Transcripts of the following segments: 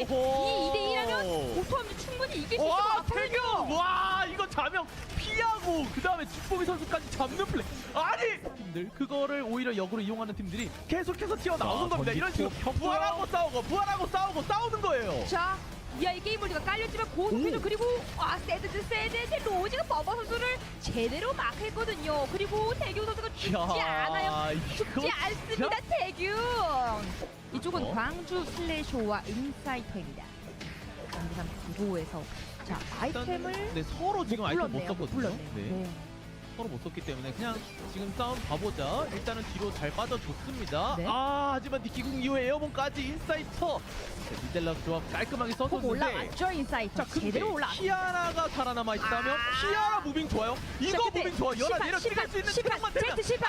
이 2대2라면 오토함도 충분히 이길 수 있을 것 와, 같거든요. 태경! 와, 이거 자명 피하고 그 다음에 죽보미 선수까지 잡는 플레이. 아니! 팀들 그거를 오히려 역으로 이용하는 팀들이 계속해서 튀어나오는 겁니다. 이런 식으로 부활하고 싸우고 싸우는 거예요. 자, 이야 이 게임 몰드가 깔렸지만 고속해줘. 그리고 세드 로지가 버버 선수를 제대로 마크했거든요. 그리고 태규 선수가 죽지 않아요. 죽지 않습니다. 태규. 이쪽은 광주 슬래쇼와 인사이터입니다. 강기산 구도에서 자 아이템을 네, 서로 지금 아이템 못 썼거든요. 네. 서로 못 썼기 때문에 그냥 지금 싸움 봐보자. 일단은 뒤로 잘 빠져줬습니다. 네. 하지만 니키궁 이후에 에어본까지 인사이터. 미델라 조합 깔끔하게 써줬는데 올라왔죠 인사이터. 자, 근데 제대로 올라. 키아라가 살아남아 있다면 키아라 무빙 좋아요. 이거 무빙 좋아. 내려 찍을 수 있는 체력만 되면 제트 실패.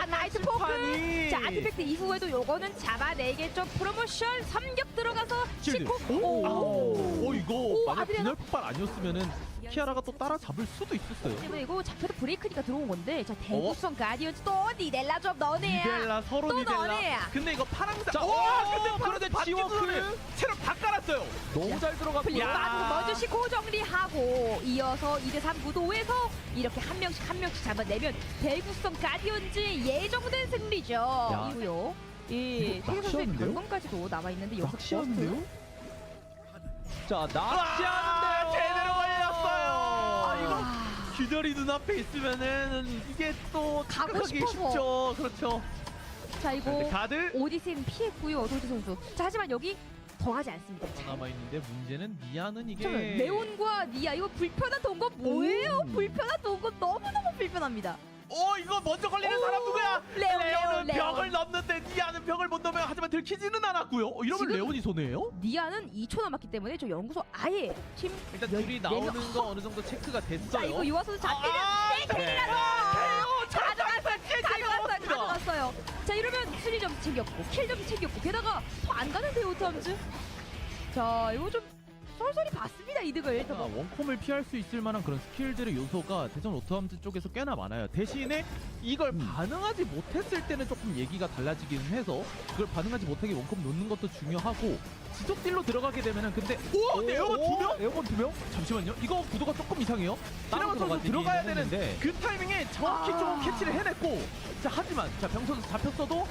나이트 포크. 심판이. 자 아티팩트 이후에도 요거는 잡아내겠죠. 프로모션 3격 들어가서 시코. 이거 만약 아드리아나. 분열 폭발 아니었으면은 키아라가 또 따라 잡을 수도 있었어요. 때문에 이거 잡혀도 브레이크니까 들어온 건데 자 대구성 가디언즈 또 니델라 좀 너네야. 니델라 서로 또 니델라. 너네야. 근데 이거 파랑색. 근데 그런데 지워크를 체력 다 깔았어요. 너무 잘 들어갔고요. 플립 빠지고 먼저 시코 정리하고 이어서 2대3 구도에서 이렇게 한 명씩 잡아내면 대구성 가디언즈 예정된 승리죠. 이고요. 이 태규 선수의 낚시하는데요? 별건까지도 남아있는데 여기서 낚시하는데요? 자, 낚시하는데 제대로 걸렸어요. 이거 아, 기절이 눈앞에 있으면은 이게 또 가고 착각하기 싶어서. 쉽죠. 그렇죠. 자 이거 가드 오디세이는 피했고요. 도지 선수. 자 하지만 여기 더 가지 않습니다. 남아 있는데 문제는 니아는 이게 잠깐만, 레온과 니아 이거 불편한 동거 뭐예요? 불편한 동거 너무너무 불편합니다. 이거 먼저 걸리는 사람 누구야? 레온. 벽을 넘는데 니아는 벽을 못 넘어요. 하지만 들키지는 않았고요. 이러면 지금 레온이 손해예요? 니아는 2초 남았기 때문에 저 연구소 아예 팀 일단 둘이 나오는 거 어느 정도 체크가 됐어요. 자 이거 요아선수 잡히면 가져갔어요. 자 이러면 수리점 챙겼고 킬점 챙겼고 게다가 더 안 가는데요 오토함즈. 자 이거 좀 쏠쏠이 봤습니다 이득을. 원콤을 피할 수 있을 만한 그런 스킬들의 요소가 대전 오토함즈 쪽에서 꽤나 많아요. 대신에 이걸 반응하지 못했을 때는 조금 얘기가 달라지기는 해서 그걸 반응하지 못하게 원콤 놓는 것도 중요하고 지속 딜로 들어가게 되면은 근데 근데 에어건 2명? 에어건 2명? 잠시만요. 이거 구도가 조금 이상해요. 따로 키라마 선수 들어가야 되는 했는데. 그 타이밍에 정확히 좀 캐치를 해냈고 자 하지만 자 병선수 잡혔어도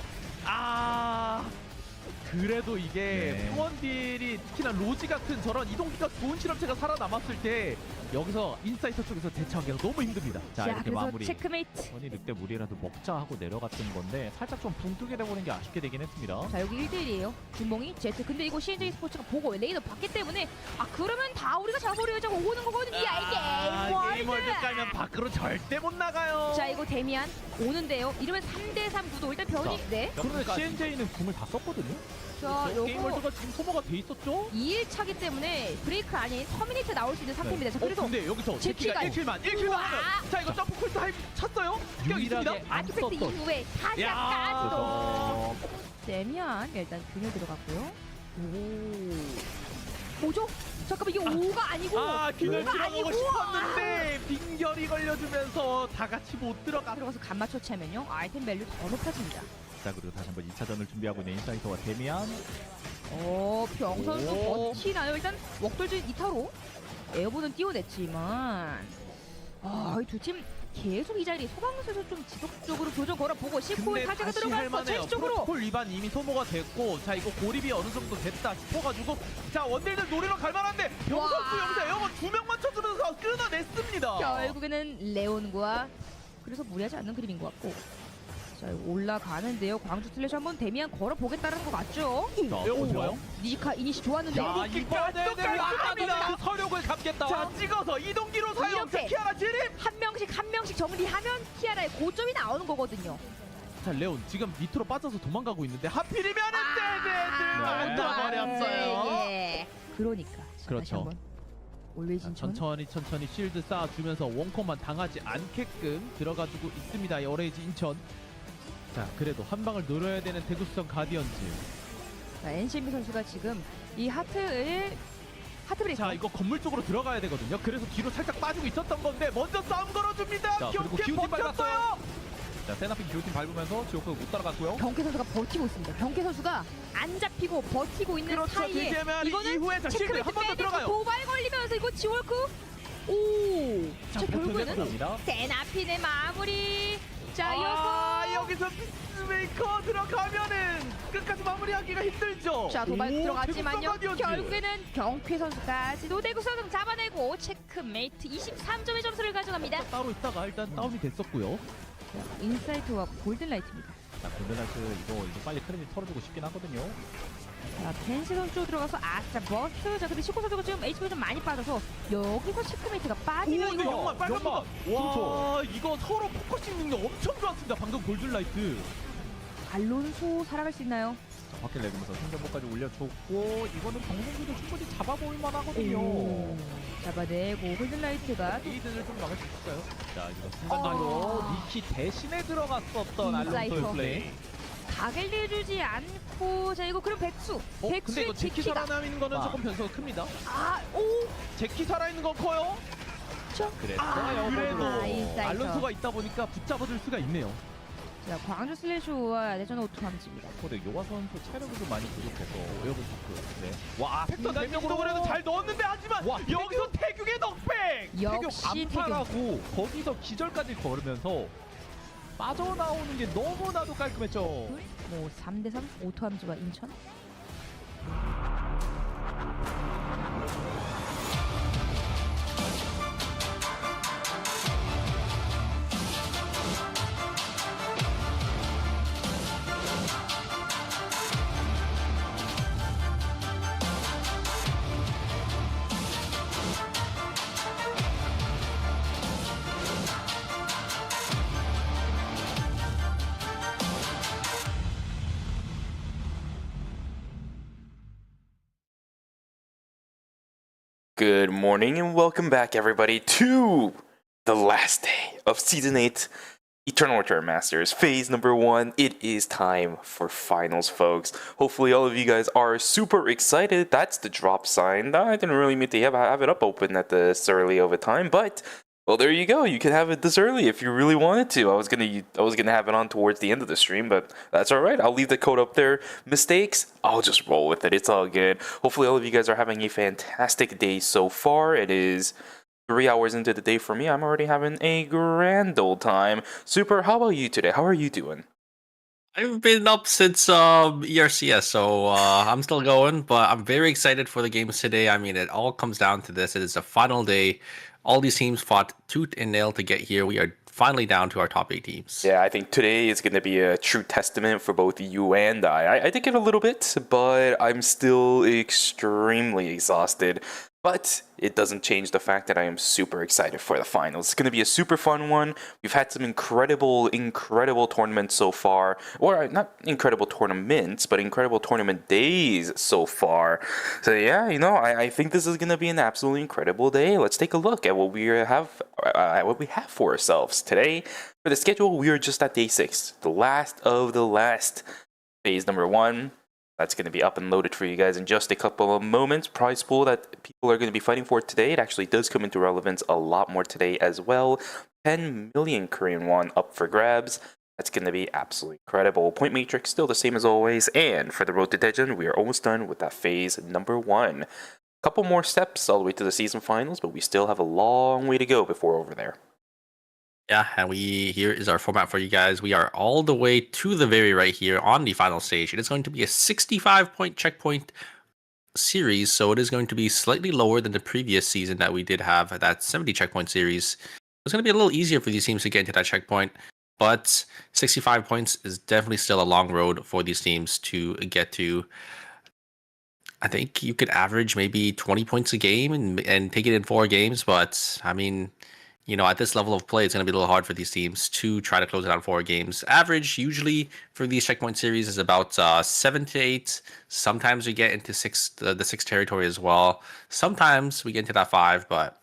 그래도 이게 평원딜이 특히나 로지 같은 저런 이동기가 좋은 실험체가 살아남았을 때 여기서 인사이터 쪽에서 대처하기가 너무 힘듭니다. 자, 자 이렇게 그래서 마무리. 체크메이트. 원이 늑대 무리라도 먹자 하고 내려갔던 건데 살짝 좀 붕뜨게 돼버린 게 아쉽게 되긴 했습니다. 자 여기 1대1이에요. 준몽이 제트. 근데 이거 CNJ 스포츠가 보고 레이더 봤기 때문에 그러면 다 우리가 잡아버려야지 오는 거거든요. 이게 게임 월드 깔면 밖으로 절대 못 나가요. 자 이거 데미안 오는데요. 이러면 3대3 구도 일단 변이. 네. 그러니까 CNJ는 궁을 다 썼거든요. 자 게임 요거 월드가 지금 소모가 돼 있었죠? 2일차기 때문에 브레이크 아닌 터미네이트 나올 수 있는 상태입니다. 자 그래서 근데 여기서 제키가 제키가 1킬만 우와. 하면 자 이거 점프 콜트 하이 찼어요? 격 있습니다. 유일하게 안 아티팩트 썼던. 이후에 야. 타자까지도 데미안 일단 균열 들어갔고요. 뭐죠? 잠깐만 이게 5가 아니고 균열 5가 들어가고 아니고 싶었는데 빙결이 걸려주면서 다 같이 못 들어가서 간마 처치하면요 아이템 밸류 더 높아집니다. 자, 그리고 다시 한번 2차전을 준비하고 있는 인사이터와 데미안. 병선수 오. 버티나요? 일단 웍돌즈 2타로 에어본은 띄워냈지만 이 두 팀 계속 이 자리 소방수에서 좀 지속적으로 교전 걸어보고 C4에 타자가 들어가서 제시 쪽으로 프로토콜 위반 이미 소모가 됐고 자 이거 고립이 어느 정도 됐다 싶어가지고 자 원딜들 노리러 갈만한데 병선수 여기서 에어건 2명만 쳐주면서 끊어냈습니다. 결국에는 레온과 그래서 무리하지 않는 그림인 것 같고 자 이거 올라가는데요. 광주 슬래시 한번 데미안 걸어보겠다는 것 같죠? 에어건 좋아요. 니지카 이니시 좋았는데 이번에는 깔끔합니다. 그 서력을 갚겠다. 자 찍어서 이동기로 사용. 이렇게. 키아라 진입. 한 명씩 정리하면 키아라의 고점이 나오는 거거든요. 자 레온 지금 밑으로 빠져서 도망가고 있는데 하필이면은 네. 던져버렸어요. 예. 그러니까 그렇죠. 올웨이즈 인천. 천천히 쉴드 쌓아주면서 원콤만 당하지 않게끔 들어가주고 있습니다. 오레이지 인천. 자 그래도 한 방을 노려야 되는 대구수성 가디언즈. 자, NCB 선수가 지금 이 하트 브레이크. 자 이거 건물 쪽으로 들어가야 되거든요. 그래서 뒤로 살짝 빠지고 있었던 건데 먼저 싸움 걸어줍니다. 자, 그리고 기어캐 기운이 버텼어요. 자, 세나핀 기호팀 밟으면서 지옥도 못 따라갔고요. 경쾌 선수가 버티고 있습니다. 경쾌 선수가 안 잡히고 버티고 있는 그렇죠. 사이에 DGMR 이거는 이후에 자 실드 체크메이트 한 번 더 빼내고 들어가요. 도발 걸리면서 이거 지월크 오! 자 결국에는 갑니다. 세나핀의 마무리. 자 이어서 여기서 피스메이커 들어가면은 끝까지 마무리하기가 힘들죠. 자 도발 오, 들어갔지만요. 태국 가디언즈. 결국에는 경쾌 선수까지도 대구 선수 잡아내고 체크메이트 23점의 점수를 가져갑니다. 따로 있다가 일단 다운이 됐었고요. 인사이트와 골든라이트입니다. 자, 골든라이트 이거 빨리 크레딧 털어주고 싶긴 하거든요. 자 펜시 선수 들어가서 아싸 버스. 자 근데 시코 선수가 지금 HP가 좀 많이 빠져서 여기서 체크메이트가 빠지면 근데 이거 영만 빨간 연막. 와 그렇죠. 이거 서로 포커싱 능력 엄청 좋았습니다. 방금 골든라이트. 알론소 살아갈 수 있나요? 자, 바퀴 내리면서 생존보까지 올려줬고 이거는 방송국도 충분히 잡아볼 만하거든요. 오, 잡아내고 골든라이트가 이든을 좀 막을 수 있을까요? 자, 이거 순간적으로 니키 대신에 들어갔었던 인사이터. 알론소의 플레이. 가게를 내주지 않고 자 이거 그럼 백수 근데 백수의 이거 제키 제키가 살아남는 거는 아. 조금 변수가 큽니다. 오 제키 살아있는 건 커요. 그랬어요. 그래도 아, 인사이터. 알론소가 있다 보니까 붙잡아줄 수가 있네요. 자 광주 슬래시와 대전 오토함즈입니다. 근데 요가 선수 체력이 좀 많이 부족해서 오역은 자꾸 네. 와 팩터 난명으로 그래도 잘 넣었는데 하지만 와, 여기서 태국의 넉백. 역시 태균 안파라고 거기서 기절까지 걸으면서 빠져나오는 게 너무나도 깔끔했죠. 뭐 3대3 오토함즈와 인천. Good morning and welcome back, everybody, to the last day of Season 8 Eternal Return Masters Phase number 1. It is time for finals, folks. Hopefully all of you guys are super excited. That's the drop sign. I didn't really mean to have it up open at this early of a time, but well, there you go. You can have it this early if you really wanted to. I was gonna have it on towards the end of the stream, but that's all right. I'll leave the code up there. Mistakes, I'll just roll with it. It's all good. Hopefully, all of you guys are having a fantastic day so far. It is 3 hours into the day for me. I'm already having a grand old time. Super. How about you today? How are you doing? I've been up since ERCS, so I'm still going, but I'm very excited for the games today. I mean, it all comes down to this. It is the final day. All these teams fought tooth and nail to get here. We are finally down to our top 8 teams. Yeah, I think today is going to be a true testament for both you and I. I did get a little bit, but I'm still extremely exhausted. But it doesn't change the fact that I am super excited for the finals. It's going to be a super fun one. We've had some incredible tournaments so far. Or not incredible tournaments, but incredible tournament days so far. So yeah, I think this is going to be an absolutely incredible day. Let's take a look at what we have for ourselves. Today, for the schedule, we are just at day 6. The last of the last. Phase number 1. That's going to be up and loaded for you guys in just a couple of moments. Prize pool that people are going to be fighting for today. It actually does come into relevance a lot more today as well. 10 million Korean won up for grabs. That's going to be absolutely incredible. Point matrix still the same as always. And for the road to Daejeon, we are almost done with that phase number 1. Couple more steps all the way to the season finals, but we still have a long way to go before over there. Yeah, and here is our format for you guys. We are all the way to the very right here on the final stage. It is going to be a 65-point checkpoint series, so it is going to be slightly lower than the previous season that we did have, that 70 checkpoint series. It's going to be a little easier for these teams to get into that checkpoint, but 65 points is definitely still a long road for these teams to get to. I think you could average maybe 20 points a game and take it in 4 games, but I mean, at this level of play, it's going to be a little hard for these teams to try to close it out 4 games. Average, usually, for these checkpoint series is about 7 to 8. Sometimes we get into the 6 territory as well. Sometimes we get into that 5, but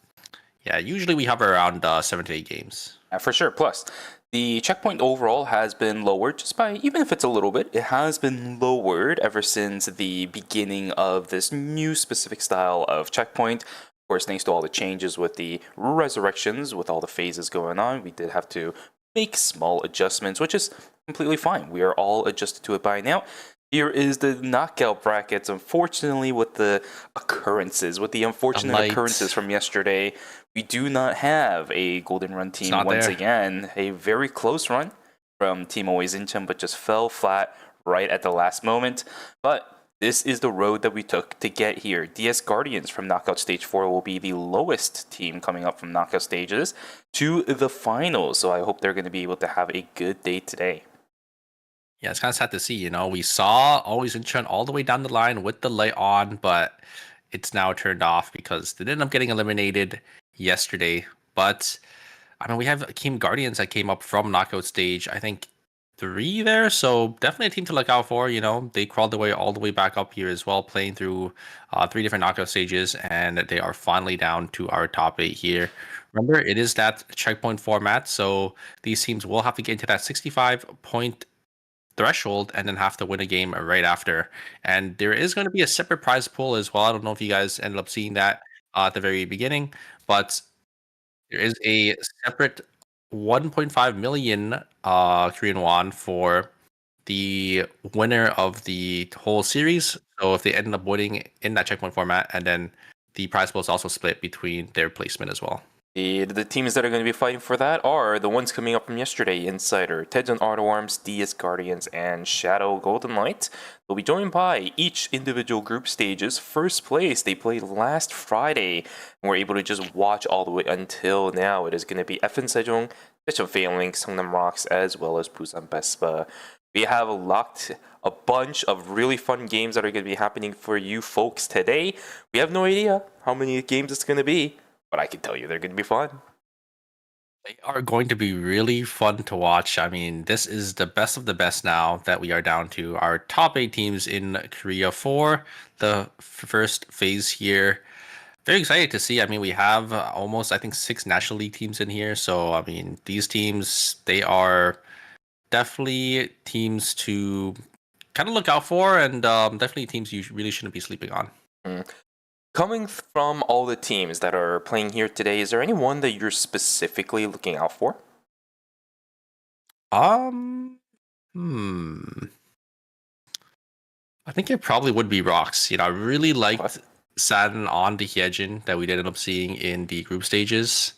yeah, usually we hover around 7 to 8 games. For sure. Plus, the checkpoint overall has been lowered just by, even if it's a little bit, it has been lowered ever since the beginning of this new specific style of checkpoint. Of course, thanks to all the changes with the resurrections, with all the phases going on, we did have to make small adjustments, which is completely fine. We are all adjusted to it by now. Here is the knockout brackets. Unfortunately, with the unfortunate occurrences from yesterday, we do not have a Golden Run team once again. A very close run from Team Always Incheon, but just fell flat right at the last moment. But this is the road that we took to get here. DS Guardians from Knockout Stage 4 will be the lowest team coming up from knockout stages to the finals. So I hope they're going to be able to have a good day today. Yeah, it's kind of sad to see. You know, we saw Always Incheon all the way down the line with the light on, but it's now turned off because they ended up getting eliminated yesterday. But I mean, we have Team Guardians that came up from knockout stage, I think 3 there, so definitely a team to look out for. You know, they crawled their way all the way back up here as well, playing through 3 different knockout stages, and they are finally down to our top 8 here. Remember, it is that checkpoint format, so these teams will have to get into that 65-point threshold and then have to win a game right after. And there is going to be a separate prize pool as well. I don't know if you guys ended up seeing that at the very beginning, but there is a separate 1.5 million Korean won for the winner of the whole series. So if they end up winning in that checkpoint format, and then the prize pool is also split between their placement as well. The teams that are going to be fighting for that are the ones coming up from yesterday: Insider, Daejeon Auto Arms, DS Guardians, and Shadow Golden Light. They'll be joined by each individual group stages. First place, they played last Friday, and we're able to just watch all the way until now. It is going to be 8ㅅFinal, 8ㅅFinal, Songnam Rocks, as well as Busan Bespa. We have locked a bunch of really fun games that are going to be happening for you folks today. We have no idea how many games it's going to be, but I can tell you they're going to be fun. They are going to be really fun to watch. I mean, this is the best of the best now that we are down to our top 8 teams in Korea for the first phase here. Very excited to see. I mean, we have almost, I think, 6 National League teams in here. So, I mean, these teams, they are definitely teams to kind of look out for, and definitely teams you really shouldn't be sleeping on. Coming from all the teams that are playing here today, is there any one that you're specifically looking out for? I think it probably would be Rocks. You know, I really liked Saturn on the Hyejin that we ended up seeing in the group stages.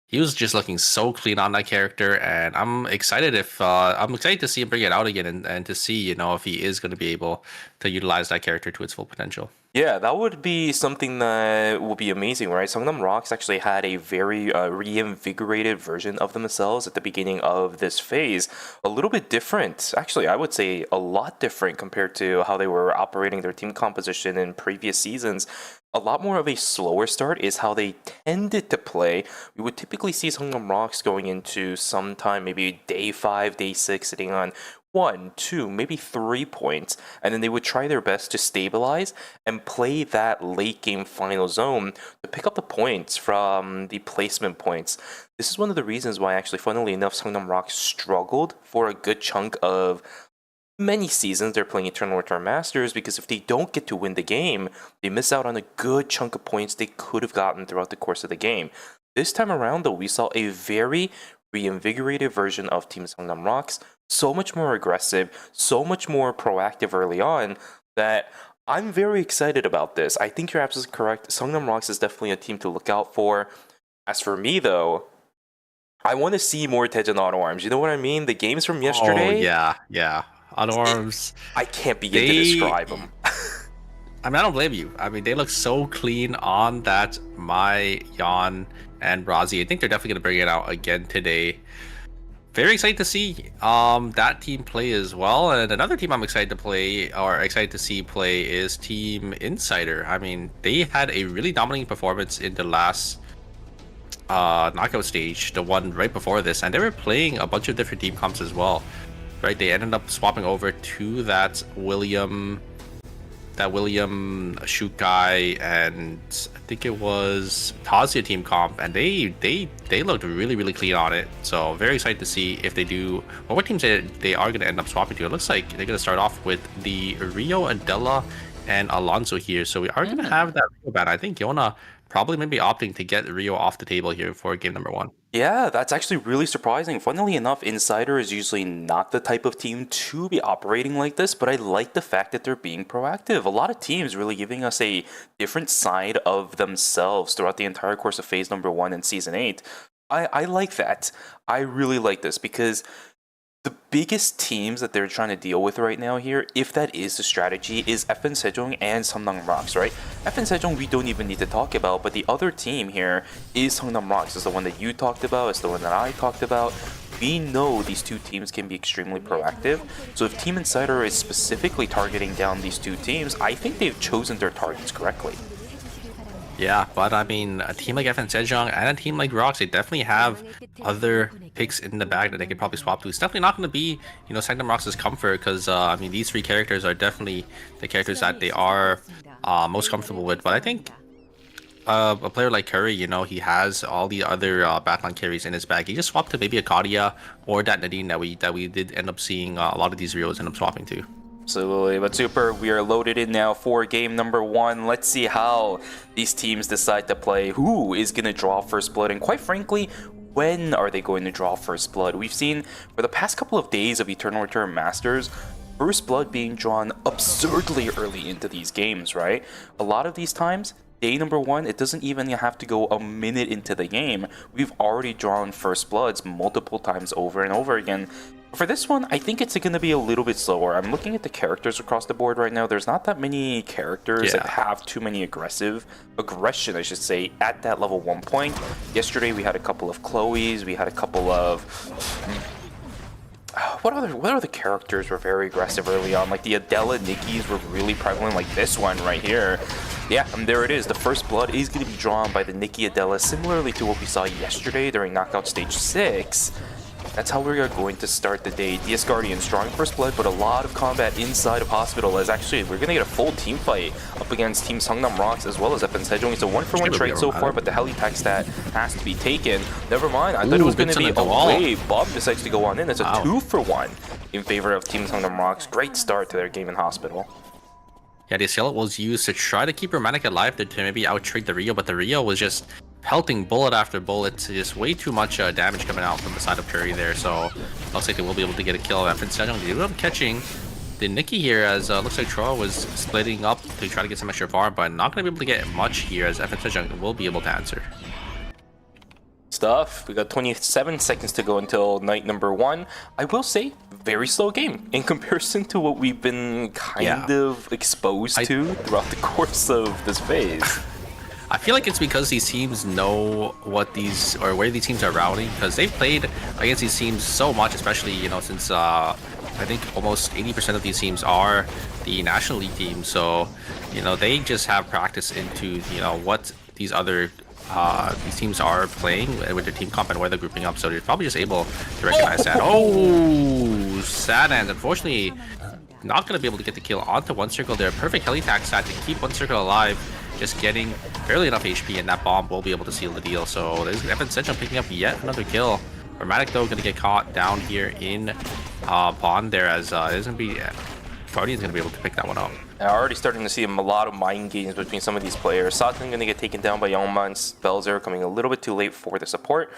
He was just looking so clean on that character, and I'm excited to see him bring it out again, and to see, you know, if he is going to be able to utilize that character to its full potential. Yeah, that would be something that would be amazing, right? Songnam Rocks actually had a very reinvigorated version of themselves at the beginning of this phase. A little bit different. Actually, I would say a lot different compared to how they were operating their team composition in previous seasons. A lot more of a slower start is how they tended to play. We would typically see Songnam Rocks going into sometime maybe day 5, day 6, sitting on 1, 2, maybe 3 points, and then they would try their best to stabilize and play that late game final zone to pick up the points from the placement points. This is one of the reasons why, actually, funnily enough, Songnam Rocks struggled for a good chunk of many seasons they're playing Eternal Return Masters, because if they don't get to win the game, they miss out on a good chunk of points they could have gotten throughout the course of the game. This time around, though, we saw a very reinvigorated version of Team Songnam Rocks, so much more aggressive, so much more proactive early on, that I'm very excited about this. I think you're absolutely correct. Songnam Rocks is definitely a team to look out for. As for me, though, I want to see more Daejeon Auto Arms. You know what I mean? The games from yesterday. Oh, yeah. Auto Arms. I can't begin to describe them. I mean, I don't blame you. I mean, they look so clean on that Mai, Yan, and Brazi. I think they're definitely going to bring it out again today. Very excited to see that team play as well. And another team I'm excited to see play is Team Insider. I mean, they had a really dominating performance in the last knockout stage, the one right before this, and they were playing a bunch of different team comps as well. Right, they ended up swapping over to that William shoot guy, and I think it was Tazia team comp, and they looked really clean on it. So very excited to see if they do, or what teams they are going to end up swapping to. It looks like they're going to start off with the Rio, Adela, and Alonso here. So we are going to have that Rio ban. I think Yona probably maybe opting to get Rio off the table here for game number 1. Yeah, that's actually really surprising. Funnily enough, Insider is usually not the type of team to be operating like this, but I like the fact that they're being proactive. A lot of teams really giving us a different side of themselves throughout the entire course of phase number 1 in Season 8. I like that. I really like this because the biggest teams that they're trying to deal with right now here, if that is the strategy, is FN Sejong and Seongnam Rocks, right? FN Sejong we don't even need to talk about, but the other team here is Seongnam Rocks. It's the one that you talked about, it's the one that I talked about. We know these two teams can be extremely proactive, so if Team Insider is specifically targeting down these two teams, I think they've chosen their targets correctly. Yeah, but I mean, a team like FN Sejong and a team like Rocks, they definitely have other picks in the bag that they could probably swap to. It's definitely not going to be, you know, Seongnam Rocks' comfort because, I mean, these 3 characters are definitely the characters that they are most comfortable with. But I think a player like Curry, you know, he has all the other backline carries in his bag. He just swapped to maybe a Kadia or that Nadine that we did end up seeing a lot of these Rios end up swapping to. Absolutely, but super, we are loaded in now for game number 1. Let's see how these teams decide to play. Who is going to draw first blood? And quite frankly, when are they going to draw first blood? We've seen for the past couple of days of Eternal Return Masters, first blood being drawn absurdly early into these games, right? A lot of these times, day number 1, it doesn't even have to go a minute into the game. We've already drawn first bloods multiple times over and over again. For this one, I think it's going to be a little bit slower. I'm looking at the characters across the board right now. There's not that many characters that have too many aggression, I should say, at that level 1 point. Yesterday, we had a couple of Chloes. We had a couple of... What other characters were very aggressive early on? Like the Adela Nikki's were really prevalent, like this one right here. Yeah, and there it is. The first blood is going to be drawn by the Nikki Adela, similarly to what we saw yesterday during Knockout Stage 6. That's how we are going to start the day. DS Guardians drawing first blood, but a lot of combat inside of Hospital, as actually we're going to get a full team fight up against Team Seongnam Rocks as well as FN Sejong. It's a 1-for-1 trade so far, but the helitech stat has to be taken. Never mind, I thought it was going to be a wave. Bob decides to go on in. It's a 2-for-1 in favor of Team Seongnam Rocks. Great start to their game in Hospital. Yeah, the Cielo was used to try to keep Romantic alive to maybe out-trade the Rio, but the Rio was just pelting bullet after bullet. Just way too much damage coming out from the side of Curry there, so looks like they will be able to get a kill. FN Sejong, they ended up catching the Nikki here as looks like Troa was splitting up to try to get some extra farm, but not going to be able to get much here as FN Sejong will be able to answer. Stuff. We got 27 seconds to go until night number 1. I will say, very slow game in comparison to what we've been kind of exposed to throughout the course of this phase. I feel like it's because these teams know what these or where these teams are routing, because they've played against these teams so much, especially, you know, since I think almost 80% of these teams are the National League teams. So, you know, they just have practice into, you know, what these other these teams are playing with their team comp and where they're grouping up. So they're probably just able to recognize that. Oh, sad end. Unfortunately, not going to be able to get the kill onto One Circle there. Perfect helitack stat to keep One Circle alive. Just getting barely enough HP, and that bomb will be able to seal the deal. So there's FN Sejong picking up yet another kill. Romantic, though, going to get caught down here in Pond there, as there's going to be Guardian's going to be able to pick that one up. Already starting to see a lot of mind games between some of these players. Satan going to get taken down by Youngman. Spellzer coming a little bit too late for the support.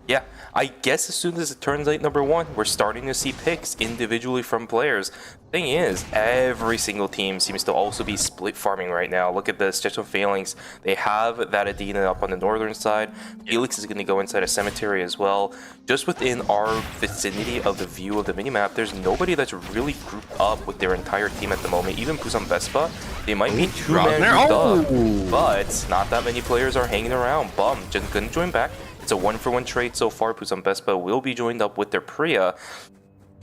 Yeah, I guess as soon as it turns night number 1, we're starting to see picks individually from players. Thing is, every single team seems to also be split farming right now. Look at this, just some Phalanx. They have that Adina up on the northern side. Felix is going to go inside a cemetery as well. Just within our vicinity of the view of the minimap, there's nobody that's really grouped up with their entire team at the moment. Even Busan Vespa, they might be 2-man grouped up, but not that many players are hanging around. Bum, just going to join back. It's a 1-for-1 trade so far. Busan Vespa will be joined up with their Priya.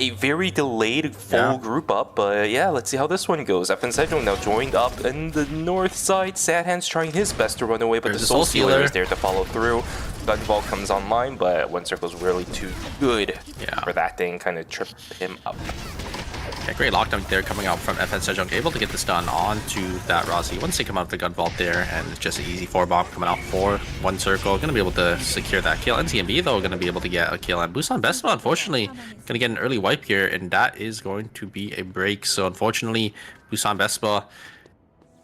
A very delayed full group up, but yeah, let's see how this one goes. FN Sejong now joined up in the north side. Sad Hands trying his best to run away, but the Soul Stealer is there to follow through. Gunball comes online, but One Circle's really too good for that thing, kind of tripped him up. Yeah, great lockdown there coming out from FN Sejong, able to get this done onto that Rossi. Once they come out of the gun vault there, and it's just an easy 4-bomb coming out for One Circle. Going to be able to secure that kill. NTMB, though, going to be able to get a kill. And Busan Vespa, unfortunately, going to get an early wipe here, and that is going to be a break. So, unfortunately, Busan Vespa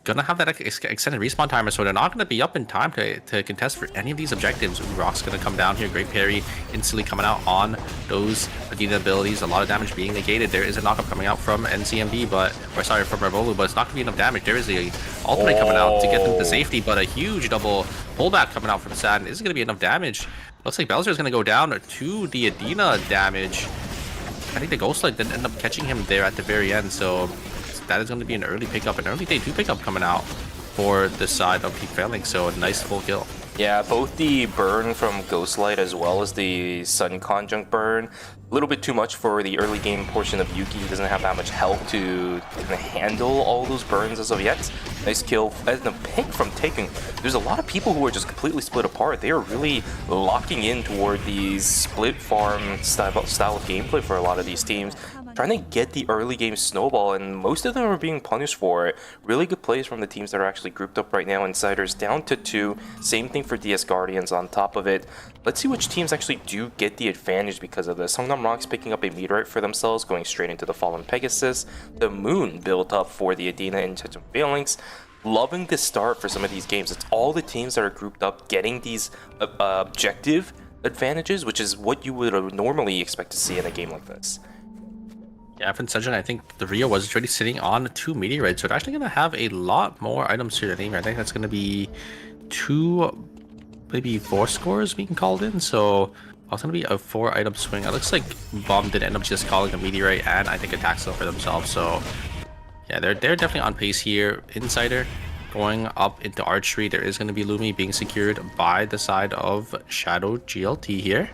gonna have that extended respawn timer, so they're not gonna be up in time to contest for any of these objectives. Rock's gonna come down here. Great parry instantly coming out on those Adina abilities. A lot of damage being negated. There is a knockup coming out from NCMB, from Revolu, but it's not gonna be enough damage. There is the ultimate coming out to get them to safety, but a huge double pullback coming out from Sad. Isn't gonna be enough damage. Looks like Bowser is gonna go down to the Adina damage. I think the Ghost Light didn't end up catching him there at the very end, so that is going to be an early pickup, an early day 2 pickup coming out for the side of Team Phalanx, so a nice full kill. Yeah, both the burn from Ghostlight as well as the Sun Conjunct burn, a little bit too much for the early game portion of Yuki. He doesn't have that much health to kind of handle all those burns as of yet. Nice kill and a pick from Taken. There's a lot of people who are just completely split apart. They are really locking in toward the split farm style of gameplay for a lot of these teams, trying to get the early game snowball, and most of them are being punished for it. Really good plays from the teams that are actually grouped up right now. Insiders down to 2. Same thing for DS Guardians on top of it. Let's see which teams actually do get the advantage because of this. Songnam Rocks picking up a meteorite for themselves, going straight into the Fallen Pegasus. The Moon built up for the Adina and Chechen Phalanx. Loving the start for some of these games. It's all the teams that are grouped up getting these objective advantages, which is what you would normally expect to see in a game like this. Yeah, for Sejun, I think the Rio was already sitting on 2 meteorites, so they're actually going to have a lot more items here to name. I think that's going to be 2, maybe 4 scores being called in, so it's going to be a 4 item swing. It looks like Bomb did end up just calling a meteorite and I think a Taxel for themselves, so yeah, they're definitely on pace here. Insider going up into Archery. There is going to be Lumi being secured by the side of Shadow GLT here.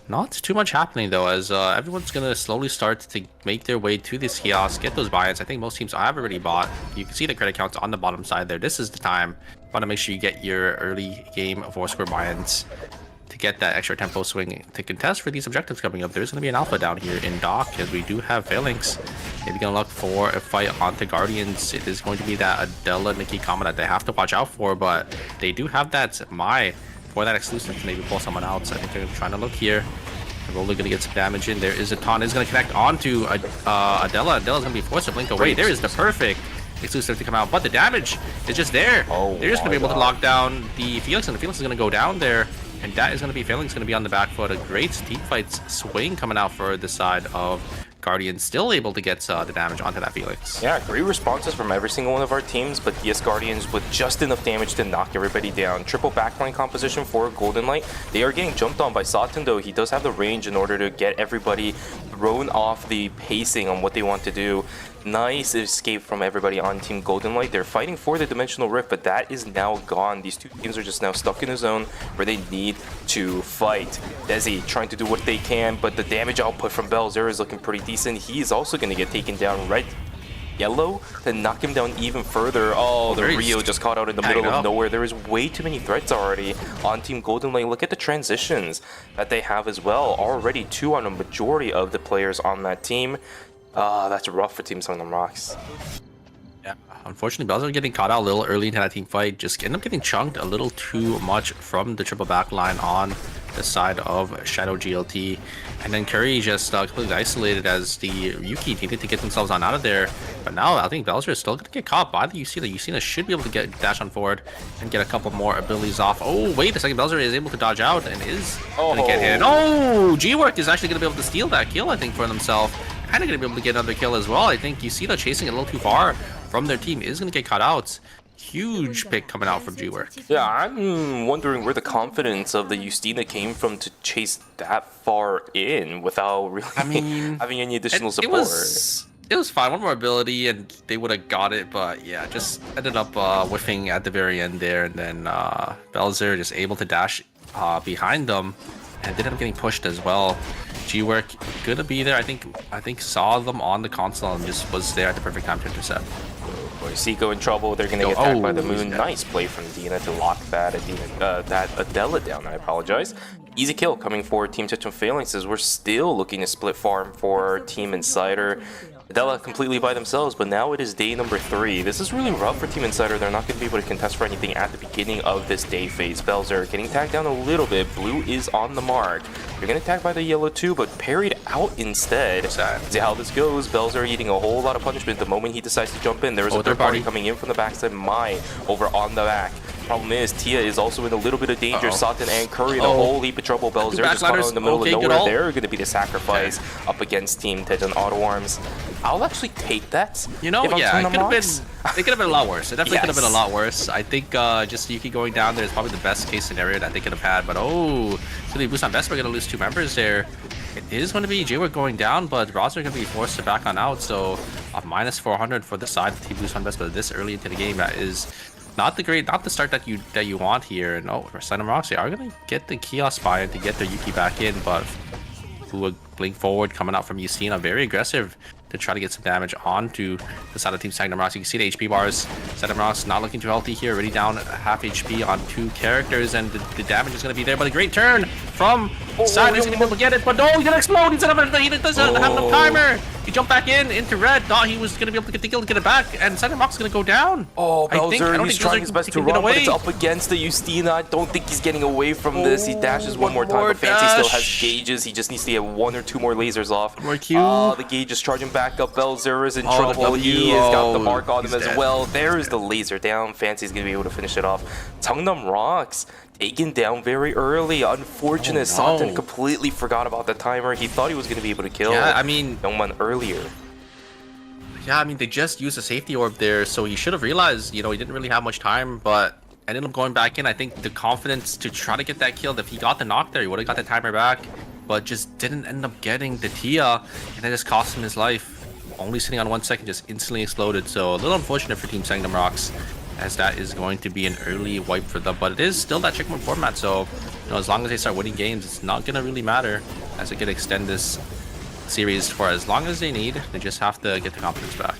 Not too much happening though, as everyone's gonna slowly start to make their way to this kiosk, get those buy-ins. I think most teams have already bought. You can see the credit counts on the bottom side there. This is the time. Want to make sure you get your early game 4-square buy-ins to get that extra tempo swing to contest for these objectives coming up. There's gonna be an alpha down here in Dock, as we do have Phalanx. Maybe gonna look for a fight onto Guardians. It is going to be that Adela Nikki combo that they have to watch out for, but they do have that for that exclusive to maybe pull someone out. So I think they're trying to look here. They're only going to get some damage in. There is a taunt. Is going to connect onto Adela. Adela's going to be forced to blink away. There is the perfect exclusive to come out, but the damage is just there. They're just going to be able to lock down the Felix, and the Felix is going to go down there. And that is going to be Phalanx going to be on the back foot. A great team fight swing coming out for the side of Guardian, still able to get the damage onto that Felix. Yeah, great responses from every single one of our teams, but DS Guardians with just enough damage to knock everybody down. Triple backline composition for Golden Light. They are getting jumped on by Satan, though. He does have the range in order to get everybody thrown off the pacing on what they want to do. Nice escape from everybody on Team Golden Light. They're fighting for the Dimensional Rift, but that is now gone. These two teams are just now stuck in a zone where they need to fight. Desi trying to do what they can, but the damage output from Belzer is looking pretty decent. He is also going to get taken down. Yellow to knock him down even further. Oh, the Rio just caught out in the middle of nowhere. There is way too many threats already on Team Golden Light. Look at the transitions that they have as well. Already 2 on a majority of the players on that team. That's rough for Team Songnam Rocks. Yeah, unfortunately, Belzer getting caught out a little early into that team fight. Just end up getting chunked a little too much from the triple back line on the side of Shadow GLT. And then Curry just completely isolated as the Yuki needed to get themselves on out of there. But now I think Belzer is still going to get caught by the Lucina. Lucina should be able to get dash on forward and get a couple more abilities off. Oh, wait a second. Belzer is able to dodge out and is going to get hit. Oh, G-Work is actually going to be able to steal that kill, I think, for themselves. And they're going to be able to get another kill as well. I think Lucina chasing it a little too far from their team is going to get caught out. Huge pick coming out from G-Work. Yeah, I'm wondering where the confidence of the Justina came from to chase that far in without really having any additional support. It was fine. One more ability and they would have got it, but yeah, just ended up whiffing at the very end there. And then Belzer just able to dash behind them and ended up getting pushed as well. G-Work gonna be there. I think saw them on the console and just was there at the perfect time to intercept. Seiko in trouble. They're gonna get attacked by the Moon. Nice play from Dina to lock that Adela down. I apologize. Easy kill coming for Team Chechen Phalanx as we're still looking to split farm for Team Insider. Adela completely by themselves, but now it is day number 3. This is really rough for Team Insider. They're not going to be able to contest for anything at the beginning of this day phase. Belzer getting tagged down a little bit. Blue is on the mark. They're getting tagged by the yellow too, but parried out instead. See how this goes. Belzer eating a whole lot of punishment the moment he decides to jump in. There is a third party coming in from the backside. Mai over on the back. Problem is, Tia is also in a little bit of danger. Satan and Curry in a whole heap of trouble. Belzer just caught out in the middle of nowhere. They're going to be the sacrifice up against Team Tejan Auto Arms. I'll actually take that. You know, yeah, it could have been a lot worse. It definitely could have been a lot worse. I think just Yuki going down there is probably the best case scenario that they could have had. But oh, so the Busan Best are going to lose 2 members there. It is going to be Jayward going down, but Rosner going to be forced to back on out. So a minus 400 for the side of Team Busan Best, but this early into the game, that is not the start that you want here. And oh, Random Rocks, they are going to get the kiosk buy to get their Yuki back in, but who will blink forward coming out from Yustina, very aggressive to try to get some damage onto the side of Team Sagnum Rocks. You can see the HP bars. Sagnum Rocks not looking too healthy here, already down half HP on 2 characters, and the damage is going to be there. But a great turn from Side. He's going to be able to get it, but no, he's going to explode. He doesn't have enough timer. He jumped back into red, thought he was going to be able to get the kill to get it back, and Sagnum Rocks is going to go down. Oh, Belzer, he's trying his best to run, but it's up against the Justina. I don't think he's getting away from this. He dashes one more time, but Fancy still has gauges. He just needs to get 1 or 2 more lasers off. The gauge is charging back up. Belzer is in trouble. He has got the mark on him as well. There's the laser down. Fancy's going to be able to finish it off. Changnam Rocks taken down very early. Unfortunate. Satan completely forgot about the timer. He thought he was going to be able to kill Youngman earlier. Yeah, I mean, they just used a safety orb there, so he should have realized, you know, he didn't really have much time, but ended up going back in. I think the confidence to try to get that kill, if he got the knock there, he would have got the timer back, but just didn't end up getting the Tia, and that just cost him his life. Only sitting on 1 second, just instantly exploded. So a little unfortunate for Team Sagnum Rocks, as that is going to be an early wipe for them. But it is still that checkpoint format, so you know, as long as they start winning games, it's not gonna really matter, as they can extend this series for as long as they need. They just have to get the confidence back.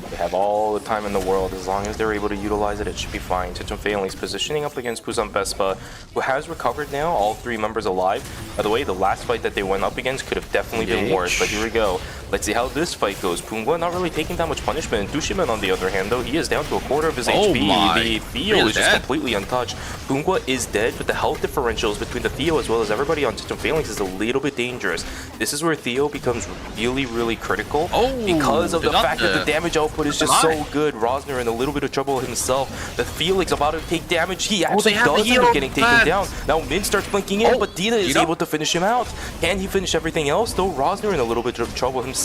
They have all the time in the world. As long as they're able to utilize it, it should be fine. Tejan Failing's positioning up against Busan Vespa, who has recovered now, all 3 members alive. By the way, the last fight that they went up against could have definitely been worse, but here we go. Let's see how this fight goes. Pungwa not really taking that much punishment. Dushiman, on the other hand, though, he is down to a quarter of his HP. The Theo is just completely untouched. Pungwa is dead, but the health differentials between the Theo as well as everybody on Tejan Failings is a little bit dangerous. This is where Theo becomes really, really critical because of the fact that the damage output is just so good. Rosner in a little bit of trouble himself. The Felix about to take damage. He actually does end up getting taken down. Now Min starts blinking in, but Dina is able to finish him out. Can he finish everything else? Though Rosner in a little bit of trouble himself.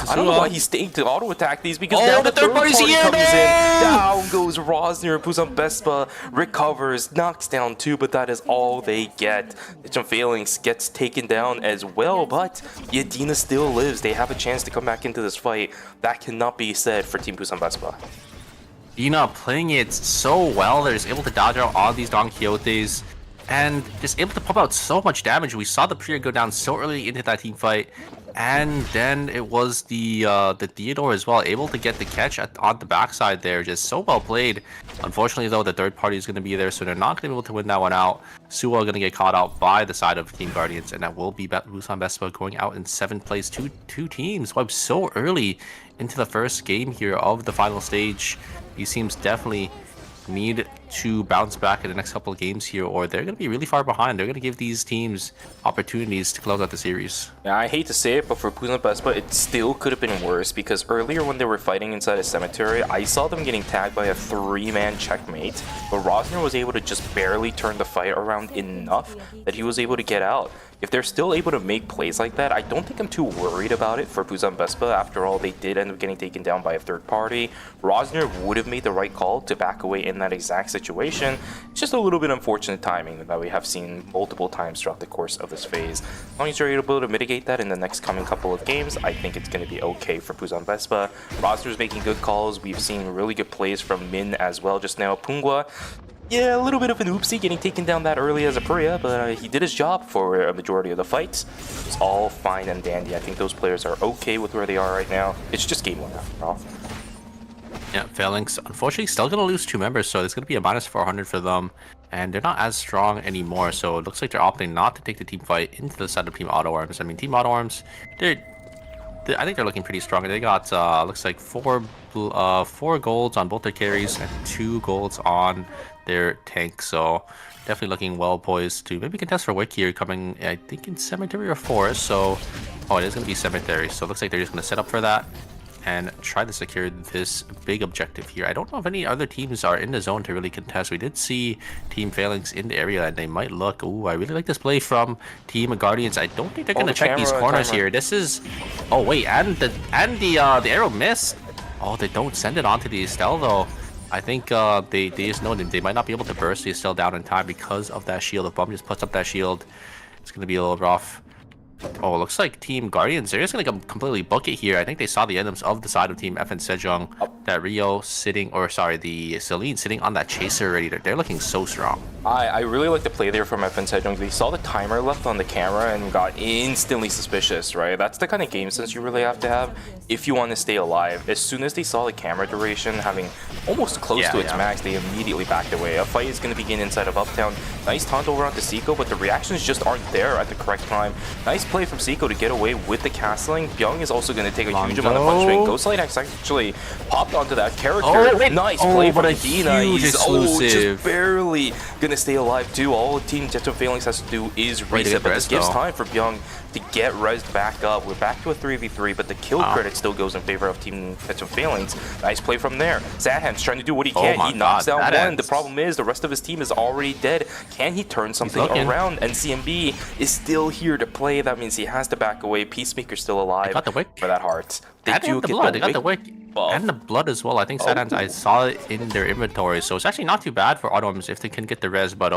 I don't know why he's staying to auto attack these, because now the third party comes in. Down goes Rosner. Busan Vespa recovers, knocks down 2, but that is all they get. Tejan Failings gets taken down as well, but Yedina still lives. They have a chance to come back into this fight. That cannot be said for Team Busan Vespa. Dina playing it so well. They're just able to dodge out all these Don Quixotes and just able to pump out so much damage. We saw the Priya go down so early into that team fight, and then it was the Theodore as well, able to get the catch on the backside there. Just so well played. Unfortunately, though, the third party is going to be there, so they're not going to be able to win that one out. Suwa going to get caught out by the side of Team Guardians, and that will be Busan Vespa going out in 7th place. Two teams wiped so early into the first game here of the final stage. These teams definitely need to bounce back in the next couple of games here, or they're going to be really far behind. They're going to give these teams opportunities to close out the series. Yeah, I hate to say it, but for Busan Vespa, it still could have been worse, because earlier when they were fighting inside a cemetery, I saw them getting tagged by a 3-man checkmate, but Rosner was able to just barely turn the fight around enough that he was able to get out. If they're still able to make plays like that, I don't think I'm too worried about it for Busan Vespa. After all, they did end up getting taken down by a third party. Rosner would have made the right call to back away in that exact situation. It's just a little bit unfortunate timing that we have seen multiple times throughout the course of this phase. As long as you're able to mitigate that in the next coming couple of games, I think it's going to be okay for Busan Vespa. Rosner's making good calls. We've seen really good plays from Min as well just now. Pungwa, yeah, a little bit of an oopsie getting taken down that early as a Priya, but he did his job for a majority of the fights. It's all fine and dandy. I think those players are okay with where they are right now. It's just game 1 after all. Yeah, Phalanx, unfortunately, still going to lose 2 members, so it's going to be a minus 400 for them. And they're not as strong anymore, so it looks like they're opting not to take the team fight into the side of Team Auto Arms. I mean, Team Auto Arms, they're I think they're looking pretty strong. They got looks like four golds on both their carries and 2 golds on their tank. So definitely looking well poised to maybe contest for Wick here, coming I think in Cemetery or Forest. So it is going to be Cemetery. So it looks like they're just going to set up for that and try to secure this big objective here. I don't know if any other teams are in the zone to really contest. We did see Team Phalanx in the area, and they might look. Ooh, I really like this play from Team Guardians. I don't think they're going to check these corners here. This is... Oh, wait, and the arrow missed. Oh, they don't send it onto the Estelle, though. I think they just know that they might not be able to burst the Estelle down in time because of that shield. If Bum just puts up that shield, it's going to be a little rough. Oh, it looks like Team Guardians, they're just going to completely book it here. I think they saw the items of the side of Team FN Sejong. That Rio sitting, or sorry, the Celine sitting on that chaser already. They're looking so strong. I really like the play there from FN Sejong. They saw the timer left on the camera and got instantly suspicious, right? That's the kind of game sense you really have to have if you want to stay alive. As soon as they saw the camera duration having almost close to its max, they immediately backed away. A fight is going to begin inside of Uptown. Nice taunt over onto Seiko, but the reactions just aren't there at the correct time. Nice play from Seiko to get away with the castling. Byung is also going to take a huge amount of punishing. Ghostlight actually popped onto that character. Oh, nice play from Dina. He's exclusive. just barely going to stay alive too. All Team 8ㅅFinal has to do is reset, but this gives time for Byung to get rezzed back up. We're back to a 3v3, but the kill credit still goes in favor of Team 8ㅅFinal. Nice play from there. Sadham's trying to do what he can. He knocks down one. The problem is the rest of his team is already dead. Can he turn something around? And CMB is still here to play. That means he has to back away. Peacemaker's still alive for that heart. They do get the blood. They got the wick. And the blood as well. I think Sadham's, I saw it in their inventory. So it's actually not too bad for Autumns if they can get the res. But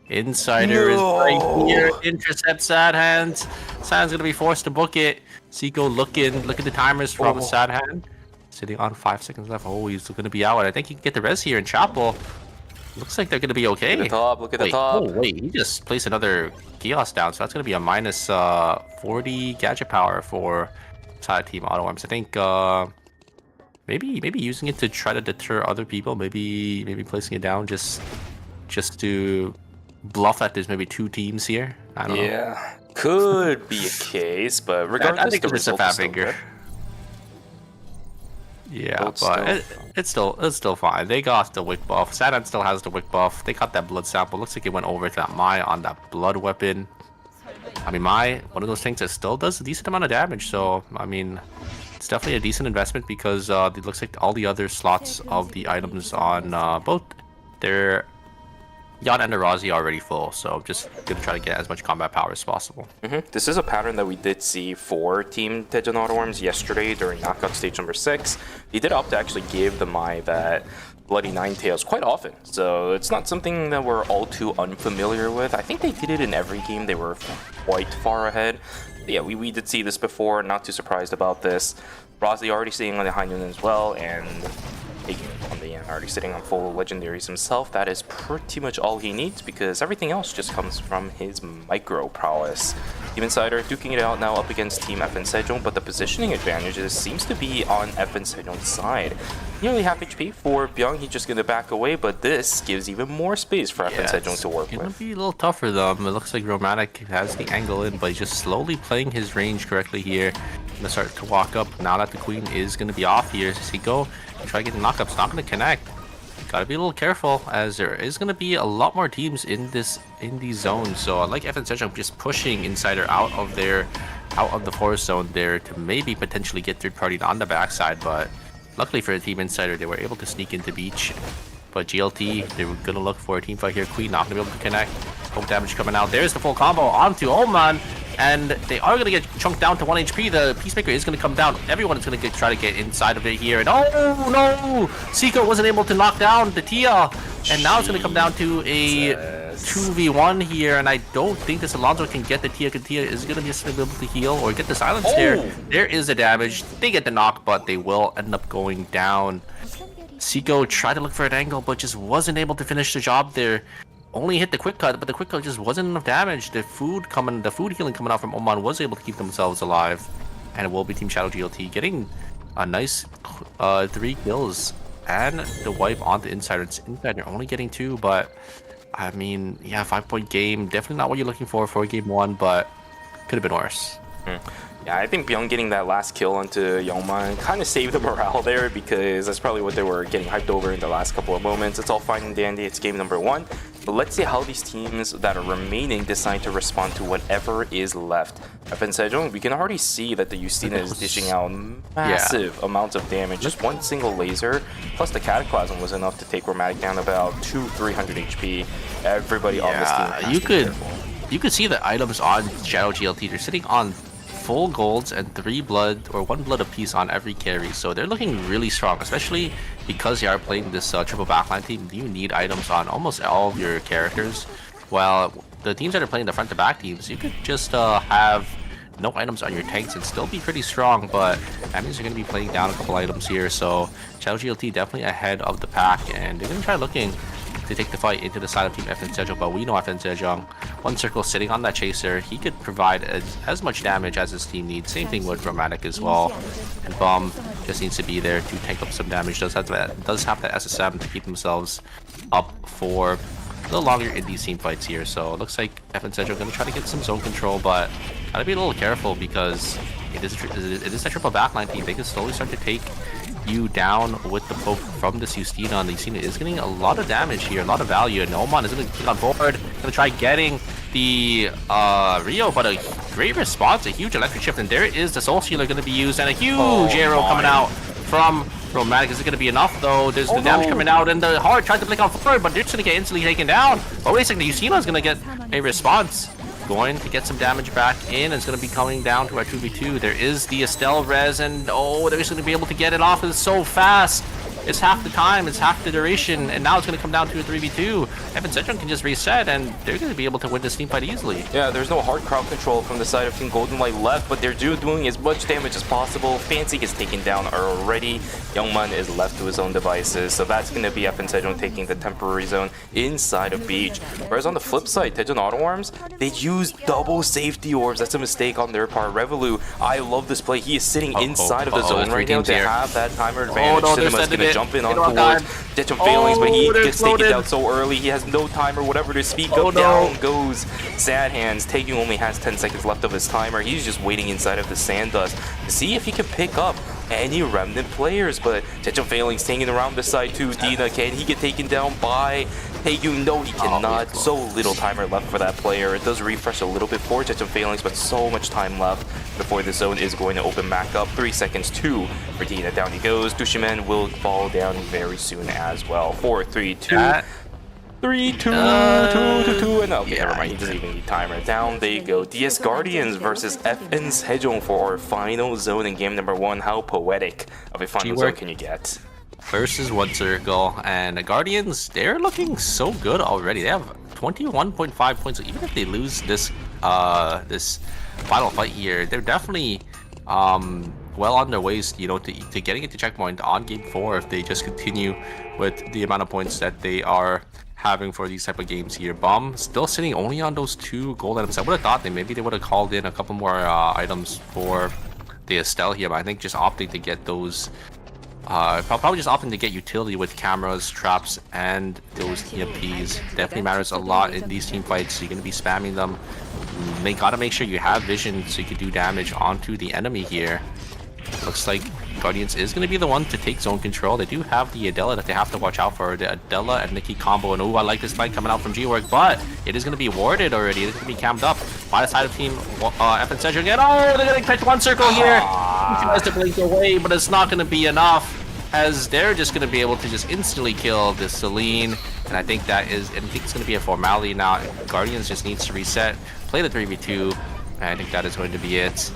Insider is right here. Intercept Sadham's. Sadham's going to be forced to book it. Seiko looking. Look at the timers from Sadham. Sitting on 5 seconds left. Oh, he's going to be out. I think he can get the res here in Chapel. Looks like they're going to be okay. Look at the top. Look at the top. Oh, wait. He just placed another kiosk down. So that's going to be a minus 40 gadget power for side Team Auto Arms. I think maybe using it to try to deter other people. Maybe placing it down just to bluff that there's maybe 2 teams here. I don't know. Yeah, could be a case, but regardless, I think it's a fat finger. Yeah, but it's still fine. They got the wick buff. Sadam still has the wick buff. They got that blood sample. Looks like it went over to that Mai on that blood weapon. I mean, Mai, one of those things that still does a decent amount of damage. So, I mean, it's definitely a decent investment because it looks like all the other slots of the items on both their Yan and the Razi are already full. So, just gonna try to get as much combat power as possible. This is a pattern that we did see for Team Daejeon Auto Arms yesterday during knockout stage number 6. He did opt to actually give the Mai that Bloody Ninetales quite often, so it's not something that we're all too unfamiliar with. I think they did it in every game. They were quite far ahead. But yeah, we did see this before. Not too surprised about this. Razi already sitting on the high noon as well, and on the end already sitting on full legendaries himself. That is pretty much all he needs because everything else just comes from his micro prowess. Team Insider duking it out now up against Team FN Sejong, but the positioning advantages seems to be on FN Sejong's side. Nearly half HP for Byung. He's just going to back away, but this gives even more space for FN Sejong to work with. It's going to be a little tough for them. It looks like Romantic has the angle in, but he's just slowly playing his range correctly here. Going to start to walk up now that the Queen is going to be off here. Seiko try to get the knockups, not going to connect. Gotta be a little careful as there is going to be a lot more teams in these zones. So I like FN Sejong just pushing Insider out of the forest zone there to maybe potentially get third party on the backside. But luckily for the Team Insider, they were able to sneak into beach. But GLT, they were going to look for a team fight here. Queen not going to be able to connect. Poke damage coming out. There's the full combo onto Oman. And they are going to get chunked down to 1 HP. The Peacemaker is going to come down. Everyone is going to try to get inside of it here. And oh no! Seiko wasn't able to knock down the Tia. And now it's going to come down to a 2v1 here. And I don't think this Alonso can get the Tia. Tia is going to just be able to heal or get the silence there. There is the damage. They get the knock, but they will end up going down. Seiko tried to look for an angle, but just wasn't able to finish the job there. Only hit the quick cut, but the quick cut just wasn't enough damage. The food healing coming out from Oman was able to keep themselves alive. And it will be Team Shadow GLT getting a nice 3 kills. And the wipe on the Insider. Insider only getting 2, but I mean, yeah, 5-point game. Definitely not what you're looking for game 1, but could have been worse. Yeah, I think Byung getting that last kill onto Youngman kind of saved the morale there, because that's probably what they were getting hyped over in the last couple of moments. It's all fine and dandy. It's game number 1. But let's see how these teams that are remaining decide to respond to whatever is left. FN Sejong, we can already see that the Justina is dishing out massive amounts of damage. Just one single laser, plus the Cataclysm was enough to take Romantic down about 200-300 HP. Everybody on this team has to be careful. You could see the items on Shadow GLT. They're sitting on full golds and 3 blood or 1 blood apiece on every carry, so they're looking really strong, especially because you are playing this triple backline team. You need items on almost all of your characters, while the teams that are playing the front to back teams, you could just have no items on your tanks and still be pretty strong, but that means you're going to be playing down a couple items here. So Shadow GLT definitely ahead of the pack, and they're going to try looking to take the fight into the side of Team FN Sejong, but we know FN Sejong, one circle sitting on that chaser, he could provide as much damage as his team needs. Same thing with Dramatic as well, and Bomb just needs to be there to tank up some damage. Does have that SSM to keep themselves up for a little longer in these team fights here. So it looks like FN Sejong going to try to get some zone control, but gotta be a little careful because it is a triple backline team. They can slowly start to take you down with the poke from this Justina, and the Justina is getting a lot of damage here, a lot of value, and Oman is going to kick on board, going to try getting the Rio, but a great response, a huge electric shift, and there is the Soul Stealer going to be used, and a huge arrow coming out from Romantic. Is it going to be enough though? There's the damage coming out, and the Heart tried to blink on forward, but they're just going to get instantly taken down. But wait a second, the Justina is going to get a response. Going to get some damage back in, and it's going to be coming down to our 2v2. There is the Estelle res, and oh, they're just going to be able to get it off. It's so fast. It's half the time, it's half the duration, and now it's going to come down to a 3v2. FN Sejong can just reset, and they're going to be able to win this team fight easily. Yeah, there's no hard crowd control from the side of Team Golden Light left, but they're doing as much damage as possible. Fancy gets taken down already. Youngman is left to his own devices, so that's going to be FN Sejong taking the temporary zone inside of Beach. Whereas on the flip side, Daejeon Auto Arms, they use double safety orbs. That's a mistake on their part. Revolu, I love this play. He is sitting inside of the zone right now to have that timer advantage. Cinema's going to jump in on towards Daejeon Failings, but he gets taken down so early. He has no time or whatever to speak of. Down goes Sad Hands. Taegu only has 10 seconds left of his timer. He's just waiting inside of the sand dust to see if he can pick up any remnant players, but Daejeon Failings hanging around the side too. Dina, can he get taken down by Taegu? No, he cannot. So little timer left for that player. It does refresh a little bit for Daejeon Failings, but so much time left before the zone is going to open back up. 3 seconds, 2 for Dina. Down he goes. Dushimen will fall down very soon as well. 4, 3, 2. 3, 2, 2, 2, 2, and okay, never mind. He doesn't even need timer. Down they go. DS Guardians versus FN Sejong for our final zone in game number 1. How poetic of a final zone can you get? Versus one circle, and the Guardians, they're looking so good already. They have 21.5 points. So even if they lose this this final fight here, they're definitely well on their ways, you know, to getting into checkpoint on game 4 if they just continue with the amount of points that they are having for these type of games here. Bomb still sitting only on those 2 gold items. I would have thought maybe they would have called in a couple more items for the Estelle here, but I think just opting to get those probably just opting to get utility with cameras, traps, and those EMPs definitely matters a lot in these team fights. So you're going to be spamming them. They gotta make sure you have vision so you can do damage onto the enemy here. Looks like Guardians is going to be the one to take zone control. They do have the Adela that they have to watch out for. The Adela and Nikki combo. And oh, I like this fight coming out from G-Work, but it is going to be warded already. It's going to be camped up by the side of Team FN Sejong again. Oh, they're going to catch one circle here. He tries to blink away, but it's not going to be enough, as they're just going to be able to just instantly kill this Celine. And I think it's going to be a formality now. Guardians just needs to reset, play the 3v2, and I think that is going to be it.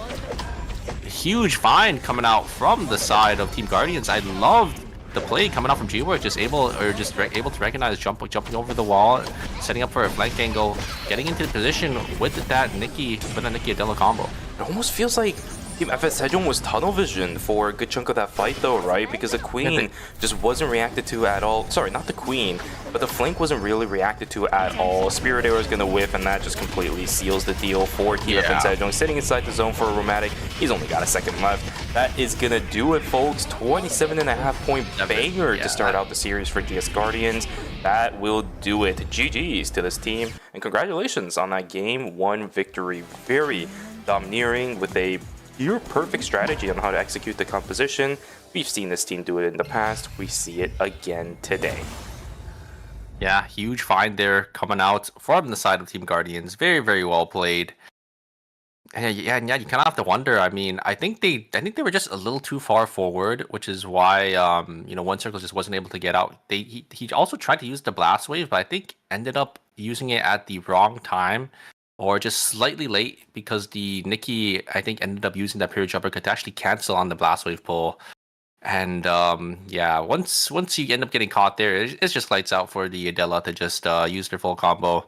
Huge find coming out from the side of Team Guardians. I love the play coming out from G-Work, just able to recognize jumping over the wall, setting up for a flank angle, getting into position with that Nikki Adela combo. It almost feels like Team FN Sejong was tunnel vision for a good chunk of that fight though, right? Because the Queen just wasn't reacted to at all. Sorry, not the Queen, but the flank wasn't really reacted to at all. Spirit Arrow is going to whiff, and that just completely seals the deal for Team FN Sejong. Sitting inside the zone for a Romantic. He's only got a second left. That is going to do it, folks. 27.5 point banger to start out the series for DS Guardians. That will do it. GG's to this team, and congratulations on that game 1 victory. Very domineering with a your perfect strategy on how to execute the composition. We've seen this team do it in the past. We see it again today. Yeah, huge find there coming out from the side of Team Guardians. Very, very well played. And yeah, you kind of have to wonder. I mean, I think they were just a little too far forward, which is why One Circle just wasn't able to get out. He also tried to use the blast wave, but I think ended up using it at the wrong time, or just slightly late, because the Nikki, I think, ended up using that period jumper to actually cancel on the blast wave pull. And yeah, once you end up getting caught there, it's just lights out for the Adela to just use their full combo,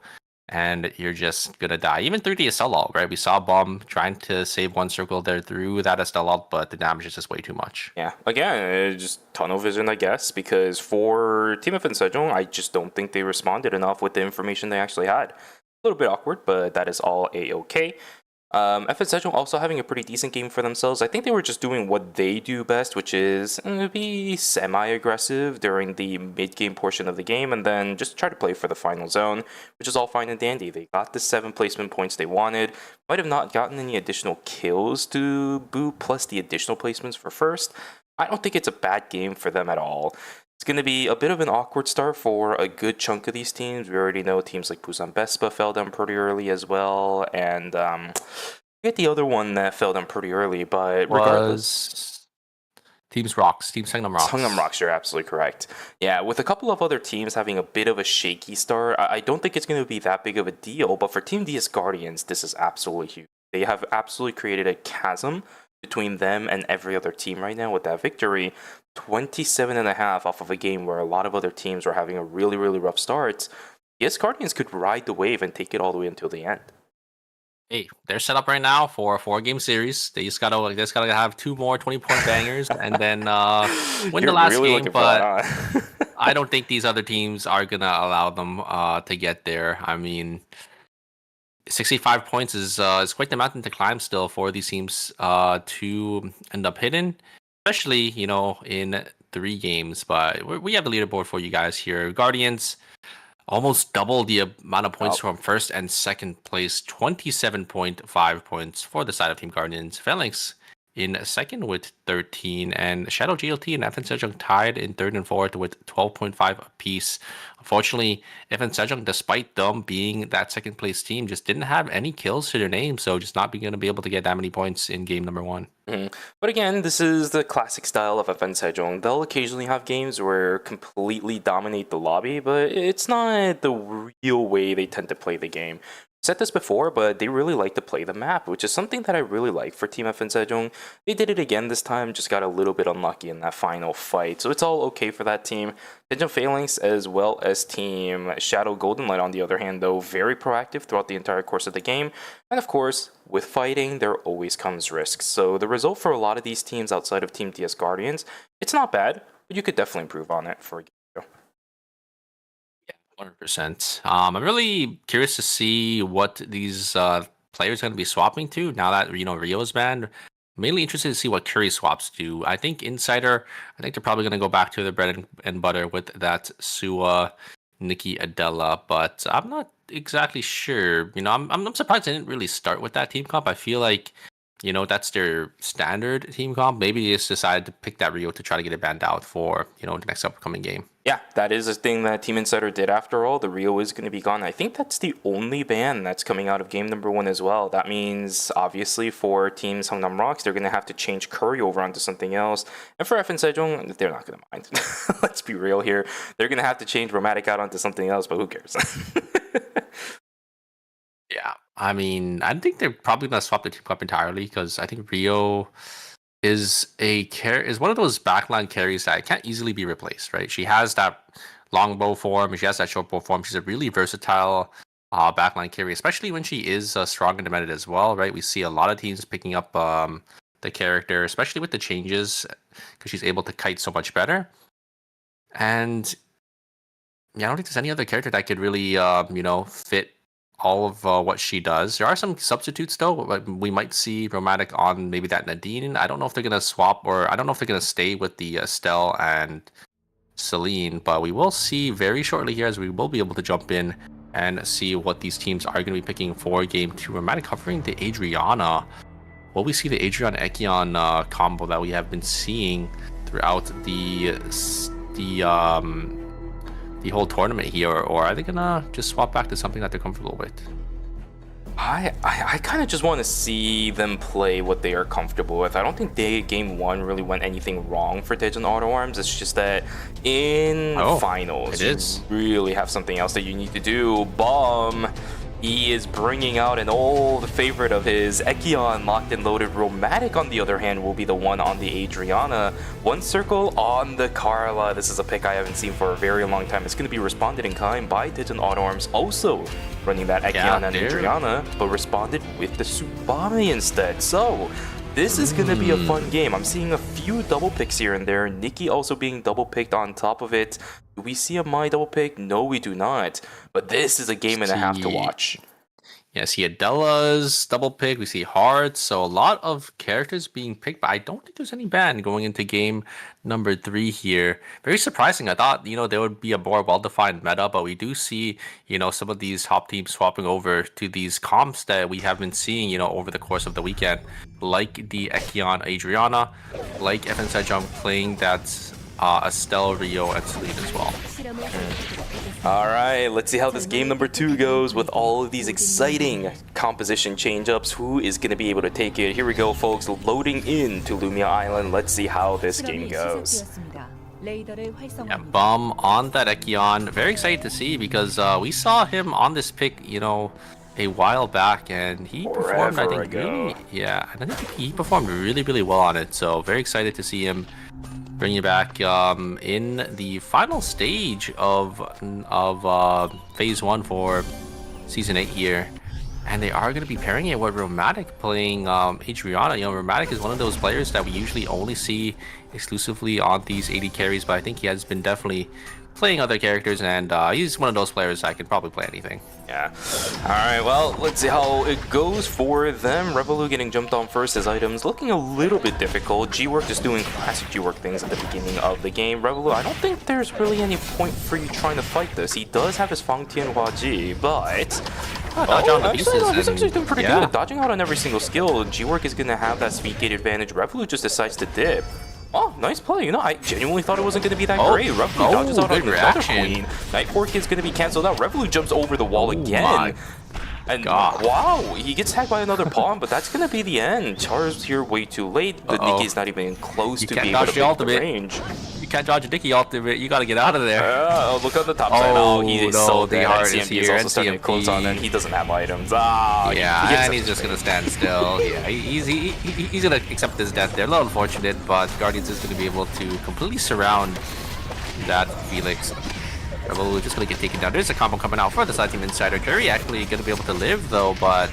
and you're just gonna die. Even through the Estelle ult, right? We saw Bomb trying to save One Circle there through that Estelle ult, but the damage is just way too much. Yeah, again, just tunnel vision, I guess, because for Team FN Sejong, I just don't think they responded enough with the information they actually had. A little bit awkward, but that is all A-okay. FN Sejong also having a pretty decent game for themselves. I think they were just doing what they do best, which is be semi-aggressive during the mid-game portion of the game, and then just try to play for the final zone, which is all fine and dandy. They got the 7 placement points they wanted. Might have not gotten any additional kills to boot, plus the additional placements for first. I don't think it's a bad game for them at all. It's going to be a bit of an awkward start for a good chunk of these teams. We already know teams like Busan Vespa fell down pretty early as well, and I forget the other one that fell down pretty early, but regardless... Team Sangnam Rocks. Sangnam Rocks, you're absolutely correct. Yeah, with a couple of other teams having a bit of a shaky start, I don't think it's going to be that big of a deal, but for Team DS Guardians, this is absolutely huge. They have absolutely created a chasm between them and every other team right now with that victory. 27.5 off of a game where a lot of other teams were having a really, really rough start. Yes, Guardians could ride the wave and take it all the way until the end. Hey, they're set up right now for a 4-game series. They just gotta have 2 more 20-point bangers and then win the last really game. But that, huh? I don't think these other teams are gonna allow them to get there. I mean, 65 points is quite the mountain to climb still for these teams to end up hitting, especially in 3 games. But we have the leaderboard for you guys here. Guardians almost double the amount of points from first and second place, 27.5 points for the side of Team Guardians. Phalanx in second with 13, and Shadow GLT and FN Sejong tied in third and fourth with 12.5 apiece. Unfortunately, FN Sejong, despite them being that second place team, just didn't have any kills to their name, so just not going to be able to get that many points in game number 1. But again, this is the classic style of FN Sejong. They'll occasionally have games where completely dominate the lobby, but it's not the real way they tend to play the game. Said this before, but they really like to play the map, which is something that I really like for Team FN Sejong. They did it again this time, just got a little bit unlucky in that final fight, so it's all okay for that team. Sejong Phalanx as well as Team Shadow Golden Light, on the other hand, though, very proactive throughout the entire course of the game. And of course, with fighting, there always comes risks. So the result for a lot of these teams outside of Team DS Guardians, it's not bad, but you could definitely improve on it for a game. 100%. I'm really curious to see what these players are going to be swapping to now that Rio is banned. Mainly interested to see what Curry swaps do. I think Insider, they're probably going to go back to the bread and butter with that Sua, Nikki, Adela, but I'm not exactly sure. I'm surprised they didn't really start with that team comp. I feel like that's their standard team comp. Maybe they just decided to pick that Rio to try to get it banned out for the next upcoming game. Yeah, that is a thing that Team Insider did after all. The Rio is going to be gone. I think that's the only ban that's coming out of game number 1 as well. That means, obviously, for Team Sangnam Rocks, they're going to have to change Curry over onto something else. And for FN Sejong, they're not going to mind. Let's be real here. They're going to have to change Romantic out onto something else, but who cares? Yeah, I mean, I think they're probably going to swap the team up entirely, because I think Rio is one of those backline carries that can't easily be replaced, right? She has that long bow form, she has that short bow form. She's a really versatile backline carry, especially when she is strong and demanded as well, right? We see a lot of teams picking up the character, especially with the changes, because she's able to kite so much better. And yeah, I don't think there's any other character that could really fit all of what she does. There are some substitutes though. We might see Romantic on maybe that Nadine. I don't know if they're gonna swap, or I don't know if they're gonna stay with the Estelle and Celine, but we will see very shortly here, as we will be able to jump in and see what these teams are going to be picking for game 2. Romantic covering the Adriana. will we see the Adrian Ekion combo that we have been seeing throughout the whole tournament here, or are they gonna just swap back to something that they're comfortable with? I kind of just want to see them play what they are comfortable with. I don't think game one really went anything wrong for Daejeon Auto Arms. It's just that in finals, you really have something else that you need to do. Bomb. He is bringing out an old favorite of his, Ekion, locked and loaded. Romantic, on the other hand, will be the one on the Adriana. One circle on the Carla. This is a pick I haven't seen for a very long time. It's going to be responded in kind by Daejeon Auto Arms, also running that Ekion and Adriana, but responded with the Tsubame instead. So this is going to be a fun game. I'm seeing a few double picks here and there. Nikki also being double picked on top of it. Do we see a Mai double pick? No, we do not. But this is a game and a half to watch. Yeah, see Adela's double pick. We see Hearts. So a lot of characters being picked, but I don't think there's any ban going into game number 3 here. Very surprising. I thought, there would be a more well-defined meta, but we do see, some of these top teams swapping over to these comps that we have been seeing, over the course of the weekend, like the Ekion Adriana, like FNSide Jump playing that Estelle, Rio, and Celine as well. Alright, let's see how this game number 2 goes with all of these exciting composition change-ups. Who is going to be able to take it? Here we go, folks, loading into Lumia Island. Let's see how this game goes. Yeah, Bum on that Ekion. Very excited to see because we saw him on this pick, a while back, and he performed, I think, he performed really, really well on it. So very excited to see him bring you back in the final stage of phase 1 for season 8 here, and they are going to be pairing it with Romantic playing Adriana. Romantic is one of those players that we usually only see exclusively on these 80 carries, but I think he has been definitely playing other characters, and he's one of those players that can probably play anything. Yeah. Alright, well, let's see how it goes for them. Revolu getting jumped on first. His items looking a little bit difficult. G-Work just doing classic G-Work things at the beginning of the game. Revolu, I don't think there's really any point for you trying to fight this. He does have his Fang Tian Hua Ji, but he's actually doing pretty good. Dodging out on every single skill. G-Work is going to have that speed gate advantage. Revolu just decides to dip. Oh, nice play. I genuinely thought it wasn't going to be that great. Revolu dodges out on another queen. Night Fork is going to be cancelled out. Revolu jumps over the wall again. And wow, he gets tagged by another pawn, but that's going to be the end. Char's here way too late. The Nikki's not even close to being able to make the range. You can't dodge a Nikki ultimate. You got to get out of there. Look on the top side. Oh, he is so dead. CMP is also starting to close on, and he doesn't have items. And he's just going to stand still. Yeah, he's going to accept his death there. A little unfortunate, but Guardians is going to be able to completely surround that Felix. Revolu just going to get taken down. There's a combo coming out for the side team Insider. Curry actually going to be able to live though, but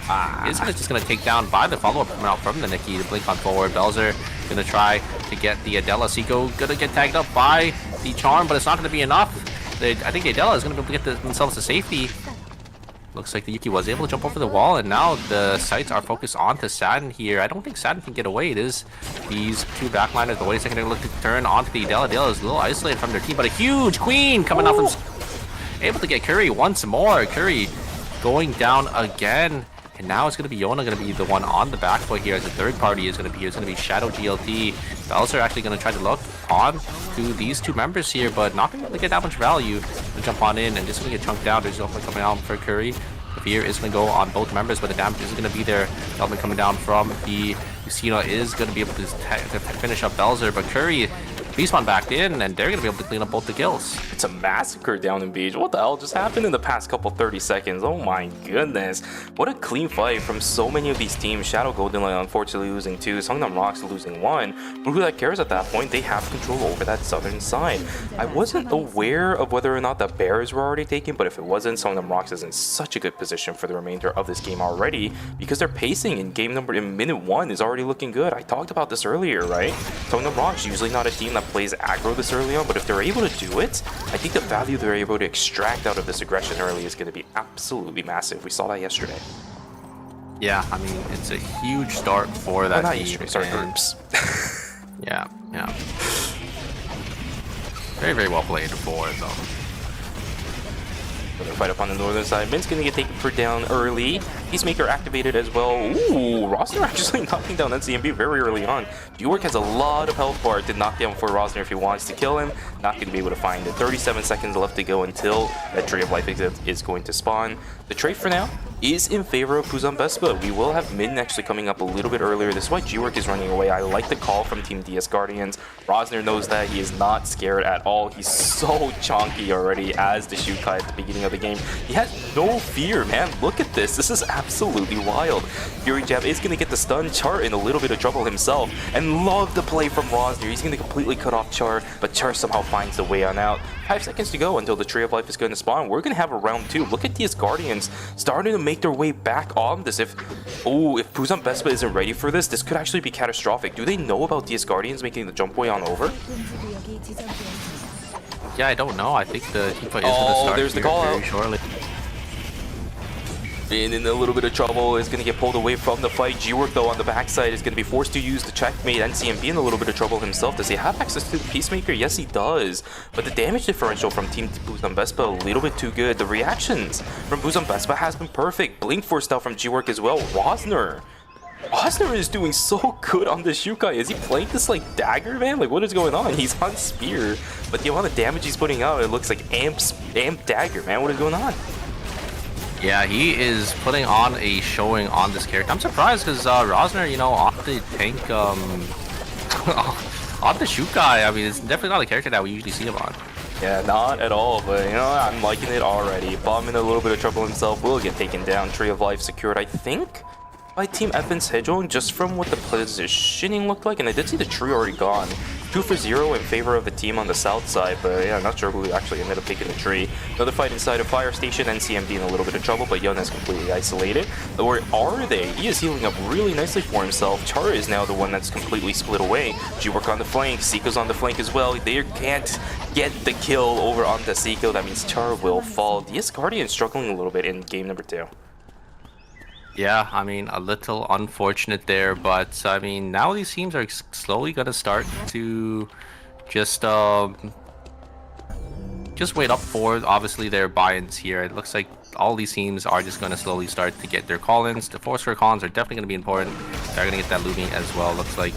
is just going to take down by the follow-up coming out from the Nikki. The blink on forward. Belzer going to try to get the Adela. Seiko going to get tagged up by the Charm, but it's not going to be enough. I think the Adela is going to be able to get themselves to safety. Looks like the Yuki was able to jump over the wall, and now the sights are focused on to Saturn here. I don't think Saturn can get away. It is these two backliners. But wait a second, they're looking to turn onto the Adela. Adela is a little isolated from their team, but a huge queen coming out from... Able to get Curry once more. Curry going down again. And now it's going to be Yona going to be the one on the back foot here as the third party is going to be here. It's going to be Shadow GLT. Belzer actually going to try to look on to these two members here, but not going to get that much value. Going to jump on in and just going to get chunked down. There's also coming out for Curry. The fear is going to go on both members, but the damage isn't going to be there. Element coming down from the Lucina is going to be able to finish up Belzer, but Curry Beastmon backed in, and they're going to be able to clean up both the kills. It's a massacre down in Beach. What the hell just happened in the past couple 30 seconds? Oh my goodness. What a clean fight from so many of these teams. Shadow Golden Light unfortunately losing 2, Songnam Rocks losing 1. But who that cares at that point? They have control over that southern side. I wasn't aware of whether or not the Bears were already taken, but if it wasn't, Songnam Rocks is in such a good position for the remainder of this game already because their pacing in minute 1 is already looking good. I talked about this earlier, right? Songnam Rocks usually not a team that plays aggro this early on, but if they're able to do it, I think the value they're able to extract out of this aggression early is going to be absolutely massive. We saw that yesterday. Yeah, I mean, it's a huge start for that team. Yesterday, sorry, groups. Yeah. Very, very well played for it, though. Another fight up on the northern side. Min's going to get taken for down early. Peacemaker activated as well. Ooh, Rosner actually knocking down NCMB very early on. G-Work has a lot of health bar to knock down for Rosner if he wants to kill him. Not going to be able to find it. 37 seconds left to go until that Tree of Life is going to spawn. The trade for now is in favor of Puzan Vespa. We will have Min actually coming up a little bit earlier. This is why G-Work is running away. I like the call from Team DS Guardians. Rosner knows that. He is not scared at all. He's so chonky already as the Shukai at the beginning of the game. He has no fear, man. Look at this. This is absolutely wild. Fury Jab is going to get the stun. Char in a little bit of trouble himself. And love the play from Rosner. He's going to completely cut off Char, but Char somehow finds the way on out. 5 seconds to go until the Tree of Life is going to spawn. We're going to have a round 2. Look at these Guardians starting to make their way back on this. If Puzan Vespa isn't ready for this, this could actually be catastrophic. Do they know about these Guardians making the jump way on over? Yeah, I don't know. I think the team fight is going to start there's the here call very out. shortly. In a little bit of trouble, is going to get pulled away from the fight. G-Work, though, on the backside is going to be forced to use the checkmate. NCMB in a little bit of trouble himself. Does he have access to the Peacemaker? Yes, he does. But the damage differential from Team Puzan Vespa a little bit too good. The reactions from Puzan Vespa has been perfect. Blink Force now from G-Work as well. Rosner is doing so good on the Shukai. Is he playing this like dagger, man? Like, what is going on? He's on spear, but the amount of damage he's putting out, it looks like amp dagger, man. What is going on? Yeah, he is putting on a showing on this character. I'm surprised because Rosner, you know, on the tank, on the Shukai, I mean, it's definitely not a character that we usually see him on. Yeah, not at all, but you know, I'm liking it already. Bomb in a little bit of trouble himself, will get taken down. Tree of Life secured, I think, by Team FN Sejong, just from what the positioning looked like, and I did see the tree already gone. 2 for 0 in favor of the team on the south side, but yeah, I'm not sure who actually ended up taking the tree. Another fight inside of Fire Station, NCMD in a little bit of trouble, but Yun is completely isolated. But where are they? He is healing up really nicely for himself. Chara is now the one that's completely split away. G-Work on the flank, Seiko's on the flank as well. They can't get the kill over onto Seiko, that means Chara will fall. DS Guardian struggling a little bit in game number 2. Yeah, I mean, a little unfortunate there, but I mean, now these teams are slowly gonna start to just wait up for, obviously, their buy-ins here. It looks like all these teams are just gonna slowly start to get their call-ins. The force for cons are definitely gonna be important. They're gonna get that looting as well. Looks like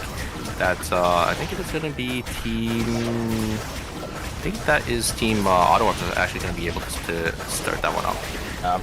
that's, I think it is gonna be team... I think that is team AutoWorks is actually gonna be able to start that one up.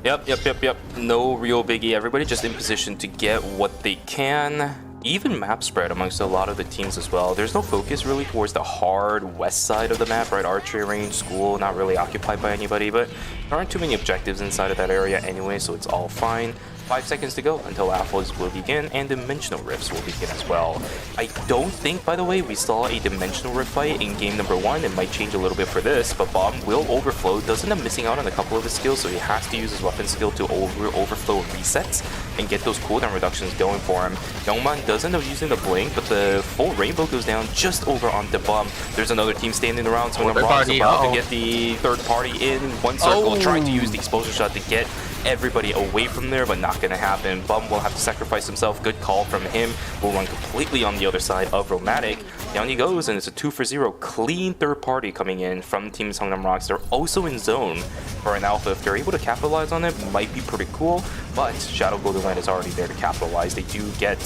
Yep. No real biggie. Everybody just in position to get what they can. Even map spread amongst a lot of the teams as well. There's no focus really towards the hard west side of the map, right? Archery range, school, not really occupied by anybody, but there aren't too many objectives inside of that area anyway, so it's all fine. 5 seconds to go until Apples will begin, and Dimensional Rifts will begin as well. I don't think, by the way, we saw a Dimensional Rift fight in game number 1. It might change a little bit for this, but Bomb will overflow. Does end up missing out on a couple of his skills, so he has to use his weapon skill to overflow resets and get those cooldown reductions going for him. Youngman does end up using the Blink, but the full Rainbow goes down just over onto Bomb. There's another team standing around, so Namrock's about to get the third party in one circle, trying to use the exposure shot to get everybody away from there, but not gonna happen. Bum will have to sacrifice himself. Good call from him. Will run completely on the other side of Romantic. Down he goes, and it's a 2 for 0 clean third party coming in from Team Songnam Rocks. They're also in zone for an alpha. If they're able to capitalize on it, might be pretty cool, but Shadow Golden Light is already there to capitalize. They do get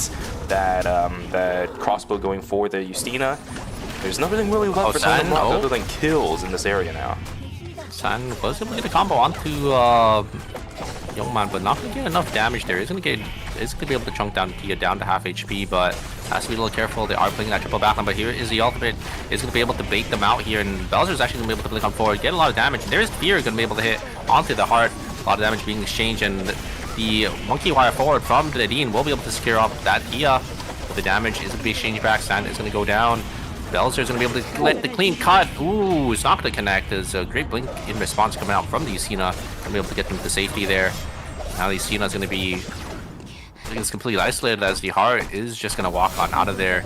that that crossbow going for the Justina. There's nothing really left for Songnam Rocks other than kills in this area now. San was able to get a combo onto Youngman, but not gonna get enough damage there. He's gonna be able to chunk down Tia down to half HP, but has to be a little careful. They are playing that triple backline, but here is the ultimate. Is gonna be able to bait them out here, and Bowser's actually gonna be able to blink on forward, get a lot of damage. There's Fear gonna be able to hit onto the heart. A lot of damage being exchanged, and the monkey wire forward from Nadine will be able to secure up that Tia. But the damage is gonna be exchanged back. Sand is gonna go down. Belzer's gonna be able to let the clean cut. Ooh, it's not gonna connect. There's a great blink in response coming out from the Cena. Gonna be able to get them to safety there. Now the Cena's gonna be, I think it's completely isolated as the heart is just gonna walk on out of there,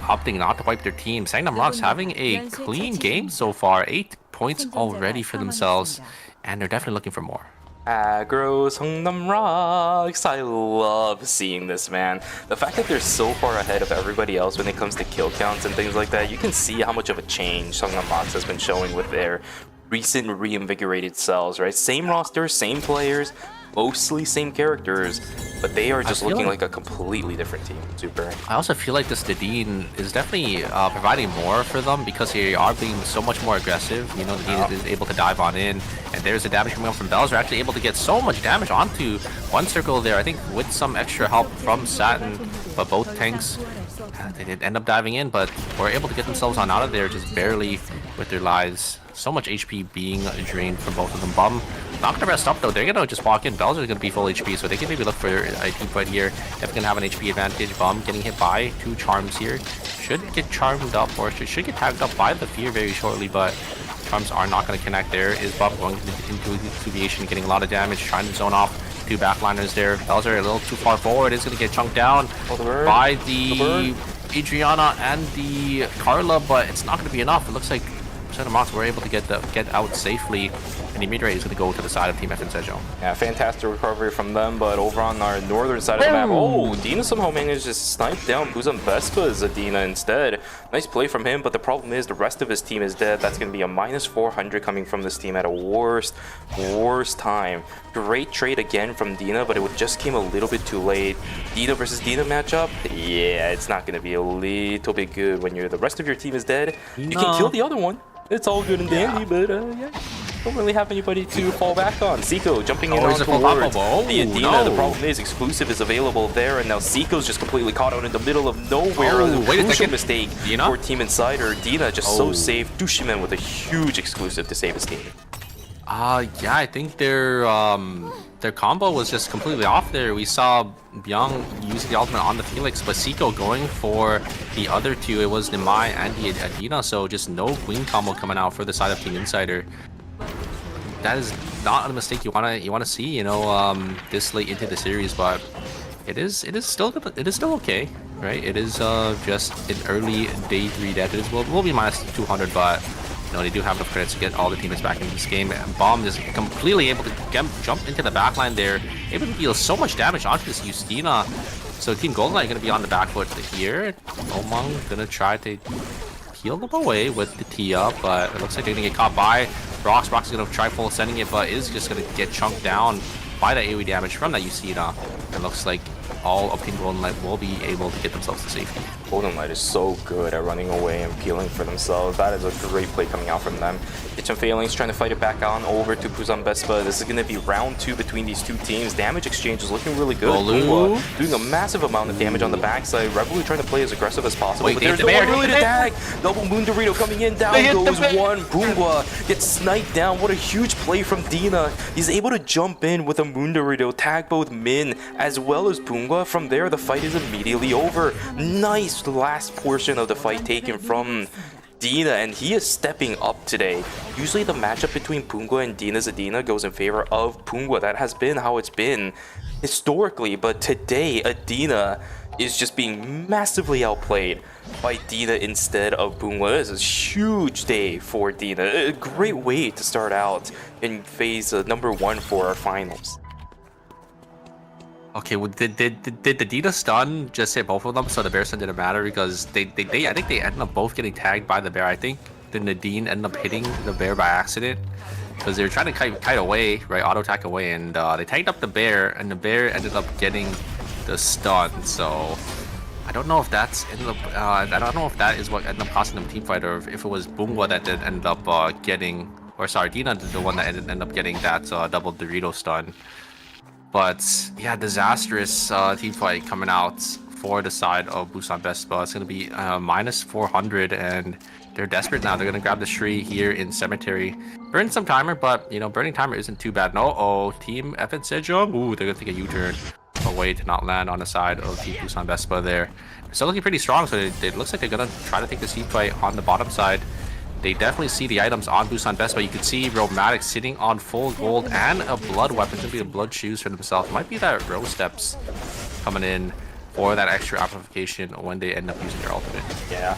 opting not to wipe their team. Songnam Rocks having a clean game so far. 8 points already for themselves, and they're definitely looking for more. Aggro Songnam Rocks. I love seeing this, man. The fact that they're so far ahead of everybody else when it comes to kill counts and things like that, you can see how much of a change Songnam Rocks has been showing with their recent reinvigorated selves, right? Same roster, same players, mostly same characters, but they are just feel looking like- like a completely different team. Super. I also feel like this Nadine is definitely providing more for them because they are being so much more aggressive. You know, Nadine is able to dive on in, and there's the damage coming up from Bells. They're actually able to get so much damage onto one circle there, I think with some extra help from Satin, but both tanks, they did end up diving in, but were able to get themselves on out of there just barely with their lives. So much HP being drained from both of them. Bum not gonna rest up though. They're gonna just walk in. Bells are gonna be full HP, so they can maybe look for a team fight here. Definitely gonna have an HP advantage. Bum getting hit by 2 charms here. Should get charmed up, or should get tagged up by the fear very shortly, but charms are not gonna connect. There is Bum going into deviation, getting a lot of damage, trying to zone off 2 backliners there. Bells are a little too far forward. It's gonna get chunked down by the Adriana and the Carla, but it's not gonna be enough. It looks like Mox were able to get out safely, and the mid-rate is going to go to the side of Team FNCEJO. Yeah, fantastic recovery from them, but over on our northern side of the map, oh, Dina somehow managed to snipe down Buzan Vespa's Adina instead. Nice play from him, but the problem is the rest of his team is dead. That's going to be a minus 400 coming from this team at a worst time. Great trade again from Dina, but it just came a little bit too late. Dina versus Dina matchup, yeah, it's not going to be a little bit good when the rest of your team is dead. You can kill the other one. It's all good and dandy, but yeah, don't really have anybody to fall back on. Seiko jumping in on towards the Adina. The problem is exclusive is available there, and now Seiko's just completely caught out in the middle of nowhere. Wait a Crucial second. mistake Dina? for Team Insider. Dina just so safe. Dushimen with a huge exclusive to save his team. Yeah, I think their combo was just completely off there. We saw Byung using the ultimate on the Felix, but Seiko going for the other 2. It was Nimai and the Adina, so just no Queen combo coming out for the side of Team Insider. That is not a mistake you wanna see, you know, this late into the series, but it is still okay, right? It is just an early day 3 death. It will be minus 200, but you know, they do have enough credits to get all the teammates back into this game. And Bomb is completely able to jump into the backline there, able to deal so much damage onto this Justina. So Team GoldenEye going to be on the back foot here. Omang going to try to peel them away with the tee up, but it looks like they're going to get caught by Brox. Brox is going to try full sending it, but is just going to get chunked down by the AoE damage from that Justina. It looks like all of Team GoldenEye will be able to get themselves to safety. GoldenEye is so good at running away and peeling for themselves. That is a great play coming out from them. Kitchen Failings trying to fight it back on over to Buzan Vespa. This is going to be round 2 between these 2 teams. Damage exchange is looking really good. Doing a massive amount of damage on the backside. Revelry trying to play as aggressive as possible. Wait, but there's no one really to tag. Double Moon Dorito coming in. Down goes one. Boomba gets sniped down. What a huge play from Dina. He's able to jump in with a Moon Dorito, tag both Min as well as Boomba. From there, the fight is immediately over. Nice last portion of the fight taken from Dina, and he is stepping up today. Usually the matchup between Pungwa and Dina's Adina goes in favor of Pungwa. That has been how it's been historically, but today Adina is just being massively outplayed by Dina instead of Pungwa. This is a huge day for Dina. A great way to start out in phase number 1 for our finals. Okay, well, did the Dina stun just hit both of them, so the bear stun didn't matter? Because I think they ended up both getting tagged by the bear. I think the Nadine ended up hitting the bear by accident because they were trying to kite away, right, auto attack away, and they tagged up the bear, and the bear ended up getting the stun. So I don't know if that's ended up. I don't know if that is what ended up costing them team fight, or if it was Boomwa that did end up getting, or sorry, Dina the one that ended up getting that double Dorito stun. But yeah, disastrous team fight coming out for the side of Buzan Vespa. It's going to be minus 400, and they're desperate now. They're going to grab the tree here in Cemetery. Burn some timer, but you know, burning timer isn't too bad. No, Team FNCEJO. Ooh, they're going to take a U-turn away to not land on the side of Team Buzan Vespa there. They're still looking pretty strong, so it looks like they're going to try to take the team fight on the bottom side. They definitely see the items on Buzan Vespa. You can see Romantic sitting on full gold and a blood weapon. It's going to be the blood shoes for themselves. Might be that Rose Steps coming in for that extra amplification when they end up using their ultimate. Yeah.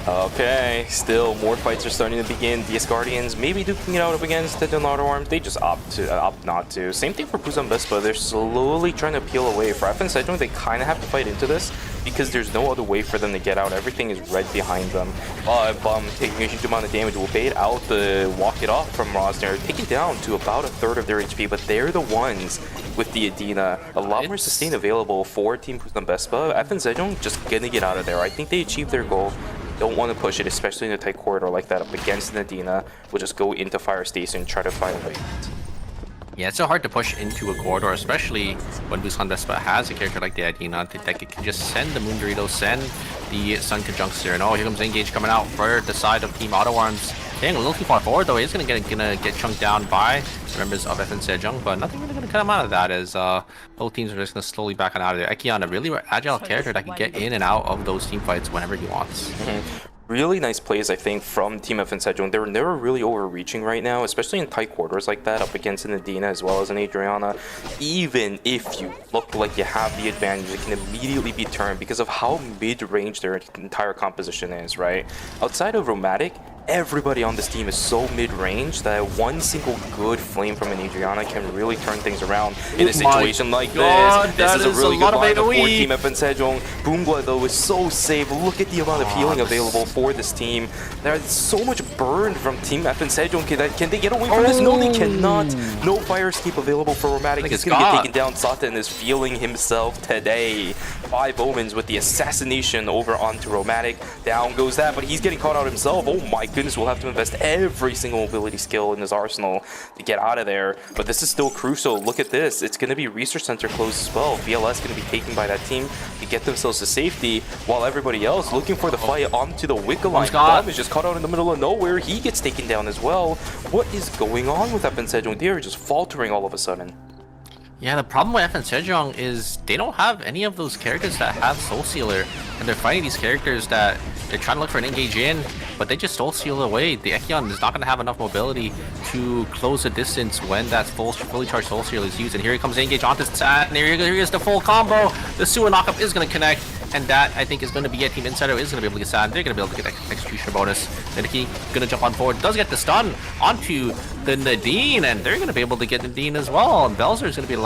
Okay. Still, more fights are starting to begin. DS Guardians maybe duking it out up against the Donato Arms. They just opt not to. Same thing for Buzan Vespa. They're slowly trying to peel away. For FNCEJO, they kind of have to fight into this because there's no other way for them to get out. Everything is red behind them. Bum taking a huge amount of damage will bait out the walk it off from Rosner, taking down to about a third of their HP, but they're the ones with the Adina. A lot more sustain available for Team Busan Vespa. FN Sejong just gonna get out of there. I think they achieved their goal. Don't want to push it, especially in a tight corridor like that up against Nadina. We'll just go into Fire Station and try to find a way. Yeah, it's so hard to push into a corridor, especially when Busan Vespa has a character like the Adina that it can just send the Moon Dorito, send the Sun Conjunctor, and oh, here comes Engage coming out for the side of Team Auto Arms. Getting a little too far forward though, he's gonna get chunked down by the members of FN Sejong, but nothing really gonna cut him out of that as both teams are just gonna slowly back on out of there. Ekion, a really agile character that can get in and out of those team fights whenever he wants. Really nice plays, I think, from Team FN Sejong. They're never really overreaching right now, especially in tight quarters like that, up against an Adina as well as an Adriana. Even if you look like you have the advantage, it can immediately be turned because of how mid-range their entire composition is, right? Outside of Romantic, everybody on this team is so mid-range that one single good flame from an Adriana can really turn things around in a situation like this. This is a really good lineup for Team FN Sejong. Boomgwa, though, is so safe. Look at the amount of healing available for this team. There's so much burn from Team FN Sejong. Can they get away from this? No, they cannot. No fire escape available for Romantic. He's going to get taken down. Satan is feeling himself today. 5 Omens with the assassination over onto Romantic. Down goes that, but he's getting caught out himself. Oh my goodness, we'll have to invest every single mobility skill in his arsenal to get out of there. But this is still crucial. Look at this. It's going to be Research Center closed as well. VLS going to be taken by that team to get themselves to safety, while everybody else looking for the fight onto the Wicca line. Bomb is just caught out in the middle of nowhere. He gets taken down as well. What is going on with FN Sejong? They are just faltering all of a sudden. Yeah, the problem with FN Sejong is they don't have any of those characters that have Soul Sealer, and they're fighting these characters that they're trying to look for an engage in, but they just Soul Seal away. The Ekion is not going to have enough mobility to close the distance when that fully charged Soul Seal is used. And here he comes engage onto Sat, and here is the full combo. The Sewer knockup is going to connect, and that I think is going to be it. Team Insider is going to be able to get Sat. They're going to be able to get execution bonus. Then going to jump on forward, does get the stun onto the Nadine, and they're going to be able to get Nadine as well. And Belzer is going to be the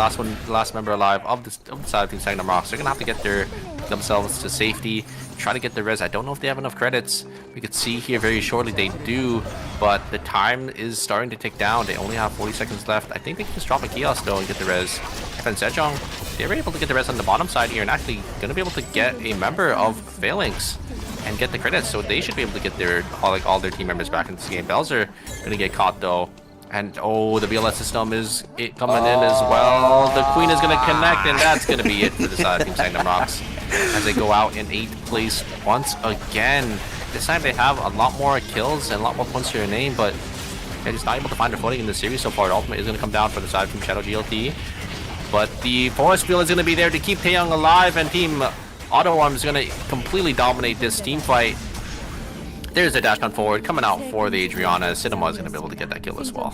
last member alive of the side of Team Sagnam Rocks. They're going to have to get themselves to safety, try to get the res. I don't know if they have enough credits. We could see here very shortly they do, but the time is starting to tick down. They only have 40 seconds left. I think they can just drop a kiosk though and get the res. FN Sejong, they were able to get the res on the bottom side here and actually going to be able to get a member of Phalanx and get the credits, so they should be able to get their all their team members back into this game. Belzer going to get caught though. And oh, the BLS system is coming in as well. The Queen is going to connect, and that's going to be it for the side of Team Sagnam Rocks as they go out in 8th place once again. This time they have a lot more kills and a lot more points to their name, but they're just not able to find their footing in the series so far. Ultimate is going to come down for the side of Team Shadow GLT, but the Forest Wheel is going to be there to keep Taeyong alive, and Team Auto Arms is going to completely dominate this team fight. There's a dash on forward coming out for the Adriana. Cinema is going to be able to get that kill as well.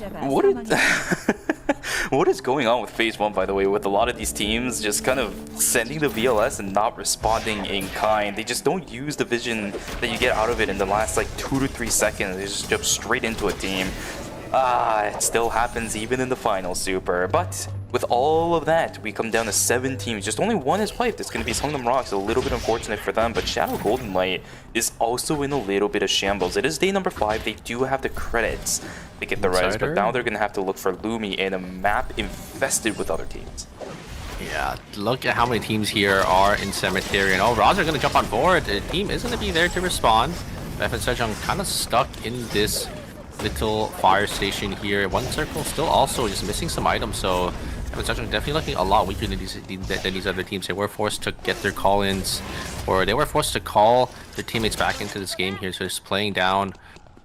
What is going on with Phase 1, by the way, with a lot of these teams just kind of sending the VLS and not responding in kind? They just don't use the vision that you get out of it in the last like 2 to 3 seconds. They just jump straight into a team. It still happens even in the final, Super. But with all of that, we come down to 7 teams. Just only one is wiped. It's going to be Songnam Rocks. A little bit unfortunate for them, but Shadow Golden Light is also in a little bit of shambles. It is day number 5. They do have the credits to get the res, but now they're going to have to look for Lumi in a map infested with other teams. Yeah, look at how many teams here are in Cemetery. And oh, Roz are going to jump on board. The team is going to be there to respond. FN Sejong kind of stuck in this little fire station here. One circle still also just missing some items, so FN Sejong definitely looking a lot weaker than these other teams. They were forced to get their call-ins, or they were forced to call their teammates back into this game here, so just playing down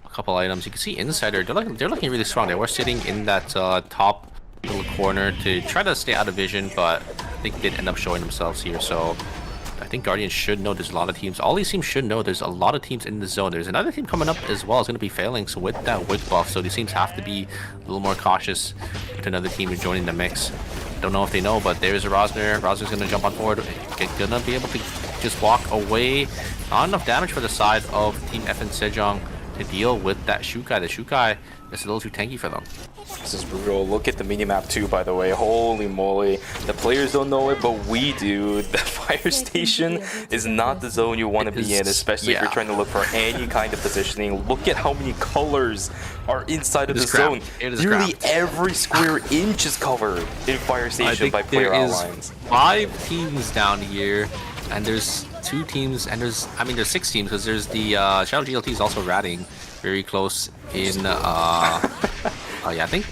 a couple items. You can see Insider, they're looking really strong. They were sitting in that top little corner to try to stay out of vision, but I think they did end up showing themselves here, so I think Guardians should know there's a lot of teams. All these teams should know there's a lot of teams in the zone. There's another team coming up as well. It's going to be Phalanx with that Wick buff, so these teams have to be a little more cautious with another team joining the mix. Don't know if they know, but there's a Rosner. Rosner's going to jump on forward. Going to be able to just walk away. Not enough damage for the side of Team FN Sejong. to deal with that Shukai. The Shukai is a little too tanky for them. This is brutal. Look at the minimap too, by the way. Holy moly. The players don't know it, but we do. The fire station is not the zone you want to be in, especially if you're trying to look for any kind of positioning. Look at how many colors are inside of the zone. Nearly every square inch is covered in fire station by player outlines. 5 teams down here, and there's 2 teams, and there's 6 teams, because there's the Shadow GLT is also ratting very close in oh yeah, I think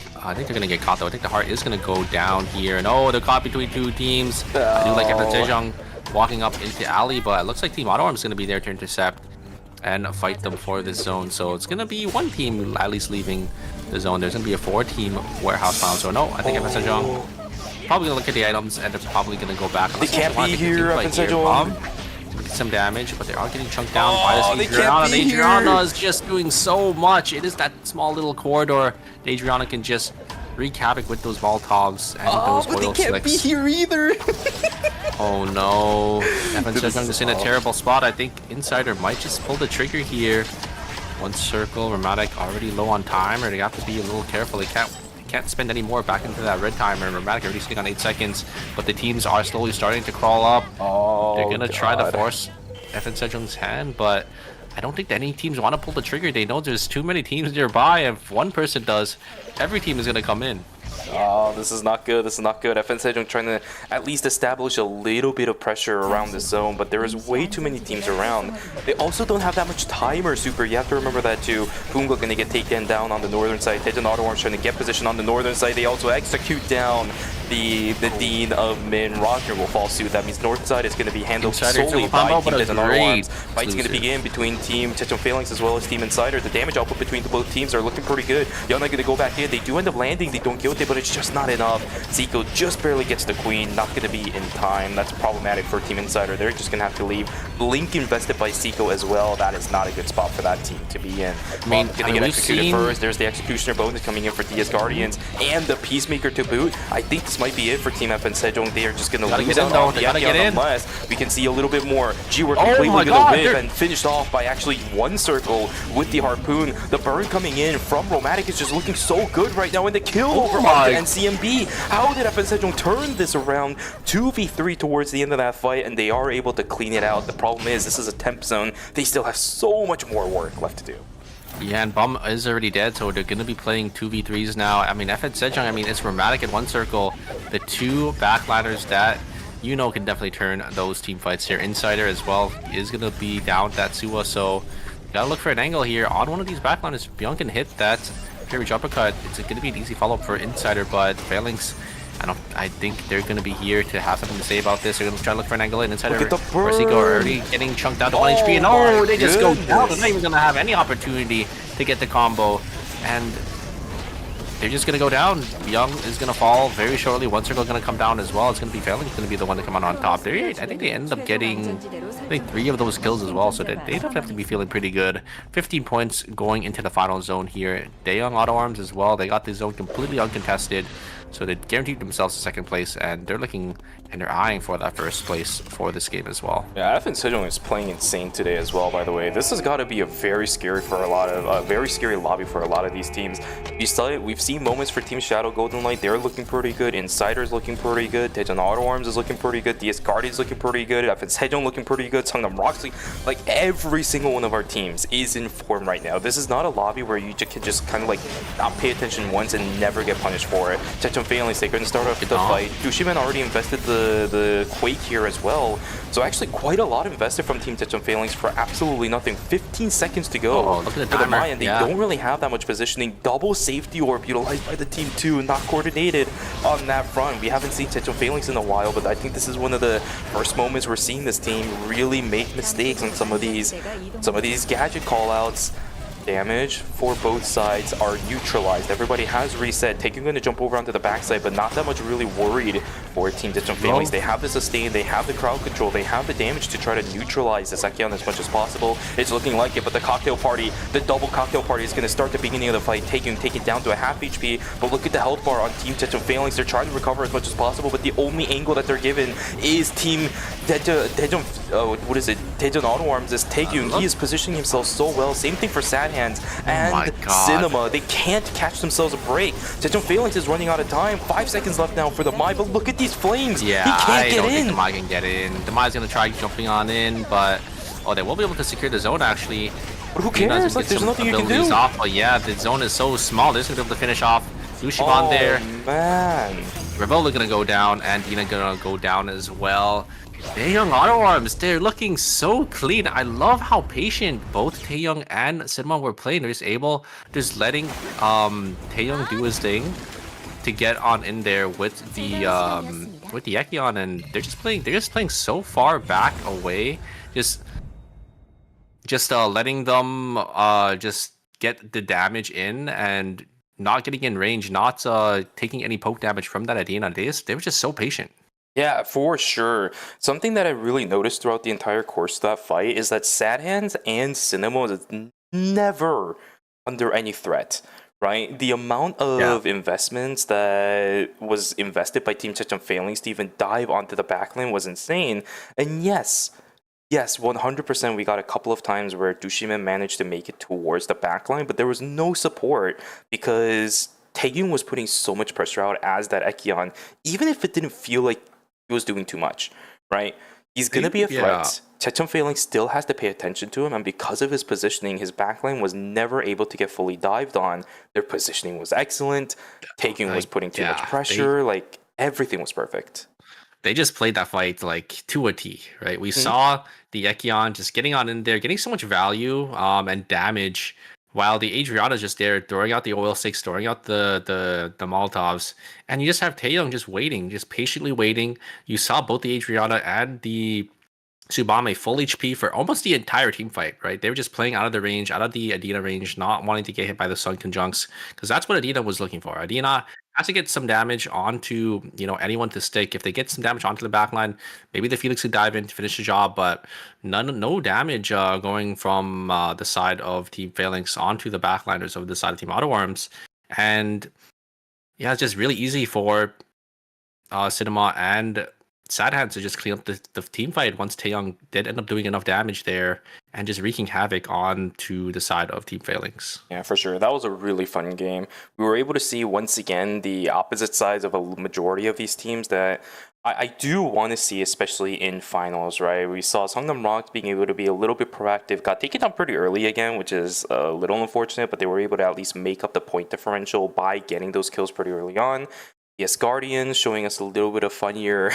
they're gonna get caught though. I think the heart is gonna go down here, and oh, they're caught between 2 teams. I do like Evan Sejong walking up into alley, but it looks like Team Auto is gonna be there to intercept and fight them for this zone. So it's gonna be 1 team at least leaving the zone. There's gonna be a 4-team warehouse found. So no, I think Evan Sejong probably gonna look at the items, and they're probably gonna go back. They can't be here, Evan Sejong. Get some damage, but they are getting chunked down by this Adriana. Adriana is just doing so much. It is that small little corridor. Adriana can just wreak havoc with those Molotovs and those oil slicks. They can't be here either. Oh no. Evan Sejong is in a terrible spot. I think Insider might just pull the trigger here. 1 circle, Ramatic already low on timer. They have to be a little careful. They can't spend any more back into that red timer. Ramatic already sitting on 8 seconds, but the teams are slowly starting to crawl up. They're gonna try to force Evan Sejong's hand, but I don't think that any teams want to pull the trigger. They know there's too many teams nearby. If one person does, every team is gonna come in. Oh, this is not good. This is not good. FN Sejong trying to at least establish a little bit of pressure around the zone, but there is way too many teams around. They also don't have that much timer, Super. You have to remember that too. Fungo going to get taken down on the northern side. Tejan Autoworms trying to get position on the northern side. They also execute down the Dean of Min. Rocker will fall suit. That means north side is going to be handled solely by Team Tejan Autoworms. Fight's going to begin between Team Tejan Phalanx as well as Team Insider. The damage output between the both teams are looking pretty good. Yana going to go back in. They do end up landing. They don't kill it, but it's just not enough. Zico just barely gets the queen. Not going to be in time. That's problematic for Team Insider. They're just going to have to leave. Blink invested by Zico as well. That is not a good spot for that team to be in. Going to get executed first. There's the Executioner bonus coming in for DS Guardians and the Peacemaker to boot. I think this might be it for Team FN Sejong. They are just going to lose out on the Yakion unless we can see a little bit more. G, we're completely going to live and finished off by actually one circle with the Harpoon. The burn coming in from Romantic is just looking so good right now, and the kill over Arca and CMB. How did FN Sejong turn this around? 2v3 towards the end of that fight, and they are able to clean it out. The problem is this is a temp zone. They still have so much more work left to do. Yeah, and Bum is already dead, so they're going to be playing 2v3s now. I mean, FN Sejong, I mean, it's Romantic in one circle. The two backliners that you know can definitely turn those team fights here. Insider as well is going to be down that Suwa, so gotta look for an angle here on one of these backliners. Byung can hit that carriage uppercut. It's going to be an easy follow-up for Insider, but Phalanx, I think they're going to be here to have something to say about this. They're going to try to look for an angle in. Insider Zico already getting chunked down to 1 HP, and they just go down. They're not even going to have any opportunity to get the combo, and they're just going to go down. Young is going to fall very shortly. One circle going to come down as well. It's going to be Phalanx going to be the one to come on top. I think they end up getting 3 of those kills as well, so they don't have to be feeling pretty good. 15 points going into the final zone here. Daeyoung Auto Arms as well. They got the zone completely uncontested, so they guaranteed themselves a 2nd place, and they're looking and they're eyeing for that 1st place for this game as well. Yeah, FN Sejong is playing insane today as well, by the way. This has got to be a very scary lobby for a lot of these teams. You saw it, we've seen moments for Team Shadow Golden Light. They're looking pretty good. Insider's looking pretty good. Tejan Auto Arms is looking pretty good. DS Guardian's looking pretty good. FN Sejong looking pretty good. Songnam Roxley, like every single one of our teams is in form right now. This is not a lobby where you can just kind of like not pay attention once and never get punished for it. Tejan Phalanx, they're going to start off the fight. Dushiman already invested the Quake here as well. So actually quite a lot invested from Team Tejan Phalanx for absolutely nothing. 15 seconds to go look at for the Mayan. They don't really have that much positioning. Double safety orb utilized by the team too, not coordinated on that front. We haven't seen Tejan Phalanx in a while, but I think this is one of the first moments we're seeing this team really make mistakes on some of these gadget callouts. Damage for both sides are neutralized. Everybody has reset. Taking going to jump over onto the backside, but not that much really worried for Team Tejan Phalanx. They have the sustain, they have the crowd control, they have the damage to try to neutralize the Sakion as much as possible. It's looking like it, but the cocktail party, the double cocktail party is going to start the beginning of the fight, take it down to a half HP. But look at the health bar on Team Tejan Phalanx. They're trying to recover as much as possible, but the only angle that they're given is Team Tejan Auto Arms is Taegyun. He is positioning himself so well. Same thing for Sadhand. Hands and my God. Cinema. They can't catch themselves a break. Daejeon Phalanx is running out of time. 5 seconds left now for the Mai, but look at these flames. Yeah, he can't I get don't in. think the Mai can get in. The Mai's gonna try jumping on in, but they will be able to secure the zone actually. But who Dina's cares? gonna Like, get there's some nothing you can abilities do. off, but yeah, the zone is so small. They're just gonna be able to finish off. Dushiban there. Man. Revola gonna go down, and Dina gonna go down as well. Taeyong auto arms, they're looking so clean. I love how patient both Taeyong and Cinema were playing. They're just letting Taeyong do his thing to get on in there with the Ekion, and they're just playing so far back away, just letting them just get the damage in and not getting in range, not taking any poke damage from that Adina. They were just so patient. Yeah, for sure. Something that I really noticed throughout the entire course of that fight is that Sad Hands and Cinema is never under any threat, right? The amount of investments that was invested by Team Daejeon Phalanx to even dive onto the backline was insane. And yes, 100% we got a couple of times where Dushimen managed to make it towards the backline, but there was no support because Taeyong was putting so much pressure out as that Ekion, even if it didn't feel like he was doing too much, right? He's going to be a threat. Daejeon Phalanx still has to pay attention to him, and because of his positioning, his backline was never able to get fully dived on. Their positioning was excellent. Taeyong was putting too much pressure. Like, everything was perfect. They just played that fight like to a T, right? We saw the Ekion just getting on in there, getting so much value and damage, while the Adriana's just there throwing out the oil sticks, throwing out the Molotovs, and you just have Taeyong just waiting, just patiently waiting. You saw both the Adriana and the Tsubame full HP for almost the entire team fight, right? They were just playing out of the range, out of the Adina range, not wanting to get hit by the Sun Conjuncts, because that's what Adina was looking for. Adina has to get some damage onto, anyone to stick. If they get some damage onto the backline, maybe the Felix could dive in to finish the job, but no damage going from the side of Team Phalanx onto the backliners of the side of Team Auto Arms. And yeah, it's just really easy for Cinema and Sad Hands to just clean up the team fight once Taeyong did end up doing enough damage there and just wreaking havoc onto the side of Team Phalanx. Yeah, for sure. That was a really fun game. We were able to see once again the opposite sides of a majority of these teams that I do want to see, especially in finals, right? We saw Songnam Rocks being able to be a little bit proactive, got taken down pretty early again, which is a little unfortunate, but they were able to at least make up the point differential by getting those kills pretty early on. Yes, Guardians showing us a little bit of funnier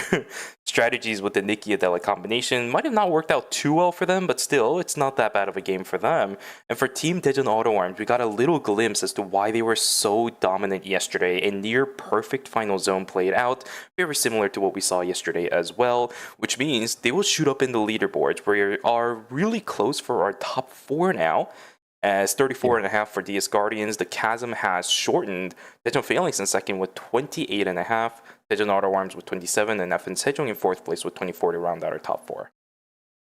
strategies with the Nikki Adela combination. Might have not worked out too well for them, but still, it's not that bad of a game for them. And for Team Daejeon Auto Arms, we got a little glimpse as to why they were so dominant yesterday. A near perfect final zone played out, very similar to what we saw yesterday as well, which means they will shoot up in the leaderboards. We are really close for our top 4 now. As 34.5 for DS Guardians, the chasm has shortened. Daejeon Phalanx in second with 28.5, Daejeon Auto Arms with 27, and FN Sejong in fourth place with 24 to round out our top 4.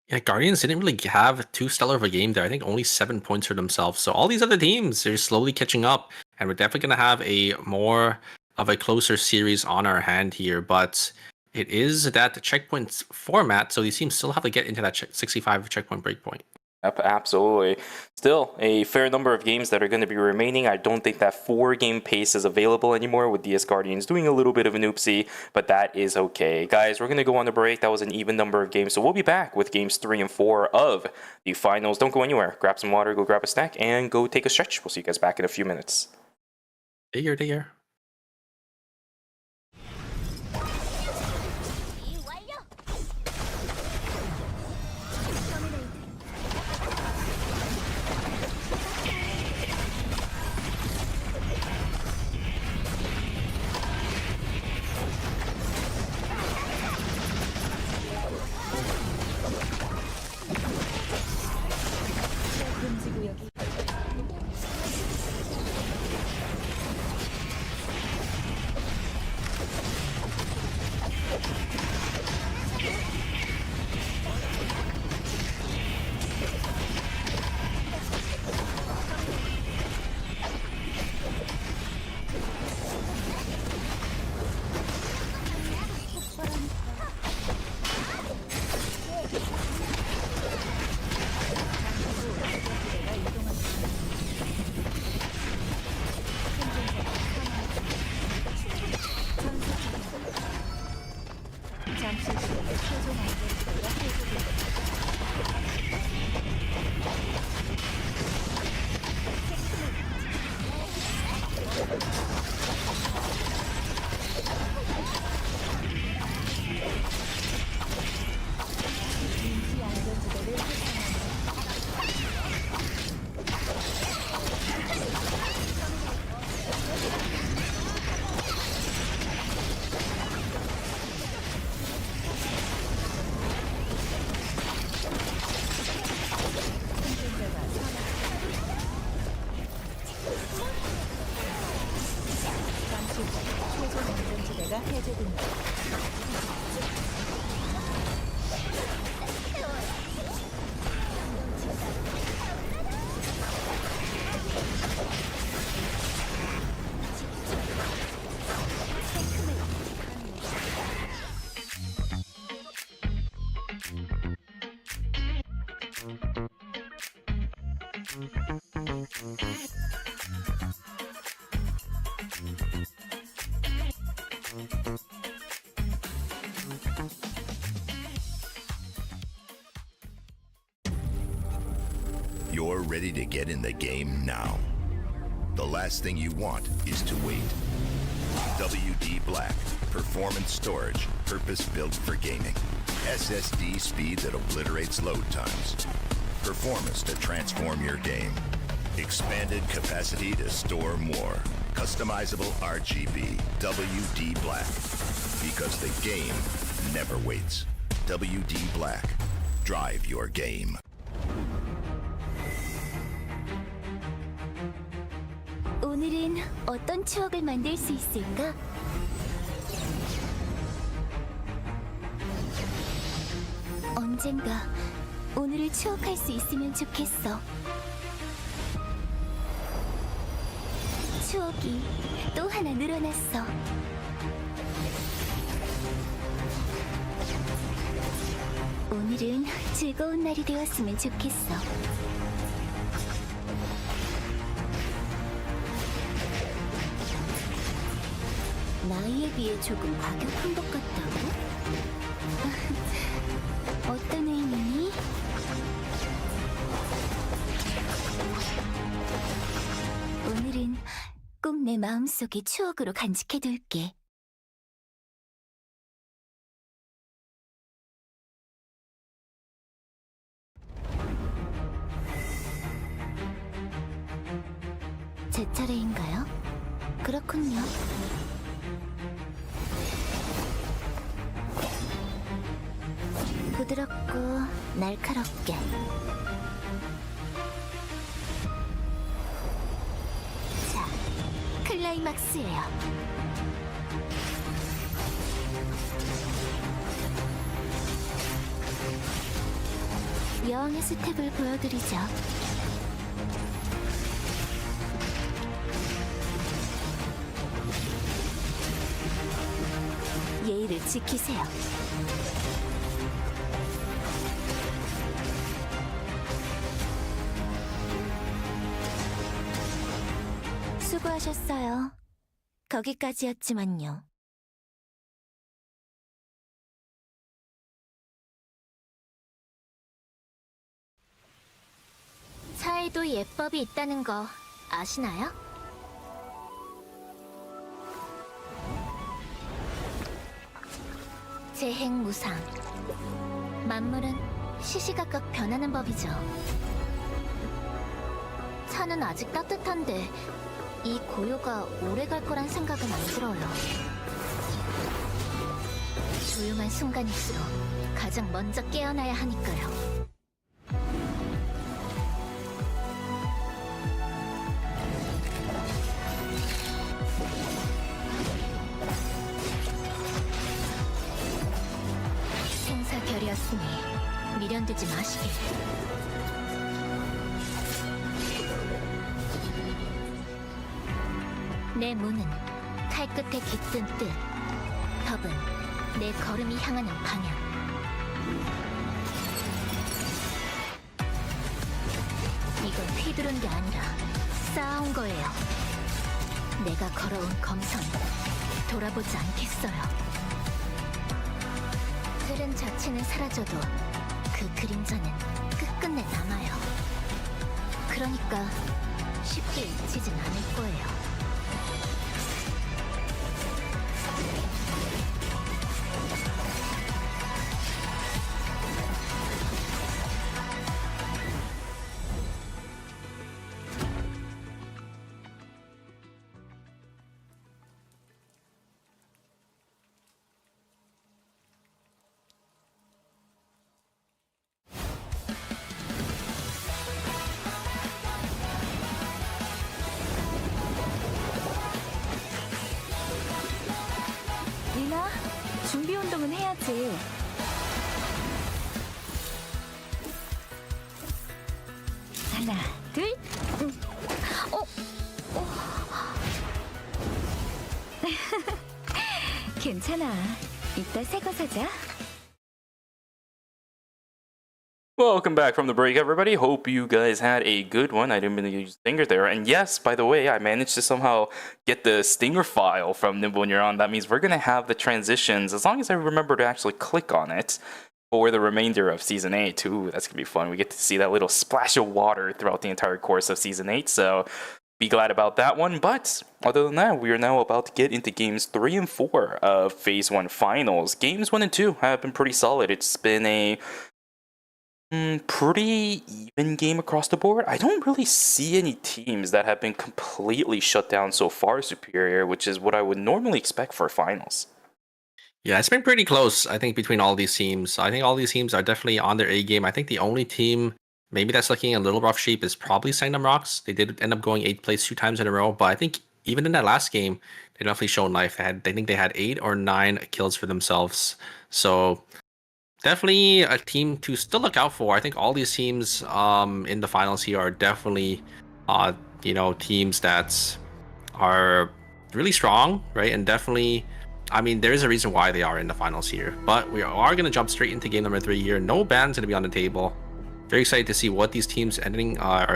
Yeah, Guardians didn't really have too stellar of a game there. I think only 7 points for themselves. So all these other teams, they're slowly catching up, and we're definitely going to have a more of a closer series on our hand here. But it is that checkpoint format, so these teams still have to get into that 65 checkpoint breakpoint. Absolutely. Still, a fair number of games that are going to be remaining. I don't think that 4-game pace is available anymore with DS Guardians doing a little bit of an oopsie, but that is okay. Guys, we're going to go on a break. That was an even number of games, so we'll be back with games 3 and 4 of the finals. Don't go anywhere. Grab some water, go grab a snack, and go take a stretch. We'll see you guys back in a few minutes. Take care. You're ready to get in the game now. The last thing you want is to wait. WD Black, performance storage, purpose-built for gaming. SSD speed that obliterates load times. Performance to transform your game. Expanded capacity to store more. Customizable RGB. WD Black. Because the game never waits. WD Black. Drive your game. 오늘은 어떤 추억을 만들 수 있을까? 언젠가 오늘을 추억할 수 있으면 좋겠어. 추억이 또 하나 늘어났어. 오늘은 즐거운 날이 되었으면 좋겠어. 나이에 비해 조금 과격한 것 같다고? 어떤 의미니? 오늘은 꼭 내 마음속에 추억으로 간직해둘게. 제 차례인가요? 그렇군요. 부드럽고 날카롭게. 자, 클라이막스예요. 여왕의 스텝을 보여드리죠. 예의를 지키세요. 수고하셨어요. 거기까지였지만요. 차에도 예법이 있다는 거 아시나요? 재행무상. 만물은 시시각각 변하는 법이죠. 차는 아직 따뜻한데 이 고요가 오래 갈 거란 생각은 안 들어요. 조용한 순간일수록 가장 먼저 깨어나야 하니까요. 생사결이었으니 미련되지 마시길. 내 문은 칼끝에 깃든 뜻, 협은 내 걸음이 향하는 방향. 이건 휘두른 게 아니라 쌓아온 거예요. 내가 걸어온 검선 돌아보지 않겠어요. 틀은 자체는 사라져도 그 그림자는 끝끝내 남아요. 그러니까 쉽게 잊히진 않을 거예요. 리나, 준비 운동은 해야지. 하나, 둘, 괜찮아. 이따 새 거 사자. Welcome back from the break, everybody. Hope you guys had a good one. I didn't mean to use Stinger there. And yes, by the way, I managed to somehow get the Stinger file from Nimble Neuron. That means we're going to have the transitions, as long as I remember to actually click on it, for the remainder of Season 8. Ooh, that's going to be fun. We get to see that little splash of water throughout the entire course of Season 8. So be glad about that one. But other than that, we are now about to get into Games 3 and 4 of Phase 1 Finals. Games 1 and 2 have been pretty solid. It's been a pretty even game across the board. I don't really see any teams that have been completely shut down so far superior, which is what I would normally expect for finals. Yeah, it's been pretty close, I think, between all these teams. I think all these teams are definitely on their A game. I think the only team maybe that's looking a little rough shape is probably Sangnam Rocks. They did end up going 8th place 2 times in a row, but I think even in that last game, they definitely showed life. I think they had 8 or 9 kills for themselves. So definitely a team to still look out for. I think all these teams in the finals here are definitely teams that are really strong, right? And definitely, I mean, there is a reason why they are in the finals here. But we are going to jump straight into game number 3 here. No bans going to be on the table. Very excited to see what these teams are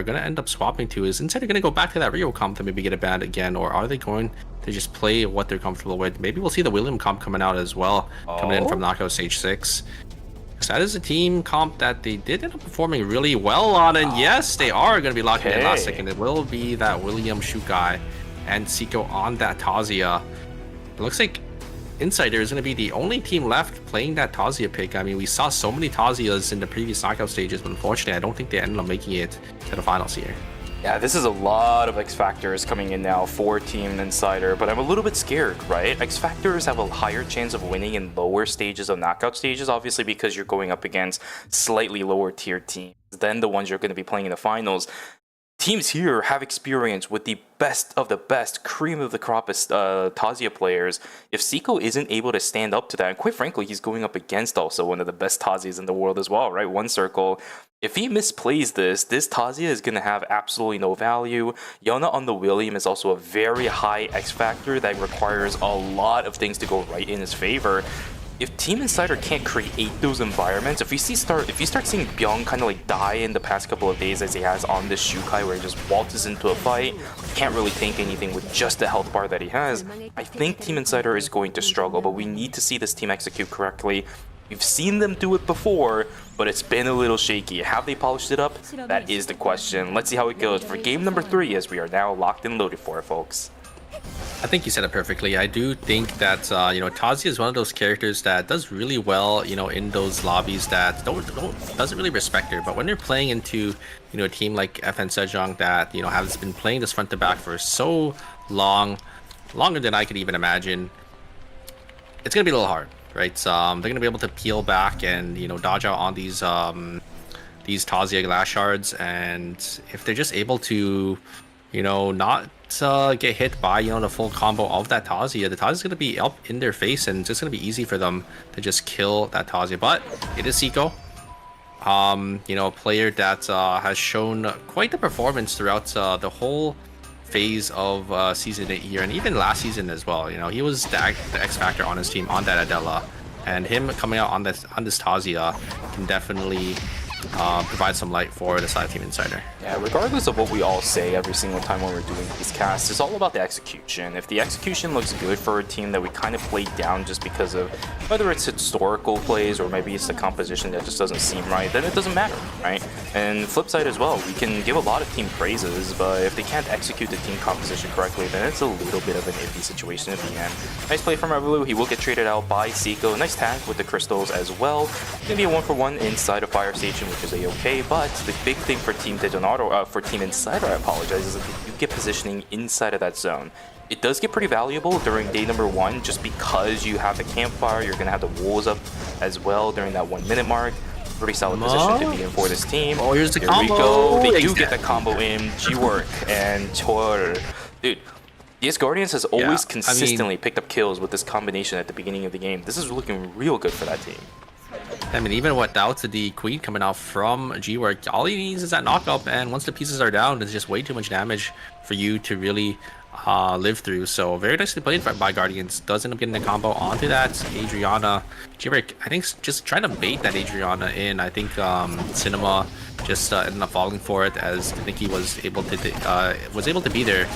going to end up swapping to. Is instead they're going to go back to that Rio comp to maybe get a ban again, or are they going to just play what they're comfortable with? Maybe we'll see the William comp coming out as well, coming in from Knockout Stage 6. So that is a team comp that they did end up performing really well on, and yes, they are going to be locking in last second. It will be that William Shukai and Seiko on that Tazia. It looks like Insider is going to be the only team left playing that Tazia pick. I mean, we saw so many Tazias in the previous knockout stages, but unfortunately, I don't think they ended up making it to the finals here. Yeah, this is a lot of X Factors coming in now for Team Insider, but I'm a little bit scared, right? X Factors have a higher chance of winning in lower stages of knockout stages, obviously because you're going up against slightly lower tier teams than the ones you're going to be playing in the finals. Teams here have experience with the best of the best, cream of the crop Tazia players. If Seiko isn't able to stand up to that, and quite frankly, he's going up against also one of the best Tazias in the world as well, right? One Circle. If he misplays this Tazia is going to have absolutely no value. Yona on the William is also a very high X factor that requires a lot of things to go right in his favor. If Team Insider can't create those environments, if you start seeing Byung kind of like die in the past couple of days as he has on this Shukai, where he just waltzes into a fight, can't really tank anything with just the health bar that he has, I think Team Insider is going to struggle, but we need to see this team execute correctly. We've seen them do it before, but it's been a little shaky. Have they polished it up? That is the question. Let's see how it goes for game number 3, as we are now locked and loaded for it, folks. I think you said it perfectly. I do think that Tazia is one of those characters that does really well, in those lobbies that doesn't really respect her. But when they're playing into a team like FN Sejong that has been playing this front to back for so long, longer than I could even imagine, it's gonna be a little hard, right? They're gonna be able to peel back and dodge out on these Tazia glass shards, and if they're just able to not get hit by the full combo of that Tazia, the Tazia's gonna be up in their face, and it's just gonna be easy for them to just kill that Tazia. But it is Seiko, a player that has shown quite the performance throughout the whole phase of season 8 here, and even last season as well. He was the X factor on his team on that Adela, and him coming out on this Tazia can definitely provide some light for the side Team Insider. Yeah, regardless of what we all say every single time when we're doing these casts, it's all about the execution. If the execution looks good for a team that we kind of played down just because of whether it's historical plays or maybe it's the composition that just doesn't seem right, then it doesn't matter, right? And flip side as well, we can give a lot of team praises, but if they can't execute the team composition correctly, then it's a little bit of an iffy situation at the end. Nice play from Revolu. He will get traded out by Seiko. Nice tag with the crystals as well. Maybe a 1-for-1 inside of Fire Station, which is a-okay, but the big thing for Team Detonato, for Team Insider, I apologize, is that you get positioning inside of that zone. It does get pretty valuable during day number 1 just because you have the campfire, you're going to have the wolves up as well during that 1 minute mark. Pretty solid position to be in for this team. Oh, here's the Here combo. we go. They do get the combo in. G-Work and Tor. Dude, DS Guardians has always consistently picked up kills with this combination at the beginning of the game. This is looking real good for that team. I mean, even without the Queen coming out from G-Work, all he needs is that knockup, and once the pieces are down, it's just way too much damage for you to really live through. So very nicely played by Guardians. Does end up getting the combo onto that Adriana. G-Work, I think, just trying to bait that Adriana in. I think Cinema just ended up falling for it, as I think he was able to be there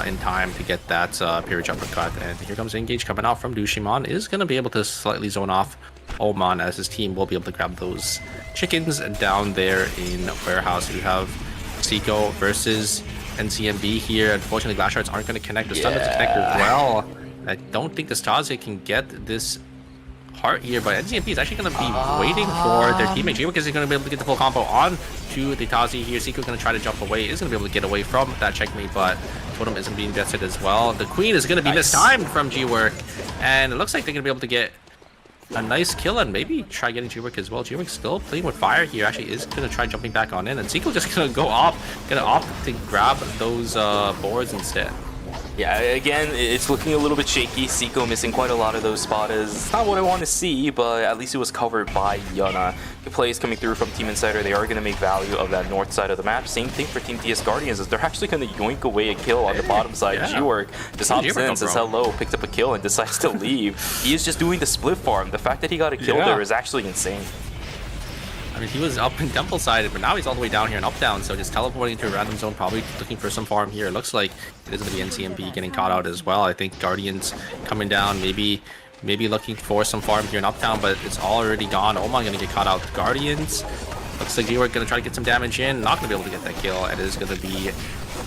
in time to get that Peerage uppercut. And here comes Engage coming out from Dushiman. Is going to be able to slightly zone off Oman, as his team will be able to grab those chickens down there in Warehouse. We have Seiko versus NCMB here. Unfortunately, Glass Shards aren't going to connect. The stun doesn't connect as well. I don't think the Stasia can get this heart here, but NCMB is actually going to be waiting for their teammate. G-Work is going to be able to get the full combo on to the Tazi here. Seiko going to try to jump away. Is going to be able to get away from that checkmate, but Totem isn't being bested as well. The Queen is going to be mistimed from G-Work, and it looks like they're going to be able to get a nice kill and maybe try getting G-Work as well. G-Work still playing with fire here. Actually is going to try jumping back on in, and Seiko just going to go off, going to opt to grab those boards instead. Yeah, again, it's looking a little bit shaky. Seiko missing quite a lot of those spotters. It's not what I want to see, but at least it was covered by Yana. Good plays coming through from Team Insider. They are going to make value of that north side of the map. Same thing for Team DS Guardians, is they're actually going to yoink away a kill on the bottom side. Yeah. G-Work just hops in, says hello, picked up a kill, and decides to leave. He is just doing the split farm. The fact that he got a kill there is actually insane. I mean, he was up in Temple side, but now he's all the way down here and up down, so just teleporting to a random zone, probably looking for some farm here. It looks like it is going to be NCMB getting caught out as well. I think Guardians coming down, maybe looking for some farm here in Uptown, but it's already gone. Oman going to get caught out. Guardians, looks like G-Work going to try to get some damage in. Not going to be able to get that kill. It is going to be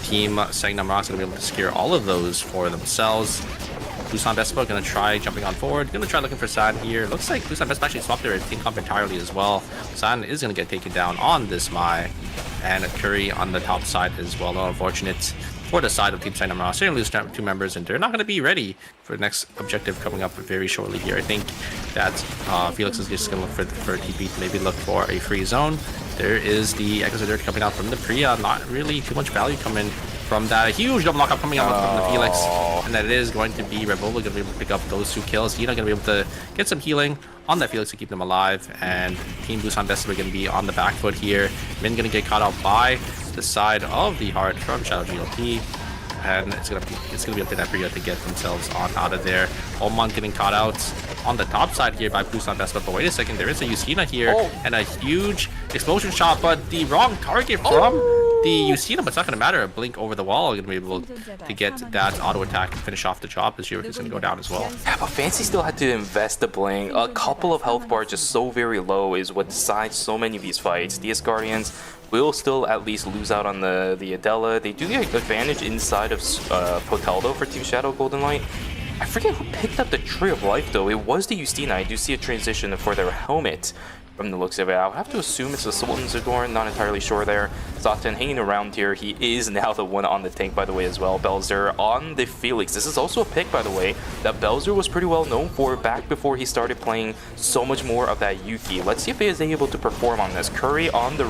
Team Sagnam Rocks going to be able to secure all of those for themselves. Busan Vespa going to try jumping on forward. Going to try looking for San here. Looks like Busan Vespa actually swapped their team comp entirely as well. San is going to get taken down on this Mai. And Curry on the top side as well. Unfortunate for the side of Team Sagnam Rocks. They're going to lose 2 members, and they're not going to be ready for the next objective coming up very shortly here. I think that Felix is just going to look for a TP to maybe look for a free zone. There is the Exodus coming out from the Priya. Not really too much value coming from that. A huge double knockup coming out from the Felix. And that it is going to be Revolu going to be able to pick up those 2 kills. Hina going to be able to get some healing on that Felix to keep them alive. And Team Busan Vespa are going to be on the back foot here. Min going to get caught out by the side of the heart from Shadow GLP. And it's gonna be up to that Priya to get themselves on out of there. Oman getting caught out on the top side here by Busan Vespa. But wait a second, there is a Yusina here and a huge explosion shot, but the wrong target from the Yusina, but it's not gonna matter. A blink over the wall, gonna be able to get that auto attack and finish off the job, as G-Work is gonna go down as well. Yeah, but Fancy still had to invest the blink. A couple of health bars just so very low is what decides so many of these fights. DS Guardians will still at least lose out on the Adela. They do get advantage inside of Poteldo for Team Shadow Golden Light. I forget who picked up the Tree of Life though. It was the Justina. I do see a transition for their helmet from the looks of it. I'll have to assume it's the Sultan Zadorn, not entirely sure there. Zatan hanging around here. He is now the one on the tank, by the way, as well. Belzer on the Felix. This is also a pick, by the way, that Belzer was pretty well known for back before he started playing so much more of that Yuki. Let's see if he is able to perform on this. Curry on the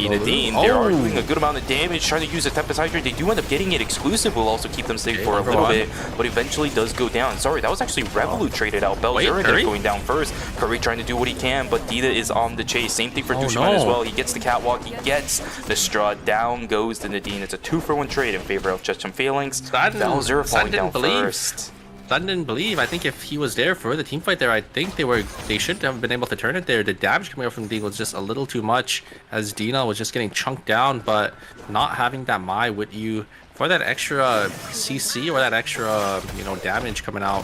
Nadine. They are doing a good amount of damage, trying to use a Tempest Hydrate. They do end up getting it exclusive, will also keep them safe for a little bit, but eventually does go down. Sorry, that was actually Revolu traded out. Belzer ended up going down first. Curry trying to do what he can, but Dita is on the chase. Same thing for Dushiman as well. He gets the catwalk, he gets the straw, down goes the Nadine. It's a 2-for-1 trade in favor of Checham Phalanx. Belzer falling down first. Sun didn't believe. I think if he was there for the team fight there, I think they should have been able to turn it there. The damage coming up from Dina was just a little too much, as Dina was just getting chunked down, but not having that Mai with you for that extra CC or that extra, damage coming out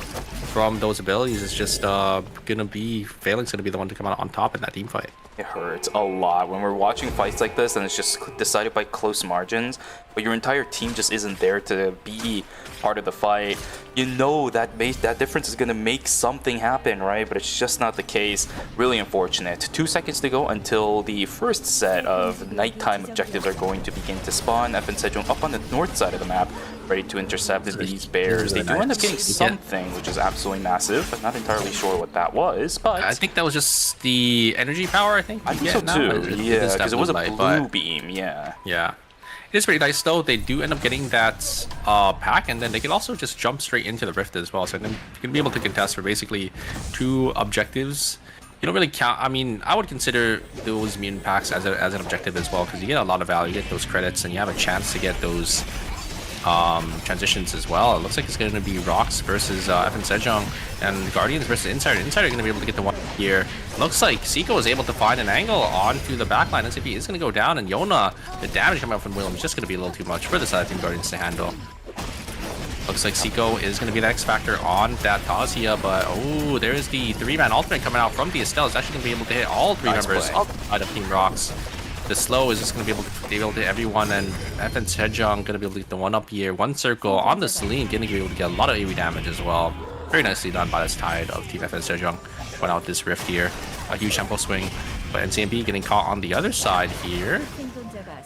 from those abilities is just gonna be Failing's gonna be the one to come out on top in that team fight. It hurts a lot when we're watching fights like this and it's just decided by close margins, but your entire team just isn't there to be part of the fight. You know that difference is going to make something happen, right? But it's just not the case. Really unfortunate. 2 seconds to go until the first set of nighttime objectives are going to begin to spawn. FN Sejong up on the north side of the map, ready to intercept these bears. They do end up getting something, which is absolutely massive, but not entirely sure what that was. But I think that was just the energy power, I think so too. Yeah, because it was a blue beam, yeah. Yeah. It is pretty nice though. They do end up getting that pack, and then they can also just jump straight into the rift as well. So then you can be able to contest for basically 2 objectives. You don't really count. I mean, I would consider those mutant packs as an objective as well, because you get a lot of value, you get those credits, and you have a chance to get those transitions as well. It looks like it's going to be Rocks versus FN Sejong, and Guardians versus Insider. Insider going to be able to get the one here. Looks like Seiko is able to find an angle onto the backline. SCP is going to go down, and Yona, the damage coming out from Willem is just going to be a little too much for the side team Guardians to handle. Looks like Seiko is going to be the X factor on that Tazia, but oh, there's the 3-man ultimate coming out from the Estelle. It's actually going to be able to hit all 3 members outside of Team Rocks. The slow is just going to be able to hit everyone, and FN Sejong going to be able to get the 1-up here. 1 circle on the Celine, going to be able to get a lot of AoE damage as well. Very nicely done by this Tide of Team FN Sejong. Went out this rift here. A huge tempo swing, but NCMB getting caught on the other side here.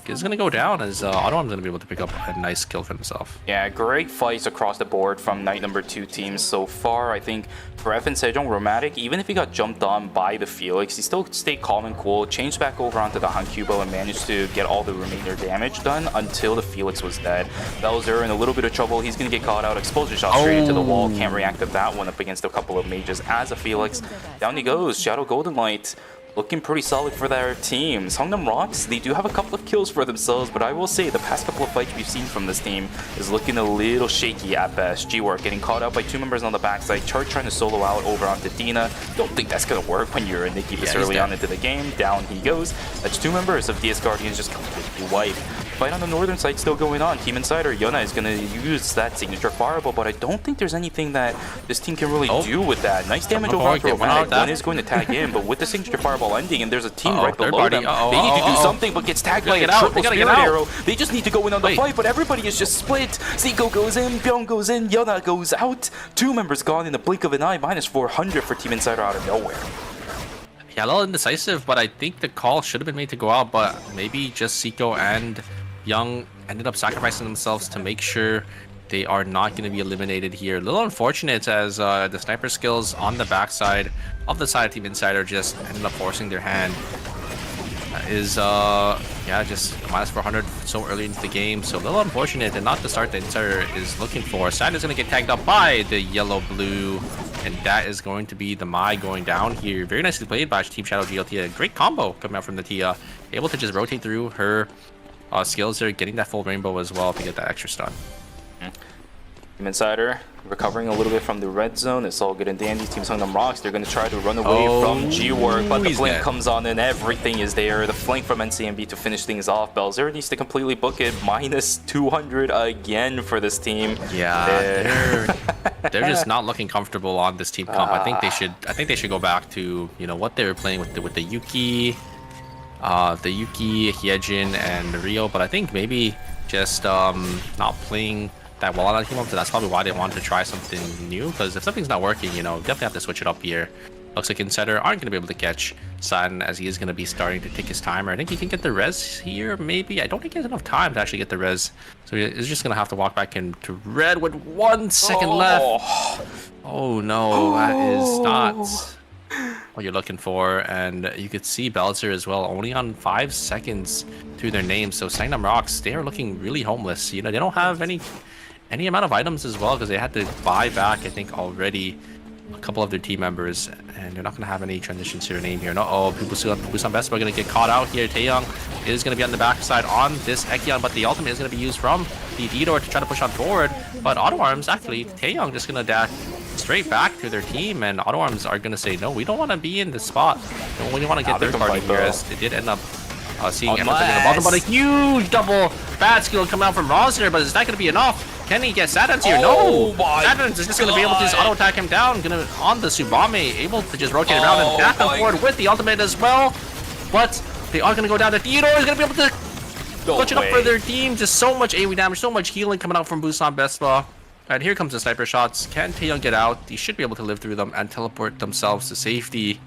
Is going to go down as Autonom's going to be able to pick up a nice kill for himself. Yeah, great fights across the board from night number 2 teams so far. I think for FN Sejong, Romantic, even if he got jumped on by the Felix, he still stayed calm and cool, changed back over onto the Hankyubo and managed to get all the remainder damage done until the Felix was dead. Bowser in a little bit of trouble. He's going to get caught out. Exposure shot straight into the wall. Can't react to that one up against a couple of mages as a Felix. Down he goes. Shadow Golden Light. Looking pretty solid for their team. Songnam Rocks, they do have a couple of kills for themselves, but I will say the past couple of fights we've seen from this team is looking a little shaky at best. G-Work getting caught out by 2 members on the backside. Chart trying to solo out over onto Dina. Don't think that's going to work when you're a Nikki this early on into the game. Down he goes. That's 2 members of DS Guardians just completely wiped. Fight on the northern side still going on. Team Insider, Yona is going to use that signature fireball, but I don't think there's anything that this team can really do with that. Nice damage over on Romantic. One is going to tag in, but with the signature fireball ending, and there's a team right below them, they need to do something, but gets tagged by a triple spirit arrow. They just need to go in on the fight, but everybody is just split. Zico goes in, Byung goes in, Yona goes out. 2 members gone in the blink of an eye. Minus 400 for Team Insider out of nowhere. Yeah, a little indecisive, but I think the call should have been made to go out, but maybe just Seiko and Young ended up sacrificing themselves to make sure they are not going to be eliminated here. A little unfortunate as the sniper skills on the backside of the side Team Insider just ended up forcing their hand. Just minus 400 so early into the game, so a little unfortunate and not the start that Insider is looking for. Sad is going to get tagged up by the yellow-blue, and that is going to be the Mai going down here. Very nicely played by Team Shadow GLT. A great combo coming out from the Tia, able to just rotate through her skills there, getting that full rainbow as well to get that extra stun. Team Insider recovering a little bit from the red zone. It's all good and dandy. Team Songnam Rocks, they're going to try to run away from G-Work, but the blink comes on and everything is there. The flank from NCMB to finish things off. Belzer needs to completely book it. Minus 200 again for this team. Yeah, they're just not looking comfortable on this team comp. I think they should go back to what they were playing with the Yuki, Hyejin, and Rio. But I think maybe just not playing that well on that team up, so that's probably why they wanted to try something new, because if something's not working, definitely have to switch it up here. Looks like Insider aren't going to be able to catch San, as he is going to be starting to take his timer. I think he can get the res here, maybe. I don't think he has enough time to actually get the res, so he's just going to have to walk back into red with 1 second left. Oh no, that is not what you're looking for. And you could see Belzer as well, only on 5 seconds through their names. So Songnam Rocks, they are looking really homeless. They don't have any amount of items as well, because they had to buy back, I think, already a couple of their team members, and they're not going to have any transitions to their name here. No, Busan Best are going to get caught out here. Taeyong is going to be on the backside on this Ekion, but the ultimate is going to be used from the Didor to try to push on forward. But Auto Arms, actually, Taeyong just going to dash straight back to their team, and Auto Arms are going to say, no, we don't want to be in this spot. We want to get third party here, as they did end up seeing everything in the bottom, but a huge double bad skill coming out from Rosner, but is that going to be enough? Can he get Satans here? No! Satans is just going to be able to just auto-attack him down, gonna on the Subame, able to just rotate around and back and forward with the ultimate as well. But they are going to go down to Theodore, is going to be able to clutch it up for their team. Just so much AoE damage, so much healing coming out from Busan Vespa. And here comes the sniper shots. Can Taeyong get out? He should be able to live through them and teleport themselves to safety.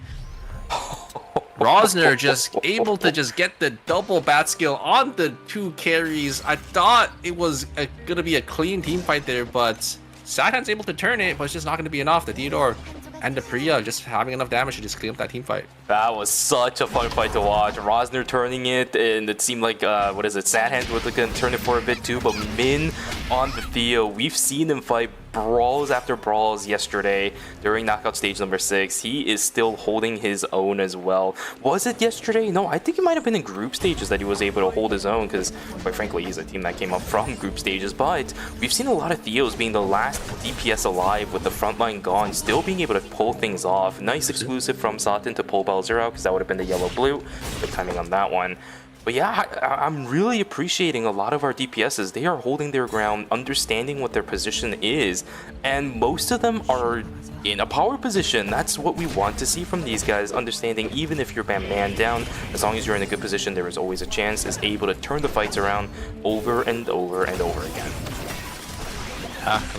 Rosner just able to just get the double bat skill on the two carries. I thought it was gonna be a clean team fight there, but Satan's able to turn it, but it's just not gonna be enough. The Theodore and the Priya just having enough damage to just clean up that team fight. That was such a fun fight to watch. Rosner turning it, and it seemed like, what is it, Sadhans was gonna turn it for a bit too, but Min on the Theo, we've seen him fight brawls after brawls yesterday during knockout stage number 6. He is still holding his own as well. Was it yesterday? No, I think it might have been in group stages that he was able to hold his own, because quite frankly, he's a team that came up from group stages. But we've seen a lot of Theos being the last DPS alive with the front line gone, still being able to pull things off. Nice exclusive from Satin to pull Bell Zero, because that would have been the yellow-blue. Good timing on that one. But yeah, I'm really appreciating a lot of our DPSs. They are holding their ground, understanding what their position is, and most of them are in a power position. That's what we want to see from these guys, understanding even if you're man down, as long as you're in a good position, there is always a chance, is able to turn the fights around over and over and over again.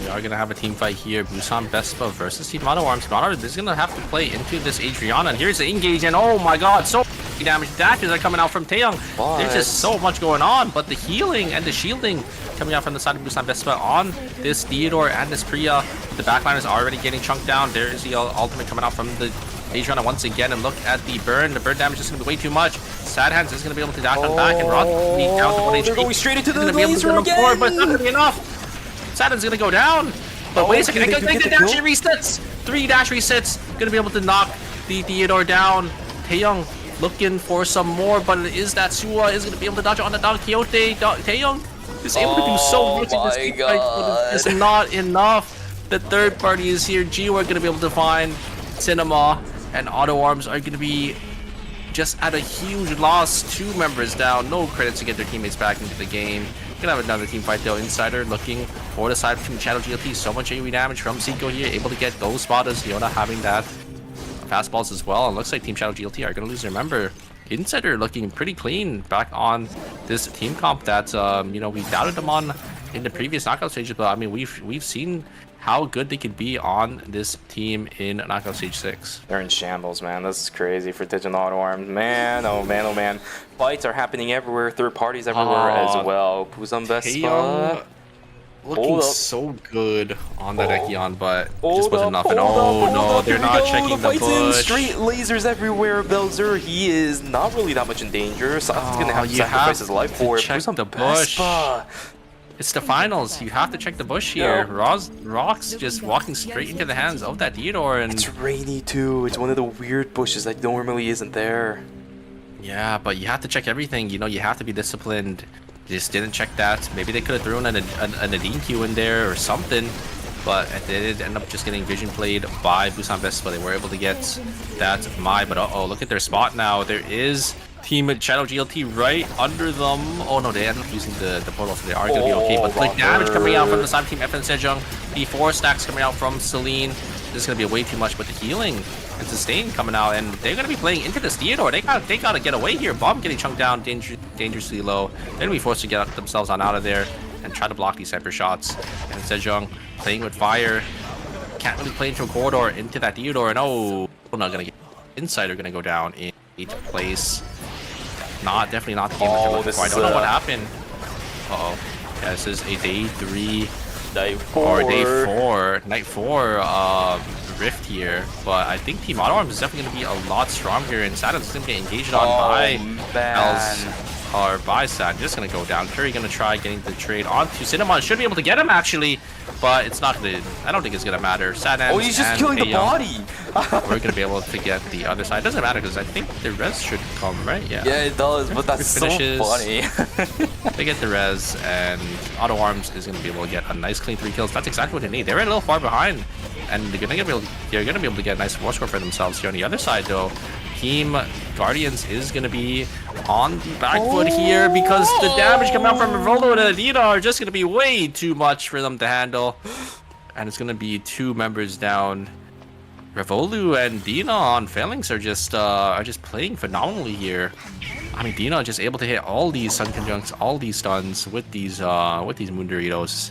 We are going to have a team fight here. Busan Vespa versus Team Auto Arms. Auto Arms is going to have to play into this Adriana. And here's the engage. And oh my god, so much damage. Dashes are coming out from Taeyong. There's just so much going on. But the healing and the shielding coming out from the side of Busan Vespa on this Theodore and this Priya. The backline is already getting chunked down. There is the ultimate coming out from the Adriana once again. And look at the burn. The burn damage is going to be way too much. Sadhans is going to be able to dash on back. And Rod down to 1 HP. They're going straight into the laser again. Forward, but it's not going to be enough. Satan's gonna go down, but wait a second, I think the dash resets! 3 dash resets, gonna be able to knock the Theodore down. Taeyong looking for some more, but it is that Suwa is gonna be able to dodge on the Don Quixote. Taeyong is able to do so much in this fight, but it's not enough. The third party is here. Gio are gonna be able to find Cinema, and Auto Arms are gonna be just at a huge loss. 2 members down, no credits to get their teammates back into the game. Gonna have another team fight though. Insider looking for the side between Shadow GLT. So much AoE damage from Seiko here, able to get those spotters. Leona having that fastballs as well. And looks like Team Shadow GLT are gonna lose their member. Insider looking pretty clean back on this team comp that you know, we doubted them on in the previous knockout stages, but I mean we've seen how good they could be on this team in knockout stage 6. They're in shambles, man. This is crazy for Digital Auto Arms. Man, oh man, oh man. Fights are happening everywhere. Third parties everywhere as well. Busan Vespa. Looking so good on that Ekion, but it just wasn't enough. And oh no, they're not checking the bush. Straight lasers everywhere. Belzer, he is not really that much in danger. Satan's gonna have to sacrifice his life for it. Check the bush. It's the finals. You have to check the bush here. Rock's just walking straight into the hands of that Theodore, and it's rainy too. It's one of the weird bushes that normally isn't there. Yeah, but you have to check everything. You know, you have to be disciplined. Just didn't check that. Maybe they could have thrown a Nadine Q in there or something, but they did end up just getting vision played by Busan Vespa. They were able to get that Mai, but uh-oh, look at their spot now. There is Team Shadow GLT right under them. Oh no, they ended up using the portal, so they are going to be okay. But the damage coming out from the side of Team FN Sejong, the 4 stacks coming out from Celine. This is going to be way too much, but the healing and sustain coming out, and they're going to be playing into this Theodore. They got to get away here. Bomb getting chunked down dangerously low. They're going to be forced to get themselves on out of there and try to block these sniper shots. And Sejong playing with fire. Can't really play into a corridor into that Theodore, and oh, we're not going to get Insider going to go down in 8th place. Definitely not the game that they're looking for. I don't know what happened. Uh-oh. Yeah, this is a day 3 Night 4. Or day 4. Night 4 rift here. But I think Team Auto Arms is definitely going to be a lot stronger, and Saturn's going to get engaged on by Sat. Just going to go down. Curry going to try getting the trade onto Cinnamon. Should be able to get him, actually. but it's not gonna. I don't think it's gonna matter. Sad Oh, he's just killing the body. We're gonna be able to get the other side. It doesn't matter because I think the res should come, right? Yeah. Yeah, it does, but that's so funny. They get the res, and Auto Arms is gonna be able to get a nice clean 3 kills. That's exactly what they need. They're a little far behind, and they're gonna be able to get a nice war score for themselves here. On the other side, though, Team Guardians is gonna be on the back foot here because the damage coming out from Revolo and Adina are just gonna be way too much for them to handle, and it's gonna be 2 members down. Revolu and Dina on Phalanx are just playing phenomenally here. I mean, Dina just able to hit all these Sun Conjuncts, all these stuns with these Moon Doritos.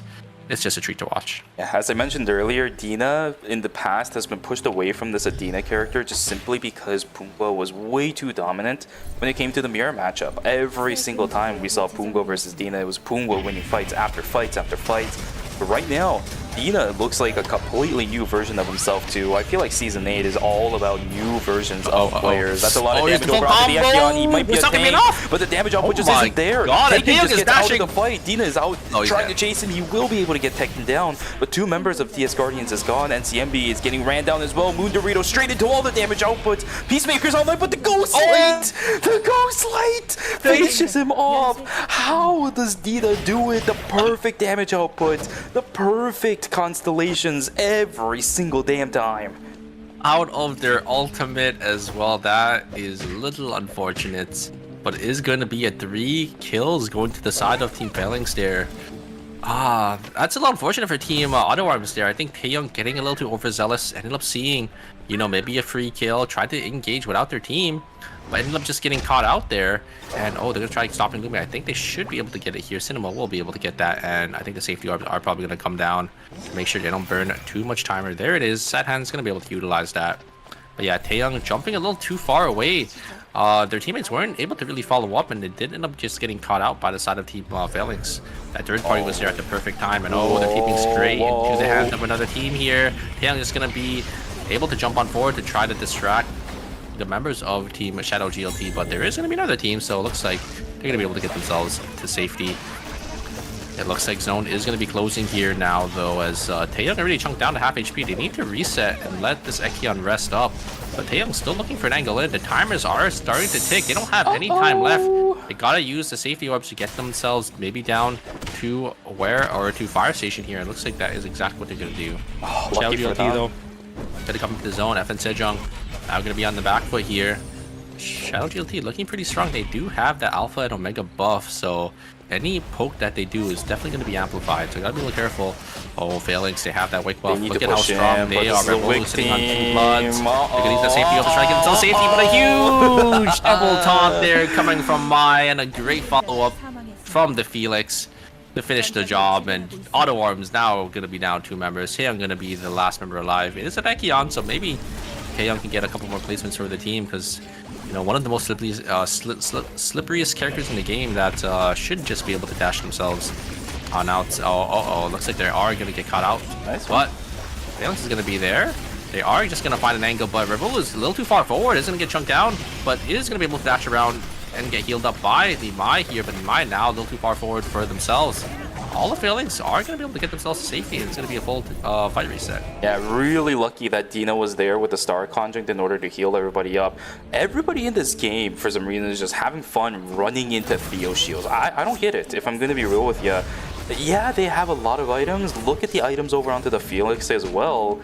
It's just a treat to watch. Yeah, as I mentioned earlier, Dina in the past has been pushed away from this Adina character just simply because Pumbaa was way too dominant when it came to the mirror matchup. Every single time we saw Pumbaa versus Dina, it was Pumbaa winning fights after fights after fights. But right now, Dina looks like a completely new version of himself too. I feel like Season 8 is all about new versions of players. That's a lot of damage over onto the Echion. He might be a tank, but the damage output just isn't there. Taken just gets out of the fight. Dina is out trying to chase him. He will be able to get taken down, but 2 members of TS Guardians is gone. NCMB is getting ran down as well. Moon Dorito straight into all the damage outputs. Peacemaker's online, but the Ghost Light! The Ghost Light finishes him off. How does Dina do it? The perfect damage output, the perfect constellations every single damn time. Out of their ultimate as well. That is a little unfortunate, but it is going to be a 3 kills going to the side of Team Phalanx there. That's a little unfortunate for Team Auto Arms there. I think Taeyong getting a little too overzealous, ended up seeing, you know, maybe a free kill, tried to engage without their team, but ended up just getting caught out there. And oh, they're gonna try stopping Lumi. I think they should be able to get it here. Cinema will be able to get that, and I think the safety orbs are probably gonna come down to make sure they don't burn too much timer. There it is. Sad Hand's gonna be able to utilize that. But yeah, Taeyong jumping a little too far away. Their teammates weren't able to really follow up, and they did end up just getting caught out by the side of Team Phalanx. That third party was there at the perfect time, and oh, they're keeping straight into the hands of another team here. Taeyong is gonna be able to jump on forward to try to distract the members of Team Shadow GLT, but there is going to be another team, so it looks like they're going to be able to get themselves to safety. It looks like Zone is going to be closing here now, though, as Taeyong already chunked down to half HP. They need to reset and let this Echion rest up, but Taeyong's still looking for an angle in. The timers are starting to tick. They don't have any time left. They got to use the safety orbs to get themselves maybe down to to Fire Station here. It looks like that is exactly what they're going to do. Shadow GLT, though, going to come into the zone. FN Sejong now going to be on the back foot here. Shadow GLT looking pretty strong. They do have the Alpha and Omega buff, so any poke that they do is definitely going to be amplified. So you got to be a little careful. Oh, Phalanx, they have that Wick buff. Look at how strong they are. Rebel sitting on 2 bloods. They're going to use the safety up to try to get themselves safety, but a huge double taunt there coming from Mai, and a great follow-up from the Felix to finish the job. And Auto Arms now going to be down 2 members. Taeyong going to be the last member alive. It is an Echion, so maybe Taeyong can get a couple more placements for the team, because you know, one of the most slipperiest characters in the game that should just be able to dash themselves on out. Looks like they are going to get caught out. Nice. But Phalanx is going to be there. They are just going to find an angle, but Rebel is a little too far forward. It's going to get chunked down, but it is going to be able to dash around and get healed up by the Mai here. But the Mai now a little too far forward for themselves. All the Phalanx are going to be able to get themselves to safety, and it's going to be a full fight reset. Yeah, really lucky that Dina was there with the Star Conjunct in order to heal everybody up. Everybody in this game, for some reason, is just having fun running into Theo shields. I don't get it, if I'm going to be real with you. Yeah, they have a lot of items. Look at the items over onto the Felix as well.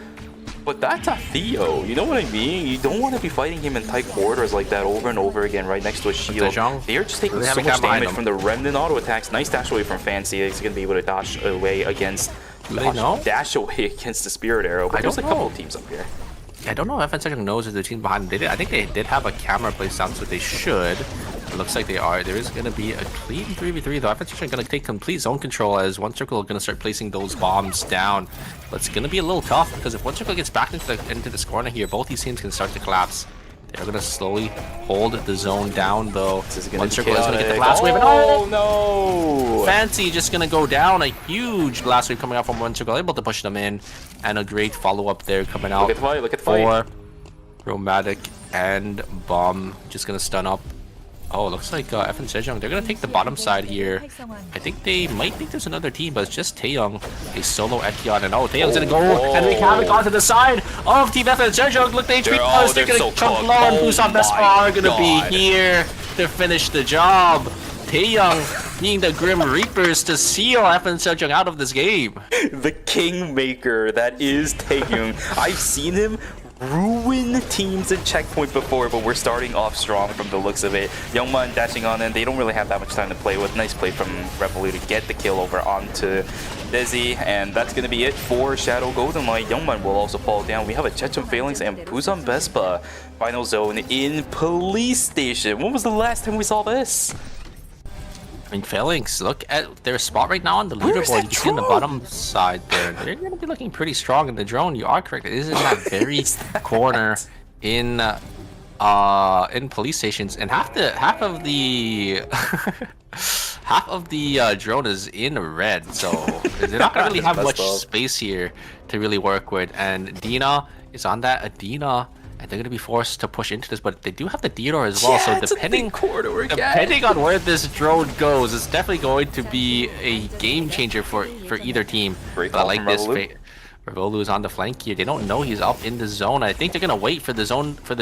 But that's a Theo, you know what I mean? You don't want to be fighting him in tight quarters like that over and over again right next to a shield. They're just taking so much damage from the Remnant auto attacks. Nice dash away from Fancy. He's going to be able to dash away against the Spirit Arrow. But there's a couple of teams up here. I don't know if FN Sejong knows if the team behind them. I think they did have a camera placed down, so they should. It looks like they are. There is going to be a clean 3v3 though. FN Sejong going to take complete zone control as One Circle is going to start placing those bombs down. But it's going to be a little tough, because if One Circle gets back into this corner here, both these teams can start to collapse. They're going to slowly hold the zone down, though. One Circle is going to get the blast wave. And oh no! Fancy just going to go down. A huge blast wave coming out from One Circle, able to push them in. And a great follow-up there coming out. Look at the fight. For Chromatic and Bomb. Just going to stun up Oh, looks like FN Sejong, they're going to take the bottom side here. I think they might think there's another team, but it's just Taeyong, a solo Ekion. And Taeyong's going to go and wreak havoc onto the side of Team FN Sejong. Look, the HP plus, they're going to chunk low, and Busan Vespa are going to be here to finish the job. Taeyong needing the Grim Reapers to seal FN Sejong out of this game. The kingmaker that is Taeyong. I've seen him ruin teams in checkpoint before, but we're starting off strong from the looks of it. Youngman dashing on in, they don't really have that much time to play with. Nice play from Revolut to get the kill over onto Desi, and that's going to be it for Shadow Golden Light. Youngman will also fall down. We have a Checham Phalanx and Busan Vespa final zone in Police Station. When was the last time we saw this? I mean, Phalanx, look at their spot right now on the leaderboard. You can see on the bottom side there. They're going to be looking pretty strong in the drone. You are correct. It is in that very corner in police stations, and half of the half of the drone is in red. So they're not going to really have much space here to really work with. And Dina is on that. Adina. And they're going to be forced to push into this, but they do have the Theodore as well. Yeah, so depending on where this drone goes, it's definitely going to be a game changer for either team. Great but I like this. Revolu is on the flank here. They don't know he's up in the zone. I think they're going to wait for the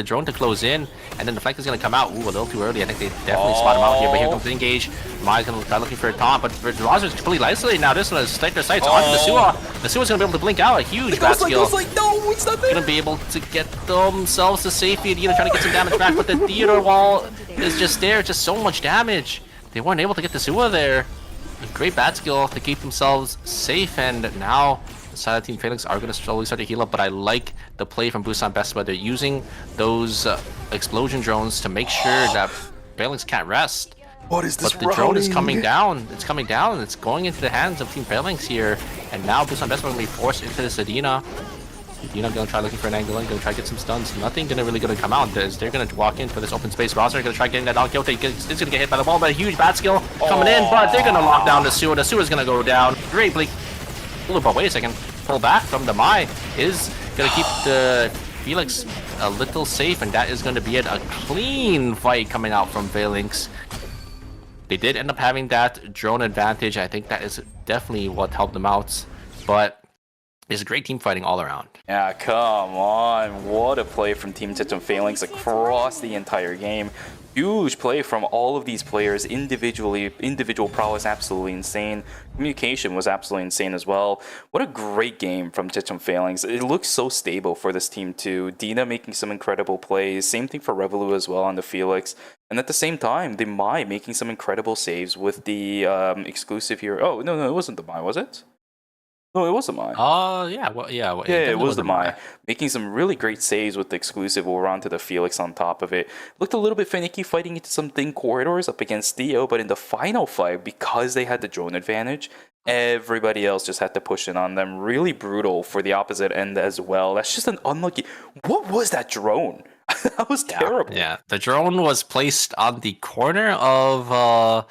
drone to close in, and then the flank is going to come out. Ooh, a little too early. I think they definitely spot him out here, but here comes the engage. Mai's going to try looking for a taunt, but Roger's completely isolated now. This one is their sights on the Suwa. The Suwa's going to be able to blink out. A huge bat skill. No, it's not there. Going to be able to get themselves to safety. And trying to get some damage back, but the Theodore wall is just there. Just so much damage. They weren't able to get the Suwa there. A great bat skill to keep themselves safe, and now the side of Team Phalanx are going to slowly start to heal up, but I like the play from Busan Vespa. They're using those explosion drones to make sure that Phalanx can't rest. What is this? But the drone is coming down. It's coming down. It's going into the hands of Team Phalanx here, and now Busan Vespa going to be forced into this Adina. Adina going to try looking for an angle and going to try to get some stuns. Nothing really going to come out. They're going to walk in for this open space. Roster going to try getting that on kill. It's going to get hit by the wall, but a huge bat skill coming in, but they're going to lock down the Suwa. The Suwa's going to go down. Great blink. Oh, but wait a second. Pull back from the Mai is going to keep the Felix a little safe, and that is going to be it. A clean fight coming out from Phalanx. They did end up having that drone advantage. I think that is definitely what helped them out, but it's a great team fighting all around. Yeah, come on. What a play from Team Checham Phalanx across the entire game. Huge play from all of these players individually. Individual prowess absolutely insane. Communication was absolutely insane as well. What a great game from Checham Phalanx. It looks so stable for this team too. Dina making some incredible plays. Same thing for Revolut as well on the Felix. And at the same time, the Mai making some incredible saves with the exclusive here. Oh, no, it wasn't the Mai, was it? No, it was the Mai. It was the Mai. Making some really great saves with the exclusive over onto the Felix on top of it. Looked a little bit finicky fighting into some thin corridors up against Theo, but in the final fight, because they had the drone advantage, everybody else just had to push in on them. Really brutal for the opposite end as well. That's just an unlucky... What was that drone? That was terrible. Yeah, the drone was placed on the corner of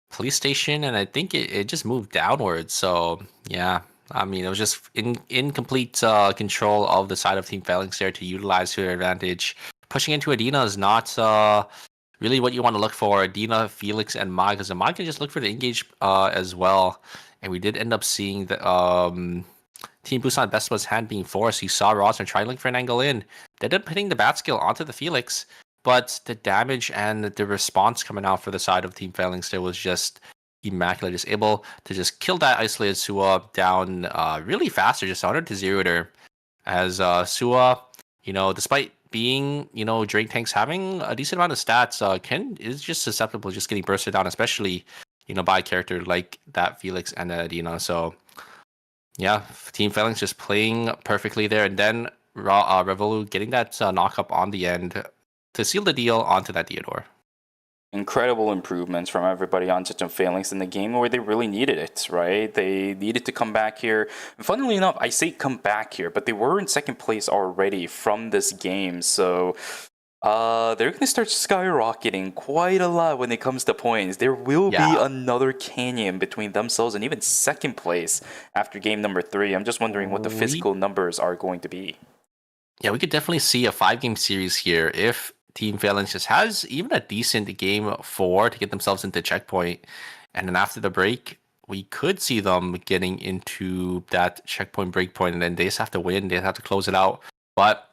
police station, and I think it just moved downwards. So, yeah. I mean, it was just in complete control of the side of Team Phalanx there to utilize to their advantage. Pushing into Adina is not really what you want to look for. Adina, Felix, and Mai, because the Mai can just look for the engage as well. And we did end up seeing the Team Busan Vespa's hand being forced. You saw Ross trying to look for an angle in. They ended up hitting the bat skill onto the Felix, but the damage and the response coming out for the side of Team Phalanx there was just immaculate. Just able to just kill that isolated Suwa down really faster, just 100 to 0 there. As Suwa, despite being, Drake tanks having a decent amount of stats, Ken is just susceptible to just getting bursted down, especially, by a character like that Felix and Adina. So, yeah, Team Phalanx just playing perfectly there. And then Revolu getting that knock up on the end to seal the deal onto that Theodore. Incredible improvements from everybody on Checham Phalanx in the game where they really needed it, right? They needed to come back here. And funnily enough, I say come back here, but they were in second place already from this game. So they're going to start skyrocketing quite a lot when it comes to points. There will be another canyon between themselves and even second place after game number 3. I'm just wondering what the physical numbers are going to be. Yeah, we could definitely see a 5-game series here if Team Phalanx just has even a decent game 4 to get themselves into checkpoint. And then after the break, we could see them getting into that checkpoint breakpoint, and then they just have to win. They have to close it out. But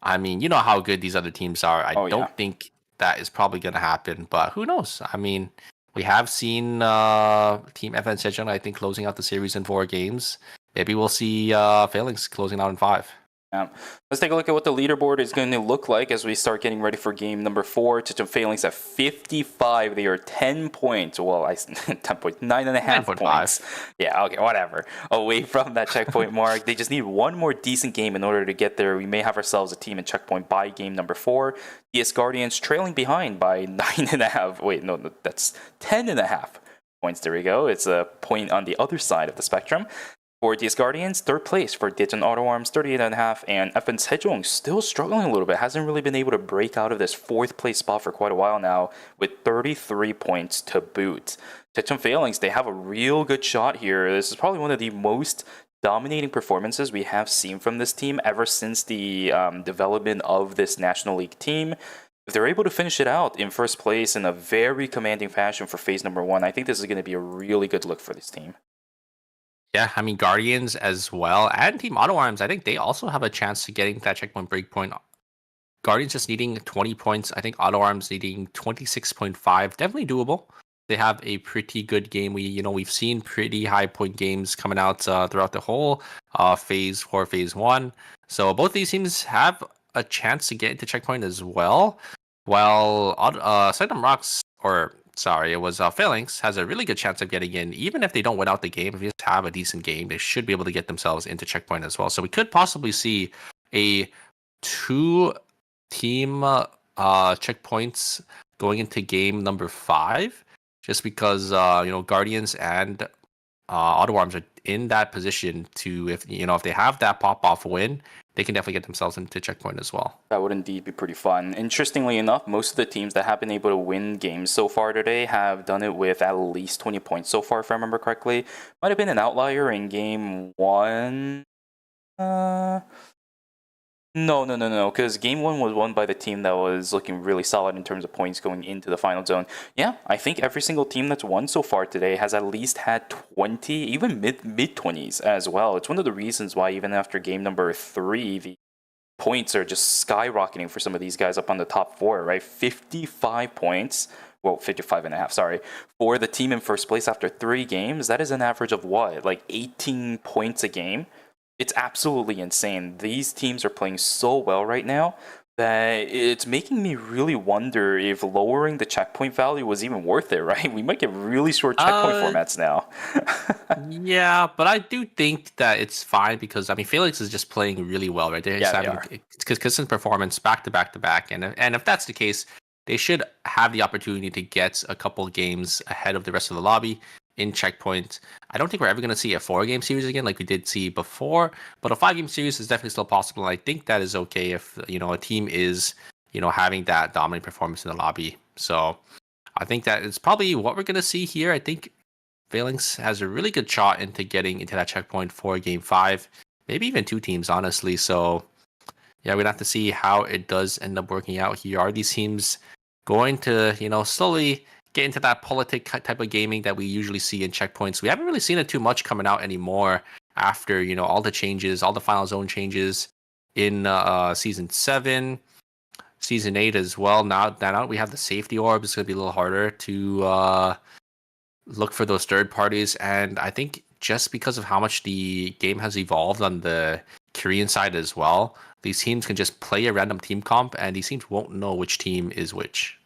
I mean, you know how good these other teams are. I don't think that is probably going to happen, but who knows? I mean, we have seen Team FN Sejong, I think, closing out the series in 4 games. Maybe we'll see Phalanx closing out in 5. Let's take a look at what the leaderboard is going to look like as we start getting ready for game number 4. Chechon Phalanx at 55. They are 10 points. Well, 10 points, 9.5 points. Yeah, okay, whatever. Away from that checkpoint mark. They just need one more decent game in order to get there. We may have ourselves a team in checkpoint by game number 4. DS Guardians trailing behind by 9.5. Wait, no, that's 10.5 points. There we go. It's a point on the other side of the spectrum. For DS Guardians, 3rd place for Daejeon Auto Arms, 38.5, and FN Sejong still struggling a little bit. Hasn't really been able to break out of this 4th place spot for quite a while now, with 33 points to boot. Chechon Phalanx, they have a real good shot here. This is probably one of the most dominating performances we have seen from this team ever since the development of this National League team. If they're able to finish it out in 1st place in a very commanding fashion for phase number 1, I think this is going to be a really good look for this team. Yeah, I mean, Guardians as well, and Team Auto Arms, I think they also have a chance to getting that checkpoint breakpoint. Guardians just needing 20 points. I think Auto Arms needing 26.5. Definitely doable. They have a pretty good game. We've seen pretty high point games coming out throughout the whole phase 4, phase 1. So both these teams have a chance to get into checkpoint as well. While Saddam Rocks, it was Phalanx, has a really good chance of getting in. Even if they don't win out the game, if they just have a decent game, they should be able to get themselves into checkpoint as well. So we could possibly see a 2-team checkpoints going into game number 5, just because Guardians and Auto Arms are in that position to, if they have that pop-off win, they can definitely get themselves into checkpoint as well. That would indeed be pretty fun. Interestingly enough, most of the teams that have been able to win games so far today have done it with at least 20 points so far, if I remember correctly. Might have been an outlier in game 1. No, because game 1 was won by the team that was looking really solid in terms of points going into the final zone. Yeah, I think every single team that's won so far today has at least had 20, even mid-20s as well. It's one of the reasons why even after game number 3, the points are just skyrocketing for some of these guys up on the top 4, right? 55 points. Well, 55.5, sorry. For the team in 1st place after 3 games, that is an average of what? Like 18 points a game? It's absolutely insane. These teams are playing so well right now that it's making me really wonder if lowering the checkpoint value was even worth it, right? We might get really short checkpoint formats now. Yeah, but I do think that it's fine because, I mean, Phalanx is just playing really well, right? They're just having consistent performance back to back to back. And if that's the case, they should have the opportunity to get a couple games ahead of the rest of the lobby in checkpoint. I don't think we're ever going to see a 4-game series again like we did see before, but a 5-game series is definitely still possible. And I think that is okay if a team is having that dominant performance in the lobby. So I think that is probably what we're going to see here. I think Phalanx has a really good shot into getting into that checkpoint for game 5, maybe even 2 teams, honestly. So yeah, we'd have to see how it does end up working out here. Are these teams going to slowly get into that politic type of gaming that we usually see in checkpoints? We haven't really seen it too much coming out anymore after all the changes, all the final zone changes in season 7, season 8 as well. Now we have the safety orb, it's going to be a little harder to look for those third parties. And I think just because of how much the game has evolved on the Korean side as well, these teams can just play a random team comp and these teams won't know which team is which.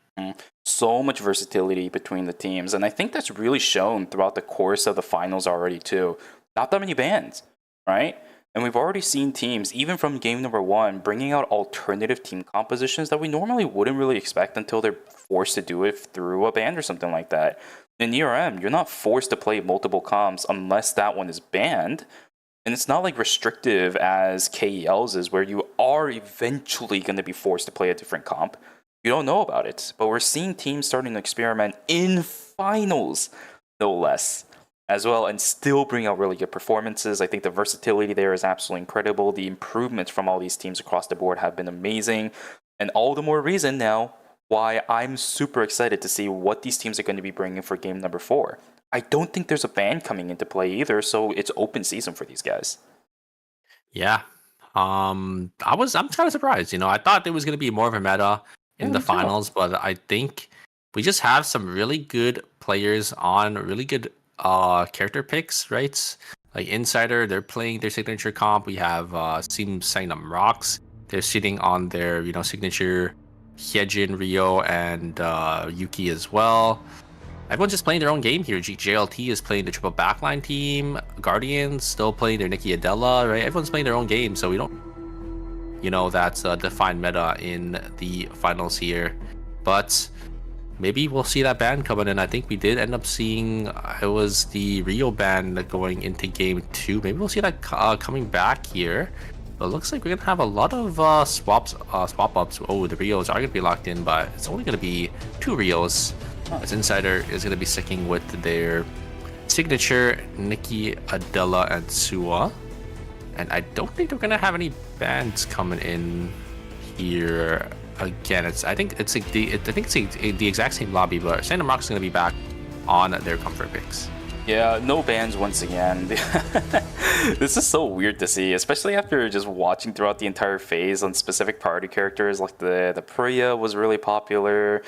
So much versatility between the teams, and I think that's really shown throughout the course of the finals already too. Not that many bans, right? And we've already seen teams, even from game number 1, bringing out alternative team compositions that we normally wouldn't really expect until they're forced to do it through a ban or something like that. In ERM, you're not forced to play multiple comps unless that one is banned. And it's not like restrictive as KEL's is, where you are eventually going to be forced to play a different comp. You don't know about it, but we're seeing teams starting to experiment in finals, no less, as well, and still bring out really good performances. I think the versatility there is absolutely incredible. The improvements from all these teams across the board have been amazing. And all the more reason now why I'm super excited to see what these teams are going to be bringing for game number 4. I don't think there's a ban coming into play either, so it's open season for these guys. Yeah. I'm kind of surprised. I thought there was going to be more of a meta in the finals, but I think we just have some really good players on really good character picks, right? Like Insider, they're playing their signature comp. We have Team Sangnam Rocks. They're sitting on their signature Hyejin, Rio, and Yuki as well. Everyone's just playing their own game here. JLT is playing the triple backline team. Guardians still playing their Nikki Adela, right? Everyone's playing their own game, so we don't, that's a defined meta in the finals here. But maybe we'll see that ban coming in. I think we did end up seeing it was the Rio ban going into game 2. Maybe we'll see that coming back here. But it looks like we're gonna have a lot of swap ups. Oh, the Rios are gonna be locked in, but it's only gonna be 2 Rios. As Insider is going to be sticking with their signature Nikki, Adela, and Sua. And I don't think they're going to have any bans coming in here again. I think it's the exact same lobby, but Sangnam Rocks is going to be back on their comfort picks. Yeah, no bans once again. This is so weird to see, especially after just watching throughout the entire phase on specific party characters. Like the Priya was really popular.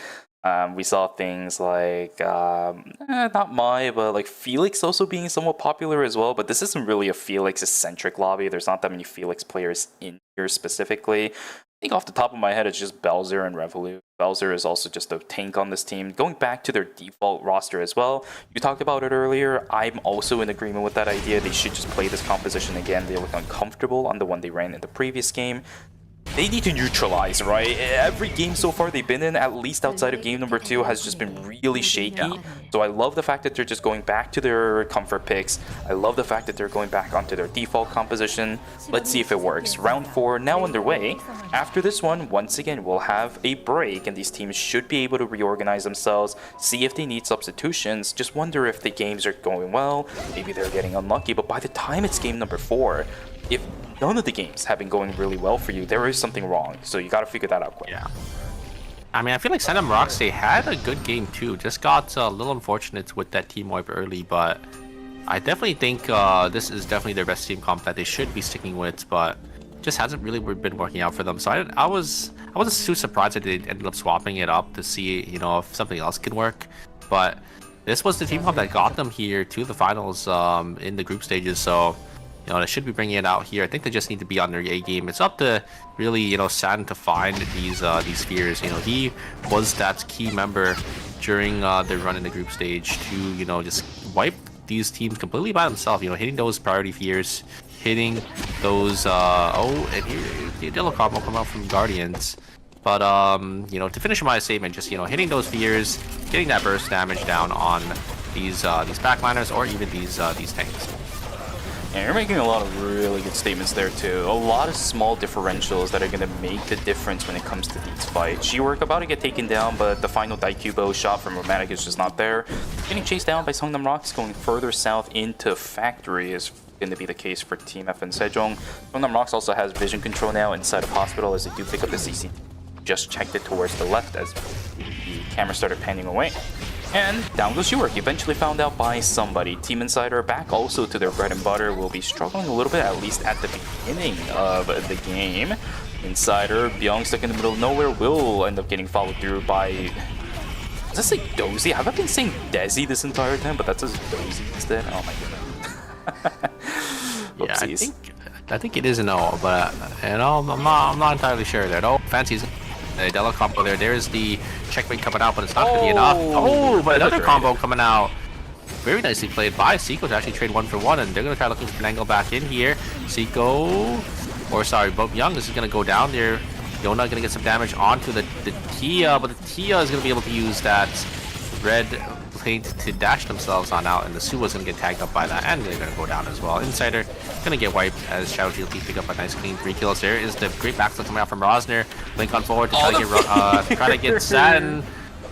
We saw things like, not Mai, but like Felix also being somewhat popular as well. But this isn't really a Felix-centric lobby. There's not that many Felix players in here specifically. I think off the top of my head, it's just Belzer and Revolut. Belzer is also just a tank on this team. Going back to their default roster as well, you talked about it earlier. I'm also in agreement with that idea. They should just play this composition again. They look uncomfortable on the one they ran in the previous game. They need to neutralize, right? Every game so far they've been in, at least outside of game number 2, has just been really shaky. So I love the fact that they're just going back to their comfort picks. I love the fact that they're going back onto their default composition. Let's see if it works. Round 4 now underway. After this one, once again, we'll have a break, and these teams should be able to reorganize themselves, see if they need substitutions. Just wonder if the games are going well. Maybe they're getting unlucky, but by the time it's game number 4, if none of the games have been going really well for you, there is something wrong. So you got to figure that out quick. Yeah. I mean, I feel like Sangnam Rocks, they had a good game too. Just got a little unfortunate with that team wipe early, but I definitely think this is definitely their best team comp that they should be sticking with, but just hasn't really been working out for them. So I wasn't too surprised that they ended up swapping it up to see, if something else can work. But this was the team comp that got them here to the finals in the group stages. So they should be bringing it out here. I think they just need to be on their A game. It's up to really, San to find these spheres. He was that key member during their run in the group stage to, just wipe these teams completely by himself. Hitting those priority fears, hitting those. And here the Adela combo come out from Guardians. But to finish my statement, just hitting those fears, getting that burst damage down on these backliners or even these tanks. And you're making a lot of really good statements there too. A lot of small differentials that are going to make the difference when it comes to these fights. G-Work about to get taken down, but the final Daikubo shot from Romantic is just not there. Getting chased down by Sangnam Rocks, going further south into Factory is going to be the case for Team FN Sejong. Sangnam Rocks also has vision control now inside of Hospital as they do pick up the CC. Just checked it towards the left as the camera started panning away. And down goes G-Work, eventually found out by somebody. Team Insider back also to their bread and butter, will be struggling a little bit, at least at the beginning of the game. Insider, Byung stuck in the middle of nowhere, will end up getting followed through by... Does that say Dozy? Have I been saying Desi this entire time? But that says Dozy instead? Oh my goodness. Yeah, I think it is an O, but I'm not entirely sure there. Oh, fancies. The Adela combo there. There's the checkmate coming out, but it's not going to be enough. Oh, but another combo coming out. Very nicely played by Seiko to actually trade 1-for-1, and they're going to try looking for an angle back in here. Bob Young is going to go down there. Yona going to get some damage onto the Tia, but the Tia is going to be able to use that red paint to dash themselves on out, and the Suwa is going to get tagged up by that, and they're going to go down as well. Insider going to get wiped as Shadow GLT pick up a nice clean 3 kills. There is the great backslip coming out from Rosner. Link on forward to try to get San,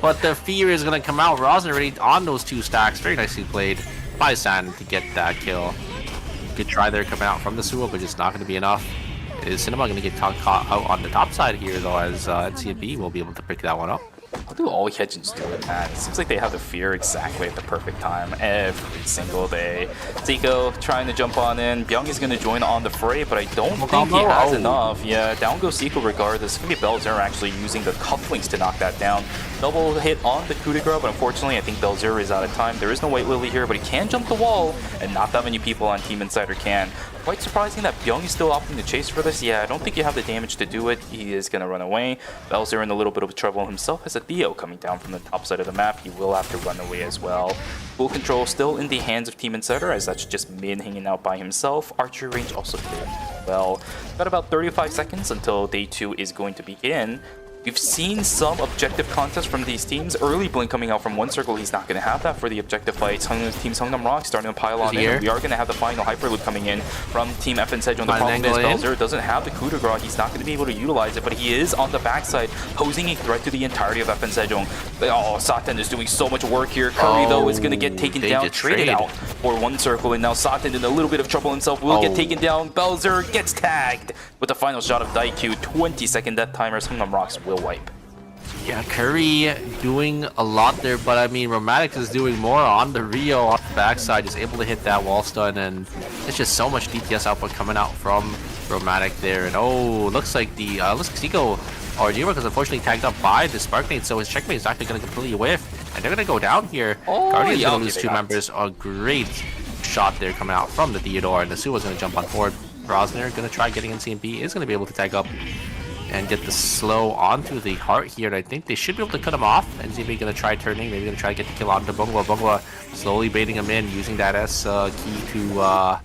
but the fear is going to come out. Rosner already on those 2 stacks. Very nicely played by San to get that kill. Good try there coming out from the Suwa, but just not going to be enough. Is Cinema going to get caught out on the top side here, though, as NCB will be able to pick that one up? What do all Hyejins do with that? It seems like they have the fear exactly at the perfect time every single day. Zico trying to jump on in. Byung-Hee's going to join on the fray, but I don't think he has enough. Yeah, down goes Zico regardless. It's going to be Belzer actually using the cufflinks to knock that down. Double hit on the coup de grace, but unfortunately I think Belzer is out of time. There is no White Lily here, but he can jump the wall, and not that many people on Team Insider can. Quite surprising that Byung-Hee's still opting to chase for this. Yeah, I don't think you have the damage to do it. He is going to run away. Belzer in a little bit of trouble himself as a Theo coming down from the top side of the map. He will have to run away as well. Full control still in the hands of Team Insider, as that's just Min hanging out by himself. Archery range also clear. Well, got about 35 seconds until day 2 is going to begin. We've seen some objective contests from these teams. Early Blink coming out from one circle, he's not going to have that for the objective fights. Team Seongnam Rock starting to pile on in. We are going to have the final Hyperloop coming in from Team FN Sejong. The problem is Belzer doesn't have the coup de grace. He's not going to be able to utilize it, but he is on the backside, posing a threat to the entirety of FN Sejong. Oh, Saten is doing so much work here. Curry, though, is going to get taken down, traded out for one circle, and now Saten in a little bit of trouble himself will get taken down. Belzer gets tagged with the final shot of Daikyu. 20-second death timer. Seongnam Rocks will wipe. Yeah, Curry doing a lot there, but I mean, Romantics is doing more on the Rio on the backside, just able to hit that wall stun, and it's just so much DPS output coming out from Romantic there. And oh, looks like the looks like Zico or G-Work is unfortunately tagged up by the Sparknade, so his checkmate is actually going to completely whiff, and they're going to go down here. Guardian's going to lose 2 members. A great shot there coming out from the Theodore, and the Suwa's going to jump on forward. Rosner going to try getting in CMP, is going to be able to tag up and get the slow onto the heart here, and I think they should be able to cut him off. And ZB gonna try turning, maybe gonna try to get the kill onto Bungwa. Bungwa slowly baiting him in, using that S key to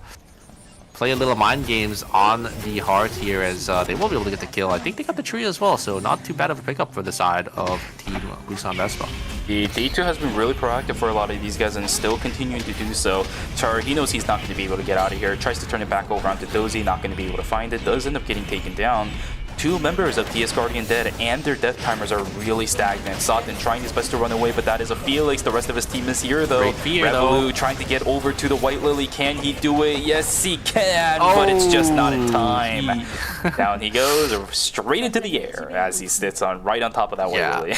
play a little mind games on the heart here, as they will be able to get the kill. I think they got the tree as well, so not too bad of a pickup for the side of Team Busan Vespa. The Day 2 has been really proactive for a lot of these guys and still continuing to do so. Char, he knows he's not going to be able to get out of here. Tries to turn it back over onto Dozy, not going to be able to find it. Does end up getting taken down. 2 members of TS Guardian dead, and their death timers are really stagnant. Satin trying his best to run away, but that is a Felix. The rest of his team is here, though. Revolu trying to get over to the White Lily. Can he do it? Yes, he can, but it's just not in time. Down he goes, straight into the air as he sits on right on top of that White Lily.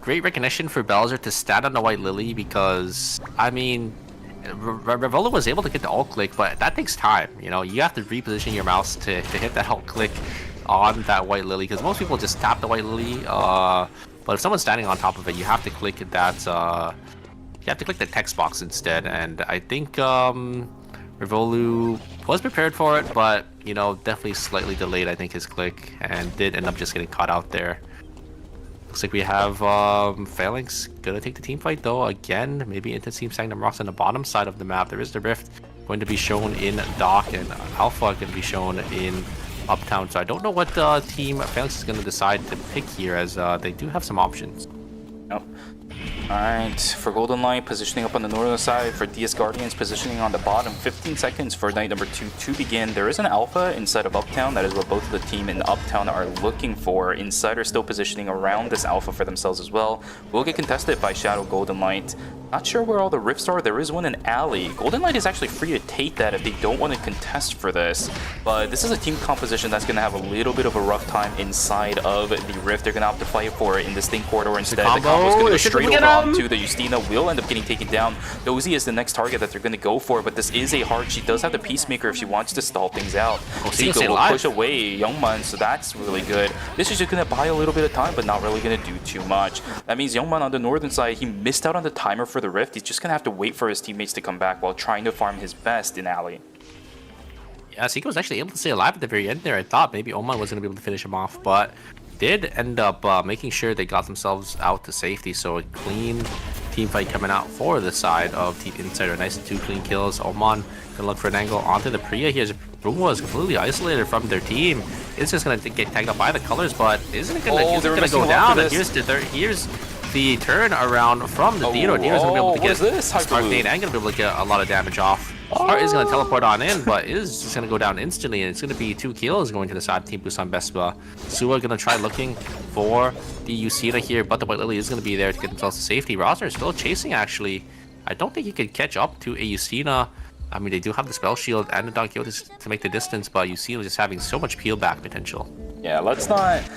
Great recognition for Belzer to stand on the White Lily, because, I mean, Revolo was able to get the ult click, but that takes time. You know, you have to reposition your mouse to hit that ult click on that White Lily, because most people just tap the White Lily. But if someone's standing on top of it, you have to click that. You have to click the text box instead. And I think Revolu was prepared for it, but you know, definitely slightly delayed, I think, his click, and did end up just getting caught out there. Looks like we have Phalanx gonna take the team fight, though, again. Maybe into Team Seongnam Rocks on the bottom side of the map. There is the Rift going to be shown in Dock, and Alpha going to be shown in Uptown. So I don't know what Team Phalanx is going to decide to pick here, as they do have some options. Nope. Alright, for Golden Light positioning up on the northern side, for DS Guardians positioning on the bottom. 15 seconds for night number 2 to begin. There is an Alpha inside of Uptown. That is what both of the team in Uptown are looking for. Insider still positioning around this Alpha for themselves as well. Will get contested by Shadow Golden Light. Not sure where all the rifts are. There is one in Alley. Golden Light is actually free to take that if they don't want to contest for this. But this is a team composition that's going to have a little bit of a rough time inside of the rift. They're going to have to fight for it in this thing corridor instead. The combo is going to go straight over onto the Justina. Will end up getting taken down. Dozy is the next target that they're going to go for, but this is a hard. She does have the Peacemaker if she wants to stall things out. Zico will push away Youngman, so that's really good. This is just going to buy a little bit of time, but not really going to do too much. That means Youngman on the northern side, he missed out on the timer for the rift. He's just gonna have to wait for his teammates to come back while trying to farm his best in Alley. Yeah, Zico was actually able to stay alive at the very end there. I thought maybe Oman was gonna be able to finish him off, but did end up making sure they got themselves out to safety. So a clean team fight coming out for the side of Team Insider. Nice 2 clean kills. Oman gonna look for an angle onto the Priya here. Bruma was completely isolated from their team. It's just gonna get tagged up by the colors, but isn't it gonna go down? And here's the turn around from the Theodore. Theodore's gonna be able to get Sparknade and gonna be able to get a lot of damage off. Heart is gonna teleport on in, but is just gonna go down instantly, and it's gonna be 2 kills going to the side of Team Busan Vespa. Suwa gonna try looking for the Yusina here, but the White Lily is gonna be there to get themselves to safety. Rosner is still chasing, actually. I don't think he could catch up to a Yusina I mean, they do have the spell shield and the Don Quixote to make the distance, but you see just having so much peel back potential. Yeah, let's not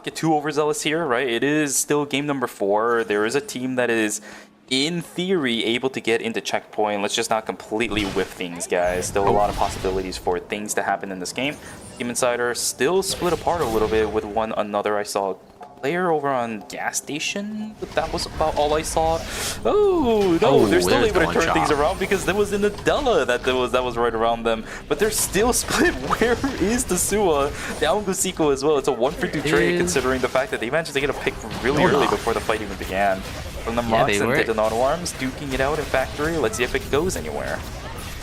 get too overzealous here, right? It is still game number 4. There is a team that is, in theory, able to get into checkpoint. Let's just not completely whiff things, guys. Still a lot of possibilities for things to happen in this game. Team Insider still split apart a little bit with one another. I saw a player over on gas station, but that was about all I saw. Oh no, they're still able to turn things around because there was in the Della that was right around them. But they're still split. Where is the Sua? Down Gusiko as well. It's a 1-for-2 trade considering the fact that they managed to get a pick really early before the fight even began. From the Mox and Titanaught Arms, duking it out in Factory. Let's see if it goes anywhere.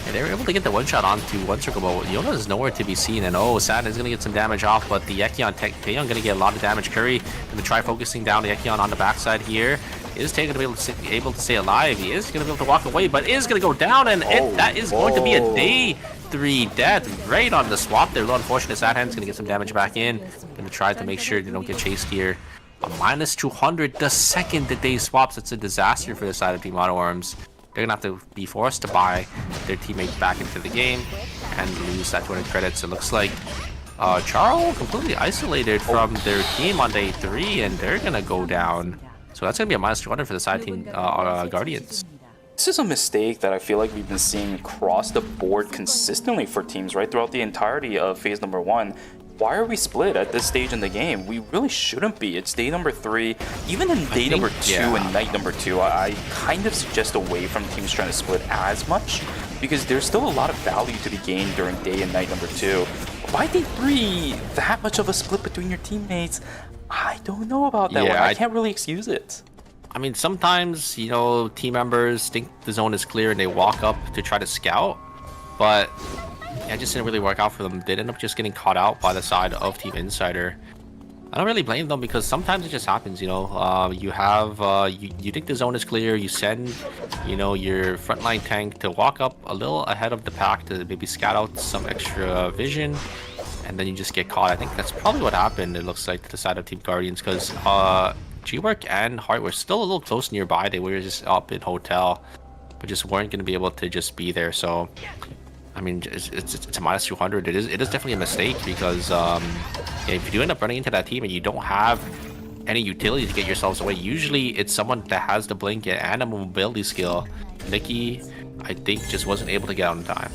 Yeah, they were able to get the one-shot onto one circle, but Yona is nowhere to be seen. And Saturn is going to get some damage off, but the Ekion Taeyeon going to get a lot of damage. Curry going to try focusing down the Ekion on the backside here. Is Tae going to be able to stay alive? He is going to be able to walk away, but is going to go down, and that is going to be a day 3 death right on the swap there. Though unfortunate, Sadhan's going to get some damage back in. Going to try to make sure they don't get chased here. A -200 the second the day swaps. It's a disaster for the side of Team Auto Arms. They're going to have to be forced to buy their teammate back into the game and lose that 200 credits. It looks like Charles completely isolated from their team on day 3, and they're going to go down. So that's going to be a -200 for the side team Guardians. This is a mistake that I feel like we've been seeing across the board consistently for teams, right? Throughout the entirety of phase number 1. Why are we split at this stage in the game? We really shouldn't be. It's day number 3. Even in day number 2 and night number 2, I kind of suggest away from teams trying to split as much because there's still a lot of value to be gained during day and night number 2. By day 3, that much of a split between your teammates, I don't know about that one. I can't really excuse it. I mean, sometimes, you know, team members think the zone is clear and they walk up to try to scout, but it just didn't really work out for them. They ended up just getting caught out by the side of Team Insider. I don't really blame them because sometimes it just happens, you know. You think the zone is clear, you send, you know, your frontline tank to walk up a little ahead of the pack to maybe scout out some extra vision, and then you just get caught. I think that's probably what happened, it looks like, to the side of Team Guardians, because G-Work and Heart were still a little close nearby. They were just up in hotel, but just weren't going to be able to just be there. So I mean, it's a -200. It is definitely a mistake because if you do end up running into that team and you don't have any utility to get yourselves away, usually it's someone that has the blink and a mobility skill. Nikki, I think, just wasn't able to get out in time.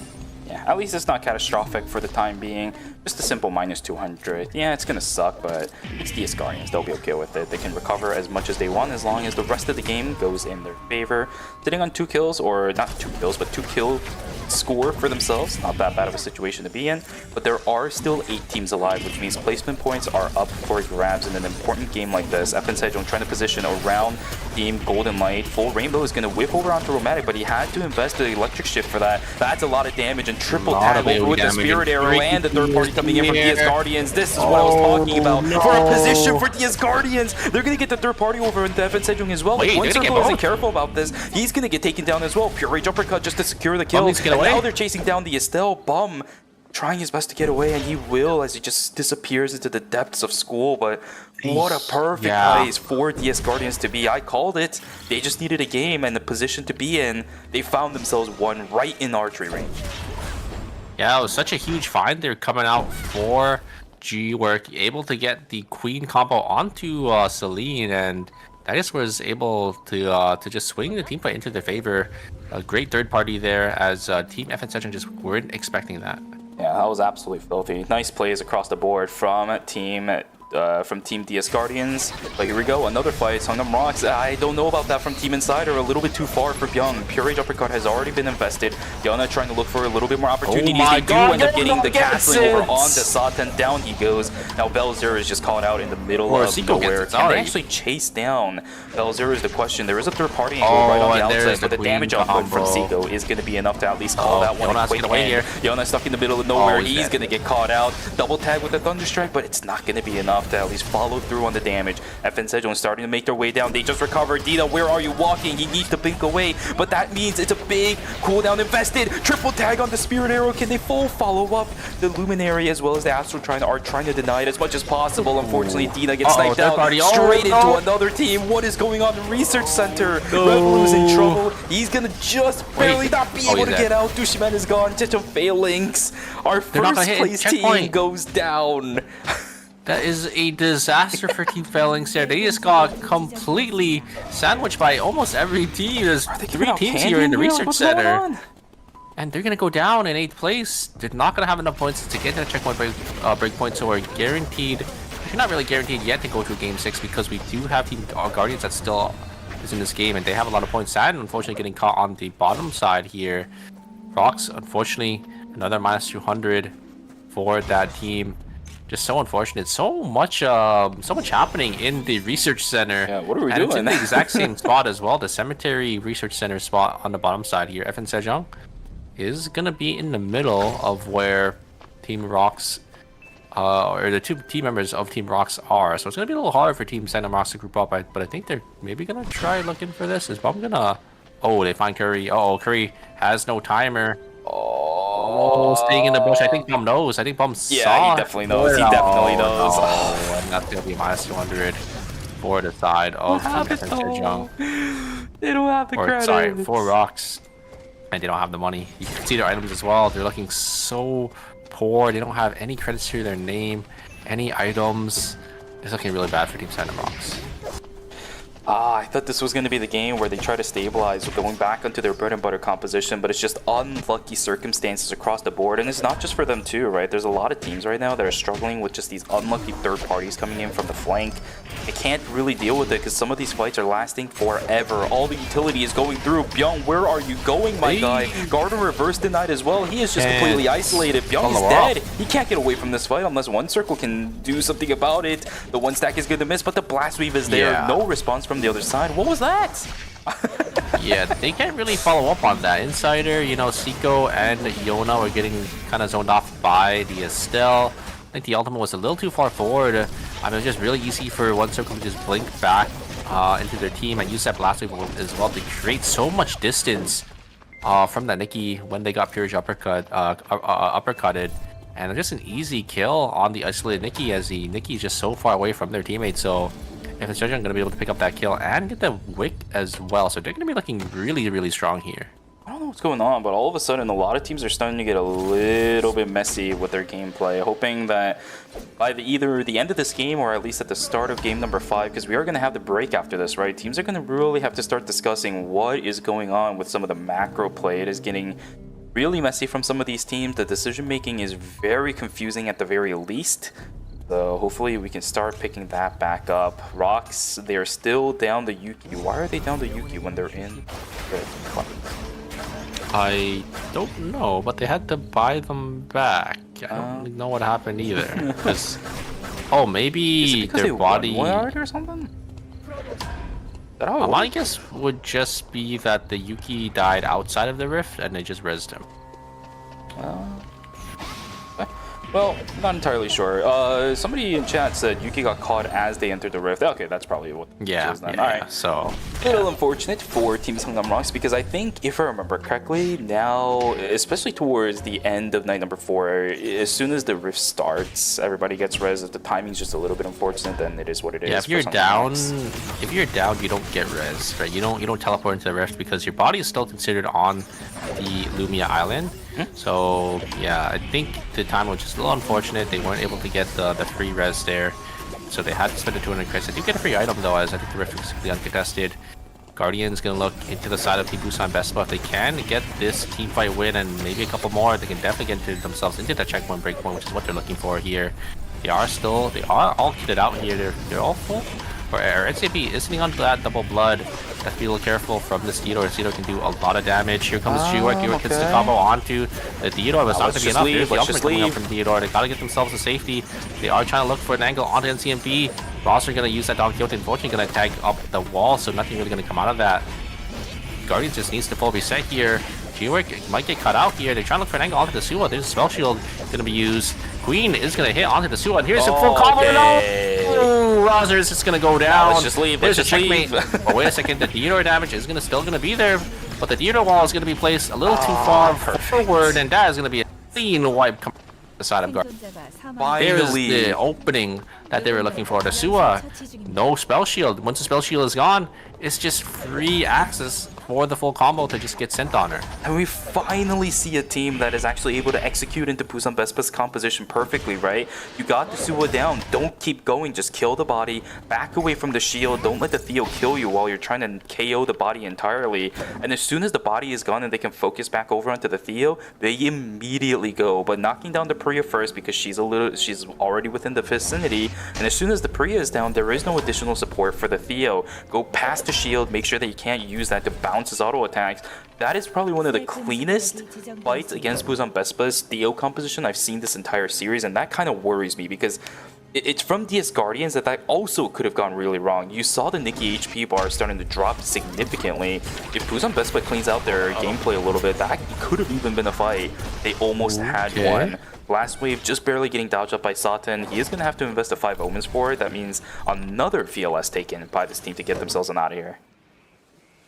Yeah, at least it's not catastrophic for the time being. Just a simple -200. Yeah, it's gonna suck, but it's DS Guardians. They'll be okay with it. They can recover as much as they want as long as the rest of the game goes in their favor. Sitting on 2 kills, or not 2 kills, but 2 kill score for themselves. Not that bad of a situation to be in, but there are still 8 teams alive, which means placement points are up for grabs in an important game like this. FN Sejong trying to position around Team Golden Light. Full Rainbow is going to whip over onto Romantic, but he had to invest the electric shift for that. That's a lot of damage, and triple tag over with the Spirit Arrow and the third party coming in from DS Guardians. This is what I was talking about. For a position for DS Guardians, they're going to get the third party over into FN Sejong as well. One Circle isn't careful about this. He's going to get taken down as well. Pure Rage Uppercut just to secure the kill. And now they're chasing down the Estelle. Bum trying his best to get away, and he will as he just disappears into the depths of school. But what a perfect place for DS Guardians to be. I called it. They just needed a game and a position to be in. They found themselves one right in archery range. Yeah, it was such a huge find. They're coming out for G-Work, able to get the Queen combo onto Celine, and that just was able to just swing the team fight into their favor. A great third party there, as Team FN Sejong just weren't expecting that. Yeah, that was absolutely filthy. Nice plays across the board from Team DS Guardians. But here we go, another fight. Songnam Rocks. I don't know about that from Team Insider. A little bit too far for Byung. Pure Rage Uppercut has already been invested. Yona trying to look for a little bit more opportunities. They do end up getting the castling over onto Satan. Down he goes. Now Belzer is just caught out in the middle of nowhere. Can they actually chase down Belzer is the question. There is a third party angle right on the outside, but the damage output from Seiko is going to be enough to at least call that one quick here. Yona stuck in the middle of nowhere. He's going to get caught out. Double tag with the Thunderstrike, but it's not going to be enough. enough to at least follow through on the damage. FN Sejong starting to make their way down. They just recovered. Dina, where are you walking? He needs to blink away, but that means it's a big cooldown invested. Triple tag on the Spirit Arrow. Can they full follow up? The Luminary as well as the Astral are trying to deny it as much as possible. Unfortunately, Dina gets sniped out straight into another team. What is going on? The Research Center. Rebel's in trouble. He's gonna just barely not be able to get out. Dushimen is gone. Just failings. Our first place team goes down. That is a disaster for Team Phalanx there. They just got completely sandwiched by almost every team. There's 3 teams here in the Research Center. And they're going to go down in 8th place. They're not going to have enough points to get to the checkpoint breakpoint, so we're guaranteed. We're not really guaranteed yet to go to Game 6 because we do have Team Guardians that still is in this game, and they have a lot of points. Sad, unfortunately, getting caught on the bottom side here. Rocks, unfortunately, another -200 for that team. Just so unfortunate. So much happening in the Research Center. Yeah, what are we and doing? It's in the exact same spot as well. The Cemetery Research Center spot on the bottom side here. FN Sejong is gonna be in the middle of where Team Rocks, or the 2 team members of Team Rocks are. So it's gonna be a little harder for Team Phantom Rocks to group up. But I think they're maybe gonna try looking for this. Is Bum gonna? Oh, they find Curry. Oh, Curry has no timer. Oh, staying in the bush. I think Bum knows. I think Bum saw. Yeah, he definitely knows. He definitely knows. Oh, and that's gonna be -200 for the side of Team FN Sejong. They don't have the credit. Sorry, 4 Rocks. And they don't have the money. You can see their items as well. They're looking so poor. They don't have any credits to their name, any items. It's looking really bad for Team Phantom Rocks. I thought this was going to be the game where they try to stabilize going back onto their bread and butter composition, but it's just unlucky circumstances across the board. And it's not just for them too, right? There's a lot of teams right now that are struggling with just these unlucky third parties coming in from the flank. They can't really deal with it because some of these fights are lasting forever. All the utility is going through. Byung, where are you going, my guy? Garden reverse denied as well. He is just completely isolated. Byung is dead. He can't get away from this fight unless one circle can do something about it. The one stack is going to miss, but the blast weave is there. Yeah. No response from the other side. What was that? Yeah, they can't really follow up on that. Insider, you know, Siko and Yona were getting kind of zoned off by the Estelle. I think the ultimate was a little too far forward. I mean, it was just really easy for one circle to just blink back into their team and use that blast wave as well to create so much distance from that Nikki when they got Purge uppercutted. And just an easy kill on the isolated Nikki, as the Nikki is just so far away from their teammates. So if it's going to be able to pick up that kill and get the wick as well. So they're going to be looking really, really strong here. I don't know what's going on, but all of a sudden a lot of teams are starting to get a little bit messy with their gameplay, hoping that by either the end of this game or at least at the start of game number 5, because we are going to have the break after this, right? Teams are going to really have to start discussing what is going on with some of the macro play. It is getting really messy from some of these teams. The decision making is very confusing at the very least. So hopefully we can start picking that back up. Rocks, they are still down the Yuki. Why are they down the Yuki when they're in red? I don't know, but they had to buy them back. I don't really know what happened either. Because, oh, maybe their body. Or something? My guess would just be that the Yuki died outside of the rift and they just rezzed him. Well, not entirely sure. Somebody in chat said Yuki got caught as they entered the rift. Okay, that's probably what it is then. Alright. So a little unfortunate for Team Sangam Rocks because I think, if I remember correctly, now, especially towards the end of night number 4, as soon as the rift starts, everybody gets res. If the timing's just a little bit unfortunate, then it is what it is. Yeah, if you're down, you don't get res, right? You don't teleport into the rift because your body is still considered on the Lumia Island. So yeah, I think the time was just a little unfortunate. They weren't able to get the free res there, so they had to spend the 200 credits. They do get a free item though, as I think the rift was completely uncontested. Guardian's gonna look into the side of Team Busan Vespa. If they can get this team fight win and maybe a couple more, they can definitely get themselves into that checkpoint breakpoint, which is what they're looking for here. They are all kitted out here. They're all full. Or NCP is sitting on that double blood. Have to be a little careful from this Theodore. Theodore can do a lot of damage. Here comes Jiwork. Jiwork hits the combo onto the Theodore, but it's not going to be enough. There's the ultimate coming up from Theodore. They got to get themselves to safety. They are trying to look for an angle onto NCMP. Roster going to use that Don Quixote. Unfortunately, going to tag up the wall, so nothing really going to come out of that. Guardian just needs to full reset here. Jiwork might get cut out here. They're trying to look for an angle onto the Suwa. There's a spell shield going to be used. Queen is going to hit onto the Suwa, and here's some full combo. No! Oh, Rozer is just gonna go down. let's just leave. There's Let's a just leave. checkmate. Oh, wait a second. The Theodore damage is still gonna be there, but the Theodore wall is gonna be placed a little too far forward, and that is gonna be a clean wipe coming from the side of guard. There's Finally. the opening that they were looking for. The Sua, no spell shield. Once the spell shield is gone, it's just free access for the full combo to just get sent on her. And we finally see a team that is actually able to execute into Busan Vespa's composition perfectly, right? You got the Suwa down. Don't keep going. Just kill the body. Back away from the shield. Don't let the Theo kill you while you're trying to KO the body entirely. And as soon as the body is gone and they can focus back over onto the Theo, they immediately go. But knocking down the Priya first because she's already within the vicinity. And as soon as the Priya is down, there is no additional support for the Theo. Go past the shield. Make sure that you can't use that to bounce his auto attacks. That is probably one of the cleanest fights against Busan Vespa's Theo composition I've seen this entire series, and that kind of worries me because it's from DS Guardians that also could have gone really wrong. You saw the Nikki HP bar starting to drop significantly. If Busan Vespa cleans out their gameplay a little bit, that could have even been a fight they almost had won. Last wave just barely getting dodged up by Satan. He is going to have to invest a 5 omens for it. That means another VLS taken by this team to get themselves out of here.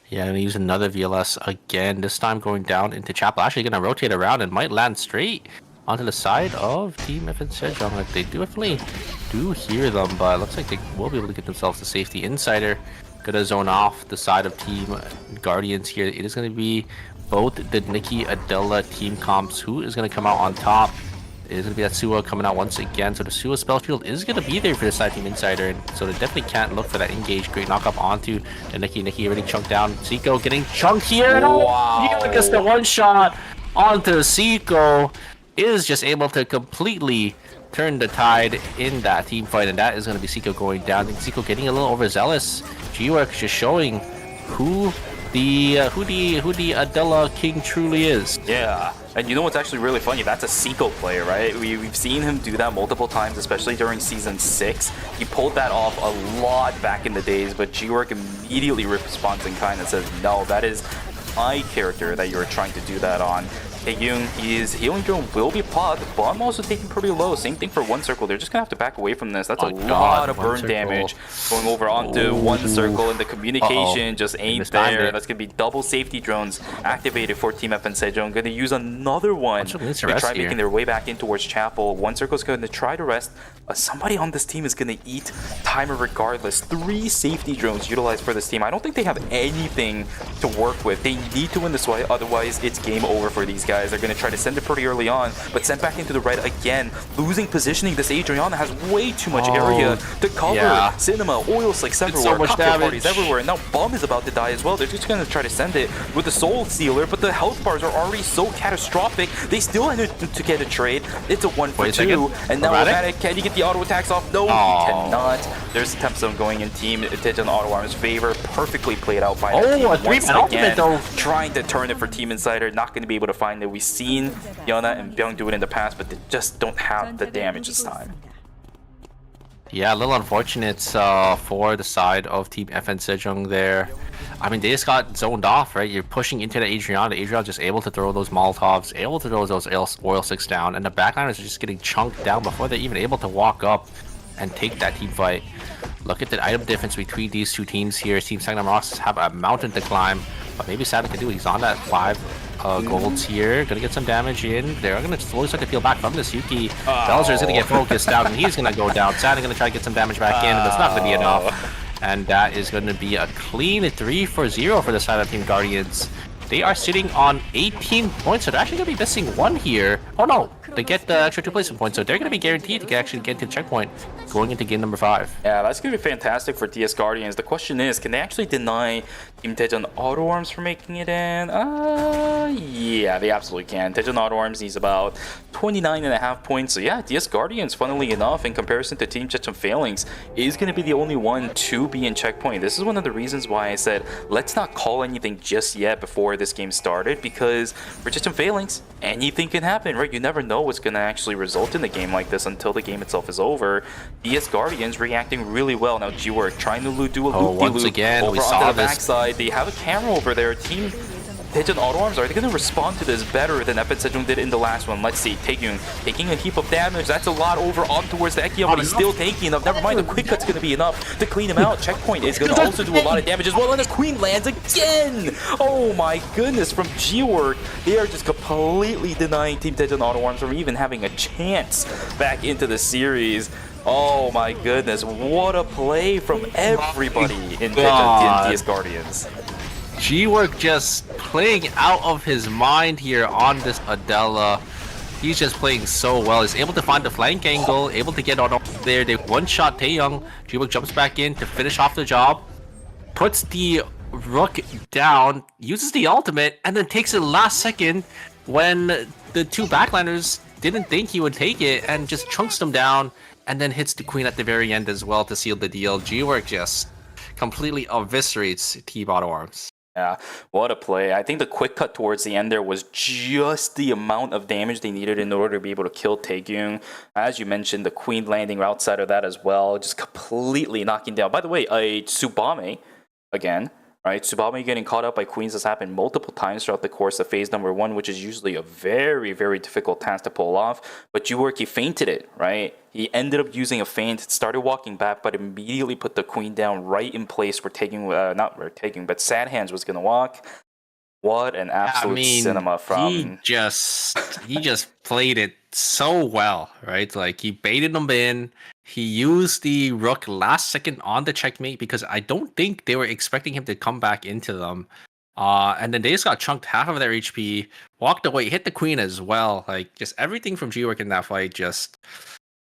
Yeah, gonna use another VLS again, this time going down into Chapel. Actually gonna rotate around and might land straight onto the side of Team FN Sejong. Like, they definitely do hear them, but it looks like they will be able to get themselves the safety. Insider gonna zone off the side of Team Guardians here. It is gonna be both the Nikki Adela team comps who is gonna come out on top. It is going to be that Suwa coming out once again. So the Suwa spell shield is going to be there for the side team Insider. And so they definitely can't look for that engage. Great knock up onto the Nikki. Nikki already chunked down. Zico getting chunked here. Wow. Just the one shot onto Zico is just able to completely turn the tide in that team fight. And that is going to be Zico going down. I think Zico getting a little overzealous. G-Work just showing who the Adela King truly is. Yeah. And you know what's actually really funny? That's a Seiko player, right? We've seen him do that multiple times, especially during Season 6. He pulled that off a lot back in the days, but G-Work immediately responds in kind and says, no, that is my character that you were trying to do that on. Taeyong, his healing drone will be popped, but I'm also taking pretty low. Same thing for one circle. They're just gonna have to back away from this. That's a lot of burn damage going over onto one circle, and the communication just ain't there. That's gonna be double safety drones activated for Team FN Sejong. Gonna use another one to try making their way back in towards Chapel. One circle's gonna try to rest. Somebody on this team is gonna eat timer regardless. 3 safety drones utilized for this team. I don't think they have anything to work with. They need to win this fight, otherwise it's game over for these guys. They're going to try to send it pretty early on, but sent back into the red again. Losing positioning, this Adriana has way too much area to cover. Cinema, oil slicks everywhere, so much cocktail damage. parties everywhere, and now Bum is about to die as well. They're just going to try to send it with the Soul Sealer, but the health bars are already so catastrophic. They still had to get a trade. It's a 1 for 2, and now Romantic, can you get the auto attacks off? No, he cannot. There's Temp Zone going in Team Tejon Auto Arm's favor. Perfectly played out by the team a 3-man ultimate though. Trying to turn it for Team Insider, not going to be able to find it. We've seen Yana and Byung do it in the past, but they just don't have the damage this time. Yeah, a little unfortunate for the side of Team FN Sejong there. I mean, they just got zoned off, right? You're pushing into the Adriana. Adriana's just able to throw those Molotovs, able to throw those oil slicks down, and the backliners are just getting chunked down before they're even able to walk up and take that team fight. Look at the item difference between these two teams here. Team Sagnam Rocks have a mountain to climb, but maybe Saturn can do it. He's on that 5 golds here. Gonna get some damage in. They're gonna slowly start to peel back from this. Yuki Belzer is gonna get focused out, and he's gonna go down. Saturn gonna try to get some damage back in, but it's not gonna be enough. And that is gonna be a clean 3-0 for the side of Team Guardians. They are sitting on 18 points, so they're actually gonna be missing 1 here. Oh no, they get the extra 2 placement points, so they're gonna be guaranteed to actually get to the checkpoint going into game number 5. Yeah, that's gonna be fantastic for DS Guardians. The question is, can they actually deny Team Tejon Auto Arms for making it in? Yeah, they absolutely can. Tejon Auto Arms needs about 29.5 points. So yeah, DS Guardians, funnily enough, in comparison to Team Chechen Failings, is gonna be the only one to be in checkpoint. This is one of the reasons why I said, let's not call anything just yet before this game started, because for Chechen Failings, anything can happen, right? You never know what's gonna actually result in a game like this until the game itself is over. DS Guardians reacting really well. Now G-Work trying to do a loop-de-loop once again, over we onto saw the this backside. They have a camera over there. Team Daejeon Auto Arms, are they going to respond to this better than FN Sejong did in the last one? Let's see. Taekyung taking a heap of damage. That's a lot over on towards the Ekyon, but he's still taking enough. Never mind, the quick cut's going to be enough to clean him out. Checkpoint is going to also do a lot of damage as well, and the Queen lands again! Oh my goodness, from G-Work, they are just completely denying Team Daejeon Auto Arms from even having a chance back into the series. Oh my goodness, what a play from everybody in Daejeon DS Guardians. G-Work just playing out of his mind here on this Adela. He's just playing so well. He's able to find the flank angle, able to get on there. They one-shot Taeyong. G-Work jumps back in to finish off the job. Puts the Rook down, uses the ultimate, and then takes it last second when the two backliners didn't think he would take it and just chunks them down, and then hits the Queen at the very end as well to seal the deal. G-Work just completely eviscerates Team Auto Arms. Yeah, what a play. I think the quick cut towards the end there was just the amount of damage they needed in order to be able to kill Taegyung. As you mentioned, the Queen landing outside of that as well, just completely knocking down. By the way, Tsubame, again, right? Tsubame getting caught up by Queens has happened multiple times throughout the course of phase number 1, which is usually a very, very difficult task to pull off. But G-Work, he feinted it, right? He ended up using a feint, started walking back, but immediately put the Queen down right in place where but Sad Hands was going to walk. What an absolute cinema from... He just played it so well, right? Like, he baited them in. He used the Rook last second on the checkmate because I don't think they were expecting him to come back into them. And then they just got chunked half of their HP, walked away, hit the Queen as well. Like, just everything from G-Work in that fight just...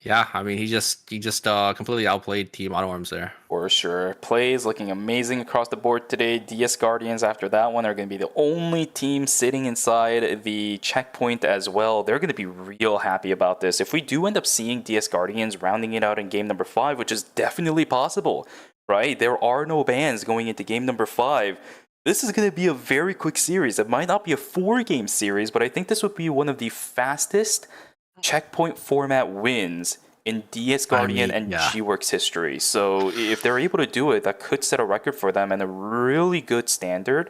Yeah, I mean, he just completely outplayed Team Auto Arms there. For sure. Plays looking amazing across the board today. DS Guardians, after that one, are going to be the only team sitting inside the checkpoint as well. They're going to be real happy about this. If we do end up seeing DS Guardians rounding it out in game number 5, which is definitely possible, right? There are no bans going into game number 5. This is going to be a very quick series. It might not be a 4-game series, but I think this would be one of the fastest checkpoint format wins in DS Guardian and G-Work's history. So if they're able to do it, that could set a record for them and a really good standard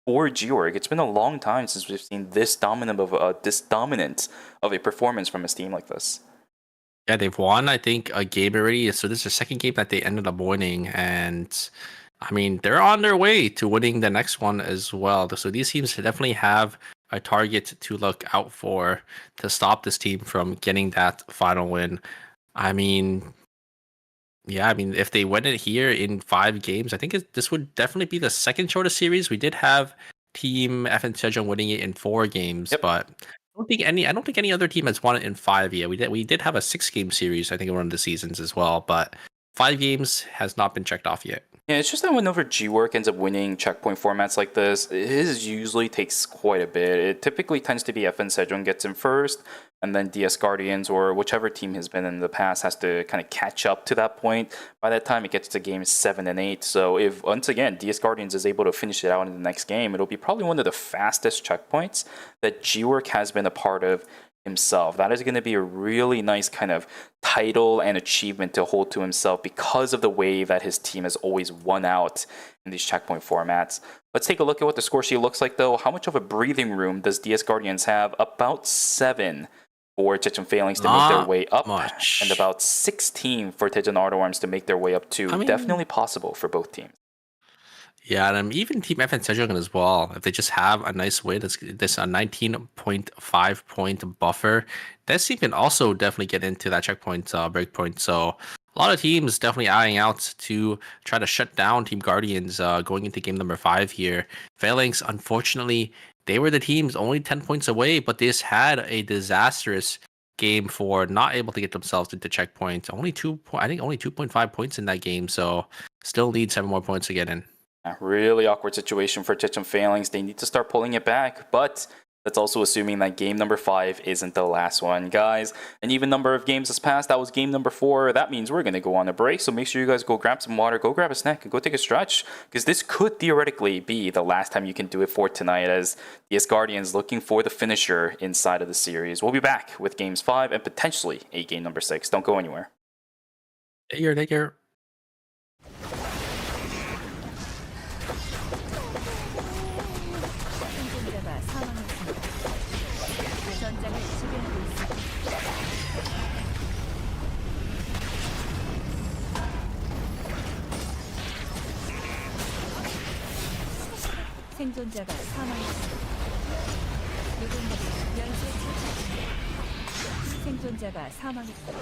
for G-Work. It's been a long time since we've seen this dominant of a performance from a team like this. Yeah, they've won, I think, a game already. So this is the second game that they ended up winning. And I mean, they're on their way to winning the next one as well. So these teams definitely have a target to look out for to stop this team from getting that final win. I mean, yeah, I mean, if they win it here in 5 games, I think this would definitely be the second shortest series. We did have Team FN Sejong winning it in 4 games, but I don't think any other team has won it in 5 yet. We did have a 6-game series, I think, in one of the seasons as well, but 5 games has not been checked off yet. Yeah, it's just that whenever G-Work ends up winning checkpoint formats like this, his usually takes quite a bit. It typically tends to be FN Sejong gets in first, and then DS Guardians or whichever team has been in the past has to kind of catch up to that point. By that time, it gets to games 7 and 8. So if, once again, DS Guardians is able to finish it out in the next game, it'll be probably one of the fastest checkpoints that G-Work has been a part of himself. That is going to be a really nice kind of title and achievement to hold to himself because of the way that his team has always won out in these checkpoint formats. Let's take a look at what the score sheet looks like, though. How much of a breathing room does DS Guardians have? About 7 for 8ㅅ Phalanx to make their way up, and about 16 for Daejeon Auto Arms to make their way up too. Definitely possible for both teams. Yeah, and even Team FN Sejong as well. If they just have a nice win, this 19.5 point buffer, this team can also definitely get into that checkpoint breakpoint. So a lot of teams definitely eyeing out to try to shut down Team Guardians going into game number 5 here. Phalanx, unfortunately, they were the teams only 10 points away, but they just had a disastrous game for not able to get themselves into checkpoint. Only 2.5 points in that game, so still need 7 more points to get in. Really awkward situation for 8ㅅ Phalanx. They need to start pulling it back, but that's also assuming that game number 5 isn't the last one. Guys, an even number of games has passed. That was game number 4. That means we're going to go on a break, so make sure you guys go grab some water, go grab a snack, and go take a stretch, because this could theoretically be the last time you can do it for tonight, as DS Guardians looking for the finisher inside of the series. We'll be back with games 5 and potentially a game number 6. Don't go anywhere. Take care. 생존자가 사망했습니다. 누군가가 연쇄 처치. 생존자가 사망했습니다.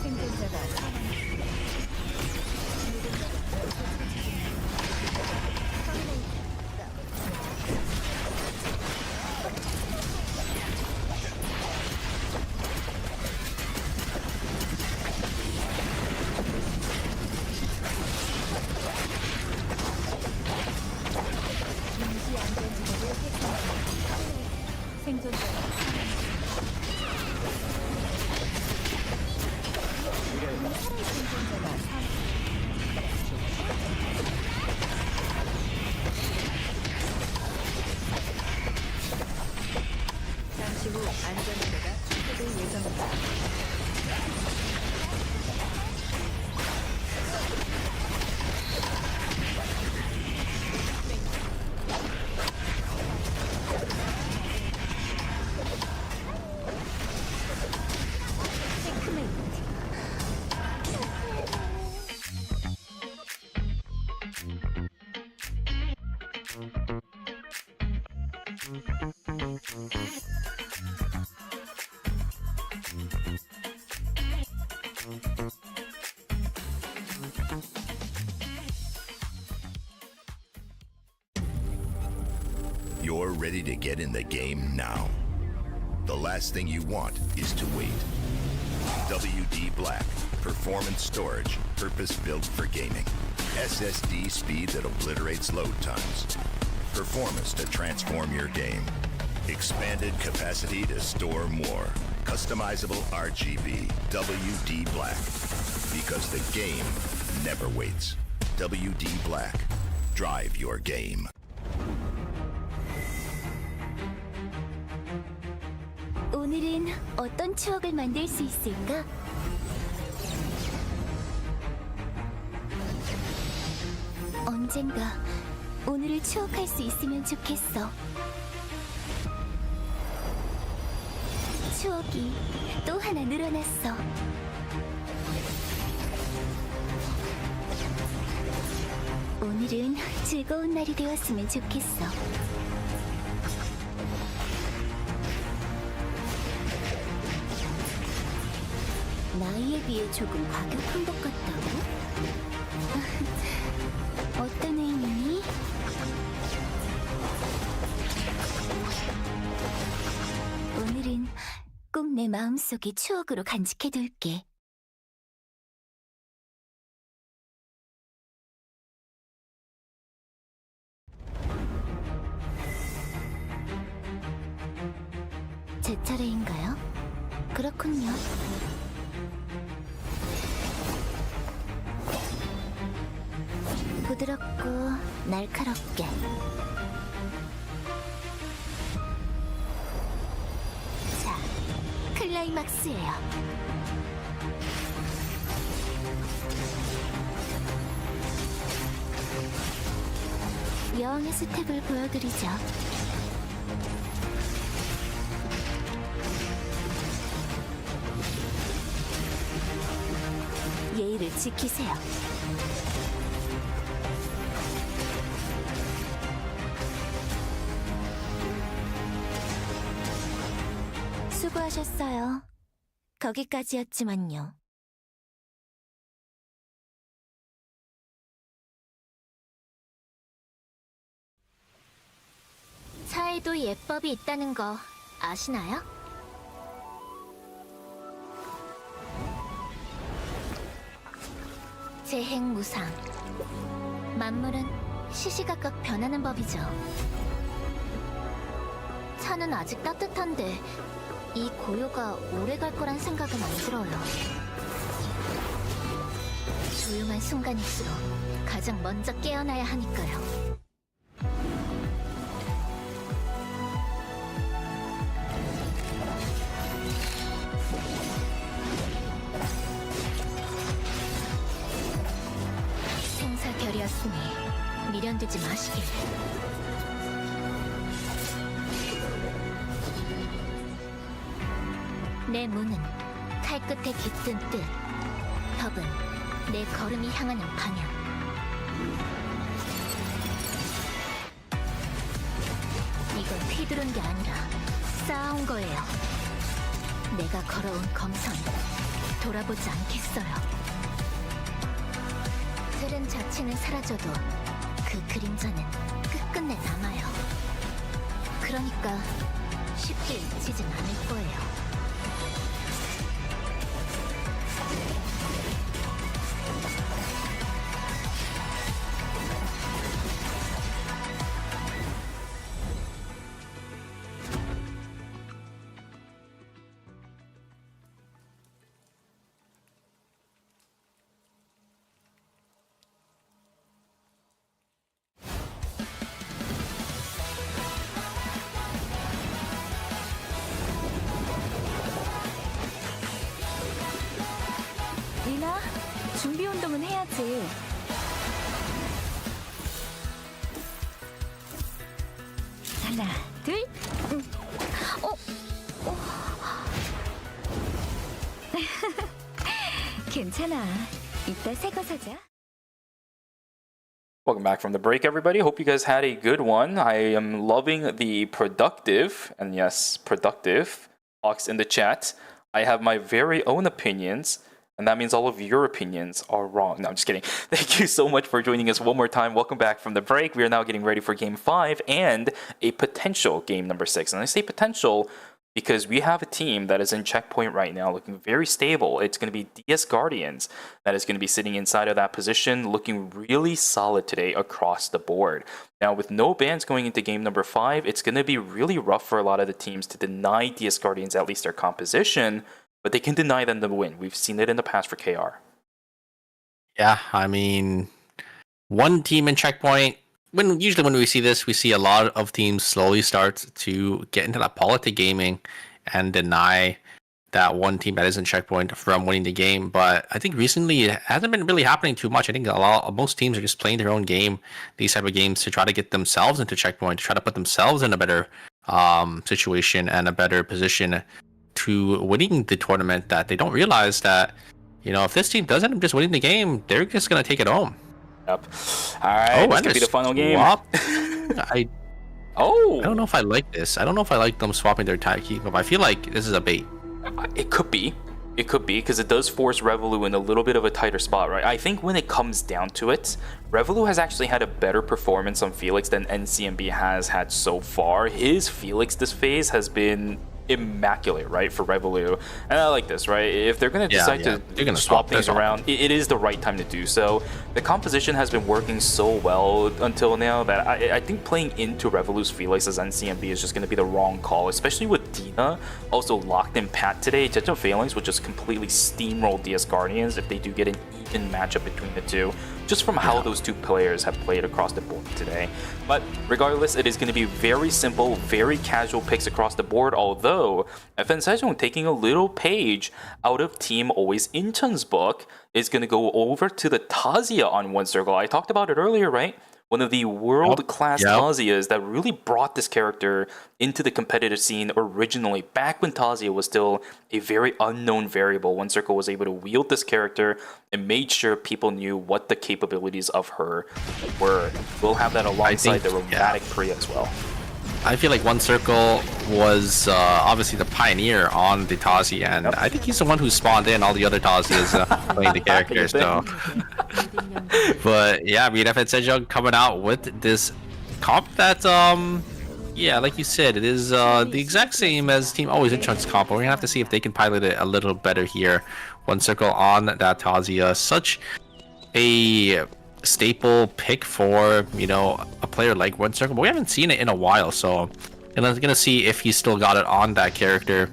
생존자가 사망했습니다. 임시 안전지대를 획득합니다. 생존자가 생존자가 잠시 후 안전지대가 축소될 예정입니다. 체크메이트. You're ready to get in the game now. The last thing you want is to wait. WD Black, performance storage, purpose-built for gaming. SSD speed that obliterates load times. Performance to transform your game. Expanded capacity to store more. Customizable RGB. WD Black. Because the game never waits. WD Black. Drive your game. 오늘은 어떤 추억을 만들 수 있을까? 언젠가 오늘을 추억할 수 있으면 좋겠어. 추억이 또 하나 늘어났어. 오늘은 즐거운 날이 되었으면 좋겠어. 나이에 비해 조금 과격한 것 같다고? 어떤 의미니? 오늘은 꼭 내 마음속에 추억으로 간직해둘게. 제 차례인가요? 그렇군요. 부드럽고 날카롭게. 자, 클라이막스예요. 여왕의 스텝을 보여드리죠. 예의를 지키세요. 수고하셨어요. 거기까지였지만요. 차에도 예법이 있다는 거 아시나요? 재행무상. 만물은 시시각각 변하는 법이죠. 차는 아직 따뜻한데 이 고요가 오래 갈 거란 생각은 안 들어요. 조용한 순간일수록 가장 먼저 깨어나야 하니까요. 생사결이었으니 미련되지 마시길. 내 문은 칼끝에 깃든 뜻, 협은 내 걸음이 향하는 방향. 이건 휘두른 게 아니라 쌓아온 거예요. 내가 걸어온 검선 돌아보지 않겠어요. 틀은 자체는 사라져도 그 그림자는 끝끝내 남아요. 그러니까 쉽게 잊히진 않을 거예요. 리나, 준비 운동은 해야지. 하나, 둘. 괜찮아. 이따 새 거 사자. Welcome back from the break, everybody. Hope you guys had a good one. I am loving the productive, and yes, productive, talks in the chat. I have my very own opinions, and that means all of your opinions are wrong. No, I'm just kidding. Thank you so much for joining us one more time. Welcome back from the break. We are now getting ready for Game 5 and a potential Game number 6. And I say potential because we have a team that is in checkpoint right now, looking very stable. It's going to be DS Guardians that is going to be sitting inside of that position, looking really solid today across the board. Now, with no bans going into game number 5, it's going to be really rough for a lot of the teams to deny DS Guardians at least their composition, but they can deny them the win. We've seen it in the past for KR. Yeah, I mean, one team in checkpoint. Usually when we see this, we see a lot of teams slowly start to get into that politic gaming and deny that one team that is in checkpoint from winning the game. But I think recently it hasn't been really happening too much. I think most teams are just playing their own game, these type of games, to try to get themselves into checkpoint, to try to put themselves in a better situation and a better position to winning the tournament. That they don't realize that, if this team doesn't end up just winning the game, they're just gonna take it home. Yep. All right, this could be the final game. I don't know if I like this. I don't know if I like them swapping their tag keep up. I feel like this is a bait. It could be. It could be, because it does force Revolu in a little bit of a tighter spot, right? I think when it comes down to it, Revolu has actually had a better performance on Felix than NCMB has had so far. His Felix this phase has been immaculate, right, for Revolu. And I like this, right? If they're going to decide to swap things around, it is the right time to do so. The composition has been working so well until now that I think playing into Revolu's Felix as NCMB is just going to be the wrong call, especially with Dina also locked in Pat today. 8ㅅFinal would just completely steamroll DS Guardians if they do get an even matchup between the two, just from how those two players have played across the board today. But regardless, it is going to be very simple, very casual picks across the board, although FN Sejong, taking a little page out of Team Always Incheon's book, is going to go over to the Tazia on One Circle. I talked about it earlier, right? One of the world-class Tazias that really brought this character into the competitive scene originally. Back when Tazia was still a very unknown variable, One Circle was able to wield this character and made sure people knew what the capabilities of her were. We'll have that alongside the Romantic Priya as well. I feel like One Circle was obviously the pioneer on the Tazi, and I think he's the one who spawned in all the other Tazias playing the characters. So, but yeah, I mean, FN Sejong coming out with this comp that, yeah, like you said, it is the exact same as Team Always Incheon's comp. We're gonna have to see if they can pilot it a little better here. One Circle on that Tazia, such a staple pick for, you know, a player like One Circle, but we haven't seen it in a while, so and I'm gonna see if he's still got it on that character.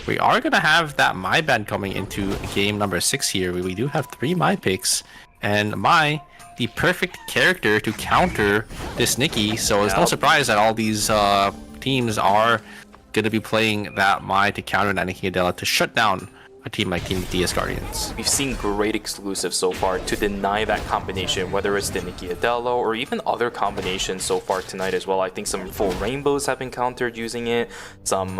We are gonna have that My Band coming into game number 6 here. We do have 3 My picks, and My, the perfect character to counter this Nikki, so it's no surprise that all these teams are gonna be playing that My to counter that Nikki Adela to shut down a team like Team DS Guardians. We've seen great exclusives so far to deny that combination, whether it's the Nikki Adela or even other combinations so far tonight as well. I think some full rainbows have been countered using it. Some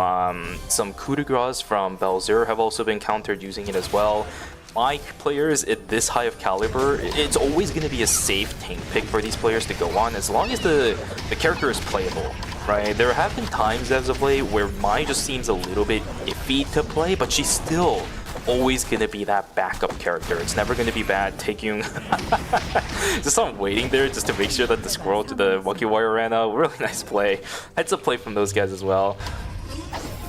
coup de grace from Belzer have also been countered using it as well. My players at this high of caliber, it's always going to be a safe tank pick for these players to go on as long as the character is playable. Right, there have been times as of late where Mai just seems a little bit iffy to play, but she's still always gonna be that backup character. It's never gonna be bad. Taking just I'm waiting there just to make sure that the squirrel to the monkey wire ran out. Really nice play. Heads up play from those guys as well.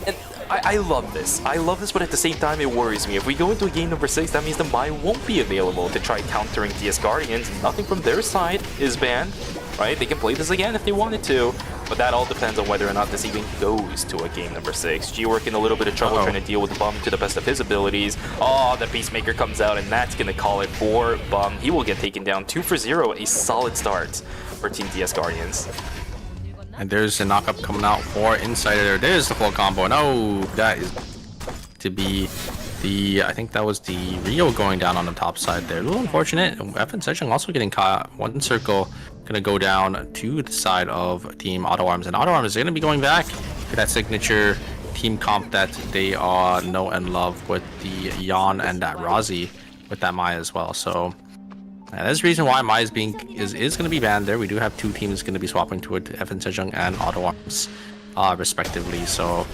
And I love this. I love this, but at the same time, it worries me. If we go into game number 6, that means the Mai won't be available to try countering DS Guardians. Nothing from their side is banned. Right? They can play this again if they wanted to, but that all depends on whether or not this even goes to a game number 6. G-Work in a little bit of trouble trying to deal with the Bum to the best of his abilities. Oh, the Peacemaker comes out, and that's going to call it for Bum. He will get taken down 2 for 0. A solid start for Team DS Guardians. And there's a knockup coming out for Insider. There's the full combo. No, that is to be the, I think that was the Rio going down on the top side there. A little unfortunate. Evan Sejong also getting caught. One circle gonna go down to the side of Team Auto Arms, and Auto Arms is gonna be going back to that signature team comp that they know and love with the Yan and that Razi with that Maya as well. So that's the reason why Maya is gonna be banned there. We do have 2 teams gonna be swapping to it, Evan Sejong and Auto Arms respectively. So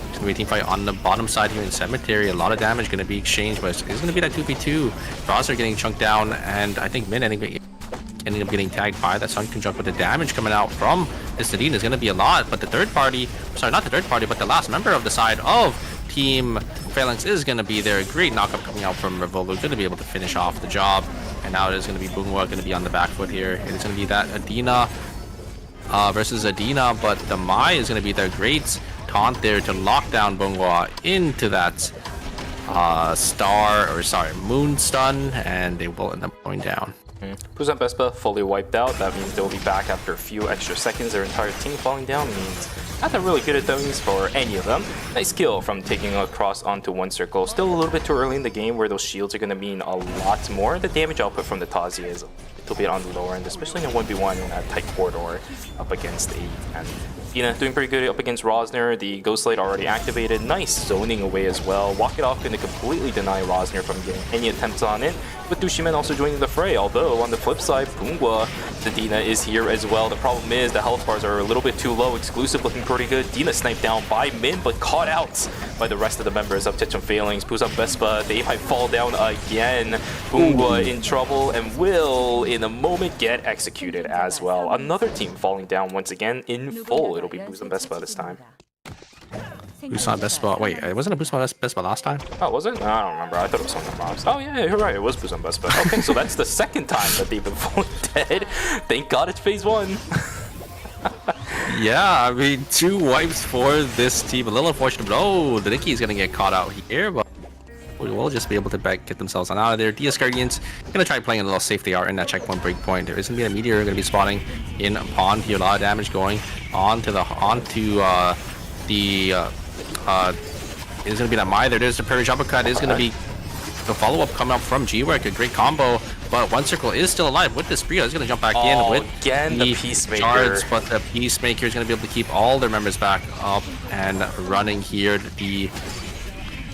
it's gonna be a team fight on the bottom side here in Cemetery. A lot of damage gonna be exchanged, but it's gonna be that 2v2. Razi getting chunked down, and I think Min ending up getting tagged by that Sun Conjunct, but the damage coming out from this Nadine is going to be a lot. But the third party, sorry, not the third party, but the last member of the side of Team Phalanx is going to be there. Great knockup coming out from Revolu, going to be able to finish off the job. And now it is going to be Bungwa going to be on the back foot here. It is going to be that Adina versus Adina, but the Mai is going to be their great taunt there to lock down Bungwa into that moon stun, and they will end up going down. Busan Vespa fully wiped out. That means they'll be back after a few extra seconds. Their entire team falling down means nothing really good at things for any of them. Nice kill from taking across onto One Circle. Still a little bit too early in the game where those shields are going to mean a lot more. The damage output from the Tazi is a little bit on the lower end, especially in a 1v1 in that tight corridor up against 8. And Dina doing pretty good up against Rosner. The Ghost Light already activated. Nice zoning away as well. Walk It Off going to completely deny Rosner from getting any attempts on it. With Dushimen also joining the fray, although on the flip side, Bungwa, the Dina is here as well. The problem is the health bars are a little bit too low. Exclusive looking pretty good. Dina sniped down by Min, but caught out by the rest of the members of Techum Phalanx. Busan Vespa, they might fall down again. Bungwa in trouble and will, in a moment, get executed as well. Another team falling down once again in full. It'll be Busan Vespa this time. Busan Vespa. Wait, wasn't it Busan Vespa last time? Oh, was it? I don't remember. I thought it was something else. Oh, yeah, you're right. It was Busan Vespa. Okay, so that's the second time that they've been fully dead. Thank God it's phase 1. Yeah, I mean, 2 wipes for this team. A little unfortunate, but oh, the Nikki is going to get caught out here, but we will just be able to get themselves on out of there. DS Guardians going to try playing a little safe. They are in that checkpoint breakpoint. There is going to be a meteor going to be spawning in Pond here. A lot of damage going onto the is going to be that Mai there. There's the Purge Uppercut. Is going to be the follow-up coming up from G-Work. A great combo, but One Circle is still alive with this Brio. He's going to jump back in with again the Peacemaker. Shards, but the Peacemaker is going to be able to keep all their members back up and running here. The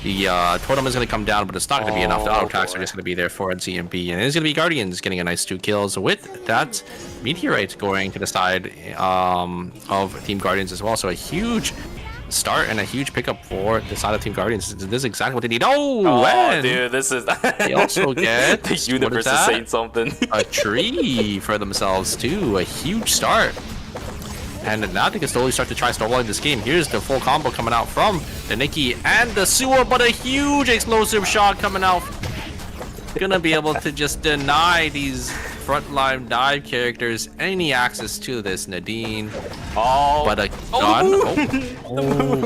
totem is going to come down, but it's not going to be enough. The auto attacks are just going to be there for ZMB, and it's going to be Guardians getting a nice 2 kills with that Meteorite going to the side of Team Guardians as well. So a huge start and a huge pickup for the side of Team Guardians. This is exactly what they need. Oh dude, this is... They also get... The universe is saying something. A tree for themselves, too. A huge start. And now they can slowly start to try snowballing this game. Here's the full combo coming out from the Nikki and the Sewer, but a huge explosive shot coming out. Gonna be able to just deny these frontline dive characters any access to this. Nadine. Oh, But a gun.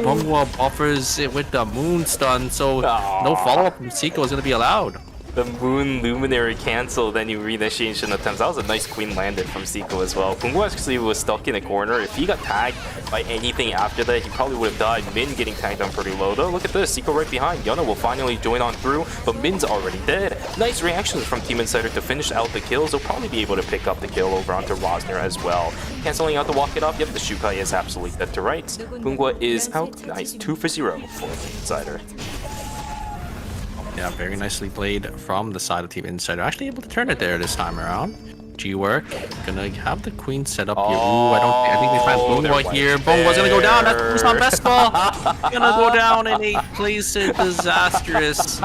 Bungwa buffers it with the moon stun, so no follow-up from Seiko is going to be allowed. the Moon Luminary cancel, then you reinitiation attempts. That was a nice queen landed from Seiko as well. Bungo actually was stuck in a corner. If he got tagged by anything after that, he probably would have died. Min getting tagged down pretty low though. Look at this, Seiko right behind. Yuna will finally join on through, but Min's already dead. Nice reactions from Team Insider to finish out the kills. They'll probably be able to pick up the kill over onto Rosner as well. Canceling out the walk it up. Yep, the Shukai is absolutely dead to rights. Bungo is out. Nice, 2 for 0 for Team Insider. Yeah, very nicely played from the side of Team Insider. Actually able to turn it there this time around. G-work. Gonna have the queen set up here. Ooh, I think they find Bungwa here. Bungwa's gonna go down. That's on best ball. Gonna go down in 8th place. A disastrous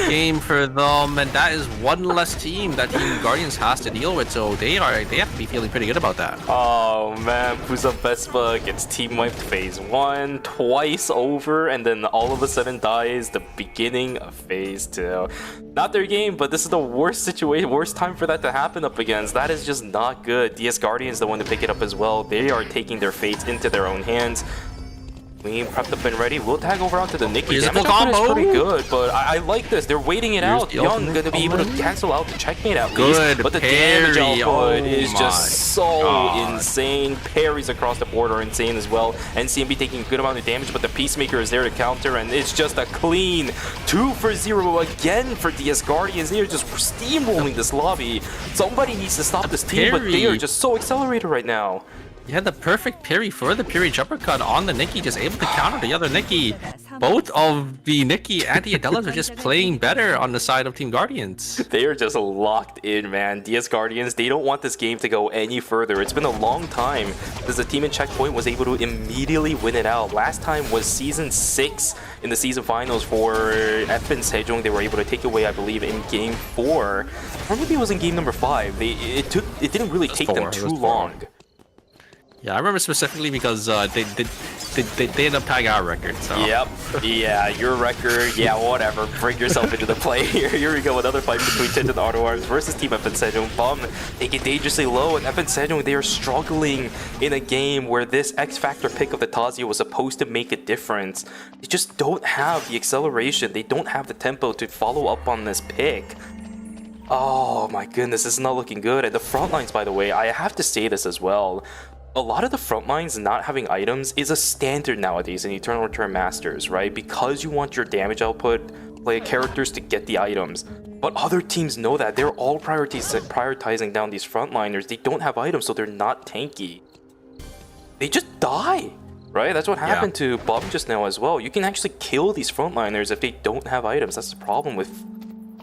game for them, and that is one less team that Team Guardians has to deal with, so they have to be feeling pretty good about that. Oh man, Pusa Vespa gets team wiped phase 1 twice over, and then all of a sudden dies the beginning of phase 2. Not their game, but this is the worst situation, worst time for that to happen up against. That is just not good. DS Guardians the one to pick it up as well. They are taking their fates into their own hands. Queen prepped up and ready. We'll tag over onto the Nikki. Damage output is pretty good, but I like this. They're waiting it out. Young gonna be able to cancel out the checkmate at least. But the damage output is just so insane. Parries across the board are insane as well. And CMB taking a good amount of damage, but the Peacemaker is there to counter, and it's just a clean 2 for 0 again for DS Guardians. They are just steamrolling this lobby. Somebody needs to stop this team, but they are just so accelerated right now. You had the perfect parry for the parry jumper cut on the Nikki, just able to counter the other Nikki. Both of the Nikki and the Adelas are just playing better on the side of Team Guardians. They are just locked in, man. DS Guardians, they don't want this game to go any further. It's been a long time since the team in Checkpoint was able to immediately win it out. Last time was Season 6 in the season finals for FN Sejong. They were able to take away, I believe, in Game 4. Or maybe it was in Game number 5. It didn't really take them too long. Yeah, I remember specifically because they ended up tying our record. So. Yep. Yeah, your record. Yeah, whatever. Bring yourself into the play here. Here we go. Another fight between Tintin Auto Arms versus Team FN Sejong. Bum taking dangerously low, and FN Sejong, they are struggling in a game where this X Factor pick of the Tazio was supposed to make a difference. They just don't have the acceleration. They don't have the tempo to follow up on this pick. Oh my goodness, this is not looking good. And the front lines, by the way, I have to say this as well. A lot of the front lines not having items is a standard nowadays in Eternal Return Masters, right? Because you want your damage output player characters to get the items. But other teams know that. They're all prioritizing down these frontliners. They don't have items, so they're not tanky. They just die, right? That's what happened to Bob just now as well. You can actually kill these frontliners if they don't have items. That's the problem with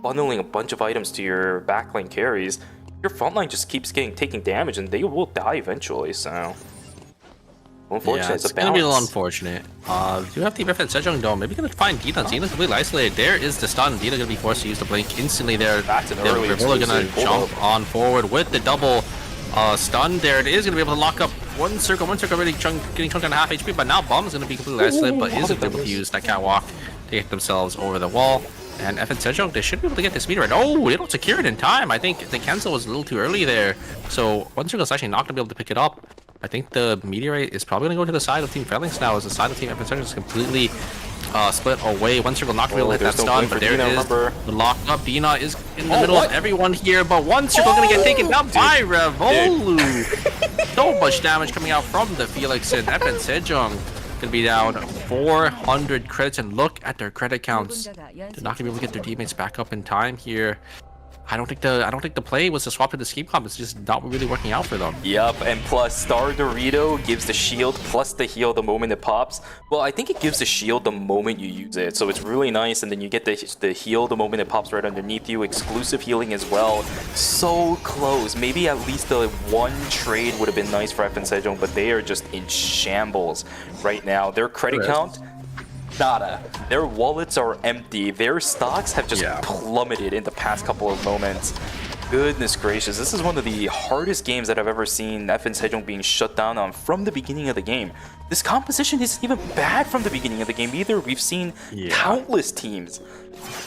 bundling a bunch of items to your backline carries. Your frontline just keeps taking damage, and they will die eventually. So, unfortunately, it's a balance. Gonna be a little unfortunate. Do have Team FN Sejong though. Maybe gonna find Dina. Dina's completely isolated. There is the stun. Dina gonna be forced to use the blink instantly. There, that's an early exclusive. Gonna jump on forward with the double stun. There it is. Gonna be able to lock up one circle. Really getting chunked on half HP. But now Bomb's gonna be completely isolated, but isn't able to use that catwalk to get themselves over the wall. And FN Sejong, they should be able to get this meteorite. Oh, they don't secure it in time. I think the cancel was a little too early there. So one circle is actually not going to be able to pick it up. I think the meteorite is probably going to go to the side of Team Phalanx now, as the side of Team FN Sejong is completely split away. One circle not going to be able to hit that stun, but there it is. The lock up. Dina is in the middle of everyone here, but one circle going to get taken down by Revolu. So much damage coming out from the Felix, and FN Sejong gonna be down 400 credits, and look at their credit counts. They're not gonna be able to get their teammates back up in time here. I don't think the play was to swap to the scheme comp. It's just not really working out for them. Yep, and plus Star Dorito gives the shield plus the heal the moment it pops. Well, I think it gives the shield the moment you use it, so it's really nice. And then you get the heal the moment it pops right underneath you. Exclusive healing as well. So close. Maybe at least the one trade would have been nice for FN Sejong, but they are just in shambles right now. Their credit count, nada. Their wallets are empty. Their stocks have just plummeted in the past couple of moments. Goodness gracious, this is one of the hardest games that I've ever seen FN Sejong being shut down on from the beginning of the game. This composition isn't even bad from the beginning of the game either. We've seen countless teams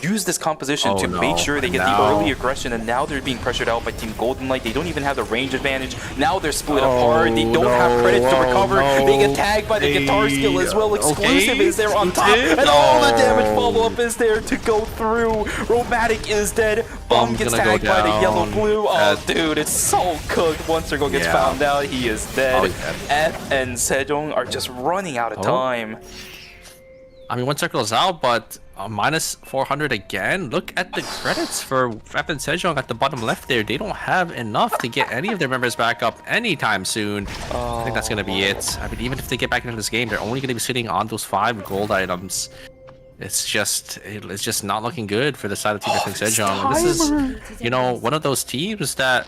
use this composition Oh, to make no. sure they get Now- the early aggression, and now they're being pressured out by Team Golden Light. They don't even have the range advantage. Now they're split apart. They don't have credits to recover. They get tagged by the guitar skill as well. Exclusive is there on top, and all the damage follow-up is there to go through. Romantic is dead. Bum gets gonna go tagged by the down. yellow-blue. Oh, As- dude, it's so cooked. Once Circle gets Yeah. found out, he is dead. Oh, he's dead. F and Sejong are just running out of Oh. time. I mean, one circle is out, but minus 400 again. Look at the credits for F and Sejong at the bottom left there. They don't have enough to get any of their members back up anytime soon. I think that's going to be it. I mean, even if they get back into this game, they're only going to be sitting on those 5 gold items. It's just not looking good for the side of Team F and Sejong. And this is, you know, one of those teams that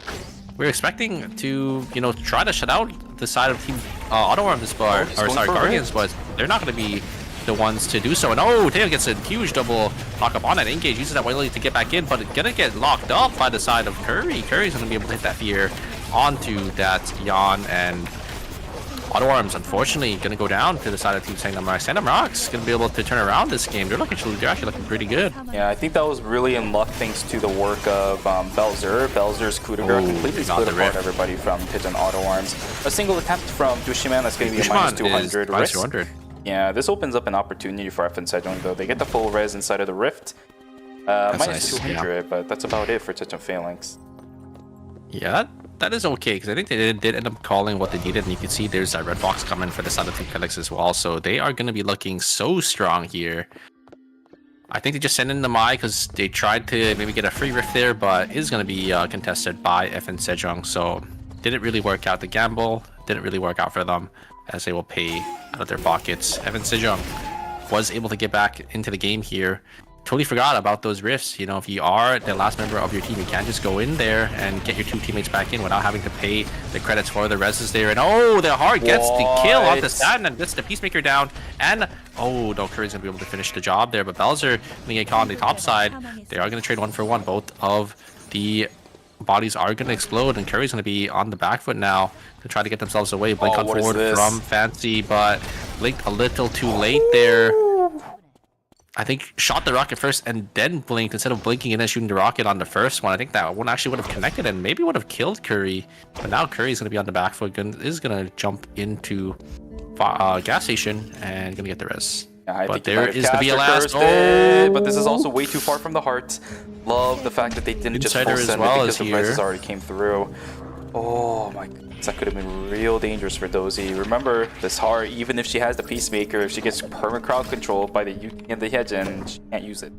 we're expecting to, you know, try to shut out the side of Team Auto Arms, but, or sorry, Guardians, but they're not going to be the ones to do so. And oh, Taylor gets a huge double knock-up on it. Engage uses that Wiley to get back in, but it's gonna get locked up by the side of Curry. Curry's gonna be able to hit that fear onto that Yan, and Auto Arms, unfortunately, gonna go down to the side of Team Sanctum. Sanctum Rock's gonna be able to turn around this game. They're actually looking pretty good. Yeah, I think that was really in luck thanks to the work of Belzer. Belzer's coup de grace Ooh, completely got split the apart rift. everybody from Pigeon Auto Arms. A single attempt from Dushiman, that's going to be a minus 200 minus risk. 200. Yeah, this opens up an opportunity for F and Sejong though. They get the full res inside of the rift. Minus nice, 200, but that's about it for Pigeon Phalanx. Yeah, that is okay, because I think they did end up calling what they needed, and you can see there's a red box coming for the side of Team Felix as well, so they are going to be looking so strong here. I think they just sent in the Mai because they tried to maybe get a free rift there, but it is going to be contested by F and Sejong, so didn't really work out. The gamble didn't really work out for them, as they will pay out of their pockets. F and Sejong was able to get back into the game here. Totally forgot about those rifts. You know, if you are the last member of your team, you can't just go in there and get your 2 teammates back in without having to pay the credits for the reses there. And oh, the heart gets the kill off the Satin and gets the Peacemaker down. And oh, no, Curry's gonna be able to finish the job there, but Belzer gonna get caught on the top side. They are gonna trade 1 for 1. Both of the bodies are gonna explode, and Curry's gonna be on the back foot now to try to get themselves away. Blink on forward from Fancy, but blinked a little too late there. I think shot the rocket first and then blinked instead of blinking and then shooting the rocket on the first one. I think that one actually would have connected and maybe would have killed Curry. But now Curry's going to be on the back foot, is going to jump into gas station and going to get the res. Yeah, I But think there is the BLS. but this is also way too far from the heart. Love the fact that they didn't just full Insider as send well it because is the reses here. already came through. Oh my goodness, that could have been real dangerous for Dozy. Remember, this heart, even if she has the Peacemaker, if she gets perma crowd control by the Yuki and the Hyejin, she can't use it.